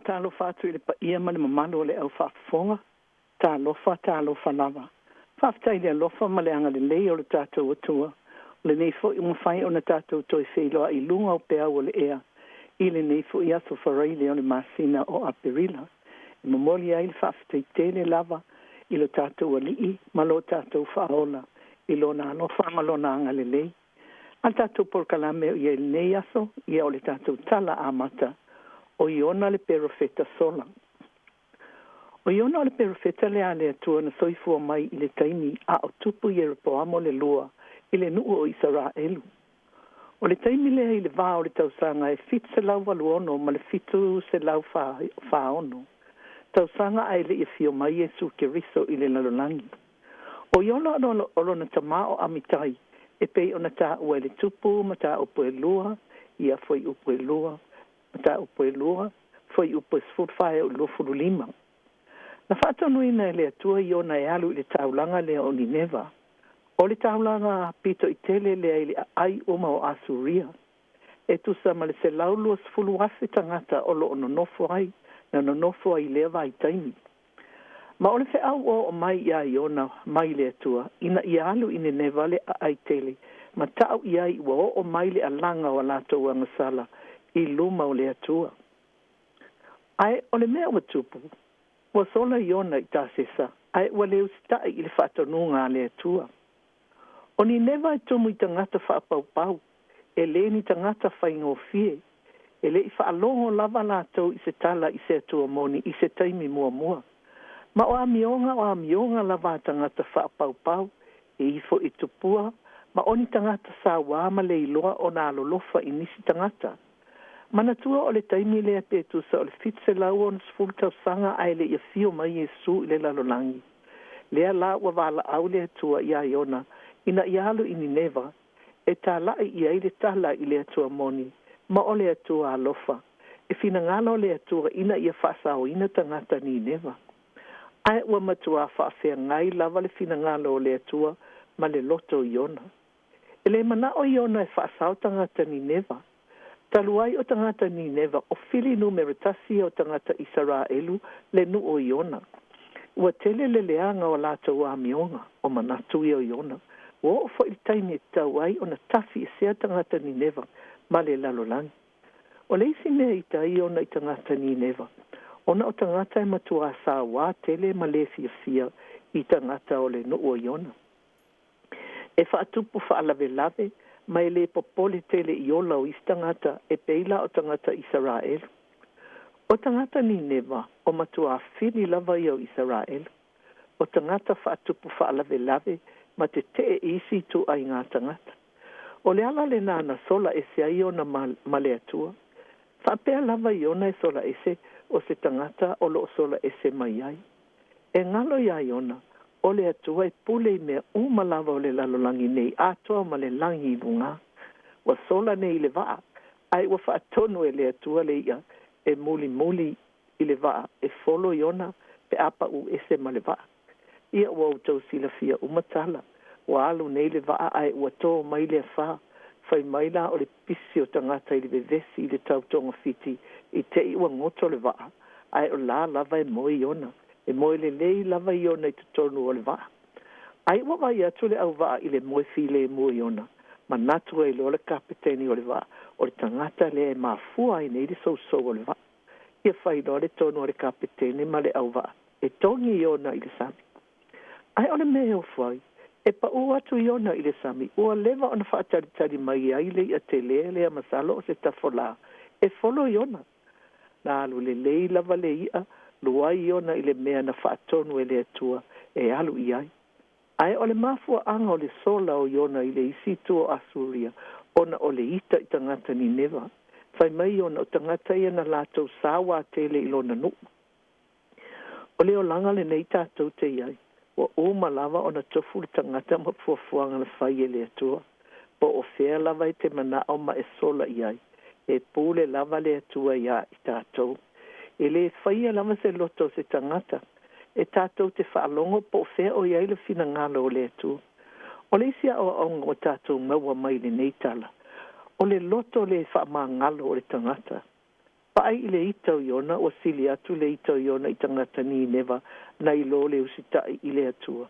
Talo fatu i le pa ia ma le mamalo le au whaafonga. Talo whanava. Whaftai le alofa ma le anga le lei o le tātou atua. Le neifo i mwhai o na tātou toi wheloa i lunga o pea o le ea. I le neifo i aso wharai le o le masina o aperila. I mamoli ai le whaftai tele lava i lo tātou alii ma lo tātou whaola. I lo na alofa ma lo na anga le lei. Al tātou porkalame i e nei aso i o le tātou tala amata. O iona le perofeta sola. O iona le perofeta le ale atua na soifua mai i le taimi a o tupu i po amo le lua i le nuu o Israelu. O le taimi lea i le vā o le tausanga e fit se lau waluono ma le fitu se lau whaono. Tausanga ai le i fio mai Jesu Kiriso i le lalolangi. O iona olo na tamao amitai e pei o na tā ua le tupu ma tā upo e lua i a foi upo e lua. Mata upo e lua, foi upo e sfurwhae o lofuru lima. Na whātonuina e le atua i ona e alu i le taulanga le o Nineva. O le taulanga pito i tele le ai le ai uma o Asuria. E tusa ma le se laulua sfulu afe tangata o lo nonofo ai, na nonofo ai leva i taimi. Ma o le fe au o mai ia i ona mai le atua, ina i alu i Nineva le ai tele, ma tau i ai ua o mai le alanga o alato wangasala, i luma o le atua. Ai, o le mea ua tupu, ua sola i ona i tāsesa, ai ua leo stai i le whaatonunga le atua. O ni newa e tumu i tangata whaapau, e le ni tangata whaingofie, e le i whaalongo lava lātou i se tala i se atua moni, i se taimi mua. Ma o amionga lava tangata whaapau, e ifo i tupua, ma o ni tangata sa wama le iloa o nā lolofa i nisi tangata. Manatua o le taimi lea petusa o le fitse lau o nasfulu tausanga ai le ia fio mai Jesu i le lalolangi. Lea la ua wala au le atua ia iona, ina ialu i Nineva, e tā lai ia i le tala i le atua moni, ma o le atua alofa, e fina ngalo le atua ina ia whaasa o ina tangata Nineva. Ai ua matua whaafea ngai lava le fina ngalo o le atua, ma le loto iona. E le mana o iona e whaasa o tangata Nineva, taluai o tangata Nineva o fili numeratasi o tangata Israelu le nu o iona. Ua tele le leanga o lata ua amionga o manatu i o iona. Ua o fo il taimi e tauai o na tafi e sea tangata Nineva ma le lalolangi. O le isi mea i tai ona i tangata Nineva. Ona o tangata e matua sa wā tele ma le fia i tangata o le nu o iona. E whaatupu whaalave mai le popole tele i ola o istangata e peila o tangata Israel. O tangata Nineva o matua fili lava i o Israel. O tangata whaatupu whaalave ma te isi tu ai ngā tangata. O le ala le nana sola e se ai ona ma le atua. Whapea lava i ona e sola ese o se tangata o lo sola ese mai ai. E ngalo i ai ona. O le atua e pule i mea umalawa o le lalolangi nei atoa ma le langi i lunga. Wa sola nei le waa. Ai wa whaatono e le atua le ia e muli i le waa e folo i ona pe apa u ese ma le waa. Ia ua utau sila fia umatala. Wa alu nei le waa ai ua tō mai le wha. fai mai la o le pisi o tangata i le vevesi i le tautonga fiti i te iwa ngoto le waa. Ai o la lava e moi ona. E moi le lei lava i ona i te tonu o le waa. Ai wa vai atu le au waa i le moi file e moi ona. Ma natu e lo le kapiteni o le waa. O le tangata le e mafua i nei le sou o le waa. Ia fai no le tonu o le kapiteni ma le au waa. E tongi i ona i le sami. Ai o le mea o fai. E pa ua atu i ona i le sami. Ua leva ona whaatari mai ai le a te lea masalo o se tafola. E folo i ona. Na alu le lei lava le ia. Lua i ona i le mea na whaatonu e le atua. E alu i ai. Ai o le mafua anga o le sola o iona i le isitu o Asuria. Ona o le ita i tangata ni neva. Fai mai ona o tangata ia na lātou sawa tele i lona nu. O leo langa le nei tātou te iai. Wa o malava ona tofu le tangata ma fuafuanga na whai e le atua. Po o fea lava i te mana o ma e sola iai. E pūle lava le atua ia i tātou. E le whaia lava se loto se tangata. E tātou te whaalongo po o fea o iai le fina ngalo o le atua. O le isia o aunga o tātou maua mai le neitala. O le loto le wha ngalo o le tangata. Pai i le itau iona o sili atu le itau iona i tangata ni neva na i lo le usitai i le atua.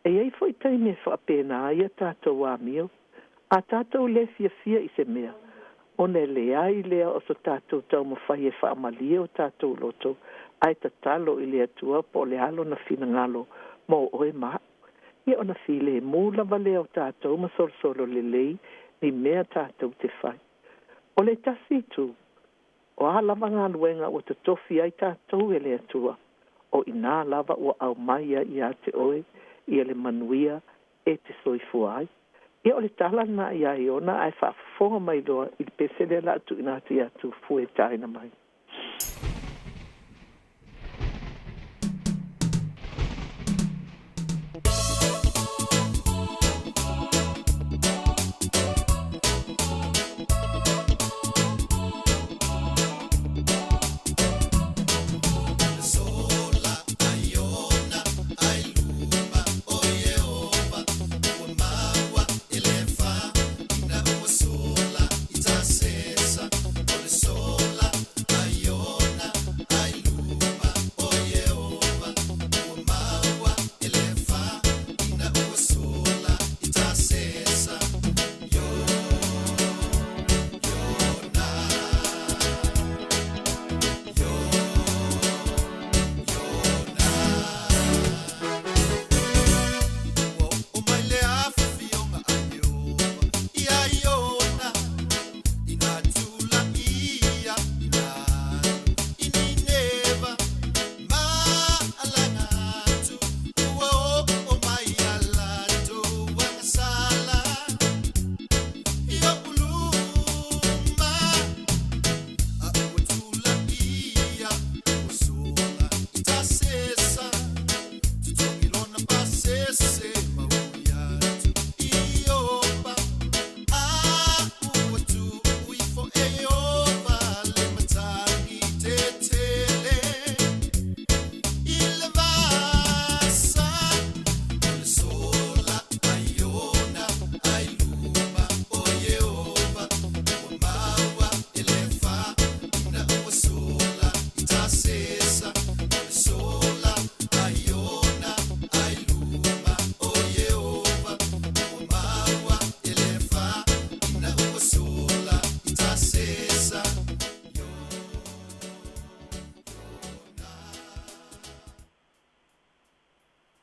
E ei fo i taime whaapena aia tātou a mio. A tātou le fia i se mea. O ne le ai lea o so tātou tau mawhai e whaamalia o tātou loto. Ai ta talo i le atua po le halo na fina ngalo mo oe maa. Ia ona file mūla vale o tātou ma solo le lei ni mea tātou te whai. O le tasi tu. O a lava ngā luenga o te tofi ai tātou e le atua. O ina lava o au maia i a te oe, i le manuia e te soifua ai. Ia o le tala na i a iona ai whaafonga mai loa i le pesele la atu ina te atu fue taina mai.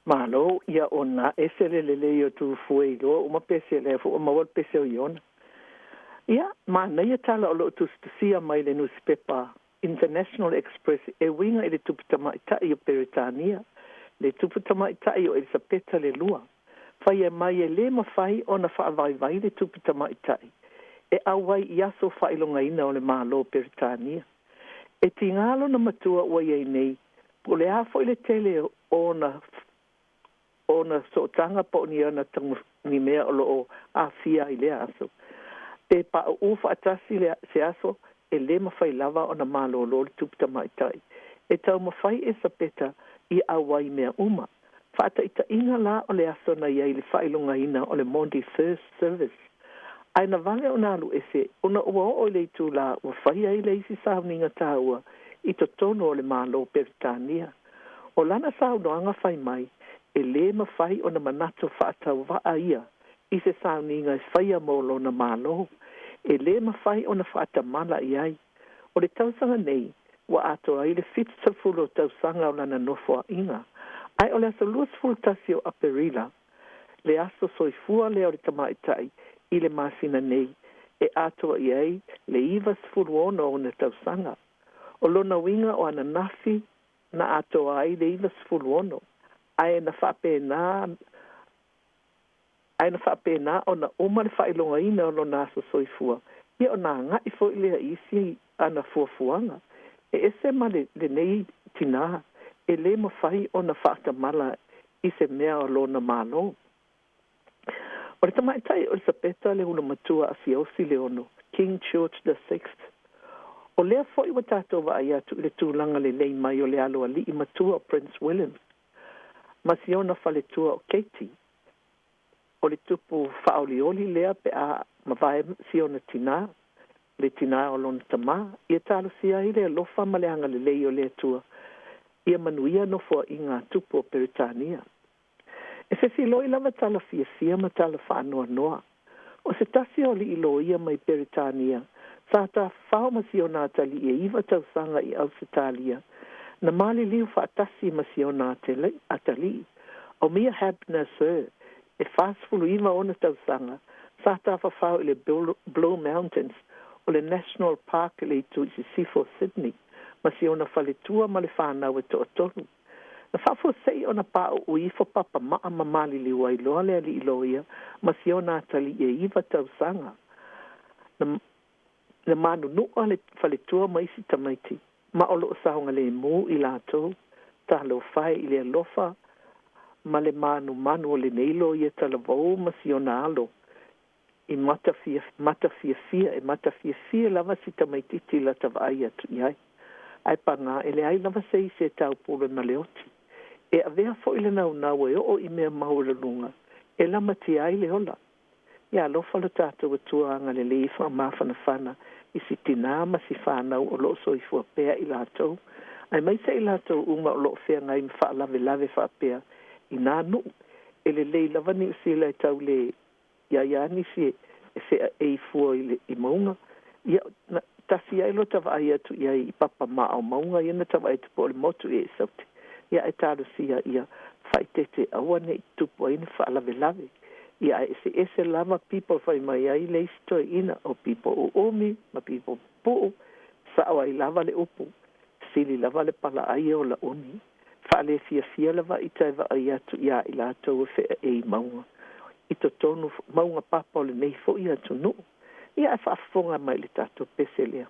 Malo ia ona esele lele o tu foi do uma pese le fo uma wal pese o yon. Ia ma na ia tala o lo tu sia mai le newspaper International Express e winga ele tuputama ita i Peritania le tuputama ita i o Elisabetta le lua. Fai e mai e le mawhai o na whaavai le tuputama ita i. E awai iaso whailonga ina o le malo Peritania. E tingalo na matua ua iei nei. Po le hafo i le tele o na so tanga po ni ana tang ni mea o lo a fia i le aso. Pe pa ufa atasi le se aso e le mawhai lava o na malo lo le tupita maitai. E tau mawhai e sapeta i awai mea uma. Whaata ita inga la o le aso na iei le whailonga ina o le Monday First Service. Ai na vale o nā lu ese, o na ua o le tu la, ua whai ai le isi sauninga tāua, i to tono o le mālo Peritania. O lana sau noanga whai mai, e le ma whai o na manato whaatau waa ia, i se sauninga e whaia mōlo na mālo, e le ma whai o na whaatamala i ai. O le tausanga nei, wa ato ai le fitsafulo tausanga o lana nofoa inga. Ai o le asa luas fultasi o Aperila, le aso soifua leo le tamaitai, i le masina nei, e ato i ai, le iwa sfulu ono o na tausanga. O lona winga o ana nafi, na ato ai le iwa sfulu ono. Ai na whapena o na oma le whailonga ina o lona aso soifua. Ia o na ngai fo i lea isi ana fuafuanga. E ese ma le nei tina, e le ma whai o na whaatamala i se mea o lona malo. O le tamaitai o le sapeta le una matua a fiosi le ono, King George VI. O lea fo i wa tātou wa ai atu le tūlanga le lei mai o le aloa li i matua o Prince William. Ma siona whaletua o Katie. O le tupu whaolioli lea pe a mawai siona tina, le tina o lona tama, ia talo sia i le alofa ma le anga le lei o le atua, ia manuia no fo i ngā tupu o Peritania. E se si loi lava tala fia ma tala whaanoa noa. O se tasi o li ilo ia mai Peritania, sa ta whao masiona tali e iwa tausanga i Ausitalia, na mali liu whaatasi masiona atali, o mia habna sir, e whaasfulu iwa ona tausanga, sa ta whao i le Blue Mountains, o le National Park le tu i Sifo Sydney, masiona whaletua ma le whanau e to tolu. Na whafo sei o na pāo ui fo papa maa mamali liwa i loa lea li iloia, ma si o nā tali e iwa tausanga. Na manu nua le whaletua maisi tamaiti, ma o loo saunga le mū i lātou, ta lo whai i le alofa, ma le manu o le neilo i e talavou ma si o nā alo, i mata fia lava si tamaiti ti la tawai atu iai. Ai panga ele ai lava sei se tau pule maleoti. E avea fo ile nau e o i mea maura lunga. E la mati ai le hola. Ia lofa lo tātou e tuanga le leifa mawhana whana i si tina ma si whanau o loo soi fua pea i lātou. Ai mai se i lātou uma o loo whea ngai mwha lave wha pea i nā nu. E le lei lava ni usila e tau le iaiani si e whea e fua i maunga. Ia tasi ai lo tawa ai atu ia i papa maa o maunga ia na tawa ai tupo le motu e sauti. Ia e tāru sia ia whaitete awane i tupo ina whaalave. Ia ese lava people whai mai ai le isto ina o people o omi, ma people po, sao ai lava le upu, sili lava le pala ai o la oni. Whaale fia lava i taiwa ai atu ia i lātou whea e maunga. I to tonu maunga papa o le nei fo i atu nuu. Ia e whaafonga mai le tātou pese lea.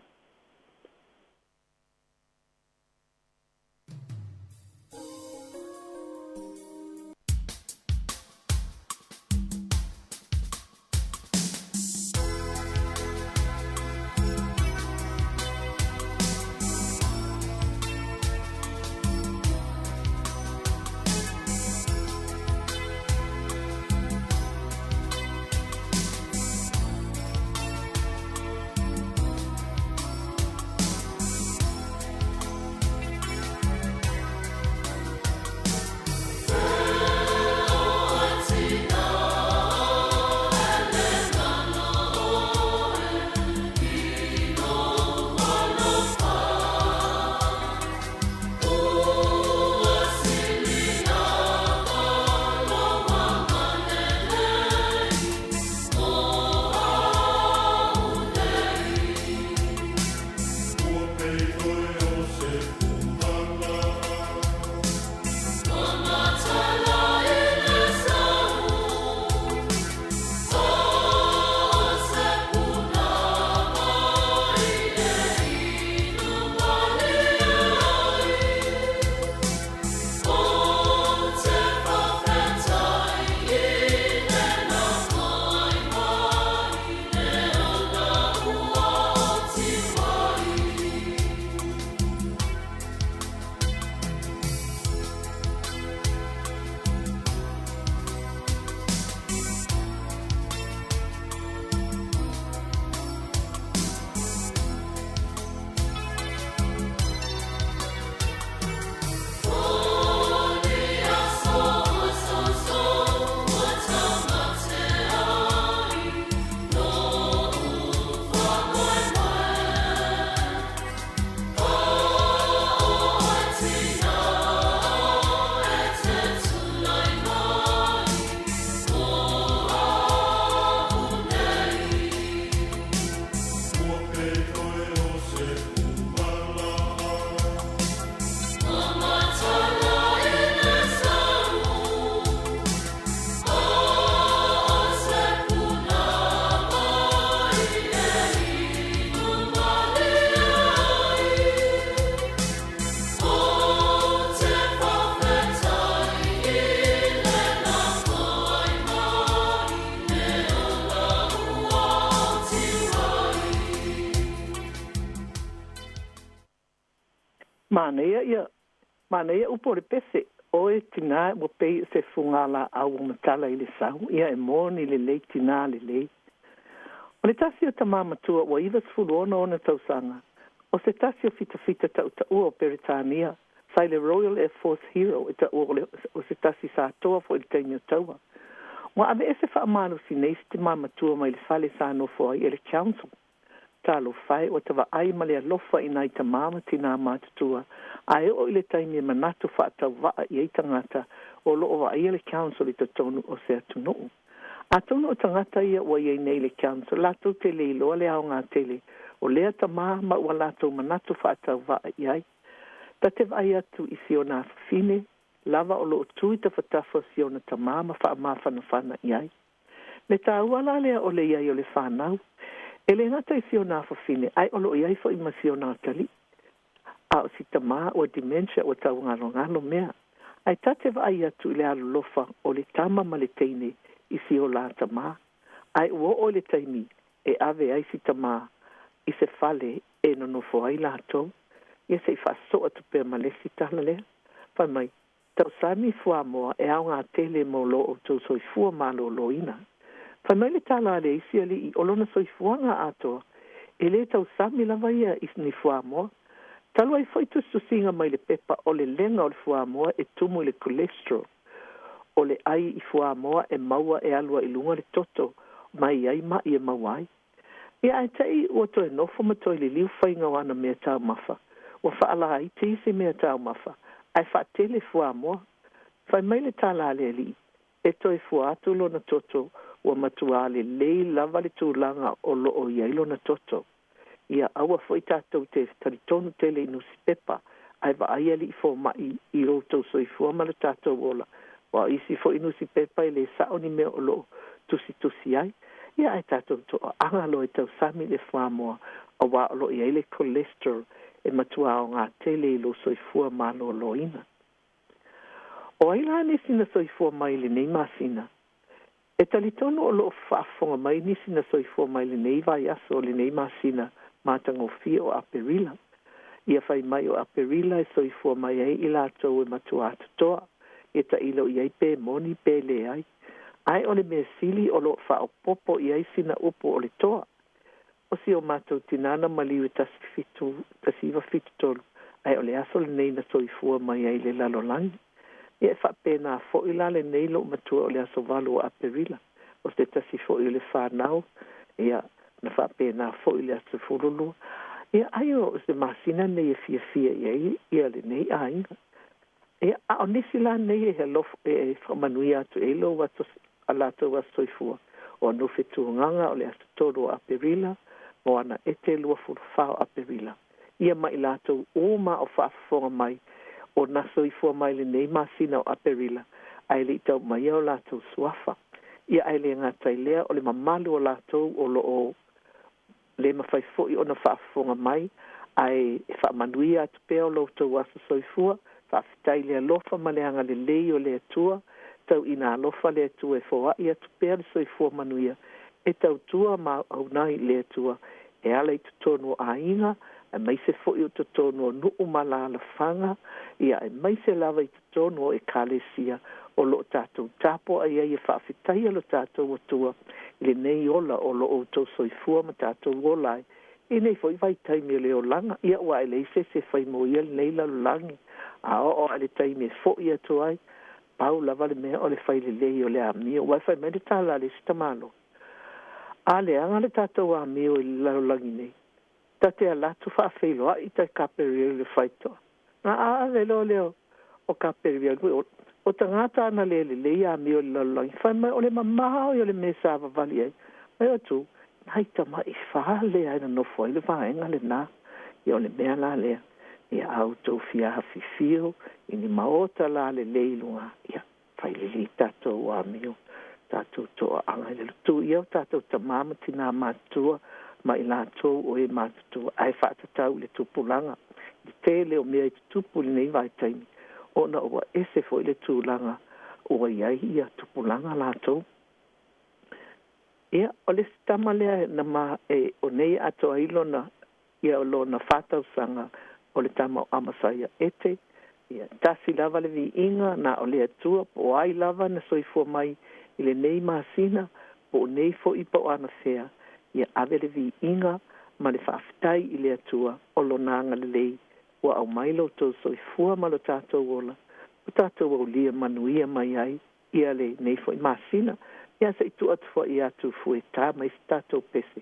Mana ia upo le pese. Oe tina mo pei se fungala au matala i le sau. Ia e moni le lei tina le lei. O le tasi o ta mamatua wa iwa sfulu ona ona tausanga. O se tasi o fita ta ua o Peritania. Sai le Royal Air Force Hero o se tasi sa toa fo i le taimi o taua. Wa ave ese wha amanu si neisi te mamatua mai le fale sa no fo ai ele council. Talo fai o tawa ai ma le alofa i nai ta mama tina matatua. Ai o ile taimi e manatu wha atau waa i ei tangata o loo wa ai ele council i ta tonu o se atunuu. A tonu o tangata ia o iei nei le council. Lato te le iloa le ao ngā tele. O lea ta maa ma ua lato manatu wha atau waa i ai. Ta te vai atu i siona fine. Lava o loo tui ta whatafo siona ta maa ma wha maa whanawhana i ai. Le ta uala lea o le iai o le whanau. Ele ngata i siona fine. Ai o loo iai fo i ma siona tali. A o si ta maa o dementia o tau ngalo mea. Ai tate vai atu i le alo lofa o le tama ma le teine i si o la ta maa. Ai uo o le taimi e ave ai si ta maa i se fale e no fo ai la to. Ia se i faso atu pe ma le si tala lea. Pai mai, tau sami fua moa e au ngā tele mo lo o tau soi fua ma lo lo ina. Pai mai le tala le isi ali i olona soi fua ngā atoa. E le tau sami lava ia i ni fua moa. Talo ai foi tu singa mai le pepa o le lenga o le fua moa e tumu i le cholesterol. O le ai i fua moa e maua e alua i lunga le toto. Mai ai ma i e mawai. Ia ai tei ua toi nofo ma toi le liu whainga wana mea tau mafa. Ua whaala ai te ise mea tau mafa. Ai wha tele fua moa. Whai mai le tala le li. E toi fua atu lo na toto. Ua matua le lei lava le tūlanga o lo o iailo na toto. Ia aua foi tātou te taritonu tele i nusi pepa. Ai wa ai ali i fo mai i roto soi fua ma le tātou ola. Wa isi fo i nusi pepa i le sao ni mea o lo tusi ai. Ia ai tātou to anga lo e tau sami le fua moa. A wa o lo i ele cholesterol e matua o ngā tele i lo soi fua ma lo lo ina. O ai la nisi na soi fua mai le nei masina. E talitonu o lo whaafonga mai nisi na soi fua mai le nei vai aso le nei masina mātango fia o aperila. Ia whai mai o aperila e soi fua mai ai i lātou e matua atutoa. E ta ilo i ai pē moni pē le ai. Ai o le mea sili o lo whao popo i ai sina upo o le toa. O si o mātou tinana maliwe tasiwa fitu tolu. Ai o le aso le nei na soi fua mai ai le lalolangi. Ia e whapena fo i la le nei lo matua o le aso walu o aperila. O se tasi fo i le whanau. Ia na whapena fo i le aso furulu. Ia ai o se masina nei e fia ia le nei a inga. Ia a o nisi la nei e he lof e whamanui atu e lo wato alato wa soifua. O no fitu nganga o le aso todo o aperila. Mo ana e te lua furufao aperila. Ia mai lato uma o whaafonga mai. O naso i fua mai le nei masina o aperila. Ai le tau mai o lato suafa. Ia ai le ngatai lea o le mamalu o lato o lo o le mawhai foi o na whaafonga mai. Ai e whaamanui atu peo lo tau aso soifua. Whaafitai lea lofa ma leanga le lei o le atua. Tau ina lofa le atua e fua i atu pea le soifua manuia. E tau tua ma au nai le atua. E ala i tutonu a inga. E mai se foi o tutonu o nuu malala whanga. Ia e mai se lava i tutonu o e kalesia. O lo tātou tapo ai ai e whaafitai alo tātou atua. Le nei ola o lo o tau soifua ma tātou olai. E nei foi vai taimi leo langa. Ia ua e leise se fai mo ia nei lalo langi. A o ale taimi e foi atu ai. Pau lava le mea o le fai le lei o le amio. Wai fai mele tala le sitamalo. A le anga le tātou amio i lalo langi nei. Tate a latu whaafeiloa i tai kaperia le whaitoa. Nga a leo leo o kaperia. O tangata ana le lei amio i lalo langi. Fai mai o le mamao i o le mesa avavali ai. Mai o tu. Nai tama i whaale ai na nofo i le whaenga le nā. I o le mea la lea. Ia auto fia hafi fio. I ni maota la le leilunga. Ia whai le li tātou amio. Tātou toa anga i le lutu. Ia o tātou tamama tina mātua. Ma i lātou o e mātua. Ai whaatatau le tupulanga. I te leo mea i tupu li nei vai taimi. O na ua ese fo i le tūlanga. Ua iai ia tupulanga lātou. Ia, o le stama lea na ma e o nei ato ailo na ia o lo na whātau sanga o le tama o amasaia ete, ia tasi lava le vi inga na o le atua po ai lava na soifua mai i le nei masina po nei fo i po ana fea, ia ave le vi inga ma le whaafitai i le atua o lo nanga le lei ua au mailo tau soifua ma lo tātou ola, o tātou au lia manuia mai ai ia le nei fo i masina, ia sa i tu atu fo i atu fue tā mai si tātou pese.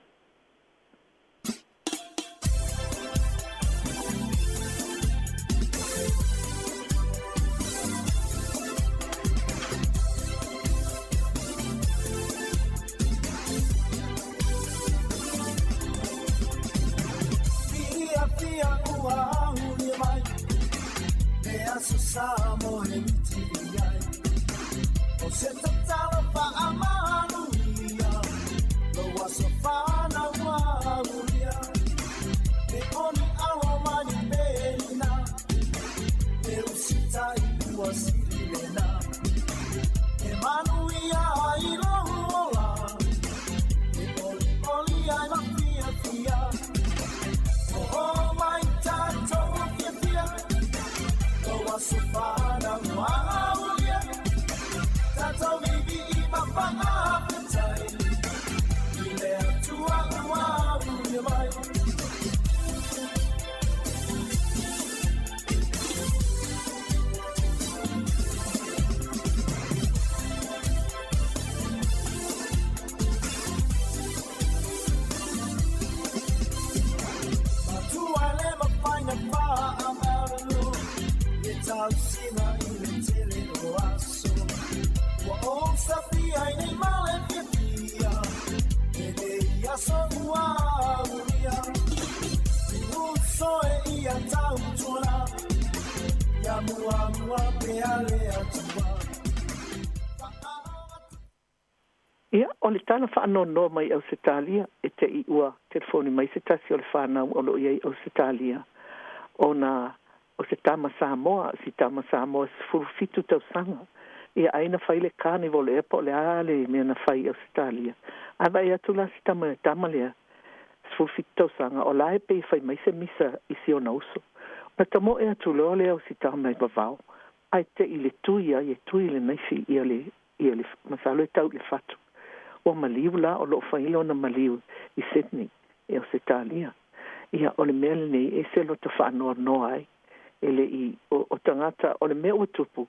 Samoa e miti ai o se tatalo pa amanuia lo waso fana wabulia e oni awa mani pena e usitai uasilena e manuia i lola e oli ai mafia fia oh my tato fia Sufana Maulia Tato Bibi Papa Pentai Ile Tua Maulia Mai Matua Lema Paina Pa Amaru Tausina ile tele oaso wa on sapia nei male pia e ia so wa unia uso e ia tautula ya mua pe ale atua ia o le tana whaanono mai au Setalia e te i ua telefoni mai se tasi o le whanau o lo iei au Setalia o se tama Samoa, si tama Samoa se furufitu tau sanga. Ia aina whai le carnival e po le ale mea na whai au Setalia. Awa e atula si tama lea se furufitu tau sanga o lae pe whai mai se misa isi o nauso. Na tamo e atula o le au si tama e bavau. Ai te i le tui ai e tui le naifi ia le masalo e tau le fatu. O maliu la o lo whailo na maliu i Sydney e au Setalia. Ia o le mea le nei e se lo ta whaanoa noa ai. Ele i o tangata o le mea utupu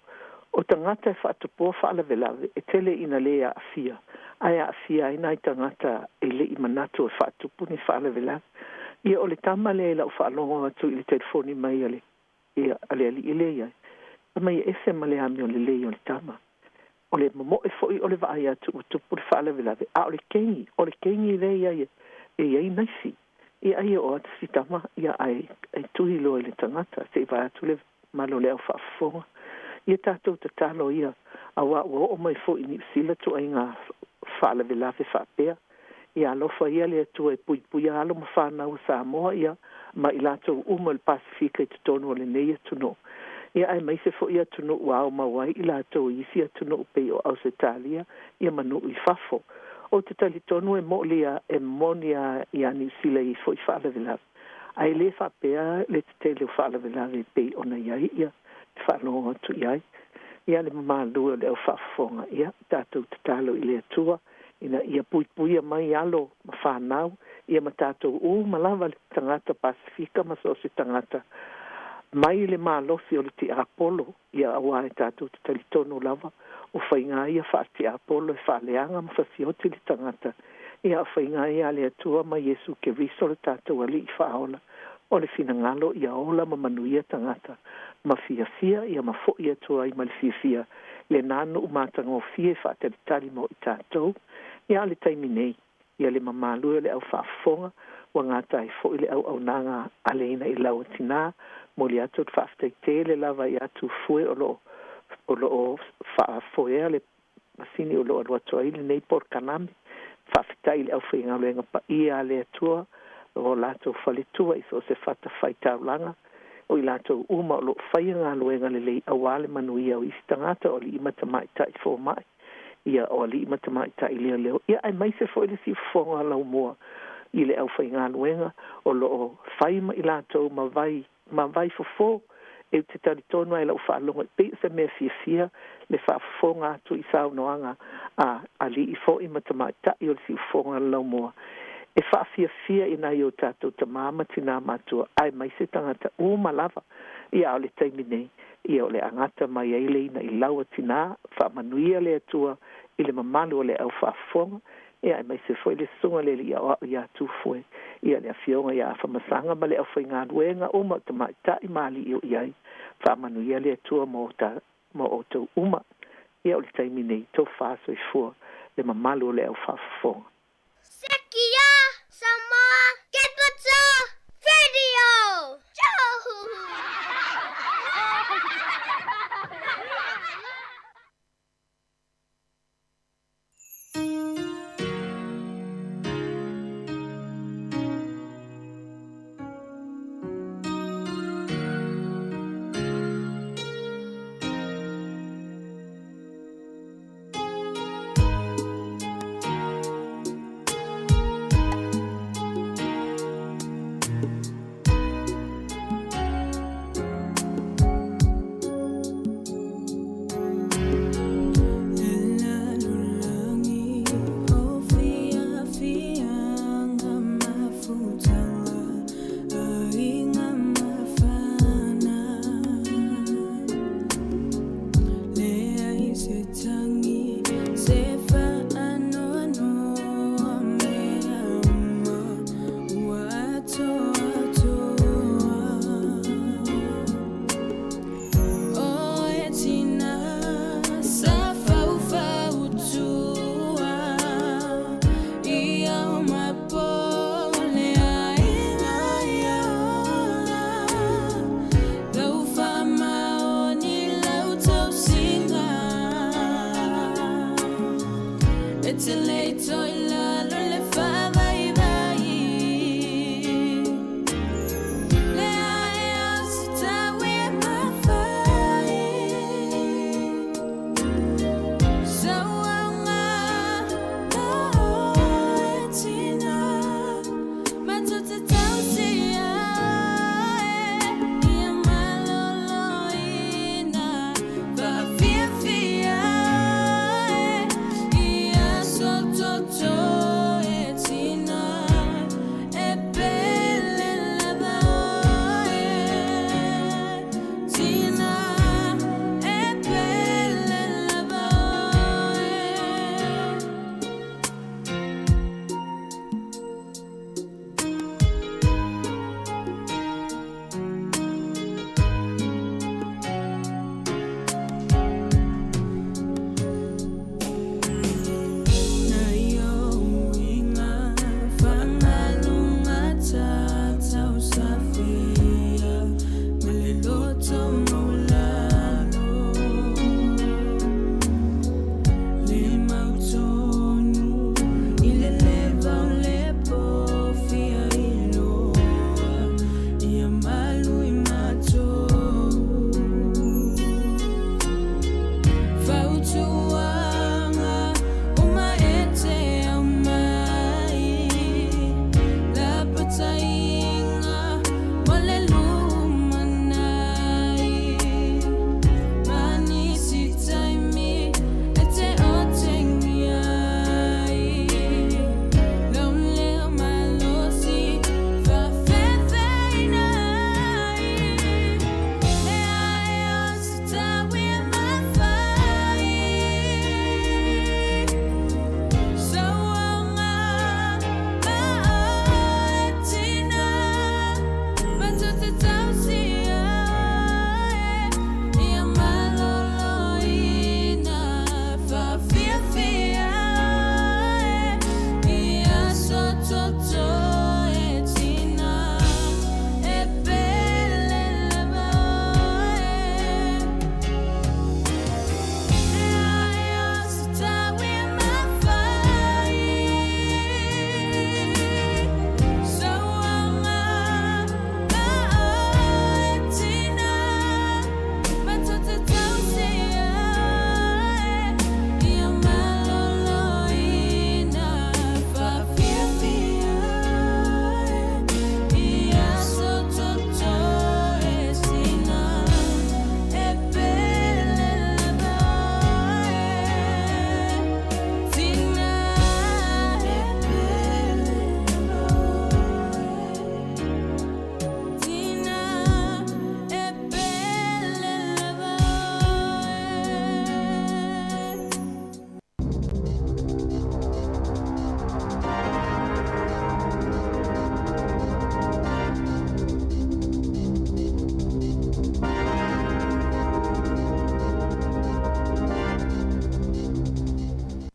o tangata e whaatupua whaalawelawe e tele ina lea afia ai afia ina i tangata e le i manatu e whaatupu ni whaalawelawe ia o le tama le la o whaalongo atu i le telefoni mai ale ia ale ali i lea mai ese ma le ami o le lea o le tama o le momo e foi o le vaai atu utupu le whaalawelawe a o le kengi lea e iei naisi ia ai o atu si tama ia ai tuhi loa le tangata se i vai atu le malo leo whaafonga ia tātou te talo ia a wa o mai fo i ni sila tu ai ngā whaalawelawe whaapea ia alofa ia le atu e pui alo ma whanau Samoa ia ma i latou uma le Pasifika i tutonu o le nei atuno ia ai mai se fo ia tuno wao mawai i latou isi atuno pe o Australia ia manu i fafo o te talitonu e molia e monia i ani sila i fo i whaalawelawe ai le whapea le te tele o whaalawelawe pe o na iai ia te whaaloa atu iai ia le mamalua le au whaafonga ia tātou te talo i le atua ina ia puipuia mai alo ma whanau ia ma tātou malawa le tangata Pasifika ma so se tangata mai le malosi o le ti Apollo ia awa e tātou te talitonu lava o whainga ia whaati Apollo e whaaleanga ma whasioti le tangata ia whainga ia le atua ma Yesu ke viso le tātou ali i whaola o le finangalo ia ola ma manuia tangata ma fia ia ma fo ia tua i ma le fia le nano umatanga o fia whaatalitari mo i tātou ia le taiminei ia le mamalua le au whaafonga wa ngata i fo i le au nanga aleina i lau atina mo li atu whaaftai tele lava i atu fue o lo whaafoea le masini o lo aluatua i le nei por kanami whaaftai le au whainga luenga pa ia le atua o lato whaletua i so se whata whaitaulanga o i lato uma o lo whainga luenga le lei awale manuia o istangata o li imata mai tai fo mai ia o li imata mai tai leo ia ai mai se fo i le si fonga lau mua i le au whainga luenga o lo whaima i lato ma vai ma vai fofo e te tari tonu ai lau whaalonga pe se mea fia le whaafonga atu i sao noanga a li i fo i matamai ta i o si ufonga lau moa e whaafia ina i o tātou ta māma tina mātua ai mai se tangata malava i a o le taimi nei i o le angata mai eile ina i laua tina whaamanuia le atua i le mamalu o le au whaafonga e ai mai se foi le sunga le li a ia tu foi ia le afionga ia whamasanga ma le au whainga nuenga o ma tamai ta i mali i o iai whaamanuia le atua mo o tau uma ia o le taimi nei tau whaaso i fua le mamalu o le au whaafonga. Sekia, Samoa, Kepata, Radio!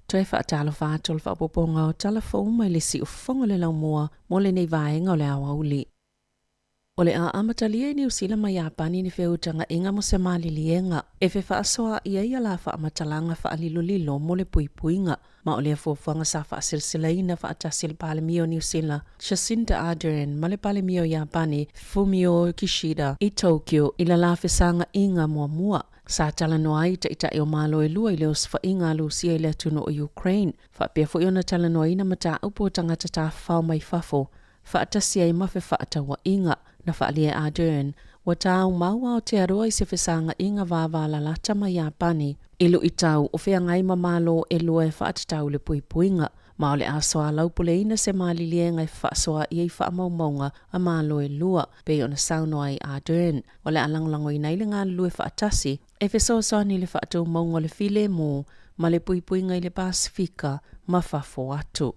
Toi whaatalo whaatol whaapoponga o talafou mai le si ufonga le lau mua mo le nei vaenga o le awa uli. O le a amatalia i New Zealand mai Japani ni whiutanga inga mo se malilienga. E fe whaasoa ia la whaamatalanga whaalilolilo mo le puipuinga. Ma o le fuafuanga sa whaasilsilaina whaatasil palemio New Zealand. Jacinda Ardern ma le palemio Japani Fumio Kishida i Tokyo i la whesanga inga mua. Sa tala no ai ta ita e o malo e lua i leo sfa inga lusia i le tuno o Ukraine. Whapea fo iona tala no ina mata upo tangata ta whao mai fafo. Whaatasia i mawhi whaatawa inga. Na whaalia Ardern, wa tau maua o te aroa i se whesanga inga vāwala lata mai Japani. Ilu i tau o whea ngai mamalo e lua e whaatatau le puipuinga. Ma o le asoa laupule ina se malilienga e whaasoa i ei whaamaumaunga a malo e lua. Pe ona sauno ai Ardern. O le alanglango i naile ngā lue whaatasi. E whesoa ni le whaatau maunga le file mo, ma le puipuinga i le Pasifika, ma whafo atu.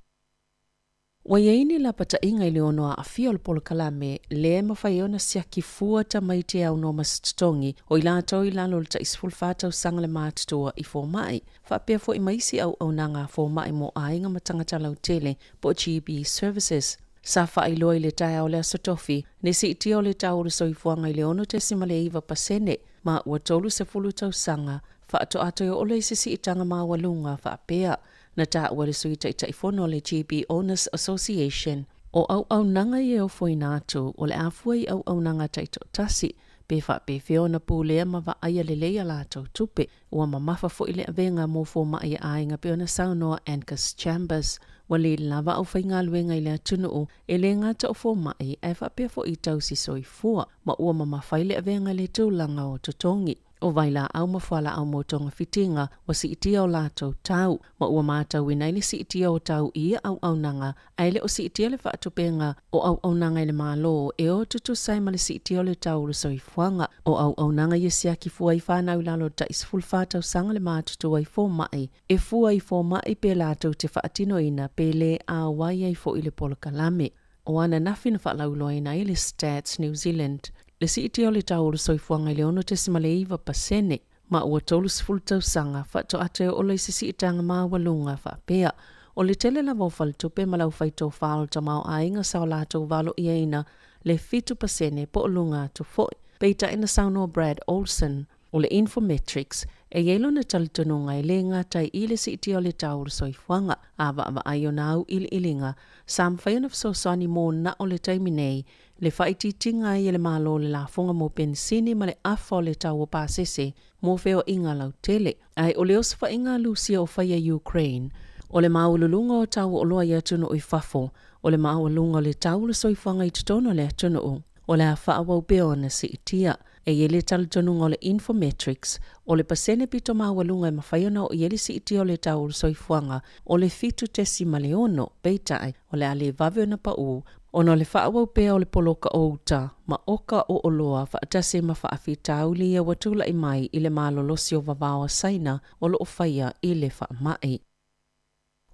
Wa yeini la pata inga ili onoa a fio le polo kalame le mawhaiona sia ki fuata mai te au no mastongi o ila tau ila lo ta isfulfata o sanga le mātua i fo mai. Whapea fo i maisi au nanga fo mai mo a inga matangata lau tele po GB Services. Sa wha i loa i le tai au le asotofi, ne si iti o le tau le soifuanga i le ono te simale iwa pasene, ma ua tolu se fulu tau sanga, wha ato ato o ole se si itanga maa walunga whapea. Na ta wale suita i taifono le GB Owners Association. O au nanga i eo foi nātu, o le afua i au nanga taito tasi. Pe whiona pūlea ma wa aia le leia lātou tupe. Ua ma mafa fo i le avenga mō fō ma aia ainga pe ona saunoa Angus Chambers. Wale lava au whai ngā luenga i le atunu o, e le ngata o fō mai e whapea fo i tau si soifua. Ma ua ma mawhai le avenga le tūlanga o totongi. O vaila au mawhala au motonga fitinga wa si itia o lātou tau. Ma ua mātau i naile si itia o tau ia au nanga. Aile o si itia le whaatupenga o au nanga i le mālo e o tutu sai ma le si itia o le tau le soifuanga. O au nanga i sia ki fua i whanau lalo ta isful whātau sanga le mātutu ai fō mai. E fua i fō mai pe lātou te whaatino ina pe le a wai ai fō i le polo kalame. O ana nafina whaalauloa ina i le Stats New Zealand. Le si iti o le tau le soifuanga i le ono te simale iwa pasene, ma ua tolu sifulu tau sanga, whato ate o le si itanga maa walunga whapea. O le tele la wofal tupe ma lau whaito whaal ta mao a inga sao lātou valo i eina, le fitu pasene po olunga tu foi. Peita ina sauno Brad Olsen, o le Infometrics, e yelo na talitununga i le ngatai i le si iti o le tau le soifuanga, awa ayonau il ilinga, sam whaiona fsosani mō na o le taiminei, le whaititinga i le malo le la fonga mo pensini ma le afo le tau o pāsese mo feo inga lau tele. Ai o le osfa inga lusia o whaia Ukraine. O le maululunga o tau o loa i atunu o i fafo. O le maululunga le tau le soifanga i tutono le atunu o. O le a whaawau beona si itia. E yele talitununga o le Infometrics. O le pasene pito maulunga i mawhaiona o yele si itia o le tau le soifuanga. O le fitu tesi maleono beitai. O le ale vaveona pa u. Ono le whaawau pea o le poloka o uta, ma oka o oloa whaatase ma whaafi tauli ia watula i mai i le malolosi o wawawa saina o lo o whaia i le whaamai.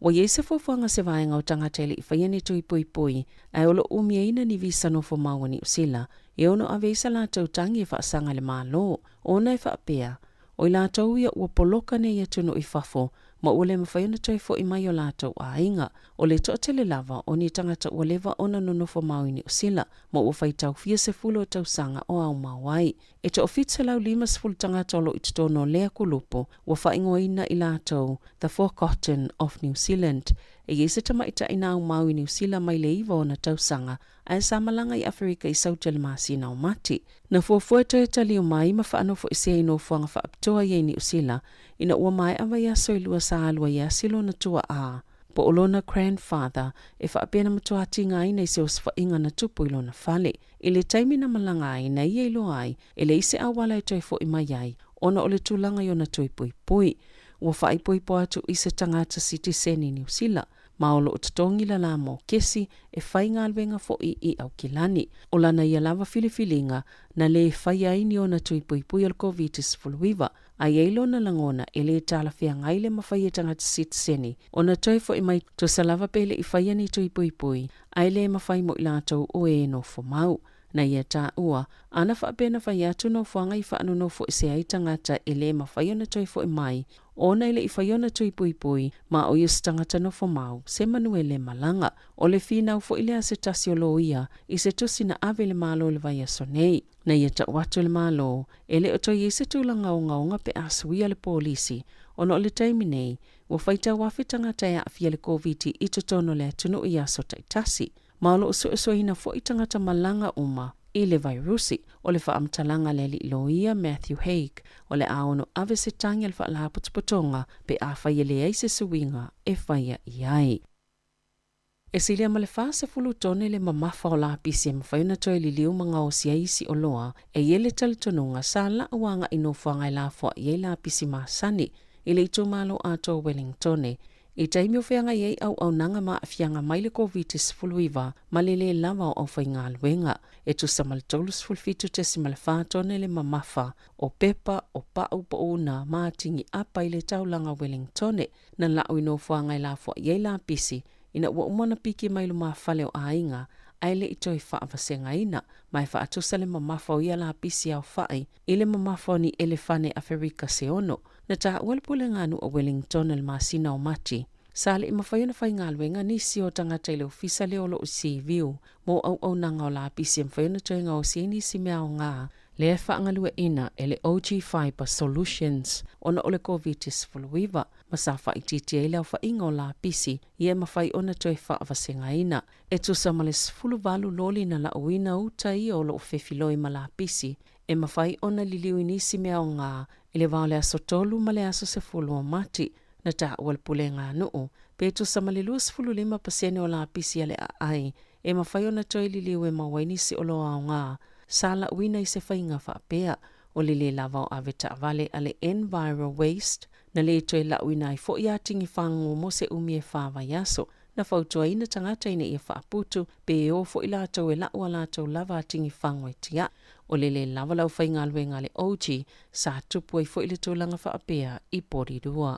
Wa yese fofuanga se vaenga o tangatele i whaiani tui pui pui, ai o lo umia ina ni visa no fomaua ni usila, e ono a veisa la tau tangi e whaasanga le malo, ona e whaapea, o i la tau ia ua poloka ne ia tunu i fafo, ma ule mawhaiona toi fo i mai o lātou a inga. O le toa tele lava o ni tangata ua lewa ona nonofo maui ni usila, ma ua whaitau fia se fulo tau sanga o au mawai. E to ofitse lau 5 tangata o lo itutono lea kulupo, ua whaingoa ina i lātou, the Forgotten of New Zealand. E yese tamaita ina au maui ni usila mai le iwa ona tau sanga, a sa malanga i Afrika i sautele masi na o mati. Na fuafuata e tali o mai ma whaanofo i sea ino fuanga whaapitoa i ni usila, ina ua mai awa yaso i lua sa alua yasilo na tua a. Po olona grandfather e whaapena matua tinga ina i se osfa inga na tupu ilo na fale. I le taimi na malanga ai na ia ilo ai, e le ise awala e toi fo i mai ai, ona o le tūlanga i ona tui pui pui. Ua whai pui po atu i se tangata Citizen New Zealand. Maolo o tatongi la la mo kesi e whai ngalwenga fo i au kilani. O lana ia lava filifilinga na le whai aini o na tui pui pui al COVID-19 fuluiva. A yeilo na langona e le tala fia ngaile ma whai e tangata Citizen. O na toi fo i mai to sa lava pele i whai ani tui pui pui. Ai le ma whai mo i lātou o e no fo mau. Na ia tā ua, ana whaapena whai atu no whanga I whaanono fo se ai tangata e le ma whaiona toi fo mai, ona ile I whaiona tui pui pui, ma o ius tangata no fo mau, se manuele malanga, o le whina fo ile a se tasi o lo ia, I se tusi na ave le malo le vai aso nei. Na ia ta watu le malo, ele o toi I se tūlanga o ngaunga pe asuia le polisi, ono o le taimi nei, ua whaita wafi tangata e awhia le COVID I totono le atunu I aso taitasi. Malo o suesoina fo I tangata malanga uma I le virusi o le whaamtalanga le li loia Matthew Haig o le aono ave se tangi al whaalaputupotonga pe a whaia le eise suinga e whaia iai. E silia ma le whaase fulu tone le mamafa o la apisi e mawhaiona toi li liu mga o sia isi o loa e yele talitonunga sa la uanga ino whanga I la fwa i la apisi maasani I le ito malo ato Wellingtone. I taimi o whianga iei au nanga maa whianga maile COVID-19 fuluiva malele lava o whainga luenga. E tu samal tolus fulfitu te simal whaatone le mamafa o pepa o pau po una maa tingi apa I le taulanga Wellingtone na lau ino whanga I la fwa iei la apisi ina ua umana piki mailu maa whale o ainga aile I toi whaavasenga ina mai whaatusa le mamafa o ia la apisi au whai I le mamafa ni elefane Afrika Seono na taha ualpule nganu o Wellington al masina o mati. Sale I mawhaiona whai ngā luenga nisi o tangata ile ofisa le olo o Seaviu mo au nanga o la apisi mwhaiona toenga o sieni si mea o ngā le e whaangalua ina ele OG Fiber Solutions ona ole COVID-19 fuluiva masafa I titia ile au whainga o la apisi I e mawhai ona toi whaavasenga ina. E tu samales fulu valu loli na la uina uta I o lo fefiloi ma la apisi e mawhai ona liliu inisi mea o ngā ile vao le aso tolu ma le aso se fulu o mati na ta walpule ngā nuu. Pe tu samalilus fulu 5% o la apisi ale a ai e mawhai ona toi liliu e mawainisi o lo au ngā sala uina I se whainga whaapea o lile lava o aveta vale ale enviro waste na le toi la uina I fo ia tingi whangu mo se umi e whawa yaso na whautua ina tangata ina I whaaputu pe o fo ila tau e laua la tau lava tingi whangu e tia o lile lava lau whainga luenga le OG sa tupu ai fo ila tūlanga whaapea I porirua.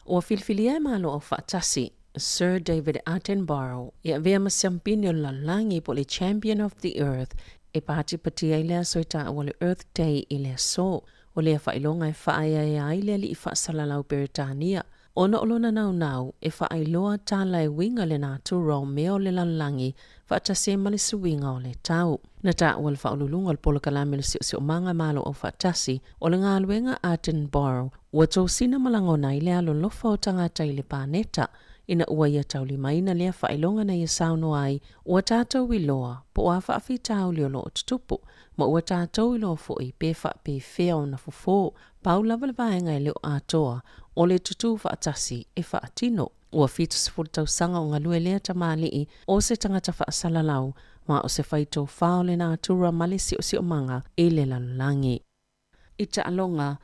O filfilia malo o whaatasi Sir David Attenborough ia vea masiampini o lalangi po le Champion of the Earth e pati pati ai lea soita o le Earth Day I le so o lea whailonga e whaaya ai lea li I whaasalalau Beritania. Ona olona nau e whaailoa tāla e winga le nā tūrau mea o le lalangi whaatase mali suwinga o le tau. Na tā ua le whaolulunga o le polokalame le si o manga malo o whaatasi o le ngā luenga Attenborough ua tō sina malangona I lea lo lofa o tangata I le pāneta. Ina ua ia tauli maina lea whailonga na ia sauno ai, ua tātou I loa, po a whaafi tauli o loo tutupu, ma ua tātou I loa fo I pefa pe fea o na fofo, pau lava le vaenga I leo atoa, o le tutu whaatasi e whaatino. Ua fitu sifurtau sanga o ngalue lea tamali o se tangata whaasalalau, ma o se whaito whao le nā tura malisi o si o manga I le lalangi. Ita alonga,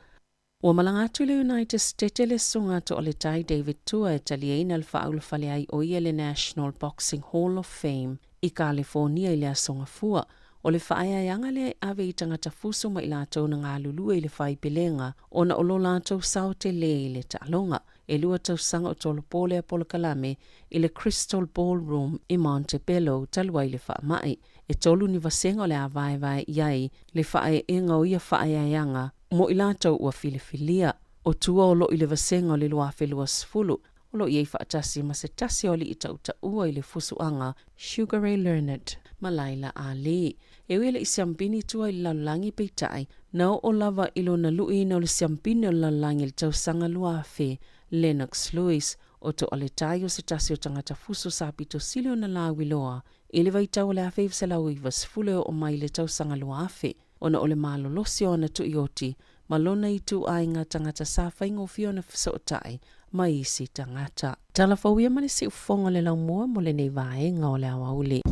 ua malangatu le United States le sunga to ole tai David Tua e talieina le whaulu whale ai o ia le National Boxing Hall of Fame I California I le asonga fua. O le whaaya yanga le ave I tangata fuso ma I lātou na ngā lulua I le whai pelenga o na olo lātou sao te le I le ta'alonga. E lua tau sanga o tolo pole a polokalame I le Crystal Ballroom I Montebello talua I le wha mai. E tolu ni vasenga o le avae iai le whae inga o ia whaaya yanga mo I lātou ua filifilia. O tua o lo I le vasenga o le lua whelua sfulu. O lo iei whaatasi ma se tasi o li I tauta ua I le fusuanga Sugar Ray Leonard ma Laila Ali. E wele I siampini tua I lalangi peitai na o lava ilo na lui na o le siampini o lalangi le tausanga lua fe Lennox Lewis o to ale tai o se tasi o tangata fuso sa pito silio na la wiloa. I le vaitau le awhaiv se lau I vasfule o mai le tausanga lua fe. Ona ole malo losio na tu ioti, malona I tu ainga tangata sa whaingo fiona fisotai, ma isi tangata. Talafauia mani si ufonga le lau mua mo le nei vaenga o le awauli.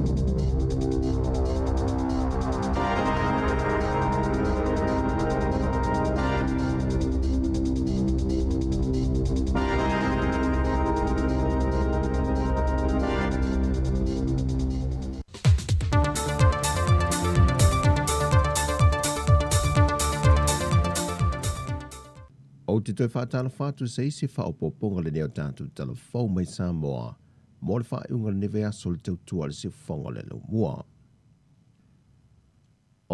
O te toi whaatala whātu se isi whaopoponga le neo tātou talafau mai Samoa, mo le whaeunga le neve aso le tautua le si whonga le lau mua.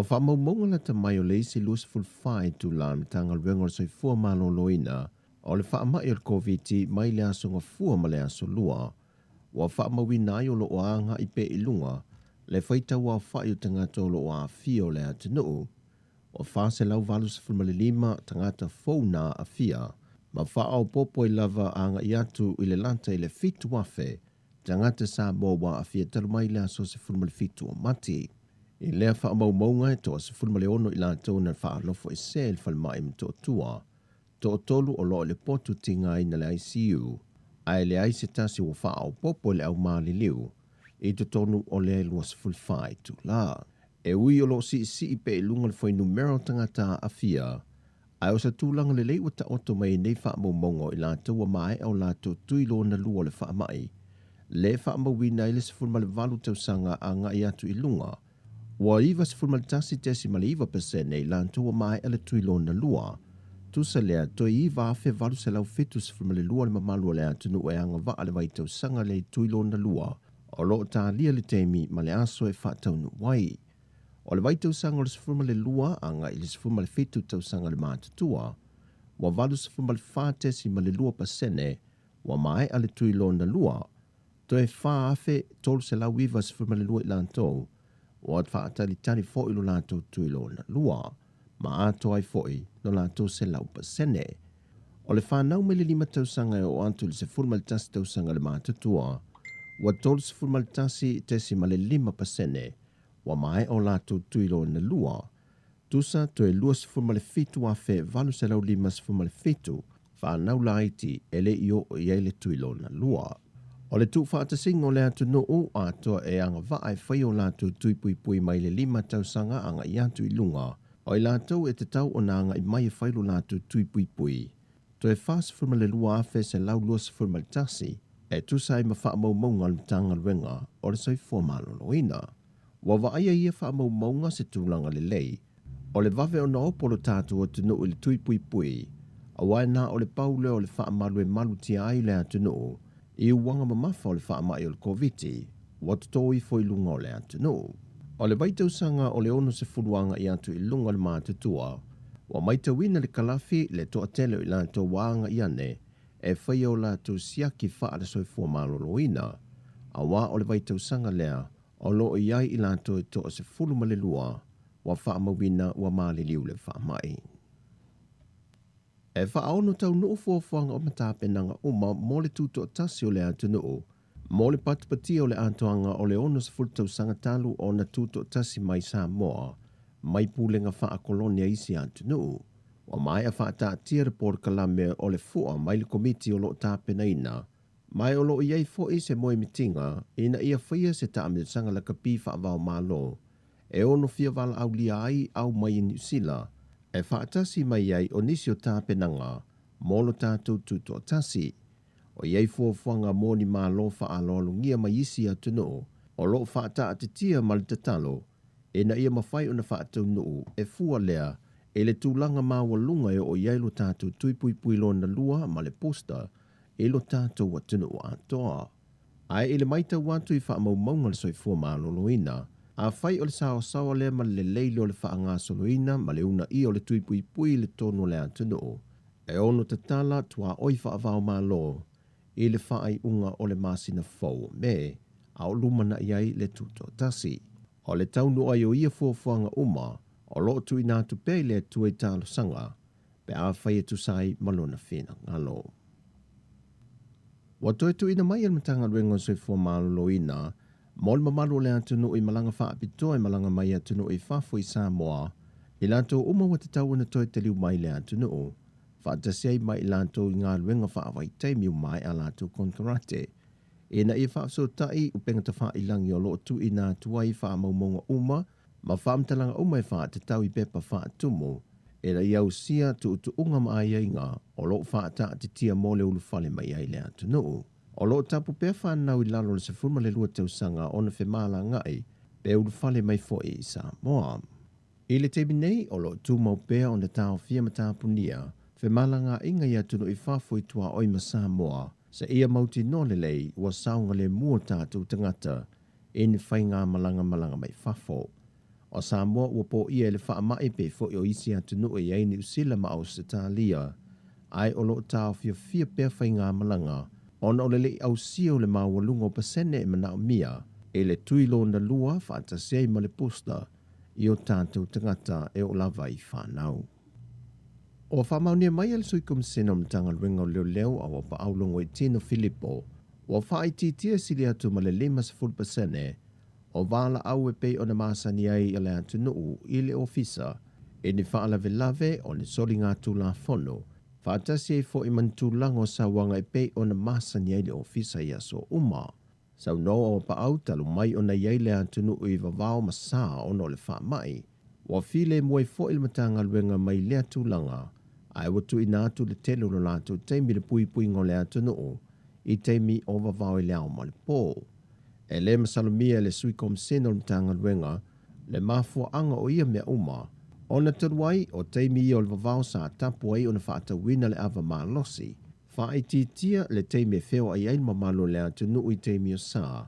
O whamaumonga la ta mai o leisi luas fulfai tu lan tanga luenga o soifua maloloina o le whaamai o COVID mai le aso ngā fua ma le aso lua. Wa whaamawina ai o lo oanga i pe ilunga le whaita wa whai o tangata o lo o a fia o le atinuu. O whase lau valus fulmalilima tangata fauna a fia. Ma wha au popo i lava anga i atu i le lanta i le fitu wafe tangata Samoa a fia talumai le aso se fulmalifitu o mati. I lea wha maunga e toa se fulmale ono i la tōna wha alofo e sel whalmai mto tua. Tō tolu o loo le potu tinga i na le ICU. Ai le aise tasi o wha au popo le au maali liu. I to tonu o le luas fulfai tu la. E ui o loo si pe lunga le foi numero tangata a fia. Ai o sa tūlanga le leiwa ta oto mai nei wha maunga i la tōa mai au la tō tuilo na lua le wha mai. Le wha mawina i le se fulmale valu tau sanga a nga i atu i lunga. Wa iwa se fulmalitasi tesi maliwa pesene i lantua mai ele tuilo na lua. Tusa lea to iwa afe valu se lau fitu se fulmale lua le mamalua lea tunu e anga wa ale waitau sanga le tuilo na lua. O loo ta lia le temi ma le aso e whaataunu wai. O le waitau sanga le se fulmale lua anga i le se fulmale fitu tau sanga le mātutua. Wa valu se fulmale wha tesi ma le lua pesene wa mai ale tuilo na lua. To e wha afe tolu se lau iwa se fulmale lua i lantou. O at whaatali tari fōi lo lātou tuilo na lua, ma ato ai fōi lo lātou se lau pasene. O le whanau me le 5 tausanga e o antu le se fulmalitasi tausanga le mātutua, wa tolu se fulmalitasi tesi ma le 5%, wa mai o lātou tuilo na lua. Tusa to e lua se fulmalifitu a fe valu se lau 5 se fulmalifitu, whanau la iti ele io o iei le tuilo na lua. O le tuk whaatasingo le atu noo atoa e anga vae whai o lātou tuipuipui mai le 5 tausanga anga i atu i lunga. O i lātou e te tau o na anga i mai e whailu lātou tuipuipui. To e whaas furma le lua awhe se lau lua se furma le tasi, e tusa e ma wha maunga le tanga luenga o le soi fōmalo loina. Wa waaia ia wha maunga se tūlanga le lei. O le vawe o na opolo tātou o te noo le tuipuipui. A waina o le paule o le wha malu e malu ti ai le atu noo. I uwanga mamafa o le wha mai o le COVID, watoto i fo i lunga o le atu no. O le waitausanga o le ono se furuanga i atu i lunga le mātutua, wa maitawina le kalafi le toa tele i lanto waanga i ane, e whai o la tu siaki wha le soi fua maloloina. A wā o le waitausanga lea, o lo i ai i lanto i toa se fulu malelua, wa wha mawina wa maali liu le wha mai. E whaono tau noo fuafuanga o matapenanga uma mo le tuto tasi o le atu noo, mo le patipati o le atoanga o le ono sa fultau sangatalu o na tuto tasi mai Samoa, mai pūlenga wha kolonia isi atu noo. Wa mai a wha ta tia report kalame o le fua mai le komiti o lo tāpena ina, mai o lo iei fo i se moe mitinga, ina ia whaia se ta amil sanga la kapi wha vau malo, e ono fia vala au lia ai au mai in Usila, e whaatasi mai ai o nisi o tāpenanga, molo tātou tuto tasi. O iei fuafuanga mōni mā lo whaalolo ngia mai isi atu noo, o lo whaata atitia mali tatalo, e na ia mawhai o na whaatau noo e fua lea, e le tūlanga mā walunga e o iei lo tātou tuipuipui lo na lua ma le posta, e lo tātou atu noo atoa. Ai e le maita watu i wha maunga le soi fua mā loloina, a whai o le sawa lea ma le leile o le wha ngā soloina ma le una i o le tuipuipui le tono le atu noo. E ono te tala tua oi wha avao mā lo, i le whaai unga o le masina fau me, a o lumana iai le tuto tasi. O le taunu ai o ia fuafuanga uma, o loo tu i nātu pei le tu e tālo sanga, pe a whai e tu sai malona whina ngalo. Wa toi tu ina mai al matanga ruengo soi fua malo ina, mo le mamalu le atunu i malanga wha apitoa i malanga mai atunu i whafo i Samoa, i lanto uma wa te tau na toi te liu mai le atunu, whaatasiai mai i lanto i ngā ruenga wha awai teimiu mai a lanto konkarate. E na i whaafso tai upenga ta wha ilangi o loo tu i nā tuai wha maumonga uma, ma whaamtalanga uma i wha te tau i pepa wha atumu, e na i au sia tu utu unga mai inga o loo wha ata te tia mole ulu whale mai ai le atunu. O loo tapu pea whanau i lalo le se fulma le lua tausanga o na whemala ngai, pe ulu whale mai fo i Samoa. I le tebi nei o loo tu mau pea o na tau fia matapunia, whemala ngā inga i atunu i whafo i tua oi ma Samoa, sa ia mauti nole lei ua saunga le mua tātou tangata, e ni whai ngā malanga mai whafo. O Samoa ua po ia le whaamai pe fo o isi atunu e ai ni usila ma Australia. Ai o lo tau fia pea whai ngā malanga. Ona o le le au sio le mawalungo pasene e mana o mia. E le tuilo na lua whaatasiai ma le posta. I o tātou tangata e o lava i whanau. O whamaunia mai al sui komisena o mtanga luenga o leo a wapa aulongo e tino Filipo. Wa whaititia sili atu ma le 5% o wala au e pei o na masani ai ale atu nuu i le ofisa. E ni whaalave lave o ni soli ngā tūla fono. Whaatasi e fo i mantulango sa wanga e pei o na masani ai le ofisa i aso uma. Sau noa o pa au talu mai o na iei le atu nuu i vavao masaa o no le wha mai. Wa file mwe fo il matanga luenga mai le atu langa. Ai watu i nātu le telo no lātu teimi le pui ngō le atu nuu. I teimi o vavao i le au ma le pō. E le masalumia le sui komisena o matanga luenga, le mafua anga o ia mea uma. Ona taruai o teimi i o le vavao sa tapu ai o na whaata wina le ava maa losi. Whaititia le teimi e feo ai ain mamalo le atu nuu i teimi o sa.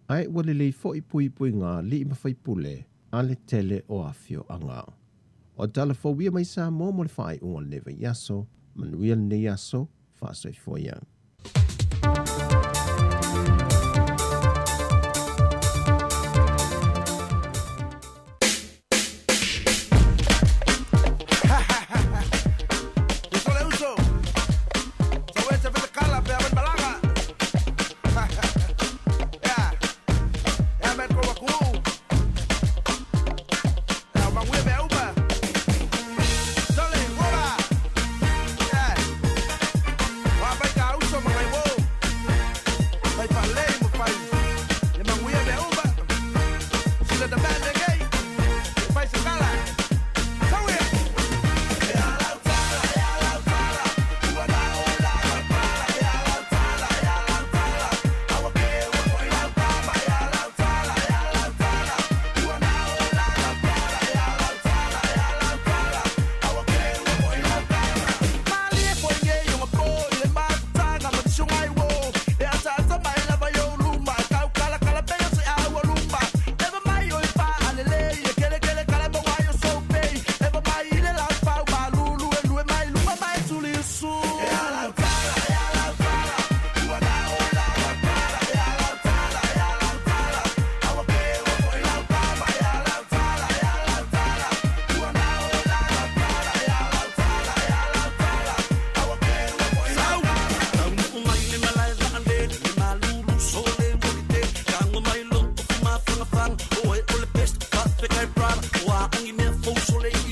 Ai wale lei fo i pui ngā li i mawhai pule, a le tele o afio anga. O tala fawia mai sa mo le whai unga leva yaso, manuia le ne yaso, whaasoi foia. Soleil